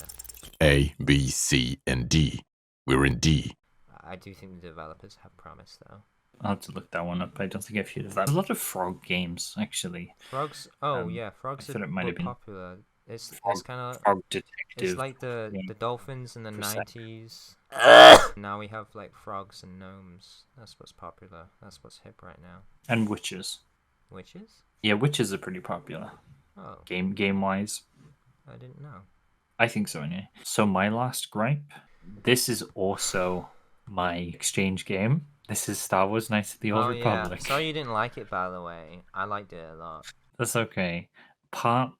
A, B, C, and D. We're in D. I do think the developers have promise, though. I'll have to look that one up. I don't think I've heard of that. There's a lot of frog games, actually. Frogs? Oh, yeah. Frogs I thought it might were have been popular. It's kind of... Frog Detective. It's like the dolphins in the 90s. Now we have, like, frogs and gnomes. That's what's popular. That's what's hip right now. And witches. Witches? Yeah, witches are pretty popular. Oh. Game-wise. I didn't know. I think so, anyway. So my last gripe. This is also my exchange game. This is Star Wars Knights of the Old Republic. Yeah. Sorry you didn't like it, by the way. I liked it a lot. That's okay. Part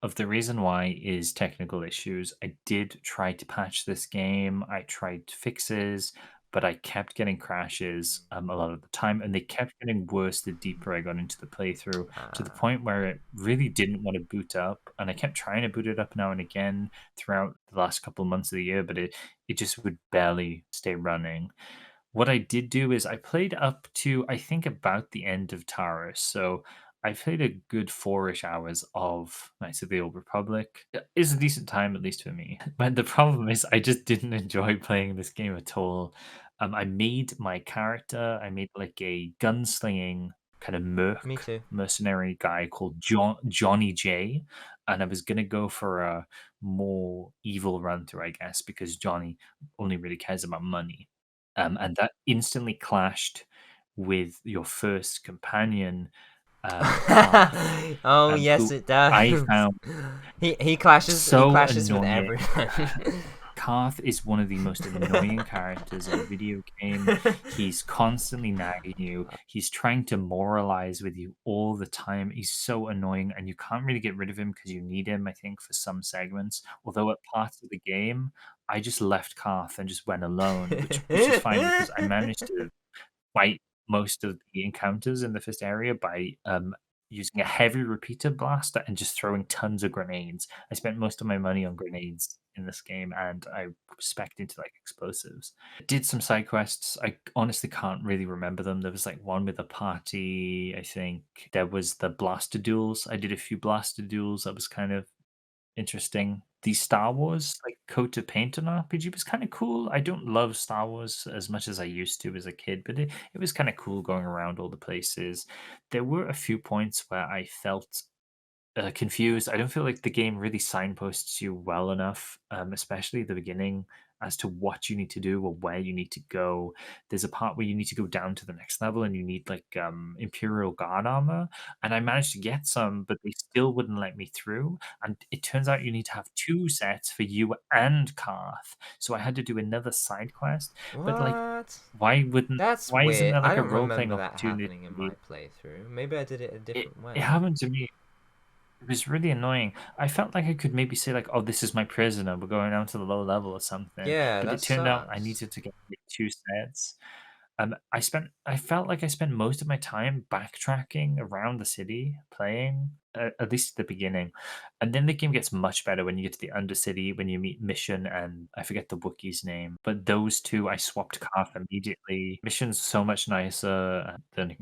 of the reason why is technical issues. I did try to patch this game. I tried fixes, but I kept getting crashes a lot of the time, and they kept getting worse the deeper I got into the playthrough, to the point where it really didn't want to boot up, and I kept trying to boot it up now and again throughout the last couple of months of the year, but it just would barely stay running. What I did do is I played up to, I think, about the end of Taurus. So I played a good 4-ish hours of Knights of the Old Republic. It's a decent time, at least for me. But the problem is I just didn't enjoy playing this game at all. I made my character, I made like a gunslinging kind of mercenary guy called Johnny J. And I was going to go for a more evil run through, I guess, because Johnny only really cares about money. And that instantly clashed with your first companion. Yes, it does. I found he clashes with everyone. Karth is one of the most annoying characters in a video game. He's constantly nagging you. He's trying to moralize with you all the time. He's so annoying, and you can't really get rid of him because you need him, I think, for some segments. Although at parts of the game, I just left Karth and just went alone, which is fine because I managed to fight most of the encounters in the first area by using a heavy repeater blaster and just throwing tons of grenades. I spent most of my money on grenades in this game, and I spec'd into like explosives. I did some side quests. I honestly can't really remember them. There was like one with a party, I think. There was the blaster duels. I did a few blaster duels. That was kind of interesting. The Star Wars like coat of paint on RPG was kind of cool. I don't love Star Wars as much as I used to as a kid, but it was kind of cool going around all the places. There were a few points where I felt confused. I don't feel like the game really signposts you well enough, especially at the beginning, as to what you need to do or where you need to go. There's a part where you need to go down to the next level and you need like Imperial Guard armor, and I managed to get some, but they still wouldn't let me through, and it turns out you need to have 2 sets for you and Karth, so I had to do another side quest. What? But like, why isn't weird. there like I a don't role-playing remember that opportunity? happening in my playthrough. Maybe I did it a different way. It happened to me. It was really annoying. I felt like I could maybe say like, "Oh, this is my prisoner. We're going down to the lower level or something." Yeah, but that it turned out I sucks. needed to get like 2 sets. I felt like I spent most of my time backtracking around the city, playing at least at the beginning, and then the game gets much better when you get to the Undercity, when you meet Mission and I forget the Wookiee's name, but those 2 I swapped Karth immediately. Mission's so much nicer than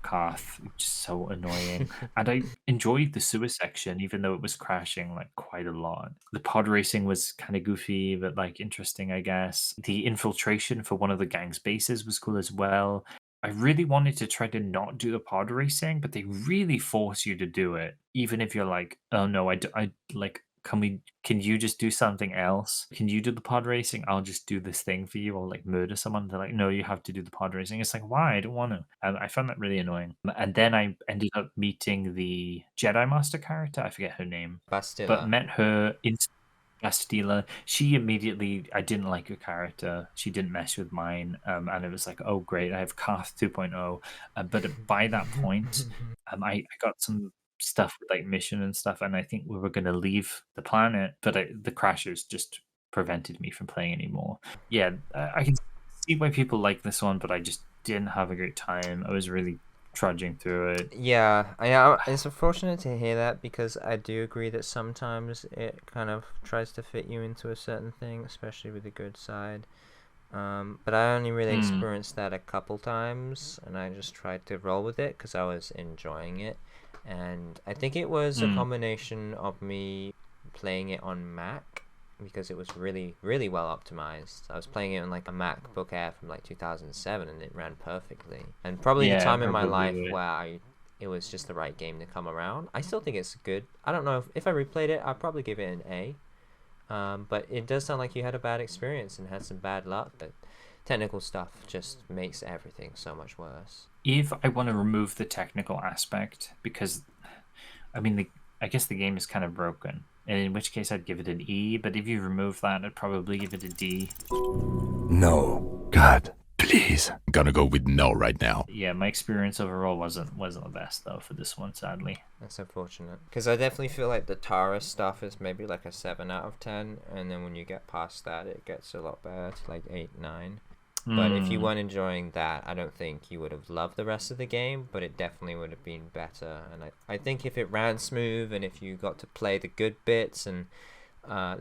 Karth, which is so annoying. And I enjoyed the sewer section, even though it was crashing like quite a lot. The pod racing was kind of goofy, but like interesting, I guess. The infiltration for one of the gang's bases was cool as well. I really wanted to try to not do the pod racing, but they really force you to do it, even if you're like, oh no, I like. Can you just do something else? Can you do the pod racing? I'll just do this thing for you. Or like murder someone. They're like, no, you have to do the pod racing. It's like, why? I don't want to. I found that really annoying. And then I ended up meeting the Jedi Master character. I forget her name. Bastila. But met her in Bastila. She immediately, I didn't like her character. She didn't mesh with mine. And it was like, oh, great. I have Karth 2.0. But by that point, I got some stuff with like mission and stuff, and I think we were going to leave the planet, but the crashes just prevented me from playing anymore. Yeah, I can see why people like this one, but I just didn't have a great time. I was really trudging through it. Yeah, it's unfortunate to hear that, because I do agree that sometimes it kind of tries to fit you into a certain thing, especially with the good side. But I only really experienced that a couple times, and I just tried to roll with it because I was enjoying it. And I think it was a combination of me playing it on Mac, because it was really, really well optimized. I was playing it on like a MacBook Air from like 2007, and it ran perfectly. And probably the time in my life where it was just the right game to come around. I still think it's good. I don't know if I replayed it, I'd probably give it an A. But it does sound like you had a bad experience and had some bad luck. But technical stuff just makes everything so much worse. If I want to remove the technical aspect, because I mean, I guess the game is kind of broken, and in which case I'd give it an E. But if you remove that, I'd probably give it a D. No, God, please. I'm gonna go with no right now. Yeah, my experience overall wasn't the best though for this one, sadly. That's unfortunate, because I definitely feel like the Tara stuff is maybe like a 7 out of 10, and then when you get past that, it gets a lot better to like 8, 9. But if you weren't enjoying that, I don't think you would have loved the rest of the game, but it definitely would have been better. And I think if it ran smooth, and if you got to play the good bits, and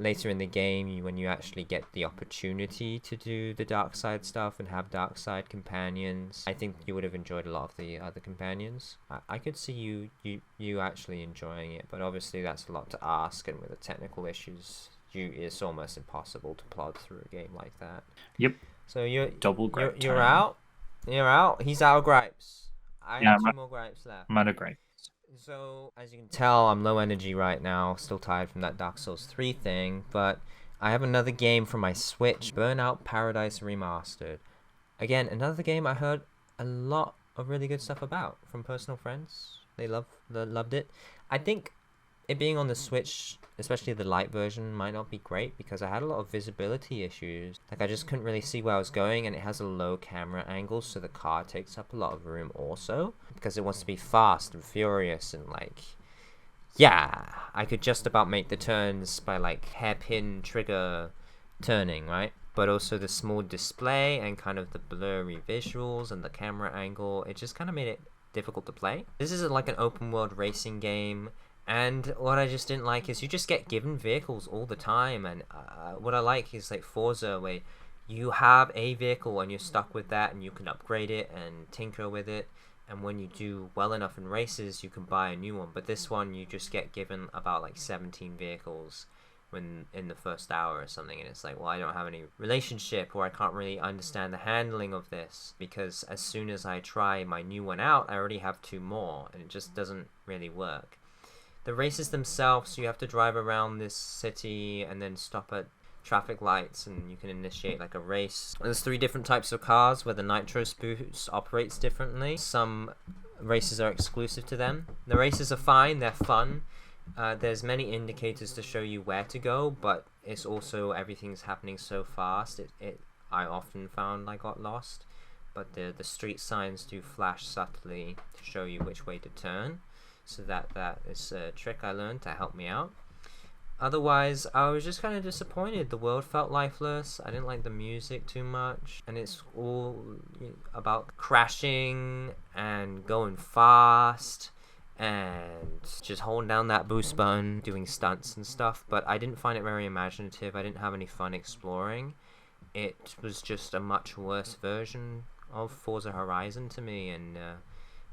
later in the game, when you actually get the opportunity to do the dark side stuff and have dark side companions, I think you would have enjoyed a lot of the other companions. I could see you actually enjoying it, but obviously that's a lot to ask, and with the technical issues, it's almost impossible to plod through a game like that. Yep. So you're gripe you're out. You're out. He's out of gripes. I have 2 more gripes left. I'm out of gripes. So as you can tell, I'm low energy right now. Still tired from that Dark Souls 3 thing. But I have another game from my Switch, Burnout Paradise Remastered. Again, another game I heard a lot of really good stuff about from personal friends. They loved it. I think it being on the Switch, especially the light version, might not be great, because I had a lot of visibility issues. Like, I just couldn't really see where I was going, and it has a low camera angle, so the car takes up a lot of room also, because it wants to be fast and furious, and like, yeah, I could just about make the turns by like hairpin trigger turning, right? But also the small display and kind of the blurry visuals and the camera angle, it just kind of made it difficult to play. This is like an open world racing game, and what I just didn't like is you just get given vehicles all the time. And what I like is like Forza, where you have a vehicle and you're stuck with that, and you can upgrade it and tinker with it, and when you do well enough in races, you can buy a new one. But this one, you just get given about like 17 vehicles when in the first hour or something, and it's like, well, I don't have any relationship, or I can't really understand the handling of this, because as soon as I try my new one out, I already have 2 more, and it just doesn't really work. The races themselves, you have to drive around this city and then stop at traffic lights, and you can initiate like a race. There's 3 different types of cars where the nitro boost operates differently. Some races are exclusive to them. The races are fine, they're fun. There's many indicators to show you where to go, but it's also everything's happening so fast. I often found I got lost, but the street signs do flash subtly to show you which way to turn. So that is a trick I learned to help me out. Otherwise, I was just kind of disappointed. The world felt lifeless. I didn't like the music too much, and it's all about crashing and going fast and just holding down that boost button, doing stunts and stuff. But I didn't find it very imaginative. I didn't have any fun exploring. It was just a much worse version of Forza Horizon to me, and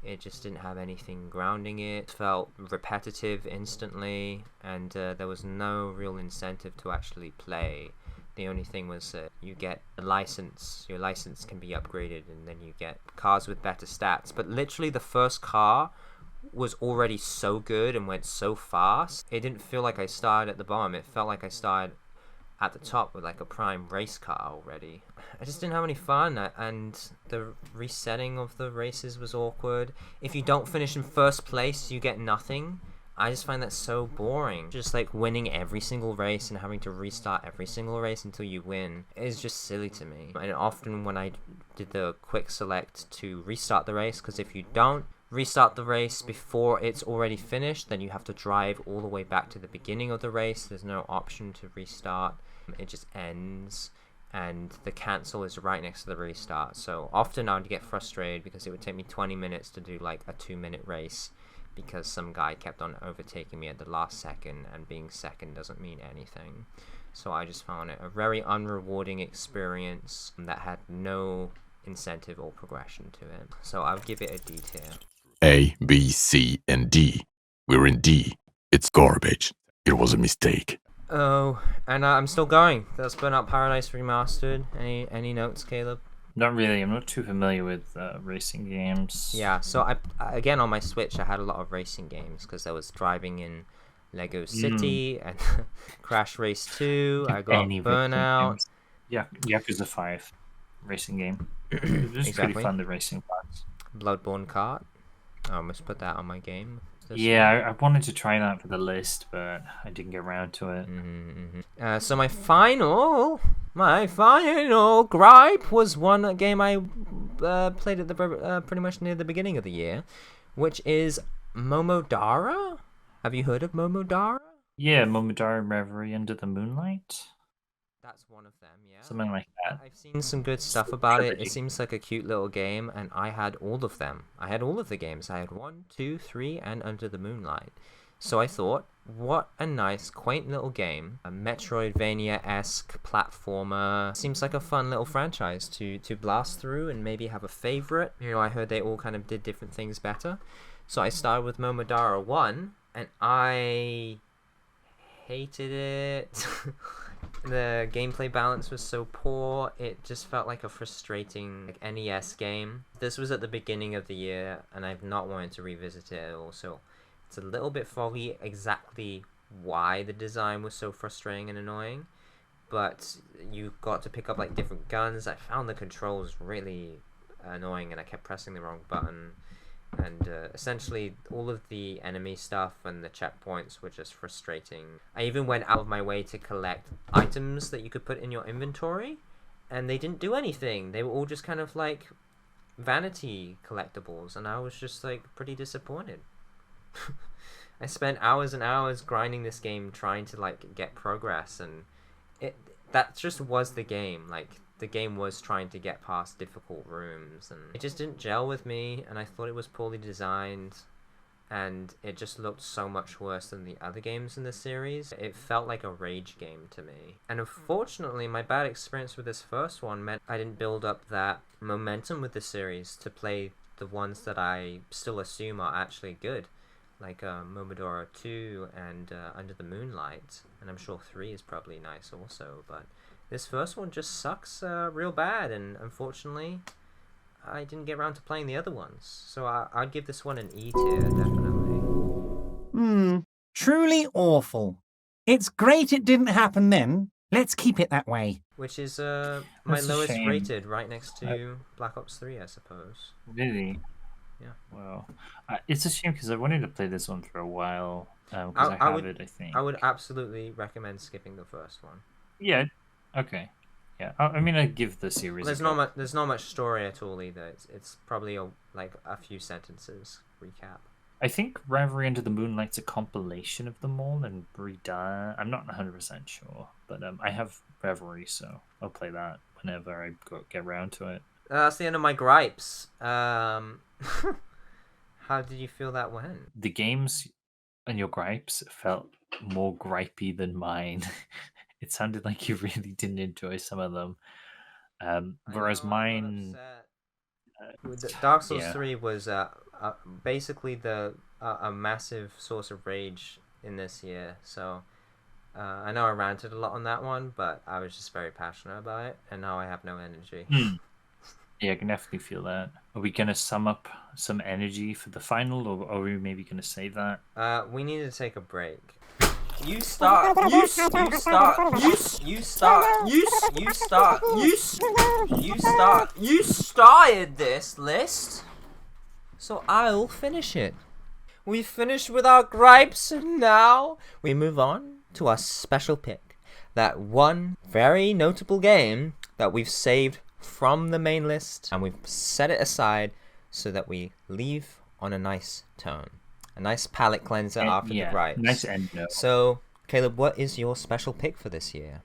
it just didn't have anything grounding it. It felt repetitive instantly, and there was no real incentive to actually play. The only thing was you get a license. Your license can be upgraded, and then you get cars with better stats. But literally the first car was already so good and went so fast. It didn't feel like I started at the bottom. It felt like I started at the top with like a prime race car already. I just didn't have any fun, and the resetting of the races was awkward. If you don't finish in first place, you get nothing. I just find that so boring. Just like winning every single race and having to restart every single race until you win is just silly to me. And often when I did the quick select to restart the race, because if you don't restart the race before it's already finished, then you have to drive all the way back to the beginning of the race. There's no option to restart. It just ends, and the cancel is right next to the restart. So often I would get frustrated because it would take me 20 minutes to do like a 2-minute race because some guy kept on overtaking me at the last second, and being second doesn't mean anything. So I just found it a very unrewarding experience that had no incentive or progression to it. So I would give it a D tier. A, B, C, and D. We're in D. It's garbage. It was a mistake. Oh, and I'm still going. That's Burnout Paradise Remastered. Any notes, Caleb? Not really. I'm not too familiar with racing games. Yeah, so I again on my Switch I had a lot of racing games because there was driving in Lego City and Crash Race 2. I got Burnout. Yeah, Yakuza 5 racing game. It was pretty fun, the racing parts. Bloodborne Kart. I almost put that on my game. Yeah, I wanted to try that for the list, but I didn't get around to it. So my final gripe was one game I played at the pretty much near the beginning of the year, which is Momodora. Have you heard of Momodora? Yeah, Momodora Reverie Under the Moonlight. That's one of them, yeah. Something like that. I've seen some good stuff about it. It seems like a cute little game, and I had all of them. I had all of the games. I had 1, 2, 3, and Under the Moonlight. So I thought, what a nice, quaint little game. A Metroidvania-esque platformer. Seems like a fun little franchise to blast through and maybe have a favorite. You know, I heard they all kind of did different things better. So I started with Momodora 1, and I hated it. The gameplay balance was so poor, it just felt like a frustrating NES game. This was at the beginning of the year, and I've not wanted to revisit it at all, so it's a little bit foggy exactly why the design was so frustrating and annoying. But you got to pick up like different guns. I found the controls really annoying, and I kept pressing the wrong button. And essentially all of the enemy stuff and the checkpoints were just frustrating. I even went out of my way to collect items that you could put in your inventory, and they didn't do anything. They were all just kind of like vanity collectibles, and I was just like pretty disappointed. I spent hours and hours grinding this game trying to like get progress, and that just was the game. Like, the game was trying to get past difficult rooms, and it just didn't gel with me, and I thought it was poorly designed, and it just looked so much worse than the other games in the series. It felt like a rage game to me. And unfortunately, my bad experience with this first one meant I didn't build up that momentum with the series to play the ones that I still assume are actually good, like Momodora 2 and Under the Moonlight, and I'm sure 3 is probably nice also, but this first one just sucks real bad, and unfortunately, I didn't get around to playing the other ones. So I'd give this one an E tier, definitely. Truly awful. It's great it didn't happen then. Let's keep it that way. Which is my lowest rated, right next to Black Ops 3, I suppose. Really? Yeah. Well, it's a shame because I wanted to play this one for a while. Because I think. I would absolutely recommend skipping the first one. Yeah. Okay. Yeah. I mean, I give the series. There's not much story at all either. It's probably like a few sentences recap. I think Reverie Under the Moonlight's a compilation of them all and redone. I'm not 100% sure, but I have Reverie, so I'll play that whenever I get around to it. That's the end of my gripes. How did you feel that went? The games and your gripes felt more gripey than mine. It sounded like you really didn't enjoy some of them. Whereas mine... Dark Souls 3 was basically a massive source of rage in this year. So I know I ranted a lot on that one, but I was just very passionate about it, and now I have no energy. Yeah, I can definitely feel that. Are we going to sum up some energy for the final, or are we maybe going to save that? We need to take a break. You started this list, so I'll finish it. We finished with our gripes, and now we move on to our special pick. That one very notable game that we've saved from the main list, and we've set it aside so that we leave on a nice tone. A nice palate cleanser after the gripes. Nice end note. So, Caleb, what is your special pick for this year?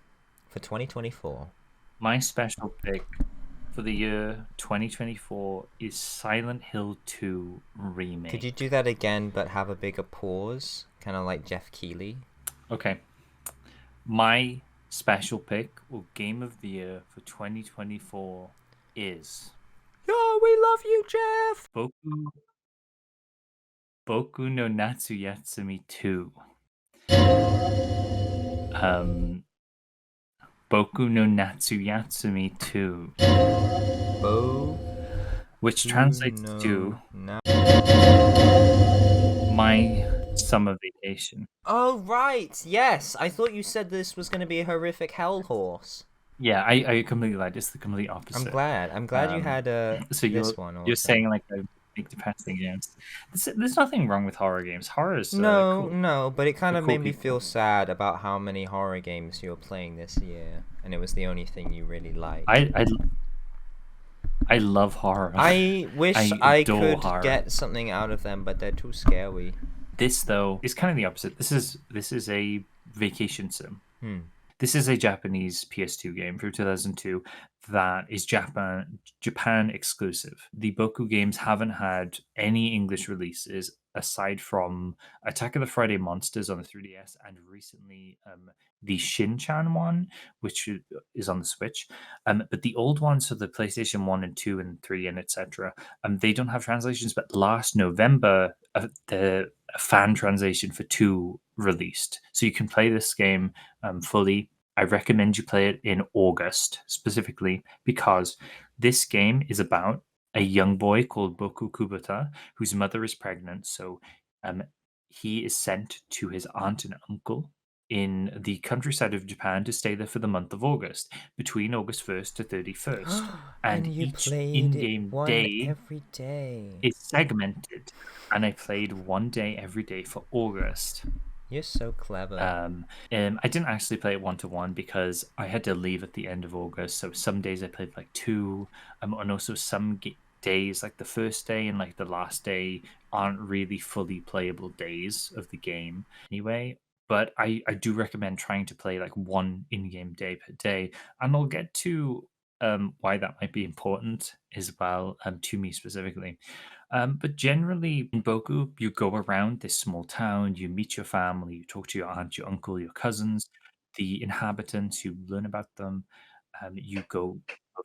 For 2024? My special pick for the year 2024 is Silent Hill 2 Remake. Could you do that again, but have a bigger pause? Kind of like Jeff Keighley? Okay. My special pick, or game of the year for 2024 is... Oh, we love you, Jeff! Boku no Natsuyatsumi 2. Boku no Natsuyatsumi 2. Which translates to My Summer Vacation. Oh, right! Yes! I thought you said this was going to be a horrific hell horse. Yeah, I completely lied. It's the complete opposite. I'm glad you had this one. Also. You're saying like a big depressing games. There's nothing wrong with horror games. Horror is no, cool. no, but it kind of cool made me feel sad about how many horror games you were playing this year, and it was the only thing you really liked. I love horror. I wish I could horror. get something out of them, but they're too scary. This though is kind of the opposite. This is a vacation sim. This is a Japanese PS2 game from 2002 that is Japan exclusive. The Boku games haven't had any English releases aside from Attack of the Friday Monsters on the 3DS and recently the Shin-Chan one, which is on the Switch. But the old ones, so the PlayStation 1 and 2 and 3 and etc., they don't have translations. But last November, the fan translation for 2 released. So you can play this game fully. I recommend you play it in August specifically because this game is about a young boy called Boku Kubota whose mother is pregnant. So he is sent to his aunt and uncle in the countryside of Japan to stay there for the month of August, between August 1st to 31st. And each in-game day every day is segmented. And I played 1 day every day for August. You're so clever. I didn't actually play it 1-to-1 because I had to leave at the end of August. So some days I played like 2, and also some days, like the first day and like the last day, aren't really fully playable days of the game anyway. But I do recommend trying to play like 1 in-game day per day, and I'll get to why that might be important as well, to me specifically. But generally in Boku, you go around this small town, you meet your family, you talk to your aunt, your uncle, your cousins, the inhabitants, you learn about them. You go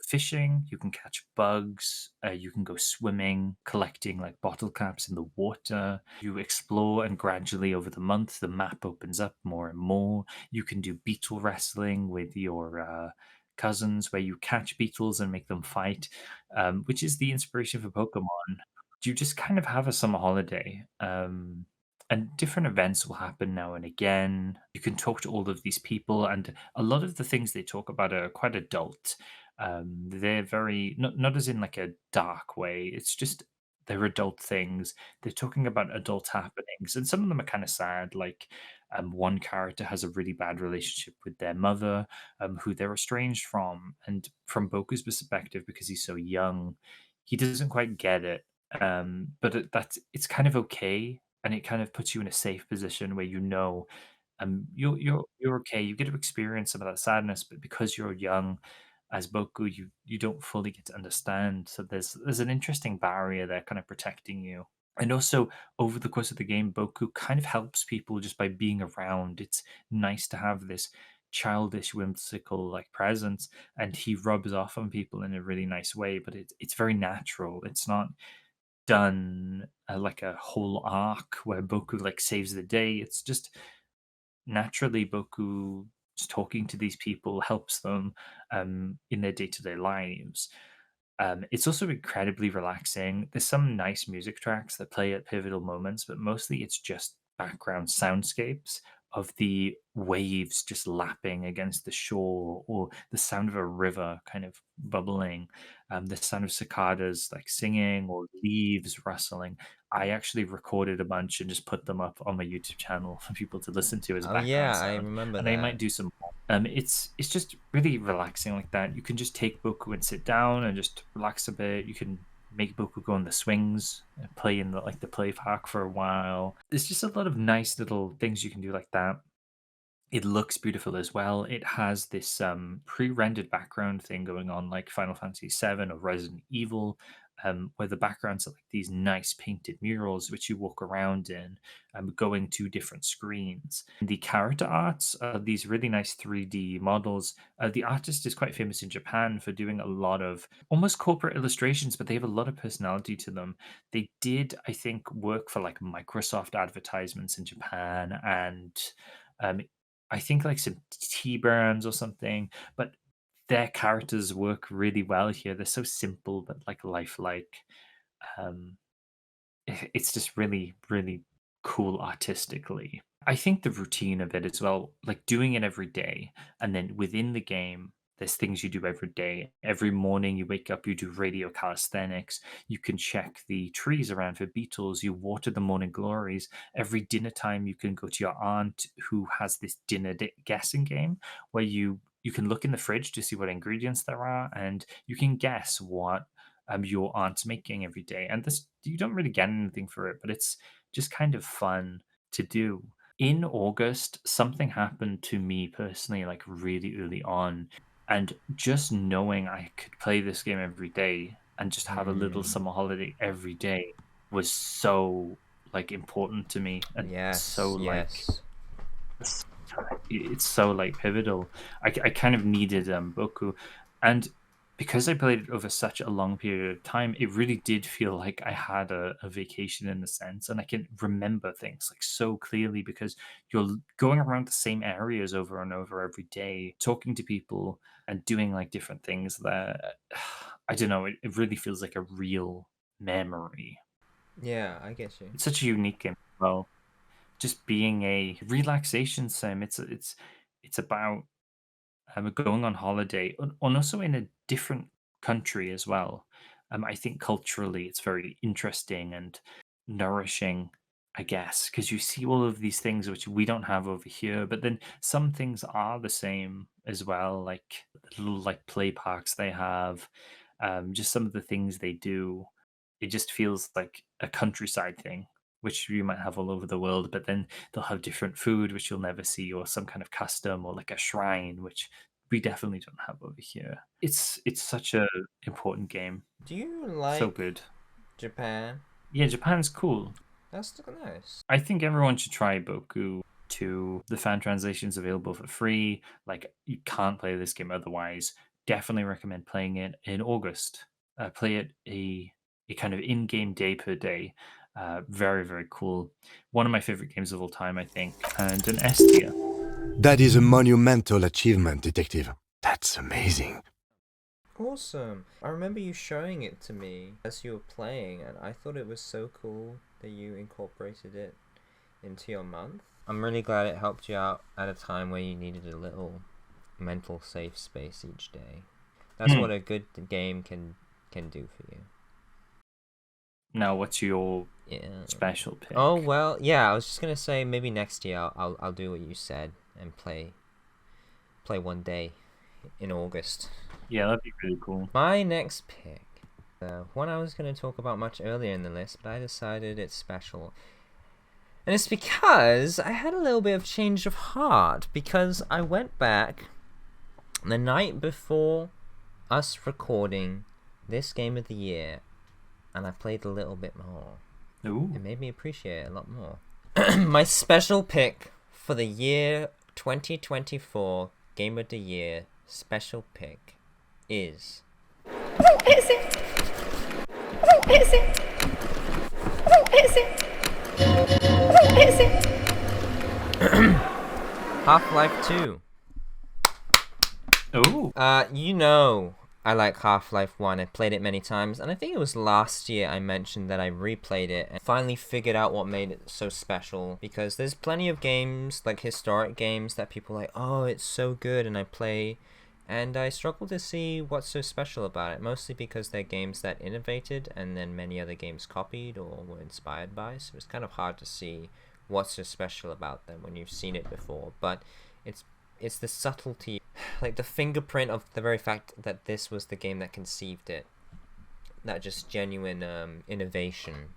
fishing, you can catch bugs, you can go swimming, collecting like bottle caps in the water. You explore, and gradually over the month, the map opens up more and more. You can do beetle wrestling with your cousins, where you catch beetles and make them fight, which is the inspiration for Pokemon. You just kind of have a summer holiday. And different events will happen now and again. You can talk to all of these people, and a lot of the things they talk about are quite adult. They're very, not as in like a dark way, it's just they're adult things. They're talking about adult happenings, and some of them are kind of sad. Like one character has a really bad relationship with their mother, who they're estranged from. And from Boku's perspective, because he's so young, he doesn't quite get it. But it's kind of okay. And it kind of puts you in a safe position where you're okay. You get to experience some of that sadness, but because you're young as Boku, you don't fully get to understand. So there's an interesting barrier there, kind of protecting you. And also over the course of the game, Boku kind of helps people just by being around. It's nice to have this childish, whimsical like presence, and he rubs off on people in a really nice way. But it's very natural. It's not done like a whole arc where Boku like saves the day. It's just naturally Boku just talking to these people helps them in their day-to-day lives. It's also incredibly relaxing. There's some nice music tracks that play at pivotal moments, but mostly it's just background soundscapes of the waves just lapping against the shore, or the sound of a river kind of bubbling, the sound of cicadas like singing, or leaves rustling. I actually recorded a bunch and just put them up on my YouTube channel for people to listen to as background yeah, sound. I remember and that. I might do some more. It's just really relaxing like that. You can just take Boku and sit down and just relax a bit. You can make Boku go on the swings, and play in the play park for a while. There's just a lot of nice little things you can do like that. It looks beautiful as well. It has this pre-rendered background thing going on, like Final Fantasy VII or Resident Evil, where the backgrounds are like these nice painted murals which you walk around in, going to different screens. The character arts are these really nice 3D models. The artist is quite famous in Japan for doing a lot of almost corporate illustrations, but they have a lot of personality to them. They did, I think, work for like Microsoft advertisements in Japan, and I think like some tea brands or something, but their characters work really well here. They're so simple but like lifelike. It's just really, really cool artistically. I think the routine of it as well, like doing it every day, and then within the game, there's things you do every day. Every morning you wake up, you do radio calisthenics. You can check the trees around for beetles. You water the morning glories. Every dinner time, you can go to your aunt who has this dinner guessing game where you can look in the fridge to see what ingredients there are, and you can guess what your aunt's making every day. And this, you don't really get anything for it, but it's just kind of fun to do. In August, something happened to me personally, like really early on. And just knowing I could play this game every day and just have a little summer holiday every day was so like important to me, and it's so like pivotal. I kind of needed Boku, and because I played it over such a long period of time, it really did feel like I had a vacation in a sense, and I can remember things like so clearly because you're going around the same areas over and over every day, talking to people and doing like different things there. I don't know, it really feels like a real memory. Yeah, I get you. It's such a unique game as well. Just being a relaxation sim. It's about going on holiday, and also in a different country as well. I think culturally it's very interesting and nourishing, I guess, because you see all of these things which we don't have over here, but then some things are the same as well, like little like play parks they have, just some of the things they do. It just feels like a countryside thing, which you might have all over the world, but then they'll have different food, which you'll never see, or some kind of custom, or like a shrine, which we definitely don't have over here. It's such a important game. Do you like so good Japan? Yeah, Japan's cool. That's nice. I think everyone should try Boku 2. The fan translation's available for free. Like, you can't play this game otherwise. Definitely recommend playing it in August. Play it a kind of in-game day per day. Very, very cool. One of my favorite games of all time, I think, and an S tier. That is a monumental achievement, Detective. That's amazing. Awesome. I remember you showing it to me as you were playing, and I thought it was so cool that you incorporated it into your month. I'm really glad it helped you out at a time where you needed a little mental safe space each day. That's what a good game can do for you. Now, what's your special pick? Oh, well, yeah, I was just gonna say maybe next year I'll do what you said and play one day in August. Yeah, that'd be really cool. My next pick, one I was gonna talk about much earlier in the list, but I decided it's special. And it's because I had a little bit of change of heart, because I went back the night before us recording this game of the year, and I played a little bit more. Ooh. It made me appreciate it a lot more. My special pick for the year 2024 Game of the Year special pick is... Half-Life 2. Ooh. You know I like Half-Life 1. I played it many times, and I think it was last year I mentioned that I replayed it and finally figured out what made it so special, because there's plenty of games, like historic games, that people are like, oh, it's so good, and I play, and I struggle to see what's so special about it, mostly because they're games that innovated and then many other games copied or were inspired by, so it's kind of hard to see what's so special about them when you've seen it before. But it's the subtlety, like the fingerprint of the very fact that this was the game that conceived it, that just genuine innovation,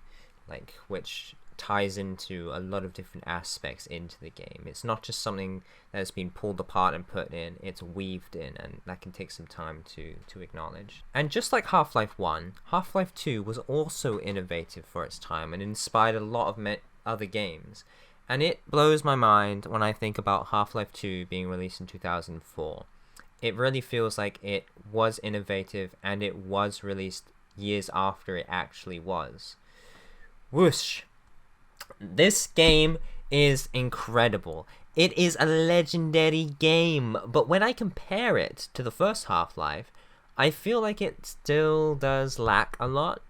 like which ties into a lot of different aspects into the game. It's not just something that's been pulled apart and put in, it's weaved in, and that can take some time to acknowledge. And just like Half-Life 1, Half-Life 2 was also innovative for its time and inspired a lot of other games. And it blows my mind when I think about Half-Life 2 being released in 2004. It really feels like it was innovative and it was released years after it actually was. Whoosh! This game is incredible. It is a legendary game, but when I compare it to the first Half-Life, I feel like it still does lack a lot.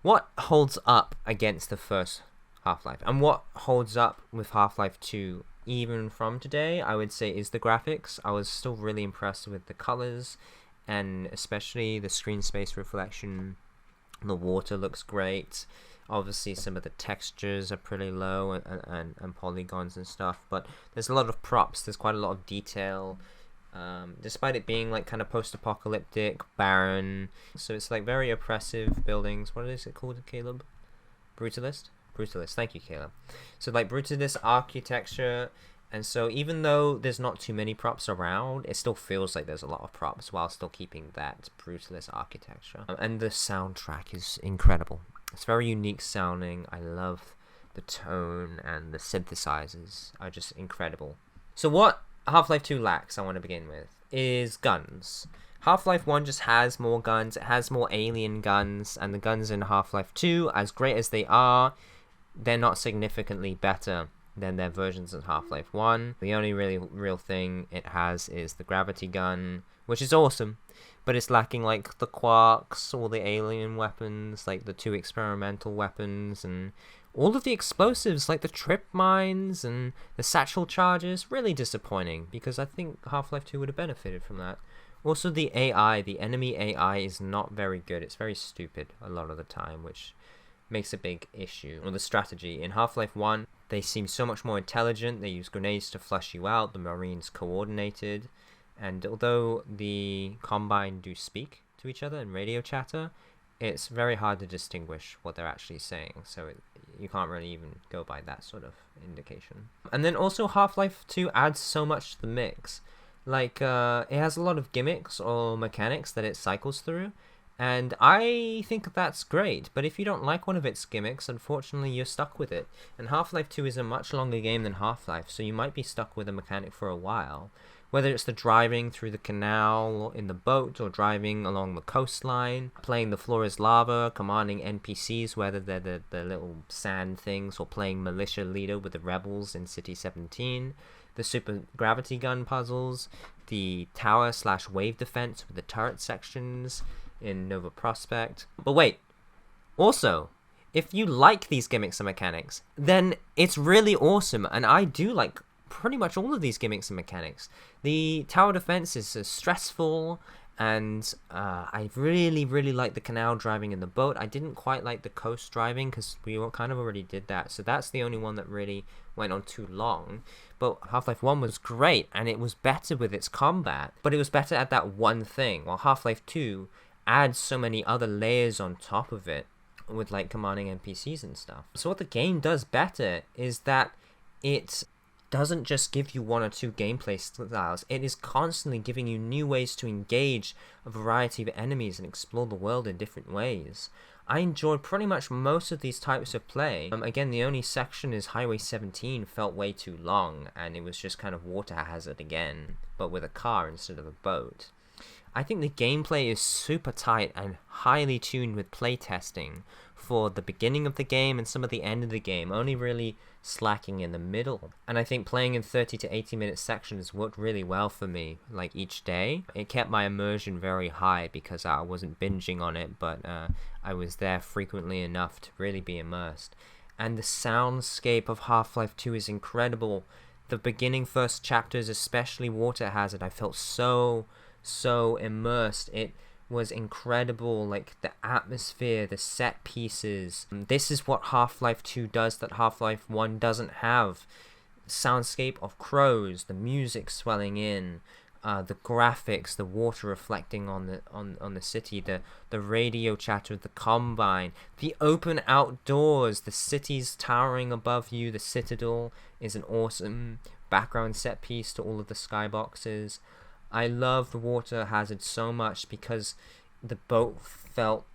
What holds up against the first Half-Life, and what holds up with Half-Life 2 even from today, I would say, is the graphics. I was still really impressed with the colors, and especially the screen space reflection. The water looks great. Obviously some of the textures are pretty low and polygons and stuff, but there's a lot of props, there's quite a lot of detail, despite it being like kind of post-apocalyptic, barren, so it's like very oppressive buildings. What is it called, Caleb? Brutalist? Brutalist, thank you, Caleb. So like brutalist architecture, and so even though there's not too many props around, it still feels like there's a lot of props while still keeping that brutalist architecture. And the soundtrack is incredible. It's very unique sounding. I love the tone, and the synthesizers are just incredible. So what Half-Life 2 lacks, I want to begin with, is guns. Half-Life 1 just has more guns, it has more alien guns, and the guns in Half-Life 2, as great as they are, they're not significantly better than their versions of Half-Life 1. The only really real thing it has is the gravity gun, which is awesome, but it's lacking like the quarks, all the alien weapons, like the 2 experimental weapons, and all of the explosives like the trip mines and the satchel charges. Really disappointing, because I think Half-Life 2 would have benefited from that. Also the AI, the enemy AI is not very good. It's very stupid a lot of the time, which makes a big issue. Or the strategy. In Half-Life 1, they seem so much more intelligent. They use grenades to flush you out. The Marines coordinated. And although the Combine do speak to each other in radio chatter, it's very hard to distinguish what they're actually saying. So you can't really even go by that sort of indication. And then also Half-Life 2 adds so much to the mix. Like, it has a lot of gimmicks or mechanics that it cycles through. And I think that's great, but if you don't like one of its gimmicks, unfortunately you're stuck with it. And Half-Life 2 is a much longer game than Half-Life, so you might be stuck with a mechanic for a while. Whether it's the driving through the canal in the boat, or driving along the coastline, playing the floor is lava, commanding NPCs, whether they're the little sand things, or playing militia leader with the rebels in City 17, the super gravity gun puzzles, the tower/wave defense with the turret sections in Nova Prospect. But wait, also, if you like these gimmicks and mechanics, then it's really awesome, and I do like pretty much all of these gimmicks and mechanics. The tower defense is stressful, and I really like the canal driving in the boat. I didn't quite like the coast driving, because we kind of already did that, so that's the only one that really went on too long. But Half-Life 1 was great, and it was better with its combat, but it was better at that one thing, while Half-Life 2 adds so many other layers on top of it, with like commanding NPCs and stuff. So what the game does better is that it doesn't just give you one or two gameplay styles, it is constantly giving you new ways to engage a variety of enemies and explore the world in different ways. I enjoyed pretty much most of these types of play. Again, the only section is Highway 17 felt way too long, and it was just kind of water hazard again, but with a car instead of a boat. I think the gameplay is super tight and highly tuned with playtesting for the beginning of the game and some of the end of the game, only really slacking in the middle. And I think playing in 30 to 80 minute sections worked really well for me, like each day. It kept my immersion very high because I wasn't binging on it, but I was there frequently enough to really be immersed. And the soundscape of Half-Life 2 is incredible. The beginning first chapters, especially Water Hazard, I felt so immersed. It was incredible, like the atmosphere, the set pieces. This is what Half-Life 2 does that Half-Life 1 doesn't have. Soundscape of crows, the music swelling in, the graphics, the water reflecting on the city, the radio chatter of the Combine, the open outdoors, the cities towering above you. The Citadel is an awesome background set piece to all of the skyboxes. I love the water hazard so much because the boat felt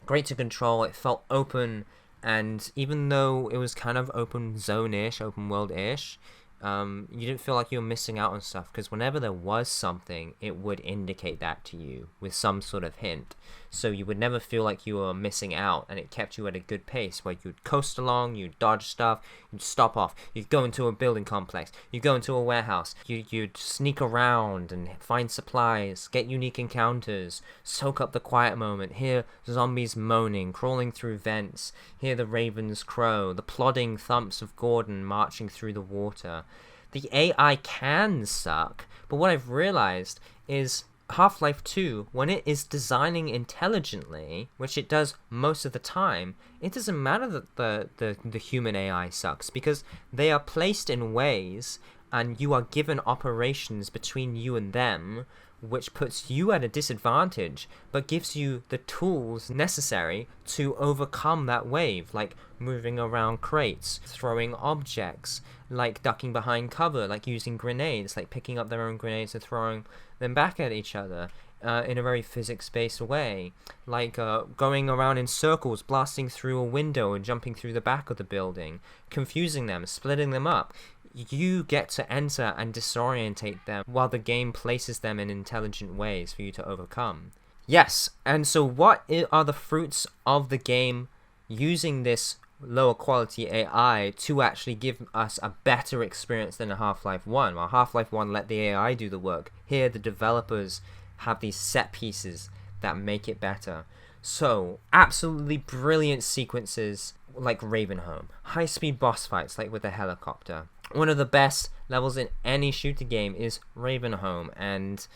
great to control. It felt open, and even though it was kind of open zone-ish, open world-ish, you didn't feel like you were missing out on stuff, because whenever there was something, it would indicate that to you with some sort of hint. So you would never feel like you were missing out, and it kept you at a good pace where you'd coast along, you'd dodge stuff, you'd stop off, you'd go into a building complex, you'd go into a warehouse, you'd sneak around and find supplies, get unique encounters, soak up the quiet moment, hear zombies moaning, crawling through vents, hear the ravens crow, the plodding thumps of Gordon marching through the water. The AI can suck, but what I've realized is Half-Life 2, when it is designing intelligently, which it does most of the time, it doesn't matter that the human AI sucks, because they are placed in ways, and you are given operations between you and them, which puts you at a disadvantage, but gives you the tools necessary to overcome that wave, like moving around crates, throwing objects, like ducking behind cover, like using grenades, like picking up their own grenades and throwing them back at each other in a very physics-based way, like going around in circles, blasting through a window and jumping through the back of the building, confusing them, splitting them up. You get to enter and disorientate them while the game places them in intelligent ways for you to overcome. Yes, and so what are the fruits of the game using this lower quality AI to actually give us a better experience than a Half-Life 1? While Half-Life 1 let the AI do the work, here the developers have these set pieces that make it better. So, absolutely brilliant sequences like Ravenholm, high-speed boss fights like with the helicopter. One of the best levels in any shooter game is Ravenholm, and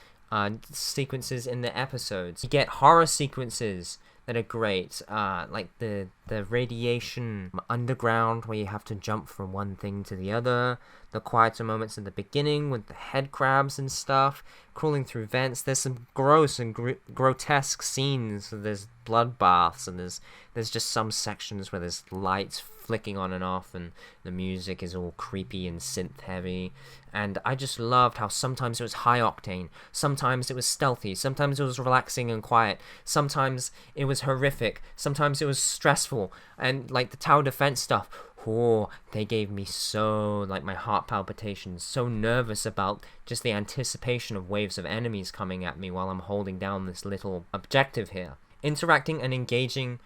sequences in the episodes. You get horror sequences that are great, like the radiation underground where you have to jump from one thing to the other, the quieter moments in the beginning with the head crabs and stuff, crawling through vents. There's some gross and grotesque scenes. There's bloodbaths, and there's just some sections where there's lights flicking on and off, and the music is all creepy and synth heavy. And I just loved how sometimes it was high octane, sometimes it was stealthy, sometimes it was relaxing and quiet, sometimes it was horrific, sometimes it was stressful. And like the tower defense stuff, oh, they gave me so, like, my heart palpitations, so nervous about just the anticipation of waves of enemies coming at me while I'm holding down this little objective here. Interacting and engaging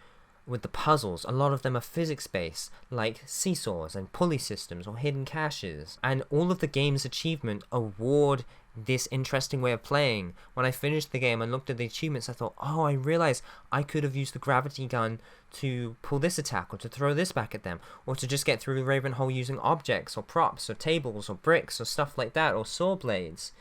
with the puzzles, a lot of them are physics-based, like seesaws and pulley systems or hidden caches, and all of the game's achievement award this interesting way of playing. When I finished the game and looked at the achievements, I thought, oh, I realized I could have used the gravity gun to pull this attack, or to throw this back at them, or to just get through Ravenholm using objects or props or tables or bricks or stuff like that, or saw blades.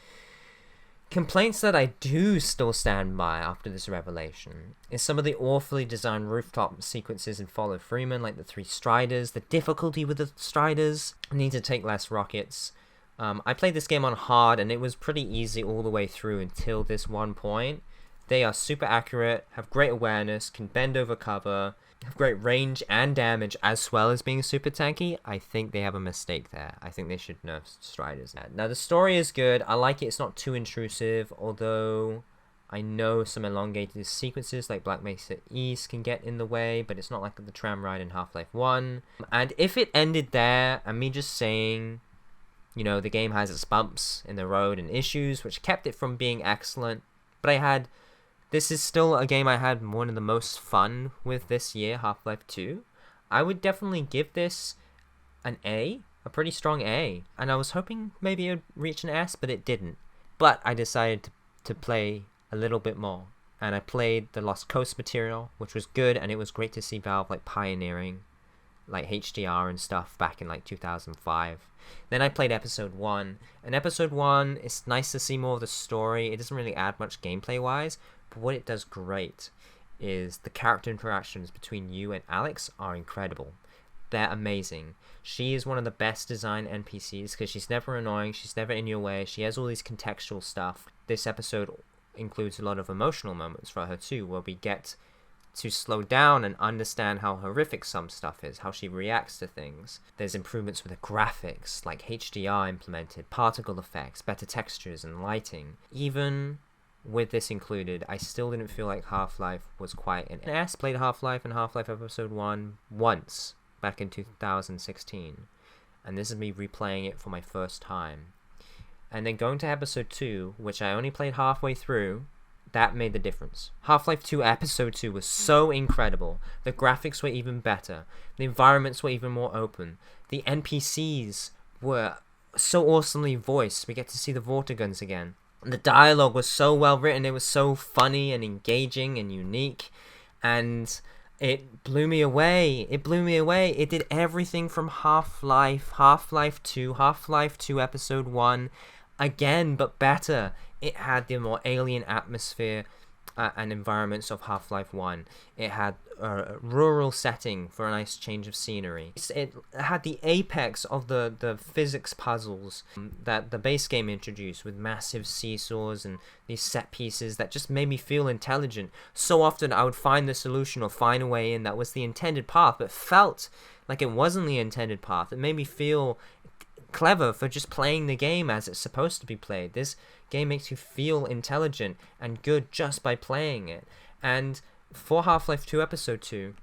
Complaints that I do still stand by after this revelation is some of the awfully designed rooftop sequences in Fall of Freeman, like the 3 Striders. The difficulty with the Striders need to take less rockets. I played this game on hard, and it was pretty easy all the way through until this one point. They are super accurate, have great awareness, can bend over cover, have great range and damage, as well as being super tanky. I think they have a mistake there. I think they should nerf Striders. Now, the story is good. I like it. It's not too intrusive, although I know some elongated sequences like Black Mesa East can get in the way, but it's not like the tram ride in Half-Life 1. And if it ended there, and me just saying, you know, the game has its bumps in the road and issues, which kept it from being excellent, but this is still a game I had one of the most fun with this year, Half-Life 2. I would definitely give this an A, a pretty strong A. And I was hoping maybe it would reach an S, but it didn't. But I decided to play a little bit more. And I played the Lost Coast material, which was good, and it was great to see Valve like pioneering like HDR and stuff back in like 2005. Then I played episode 1, and episode 1, it's nice to see more of the story. It doesn't really add much gameplay wise, but what it does great is the character interactions between you and Alex are incredible. they're amazing. She is one of the best designed NPCs because she's never annoying, she's never in your way, she has all these contextual stuff. This episode includes a lot of emotional moments for her too, where we get to slow down and understand how horrific some stuff is, how she reacts to things. There's improvements with the graphics, like HDR implemented, particle effects, better textures and lighting. Even with this included, I still didn't feel like Half-Life was quite an S. Played Half-Life and Half-Life Episode 1 once, back in 2016. And this is me replaying it for my first time. And then going to Episode 2, which I only played halfway through, that made the difference. Half-Life 2 Episode 2 was so incredible. The graphics were even better. The environments were even more open. The NPCs were so awesomely voiced. We get to see the Vortiguns again. The dialogue was so well written. It was so funny and engaging and unique. And it blew me away. It blew me away. It did everything from Half-Life, Half-Life 2, Half-Life 2 Episode 1, again, but better. It had the more alien atmosphere and environments of Half-Life 1. It had a rural setting for a nice change of scenery. It had the apex of the physics puzzles that the base game introduced, with massive seesaws and these set pieces that just made me feel intelligent. So often I would find the solution or find a way in that was the intended path, but felt like it wasn't the intended path. It made me feel clever for just playing the game as it's supposed to be played. This game makes you feel intelligent and good just by playing it. And for Half-Life 2 Episode 2,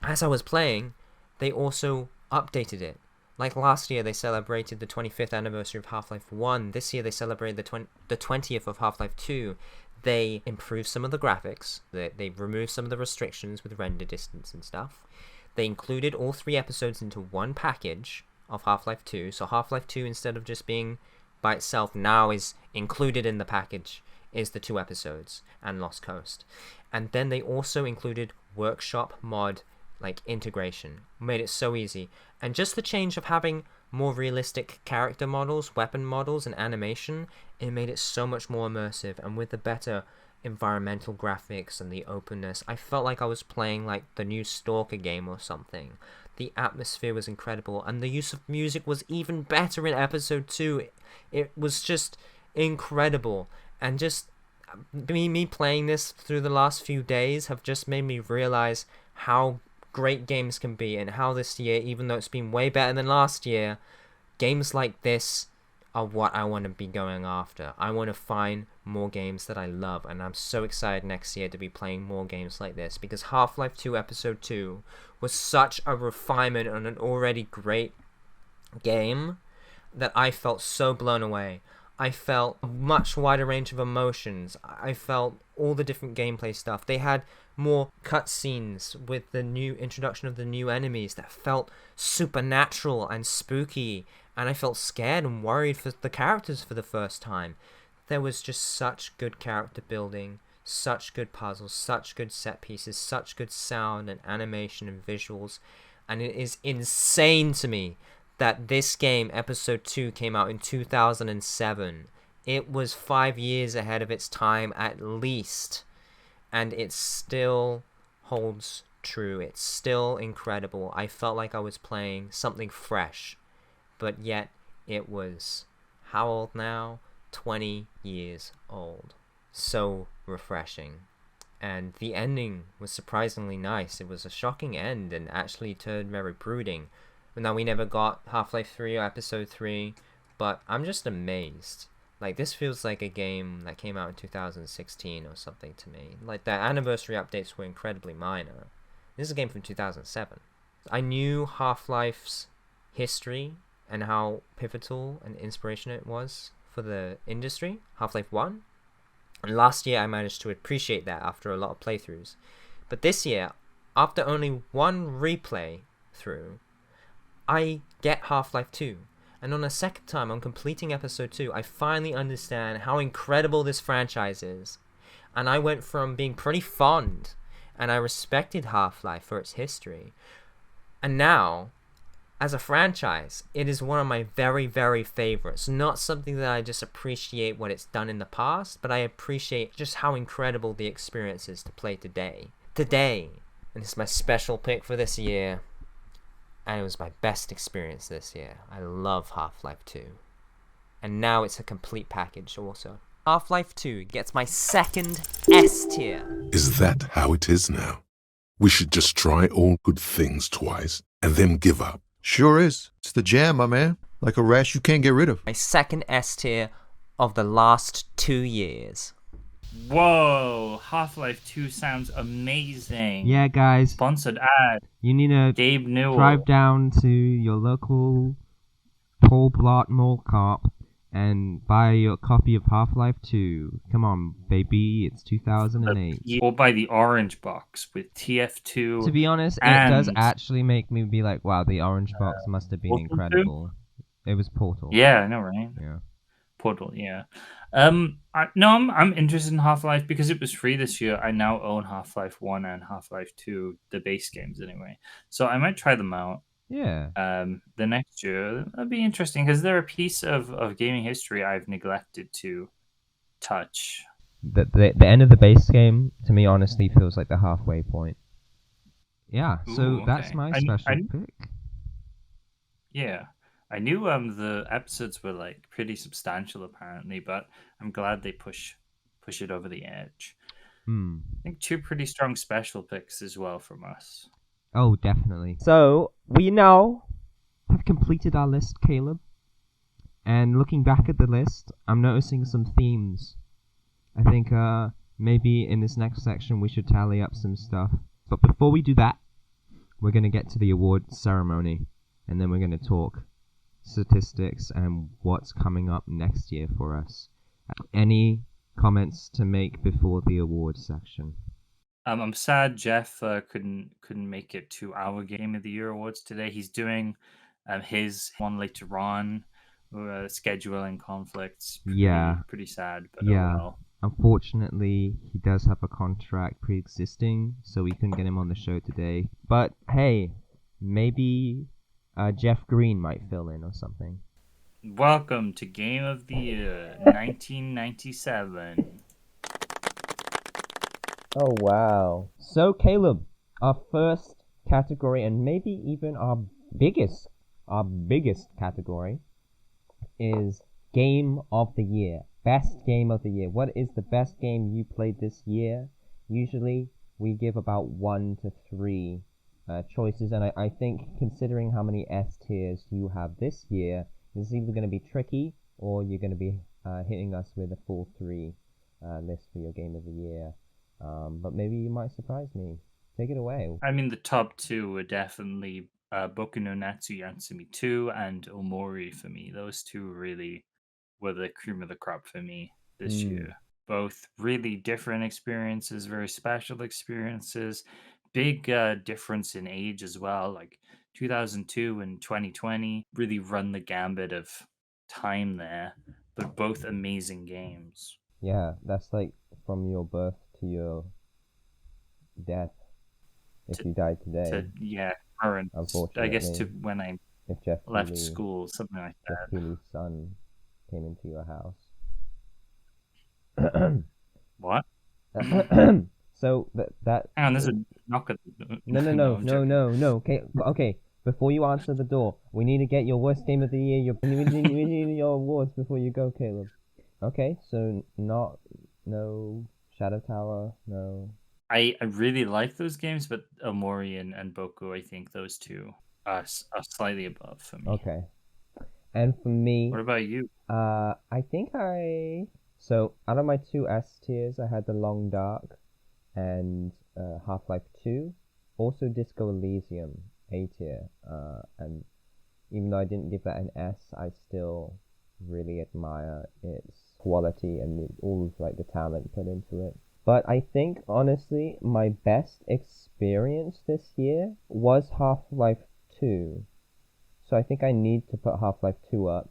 as I was playing, they also updated it. Like last year, they celebrated the 25th anniversary of Half-Life 1. This year, they celebrated the 20th of Half-Life 2. They improved some of the graphics. They removed some of the restrictions with render distance and stuff. They included all 3 episodes into one package of Half-Life 2. So Half-Life 2, instead of just being by itself, now is included in the package is the 2 episodes and Lost Coast. And then they also included workshop mod like integration. Made it so easy. And just the change of having more realistic character models, weapon models, and animation, it made it so much more immersive. And with the better environmental graphics and the openness, I felt like I was playing like the new Stalker game or something. The atmosphere was incredible, and the use of music was even better in Episode 2. It was just incredible, and just me playing this through the last few days have just made me realize how great games can be, and how this year, even though it's been way better than last year, games like this are what I want to be going after. I want to find more games that I love, and I'm so excited next year to be playing more games like this, because Half-Life 2 Episode 2 was such a refinement on an already great game that I felt so blown away. I felt a much wider range of emotions. I felt all the different gameplay stuff. They had more cutscenes with the new introduction of the new enemies that felt supernatural and spooky, and I felt scared and worried for the characters for the first time. There was just such good character building, such good puzzles, such good set pieces, such good sound and animation and visuals, and it is insane to me that this game, Episode 2, came out in 2007. It was 5 years ahead of its time at least, and it still holds true. It's still incredible. I felt like I was playing something fresh, but yet it was, how old now? 20 years old. So refreshing. And the ending was surprisingly nice. It was a shocking end and actually turned very brooding. Now, we never got Half-Life 3 or Episode 3, but I'm just amazed. Like, this feels like a game that came out in 2016 or something to me. Like, the anniversary updates were incredibly minor. This is a game from 2007. I knew Half-Life's history and how pivotal and inspirational it was for the industry, Half-Life 1. And last year, I managed to appreciate that after a lot of playthroughs. But this year, after only one replay through, I get Half-Life 2, and on a second time on completing Episode 2, I finally understand how incredible this franchise is. And I went from being pretty fond, and I respected Half-Life for its history, and now, as a franchise, it is one of my very, very favorites. Not something that I just appreciate what it's done in the past, but I appreciate just how incredible the experience is to play today. And it's my special pick for this year. and it was my best experience this year. I love Half-Life 2. And now it's a complete package also. Half-Life 2 gets my second S tier. Is that how it is now? We should just try all good things twice and then give up. Sure is. It's the jam, my man. Like a rash you can't get rid of. My second S tier of the last 2 years. Whoa, Half-Life 2 sounds amazing. Yeah, guys. Sponsored ad. You need to Gabe Newell. drive down to your local Palworld Mall Cop and buy your copy of Half-Life 2. Come on, baby. It's 2008. Or buy the orange box with TF2. To be honest, it does actually make me be like, wow, the orange box must have been Portal 2? incredible. It was Portal. Yeah, I know, right? Yeah. Portal, yeah. I'm interested in Half-Life because it was free this year. I now own Half-Life 1 and Half-Life 2, the base games anyway. So I might try them out. Yeah. The next year. That'd be interesting because they're a piece of gaming history I've neglected to touch. The end of the base game, to me, honestly, feels like the halfway point. Yeah, so Ooh, that's okay. my special pick. Yeah. I knew the episodes were like pretty substantial apparently, but I'm glad they push it over the edge. I think 2 pretty strong special picks as well from us. Oh, definitely. So, we now have completed our list, Caleb. And looking back at the list, I'm noticing some themes. I think maybe in this next section we should tally up some stuff. But before we do that, we're going to get to the award ceremony. And then we're going to talk statistics and what's coming up next year for us. Any comments to make before the award section? I'm sad Jeff couldn't make it to our Game of the Year awards today. He's doing his one later on. Scheduling conflicts. Pretty sad. But yeah. Oh well. Unfortunately, he does have a contract pre-existing, so we couldn't get him on the show today. But hey, maybe Jeff Green might fill in or something. Welcome to Game of the Year 1997. Oh wow. So Caleb, our first category and maybe even our biggest category is Game of the Year. Best Game of the Year. What is the best game you played this year? Usually we give about 1 to 3 choices, and I think considering how many S tiers you have this year, it's either going to be tricky or you're going to be hitting us with a full 3 list for your Game of the Year. But maybe you might surprise me. Take it away. I mean, the top 2 were definitely Boku no Natsu Yatsumi 2 and Omori for me. Those 2 really were the cream of the crop for me this year. Both really different experiences, very special experiences. Big difference in age as well. Like 2002 and 2020 really run the gambit of time there, but both amazing games. Yeah, that's like from your birth to your death. If you died today. Current. Unfortunately. I guess to when I left Keighley, school, something like that. Jeff Keighley's son came into your house. What? So that. Hang on, there's a knock at the door. No. Okay. Before you answer the door, we need to get your worst game of the year. We need your awards before you go, Caleb. Okay, so no Shadow Tower, no. I really like those games, but Omori and Boku, I think those 2 are slightly above for me. Okay. And for me... What about you? I think So, out of my 2 S tiers, I had The Long Dark and Half-Life 2. Also Disco Elysium, A tier. And even though I didn't give that an S, I still really admire its quality and all of like the talent put into it. But I think, honestly, my best experience this year was Half-Life 2. So I think I need to put Half-Life 2 up.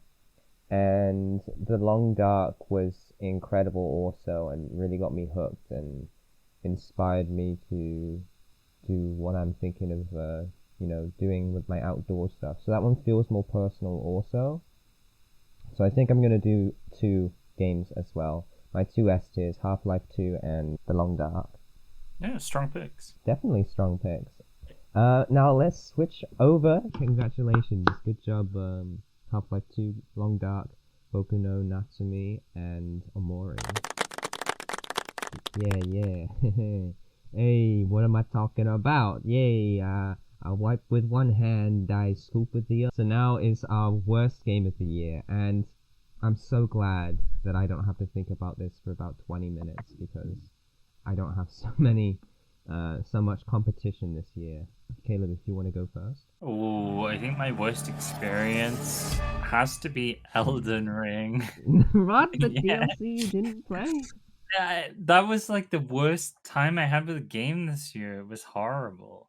And The Long Dark was incredible also and really got me hooked and inspired me to do what I'm thinking of, doing with my outdoor stuff. So that one feels more personal also. So I think I'm going to do 2 games as well. My 2 S tiers, Half-Life 2 and The Long Dark. Yeah, strong picks. Definitely strong picks. Now let's switch over. Congratulations, good job, Half-Life 2, Long Dark, Boku no Natsumi, and Omori. Yeah. Hey, what am I talking about? Yay, I wipe with one hand, I scoop with the other. So now is our worst game of the year, and I'm so glad that I don't have to think about this for about 20 minutes, because I don't have so much competition this year. Caleb, if you want to go first. Oh, I think my worst experience has to be Elden Ring. What? The Yeah. DLC you didn't play? Yeah, that was like the worst time I had with a game this year. It was horrible.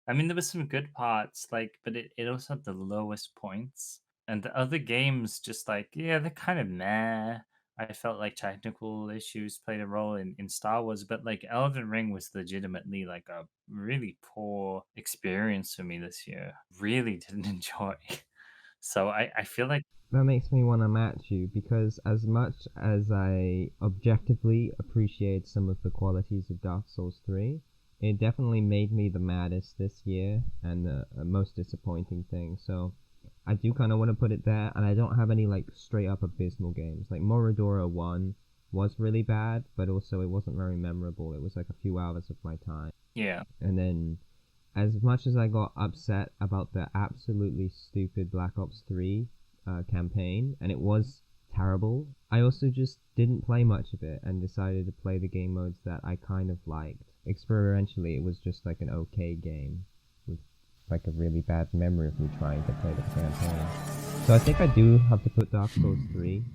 I mean, there was some good parts, like, but it also had the lowest points. And the other games, just like, yeah, they're kind of meh. I felt like technical issues played a role in StarWars, but like Elden Ring was legitimately like a really poor experience for me this year. Really didn't enjoy. So I feel like That makes me want to match you, because as much as I objectively appreciate some of the qualities of Dark Souls 3, it definitely made me the maddest this year and the most disappointing thing. So I do kind of want to put it there, and I don't have any like straight up abysmal games. Like Momodora I was really bad, but also it wasn't very memorable. It was like a few hours of my time. Yeah. And then as much as I got upset about the absolutely stupid Black Ops 3 campaign, and it was terrible, I also just didn't play much of it and decided to play the game modes that I kind of liked. Experientially, it was just like an okay game with like a really bad memory of me trying to play the campaign. So I think I do have to put Dark Souls 3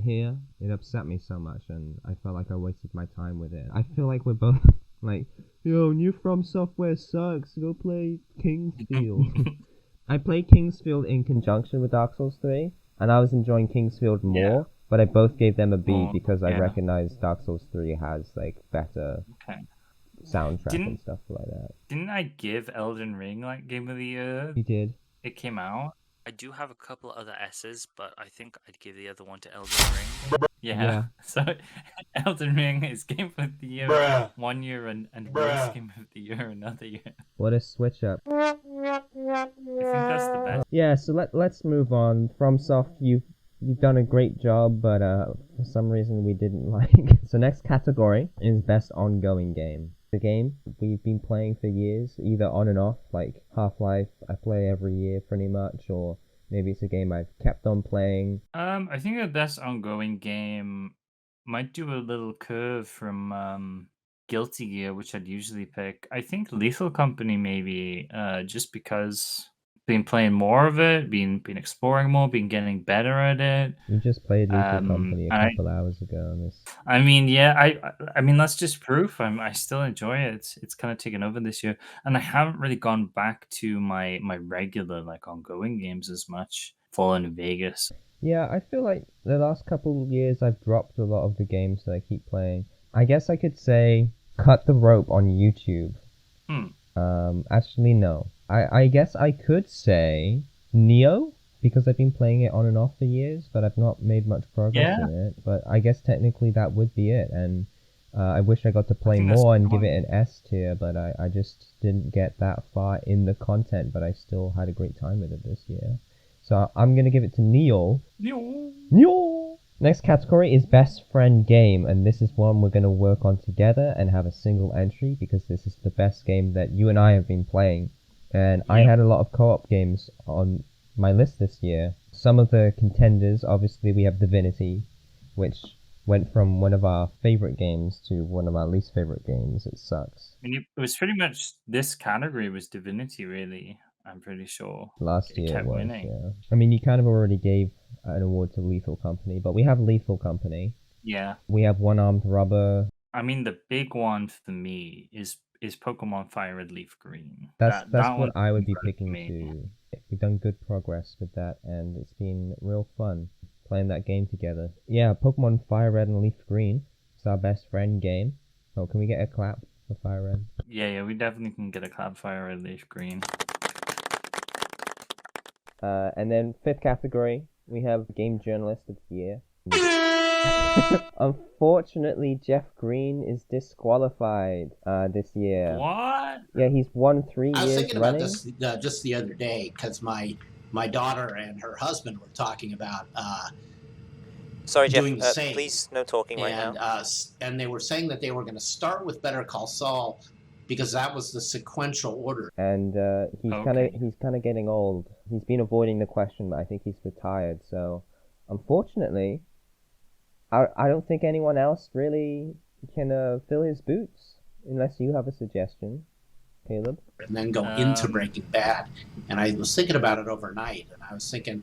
here. It upset me so much, and I felt like I wasted my time with it. I feel like we're both like, yo, new From Software sucks, go play Kingsfield. I played Kingsfield in conjunction with Dark Souls 3, and I was enjoying Kingsfield more, but I both gave them a B because I recognized Dark Souls 3 has like better soundtrack and stuff like that. Didn't I give Elden Ring like Game of the Year? You did? It came out. I do have a couple other S's, but I think I'd give the other one to Elden Ring. Yeah. So Elden Ring is Game of the Year Bruh. 1 year and worst Game of the Year another year. What a switch up. I think that's the best. Yeah, so let's move on. FromSoft, you've done a great job, but for some reason we didn't like. So next category is best ongoing game. The game we've been playing for years, either on and off, like Half-Life I play every year pretty much, or maybe it's a game I've kept on playing. I think the best ongoing game might do a little curve from Guilty Gear, which I'd usually pick. I think Lethal Company maybe, just because been playing more of it, been exploring more, been getting better at it. You just played Lethal Company a couple hours ago on this. I mean, yeah, I mean that's just proof. I still enjoy it. It's kind of taken over this year, and I haven't really gone back to my regular like ongoing games as much. Fallout New Vegas. Yeah, I feel like the last couple of years I've dropped a lot of the games that I keep playing. I guess I could say Cut the Rope on YouTube. Actually, no. I guess I could say Nioh, because I've been playing it on and off for years, but I've not made much progress in it. But I guess technically that would be it, and I wish I got to play more and give it an S tier, but I just didn't get that far in the content, but I still had a great time with it this year. So I'm going to give it to Nioh. Nioh! Next category is Best Friend Game, and this is one we're going to work on together and have a single entry, because this is the best game that you and I have been playing. And I had a lot of co-op games on my list this year. Some of the contenders, obviously we have Divinity, which went from one of our favorite games to one of our least favorite games. It sucks. I mean, it was pretty much this category was Divinity, really. I'm pretty sure. Last year it kept was, winning. yeah. I mean, you kind of already gave an award to Lethal Company, but we have Lethal Company. Yeah. We have One Armed Robber. I mean, the big one for me is Pokemon Fire Red Leaf Green. That's that what I would be one picking too. We've done good progress with that, and it's been real fun playing that game together. Yeah, Pokemon Fire Red and Leaf Green. It's our best friend game. Oh, can we get a clap for Fire Red? Yeah, we definitely can get a clap. Fire Red Leaf Green. And then fifth category, we have Game Journalist of the Year. Unfortunately, Jeff Green is disqualified this year. What? that? Yeah, he's won 3 I was years thinking running. about this just the other day because my daughter and her husband were talking about Sorry, Jeff. doing the same. Please, no talking right now. And they were saying that they were going to start with Better Call Saul because that was the sequential order. And he's kind of getting old. He's been avoiding the question, but I think he's retired. So, unfortunately, I don't think anyone else really can fill his boots, unless you have a suggestion, Caleb. And then go into Breaking Bad. And I was thinking about it overnight, and I was thinking,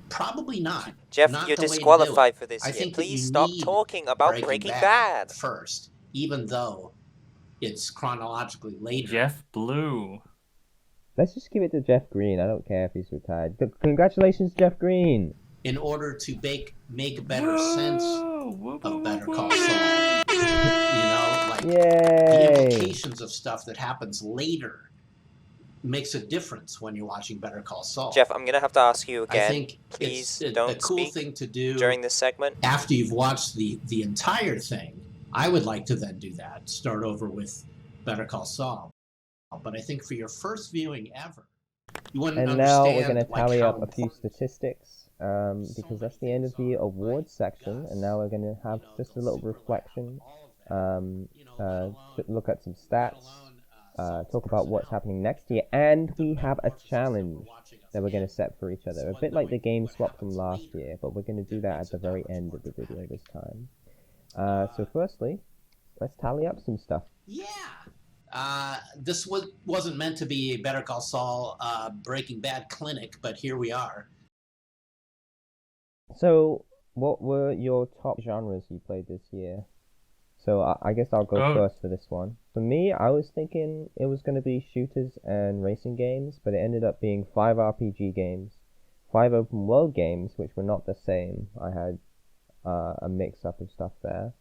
probably not. Jeff, not you're the way to do disqualified it. for this I year. think that Please you stop need talking about Breaking Bad first, even though it's chronologically later. Jeff Blue. Let's just give it to Jeff Green. I don't care if he's retired. Congratulations, Jeff Green! In order to make better sense of Better Call Saul. You know, like the implications of stuff that happens later makes a difference when you're watching Better Call Saul. Jeff, I'm gonna have to ask you again. I think please it's don't a cool speak thing to do during this segment. After you've watched the entire thing, I would like to then do that. Start over with Better Call Saul. But I think for your first viewing ever, you wouldn't And understand. now we're going to tally how up a few statistics, because that's the end of the awards section, and now we're going to have just a little reflection, look at some stats, talk about what's happening next year, and we have a challenge that we're going to set for each other, a bit like the game swap from last year, but we're going to do that at the very end of the video this time. So firstly, let's tally up some stuff. Yeah. This wasn't meant to be a Better Call Saul Breaking Bad clinic, but here we are. So, what were your top genres you played this year? So, I guess I'll go first for this one. For me, I was thinking it was going to be shooters and racing games, but it ended up being 5 RPG games, 5 open world games, which were not the same. I had a mix-up of stuff there.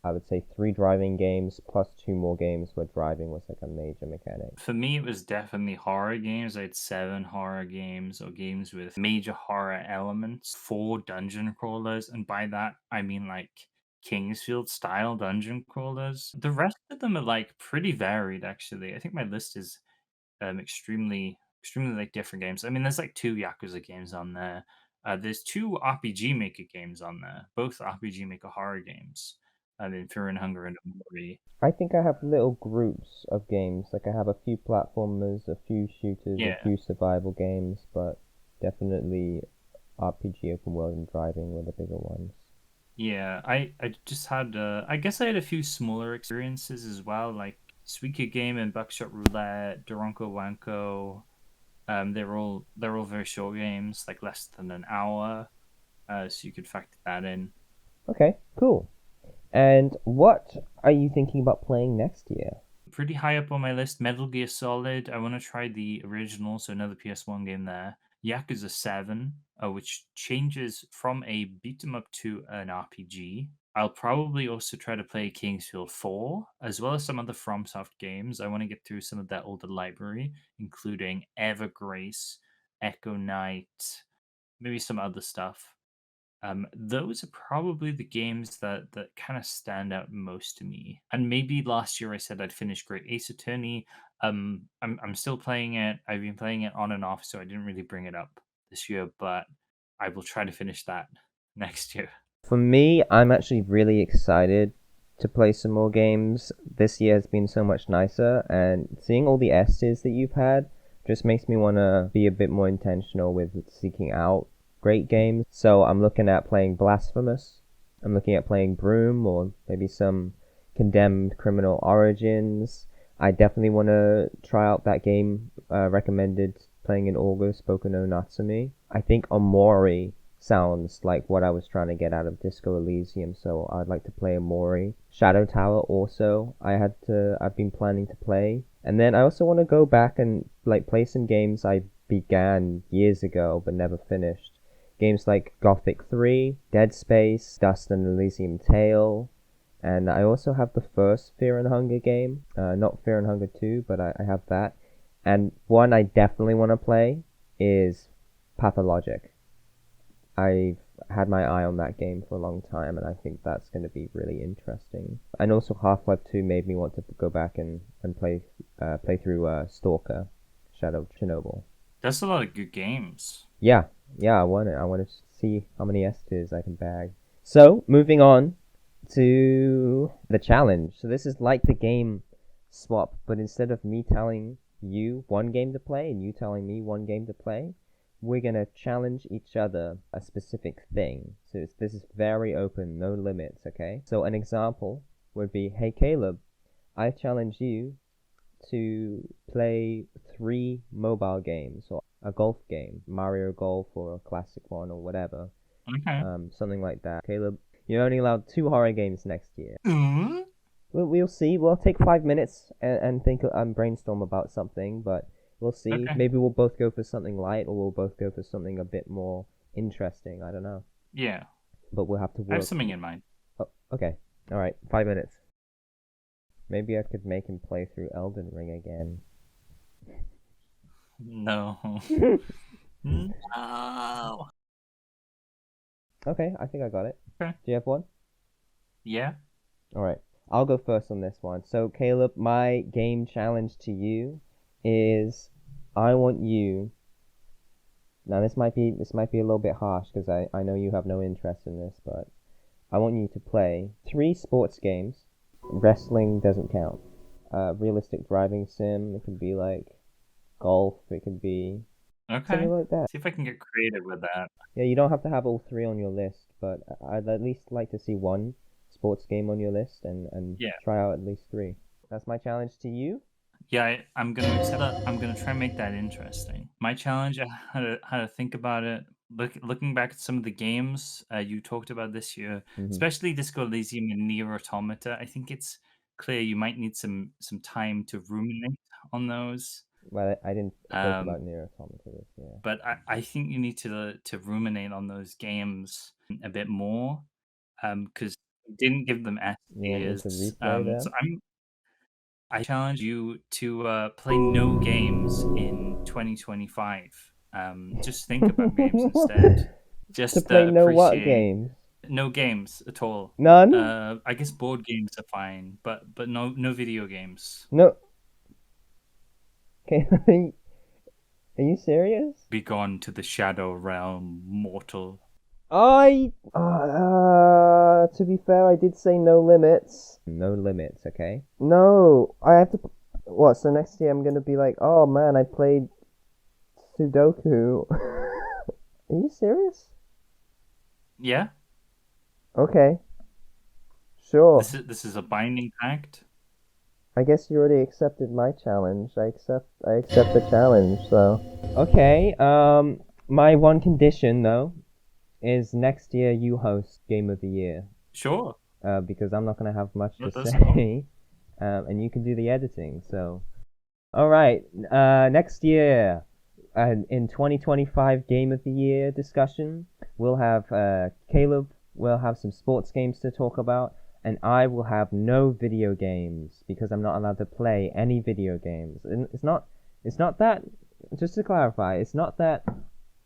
I would say 3 driving games plus 2 more games where driving was like a major mechanic. For me, it was definitely horror games. I had 7 horror games or games with major horror elements, 4 dungeon crawlers, and by that I mean like Kingsfield style dungeon crawlers. The rest of them are like pretty varied actually. I think my list is extremely like different games. I mean, there's like 2 Yakuza games on there. There's 2 RPG Maker games on there, both RPG Maker horror games. In Fear and Hunger and Omori. I think I have little groups of games. Like I have a few platformers, a few shooters, a few survival games, but definitely RPG open world and driving were the bigger ones. Yeah, I just had I guess I had a few smaller experiences as well, like Suika Game and Buckshot Roulette, Doronko Wanko. They're all very short games, like less than an hour. So you could factor that in. Okay, cool. And what are you thinking about playing next year? Pretty high up on my list, Metal Gear Solid. I want to try the original, so another PS1 game there. Yakuza 7, which changes from a beat-em-up to an RPG. I'll probably also try to play Kingsfield 4, as well as some other FromSoft games. I want to get through some of their older library, including Evergrace, Echo Knight, maybe some other stuff. Those are probably the games that kind of stand out most to me. And maybe last year I said I'd finish Great Ace Attorney. I'm still playing it. I've been playing it on and off, so I didn't really bring it up this year, but I will try to finish that next year. For me, I'm actually really excited to play some more games. This year has been so much nicer, and seeing all the S's that you've had just makes me want to be a bit more intentional with seeking out great games. So I'm looking at playing Blasphemous. I'm looking at playing Broom, or maybe some Condemned Criminal Origins. I definitely want to try out that game recommended playing in August, Boku no Natsumi. I think Omori sounds like what I was trying to get out of Disco Elysium, so I'd like to play Omori. Shadow Tower also, I've been planning to play. And then I also want to go back and like play some games I began years ago but never finished. Games like Gothic 3, Dead Space, Dust and Elysium Tale, and I also have the first Fear and Hunger game, not Fear and Hunger 2, but I have that. And one I definitely want to play is Pathologic. I've had my eye on that game for a long time, and I think that's going to be really interesting. And also Half-Life 2 made me want to go back and play through Stalker, Shadow of Chernobyl. That's a lot of good games. Yeah, I want to see how many S tiers I can bag. So, moving on to the challenge. So this is like the game swap, but instead of me telling you one game to play and you telling me one game to play, we're going to challenge each other a specific thing. So this is very open, no limits, okay? So an example would be, hey Caleb, I challenge you to play 3 mobile games, or a golf game, Mario Golf or a classic one or whatever. Okay. Something like that. Caleb, you're only allowed 2 horror games next year. Mm-hmm. We'll see. We'll take 5 minutes and think and brainstorm about something, but we'll see. Okay. Maybe we'll both go for something light, or we'll both go for something a bit more interesting. I don't know. Yeah. But we'll have to work. I have something in mind. Oh, okay. All right. 5 minutes. Maybe I could make him play through Elden Ring again. No. No. Okay, I think I got it. Okay. Do you have one? Yeah. Alright, I'll go first on this one. So, Caleb, my game challenge to you is I want you... Now, this might be a little bit harsh, because I know you have no interest in this, but I want you to play 3 sports games. Wrestling doesn't count. Realistic driving sim, it could be like golf, it could be something like that. See if I can get creative with that. Yeah, you don't have to have all 3 on your list, but I'd at least like to see one sports game on your list and try out at least 3. That's my challenge to you. Yeah, I'm gonna accept that. I'm gonna try and make that interesting. My challenge, I had to think about it. Looking back at some of the games you talked about this year, especially Disco Elysium and Nier Automata, I think it's clear you might need some time to ruminate on those. Well, I didn't talk about Nier Automata this year. But I think you need to ruminate on those games a bit more, because you didn't give them S tiers. So I challenge you to play no games in 2025. Just think about games instead. Just to play no what appreciate- games? No games at all. None? I guess board games are fine, but no video games. No. Okay, are you serious? Be gone to the shadow realm, mortal. To be fair, I did say no limits. No limits, okay? No, I have to... What, so next year I'm gonna be like, oh man, I played Sudoku. Are you serious? Yeah. Okay. Sure. This is a binding pact. I guess you already accepted my challenge. I accept the challenge, so... Okay, my one condition, though, is next year you host Game of the Year. Sure. Because I'm not going to have much to That's say, and you can do the editing, so... Alright, next year, in 2025 Game of the Year discussion, we'll have Caleb, we'll have some sports games to talk about, and I will have no video games, because I'm not allowed to play any video games. And it's not that, just to clarify, it's not that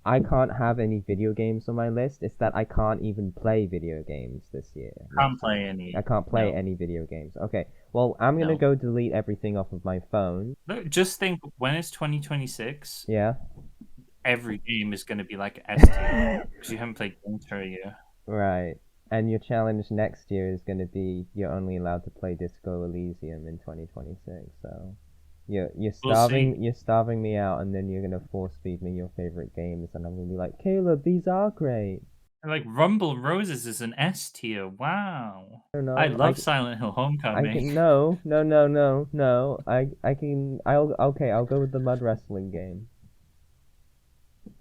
I can't have any video games on my list, it's that I can't even play video games this year. Can't play any. I can't play any video games. Okay, well, I'm gonna go delete everything off of my phone. Look, just think, when it's 2026, Yeah? every game is going to be like S tier, because you haven't played games for a year. Right. And your challenge next year is gonna be you're only allowed to play Disco Elysium in 2026, so... You're starving me out, and then you're gonna force feed me your favorite games, and I'm gonna be like, Caleb, these are great. Like Rumble Roses is an S tier. Wow. I don't know. I love Silent Hill Homecoming. No. I'll go with the Mud Wrestling game.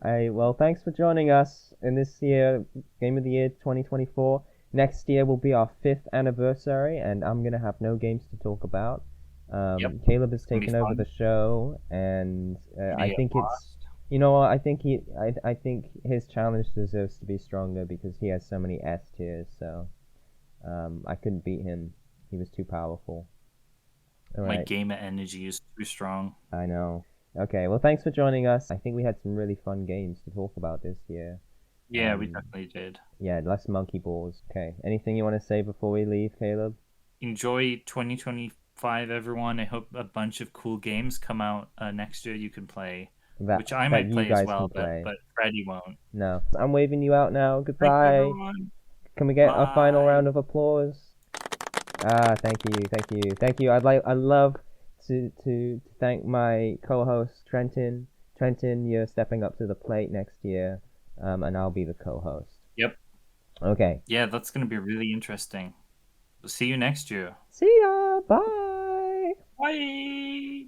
Well, thanks for joining us in this year, Game of the Year 2024. Next year will be our 5th anniversary, and I'm gonna have no games to talk about. Caleb has taken over the show, and I think it's, you know what, I think his challenge deserves to be stronger because he has so many S tiers, so I couldn't beat him. He was too powerful. My gamer energy is too strong. I know. Okay, well, thanks for joining us. I think we had some really fun games to talk about this year. Yeah, we definitely did. Yeah, less monkey balls. Okay. Anything you want to say before we leave, Caleb? Enjoy 2025, everyone. I hope a bunch of cool games come out next year you can play, which I might you play as guys well, can play. but Freddy won't. No. I'm waving you out now. Thank you, Goodbye. everyone. Can we get a final Bye. round of applause? Thank you. I love to thank my co-host Trentin. Trentin, you're stepping up to the plate next year, and I'll be the co-host. Yep. Okay. Yeah, that's going to be really interesting. We'll see you next year. See ya. Bye. Bye.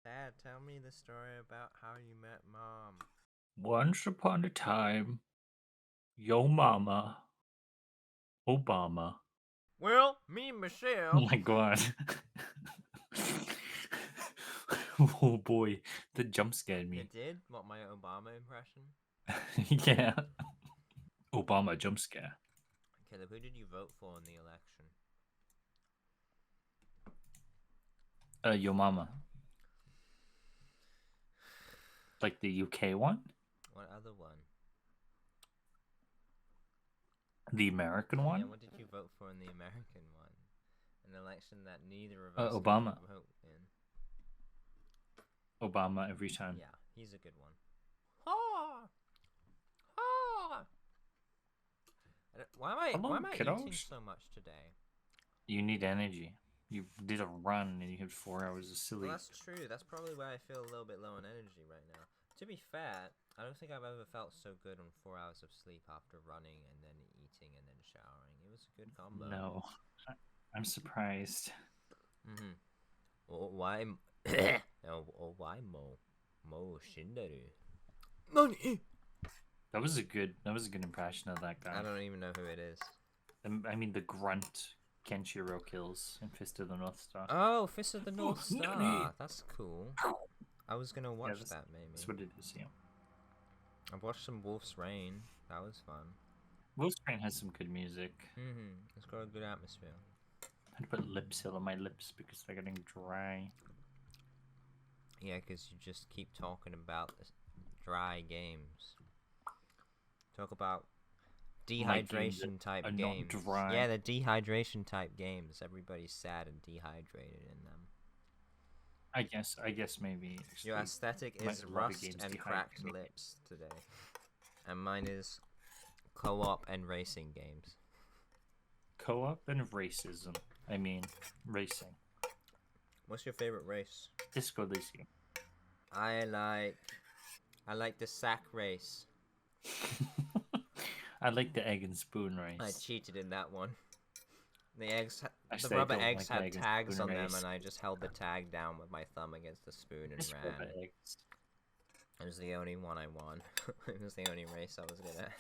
Dad, tell me the story about how you met Mom. Once upon a time, yo mama, Obama. Well, me and Michelle. Oh my god. Oh boy, the jump scared me. It did? What, my Obama impression? Yeah. Obama jump scare. Caleb, who did you vote for in the election? Yo mama. Like the UK one? What other one? The American one? Yeah, what did you vote for in the American one? An election that neither of us Obama. could vote in. Obama every time. Yeah, he's a good one. Ah! Ah! Why am I eating so much today? You need energy. You did a run and you had 4 hours of sleep. Well, that's true. That's probably why I feel a little bit low on energy right now. To be fair, I don't think I've ever felt so good on 4 hours of sleep after running and then eating and then showering. It was a good combo. No, I'm surprised. Mm-hmm. Why? Why Mo Shinderu? Nani? That was a good impression of that guy. I don't even know who it is. I mean the grunt Kenshiro kills in Fist of the North Star. Oh, Fist of the North Star. Nani? That's cool. I was gonna watch that maybe. That's what it is, yeah. I've watched some Wolf's Rain. That was fun. Wolf's Rain has some good music. Mm-hmm. It's got a good atmosphere. I had to put lip seal on my lips because they're getting dry. Yeah, because you just keep talking about the dry games. Talk about dehydration type games. Dry. Yeah, the dehydration type games. Everybody's sad and dehydrated in them. I guess maybe. Your aesthetic is rust and cracked lips today. And mine is co-op and racing games. Co-op and racism. I mean, racing. What's your favorite race? Disco Elysium. I like the sack race. I like the egg and spoon race. I cheated in that one. The eggs, the Actually, I rubber don't eggs like had the egg and tags spoon on them, race. and I just held the tag down with my thumb against the spoon and Just ran. rubber eggs. It was the only one I won. It was the only race I was good at.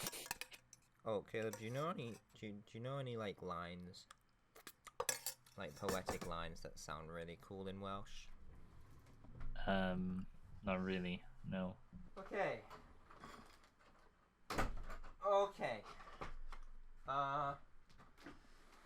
Oh, Caleb, do you know any like lines, like poetic lines that sound really cool in Welsh? Not really. No. Okay.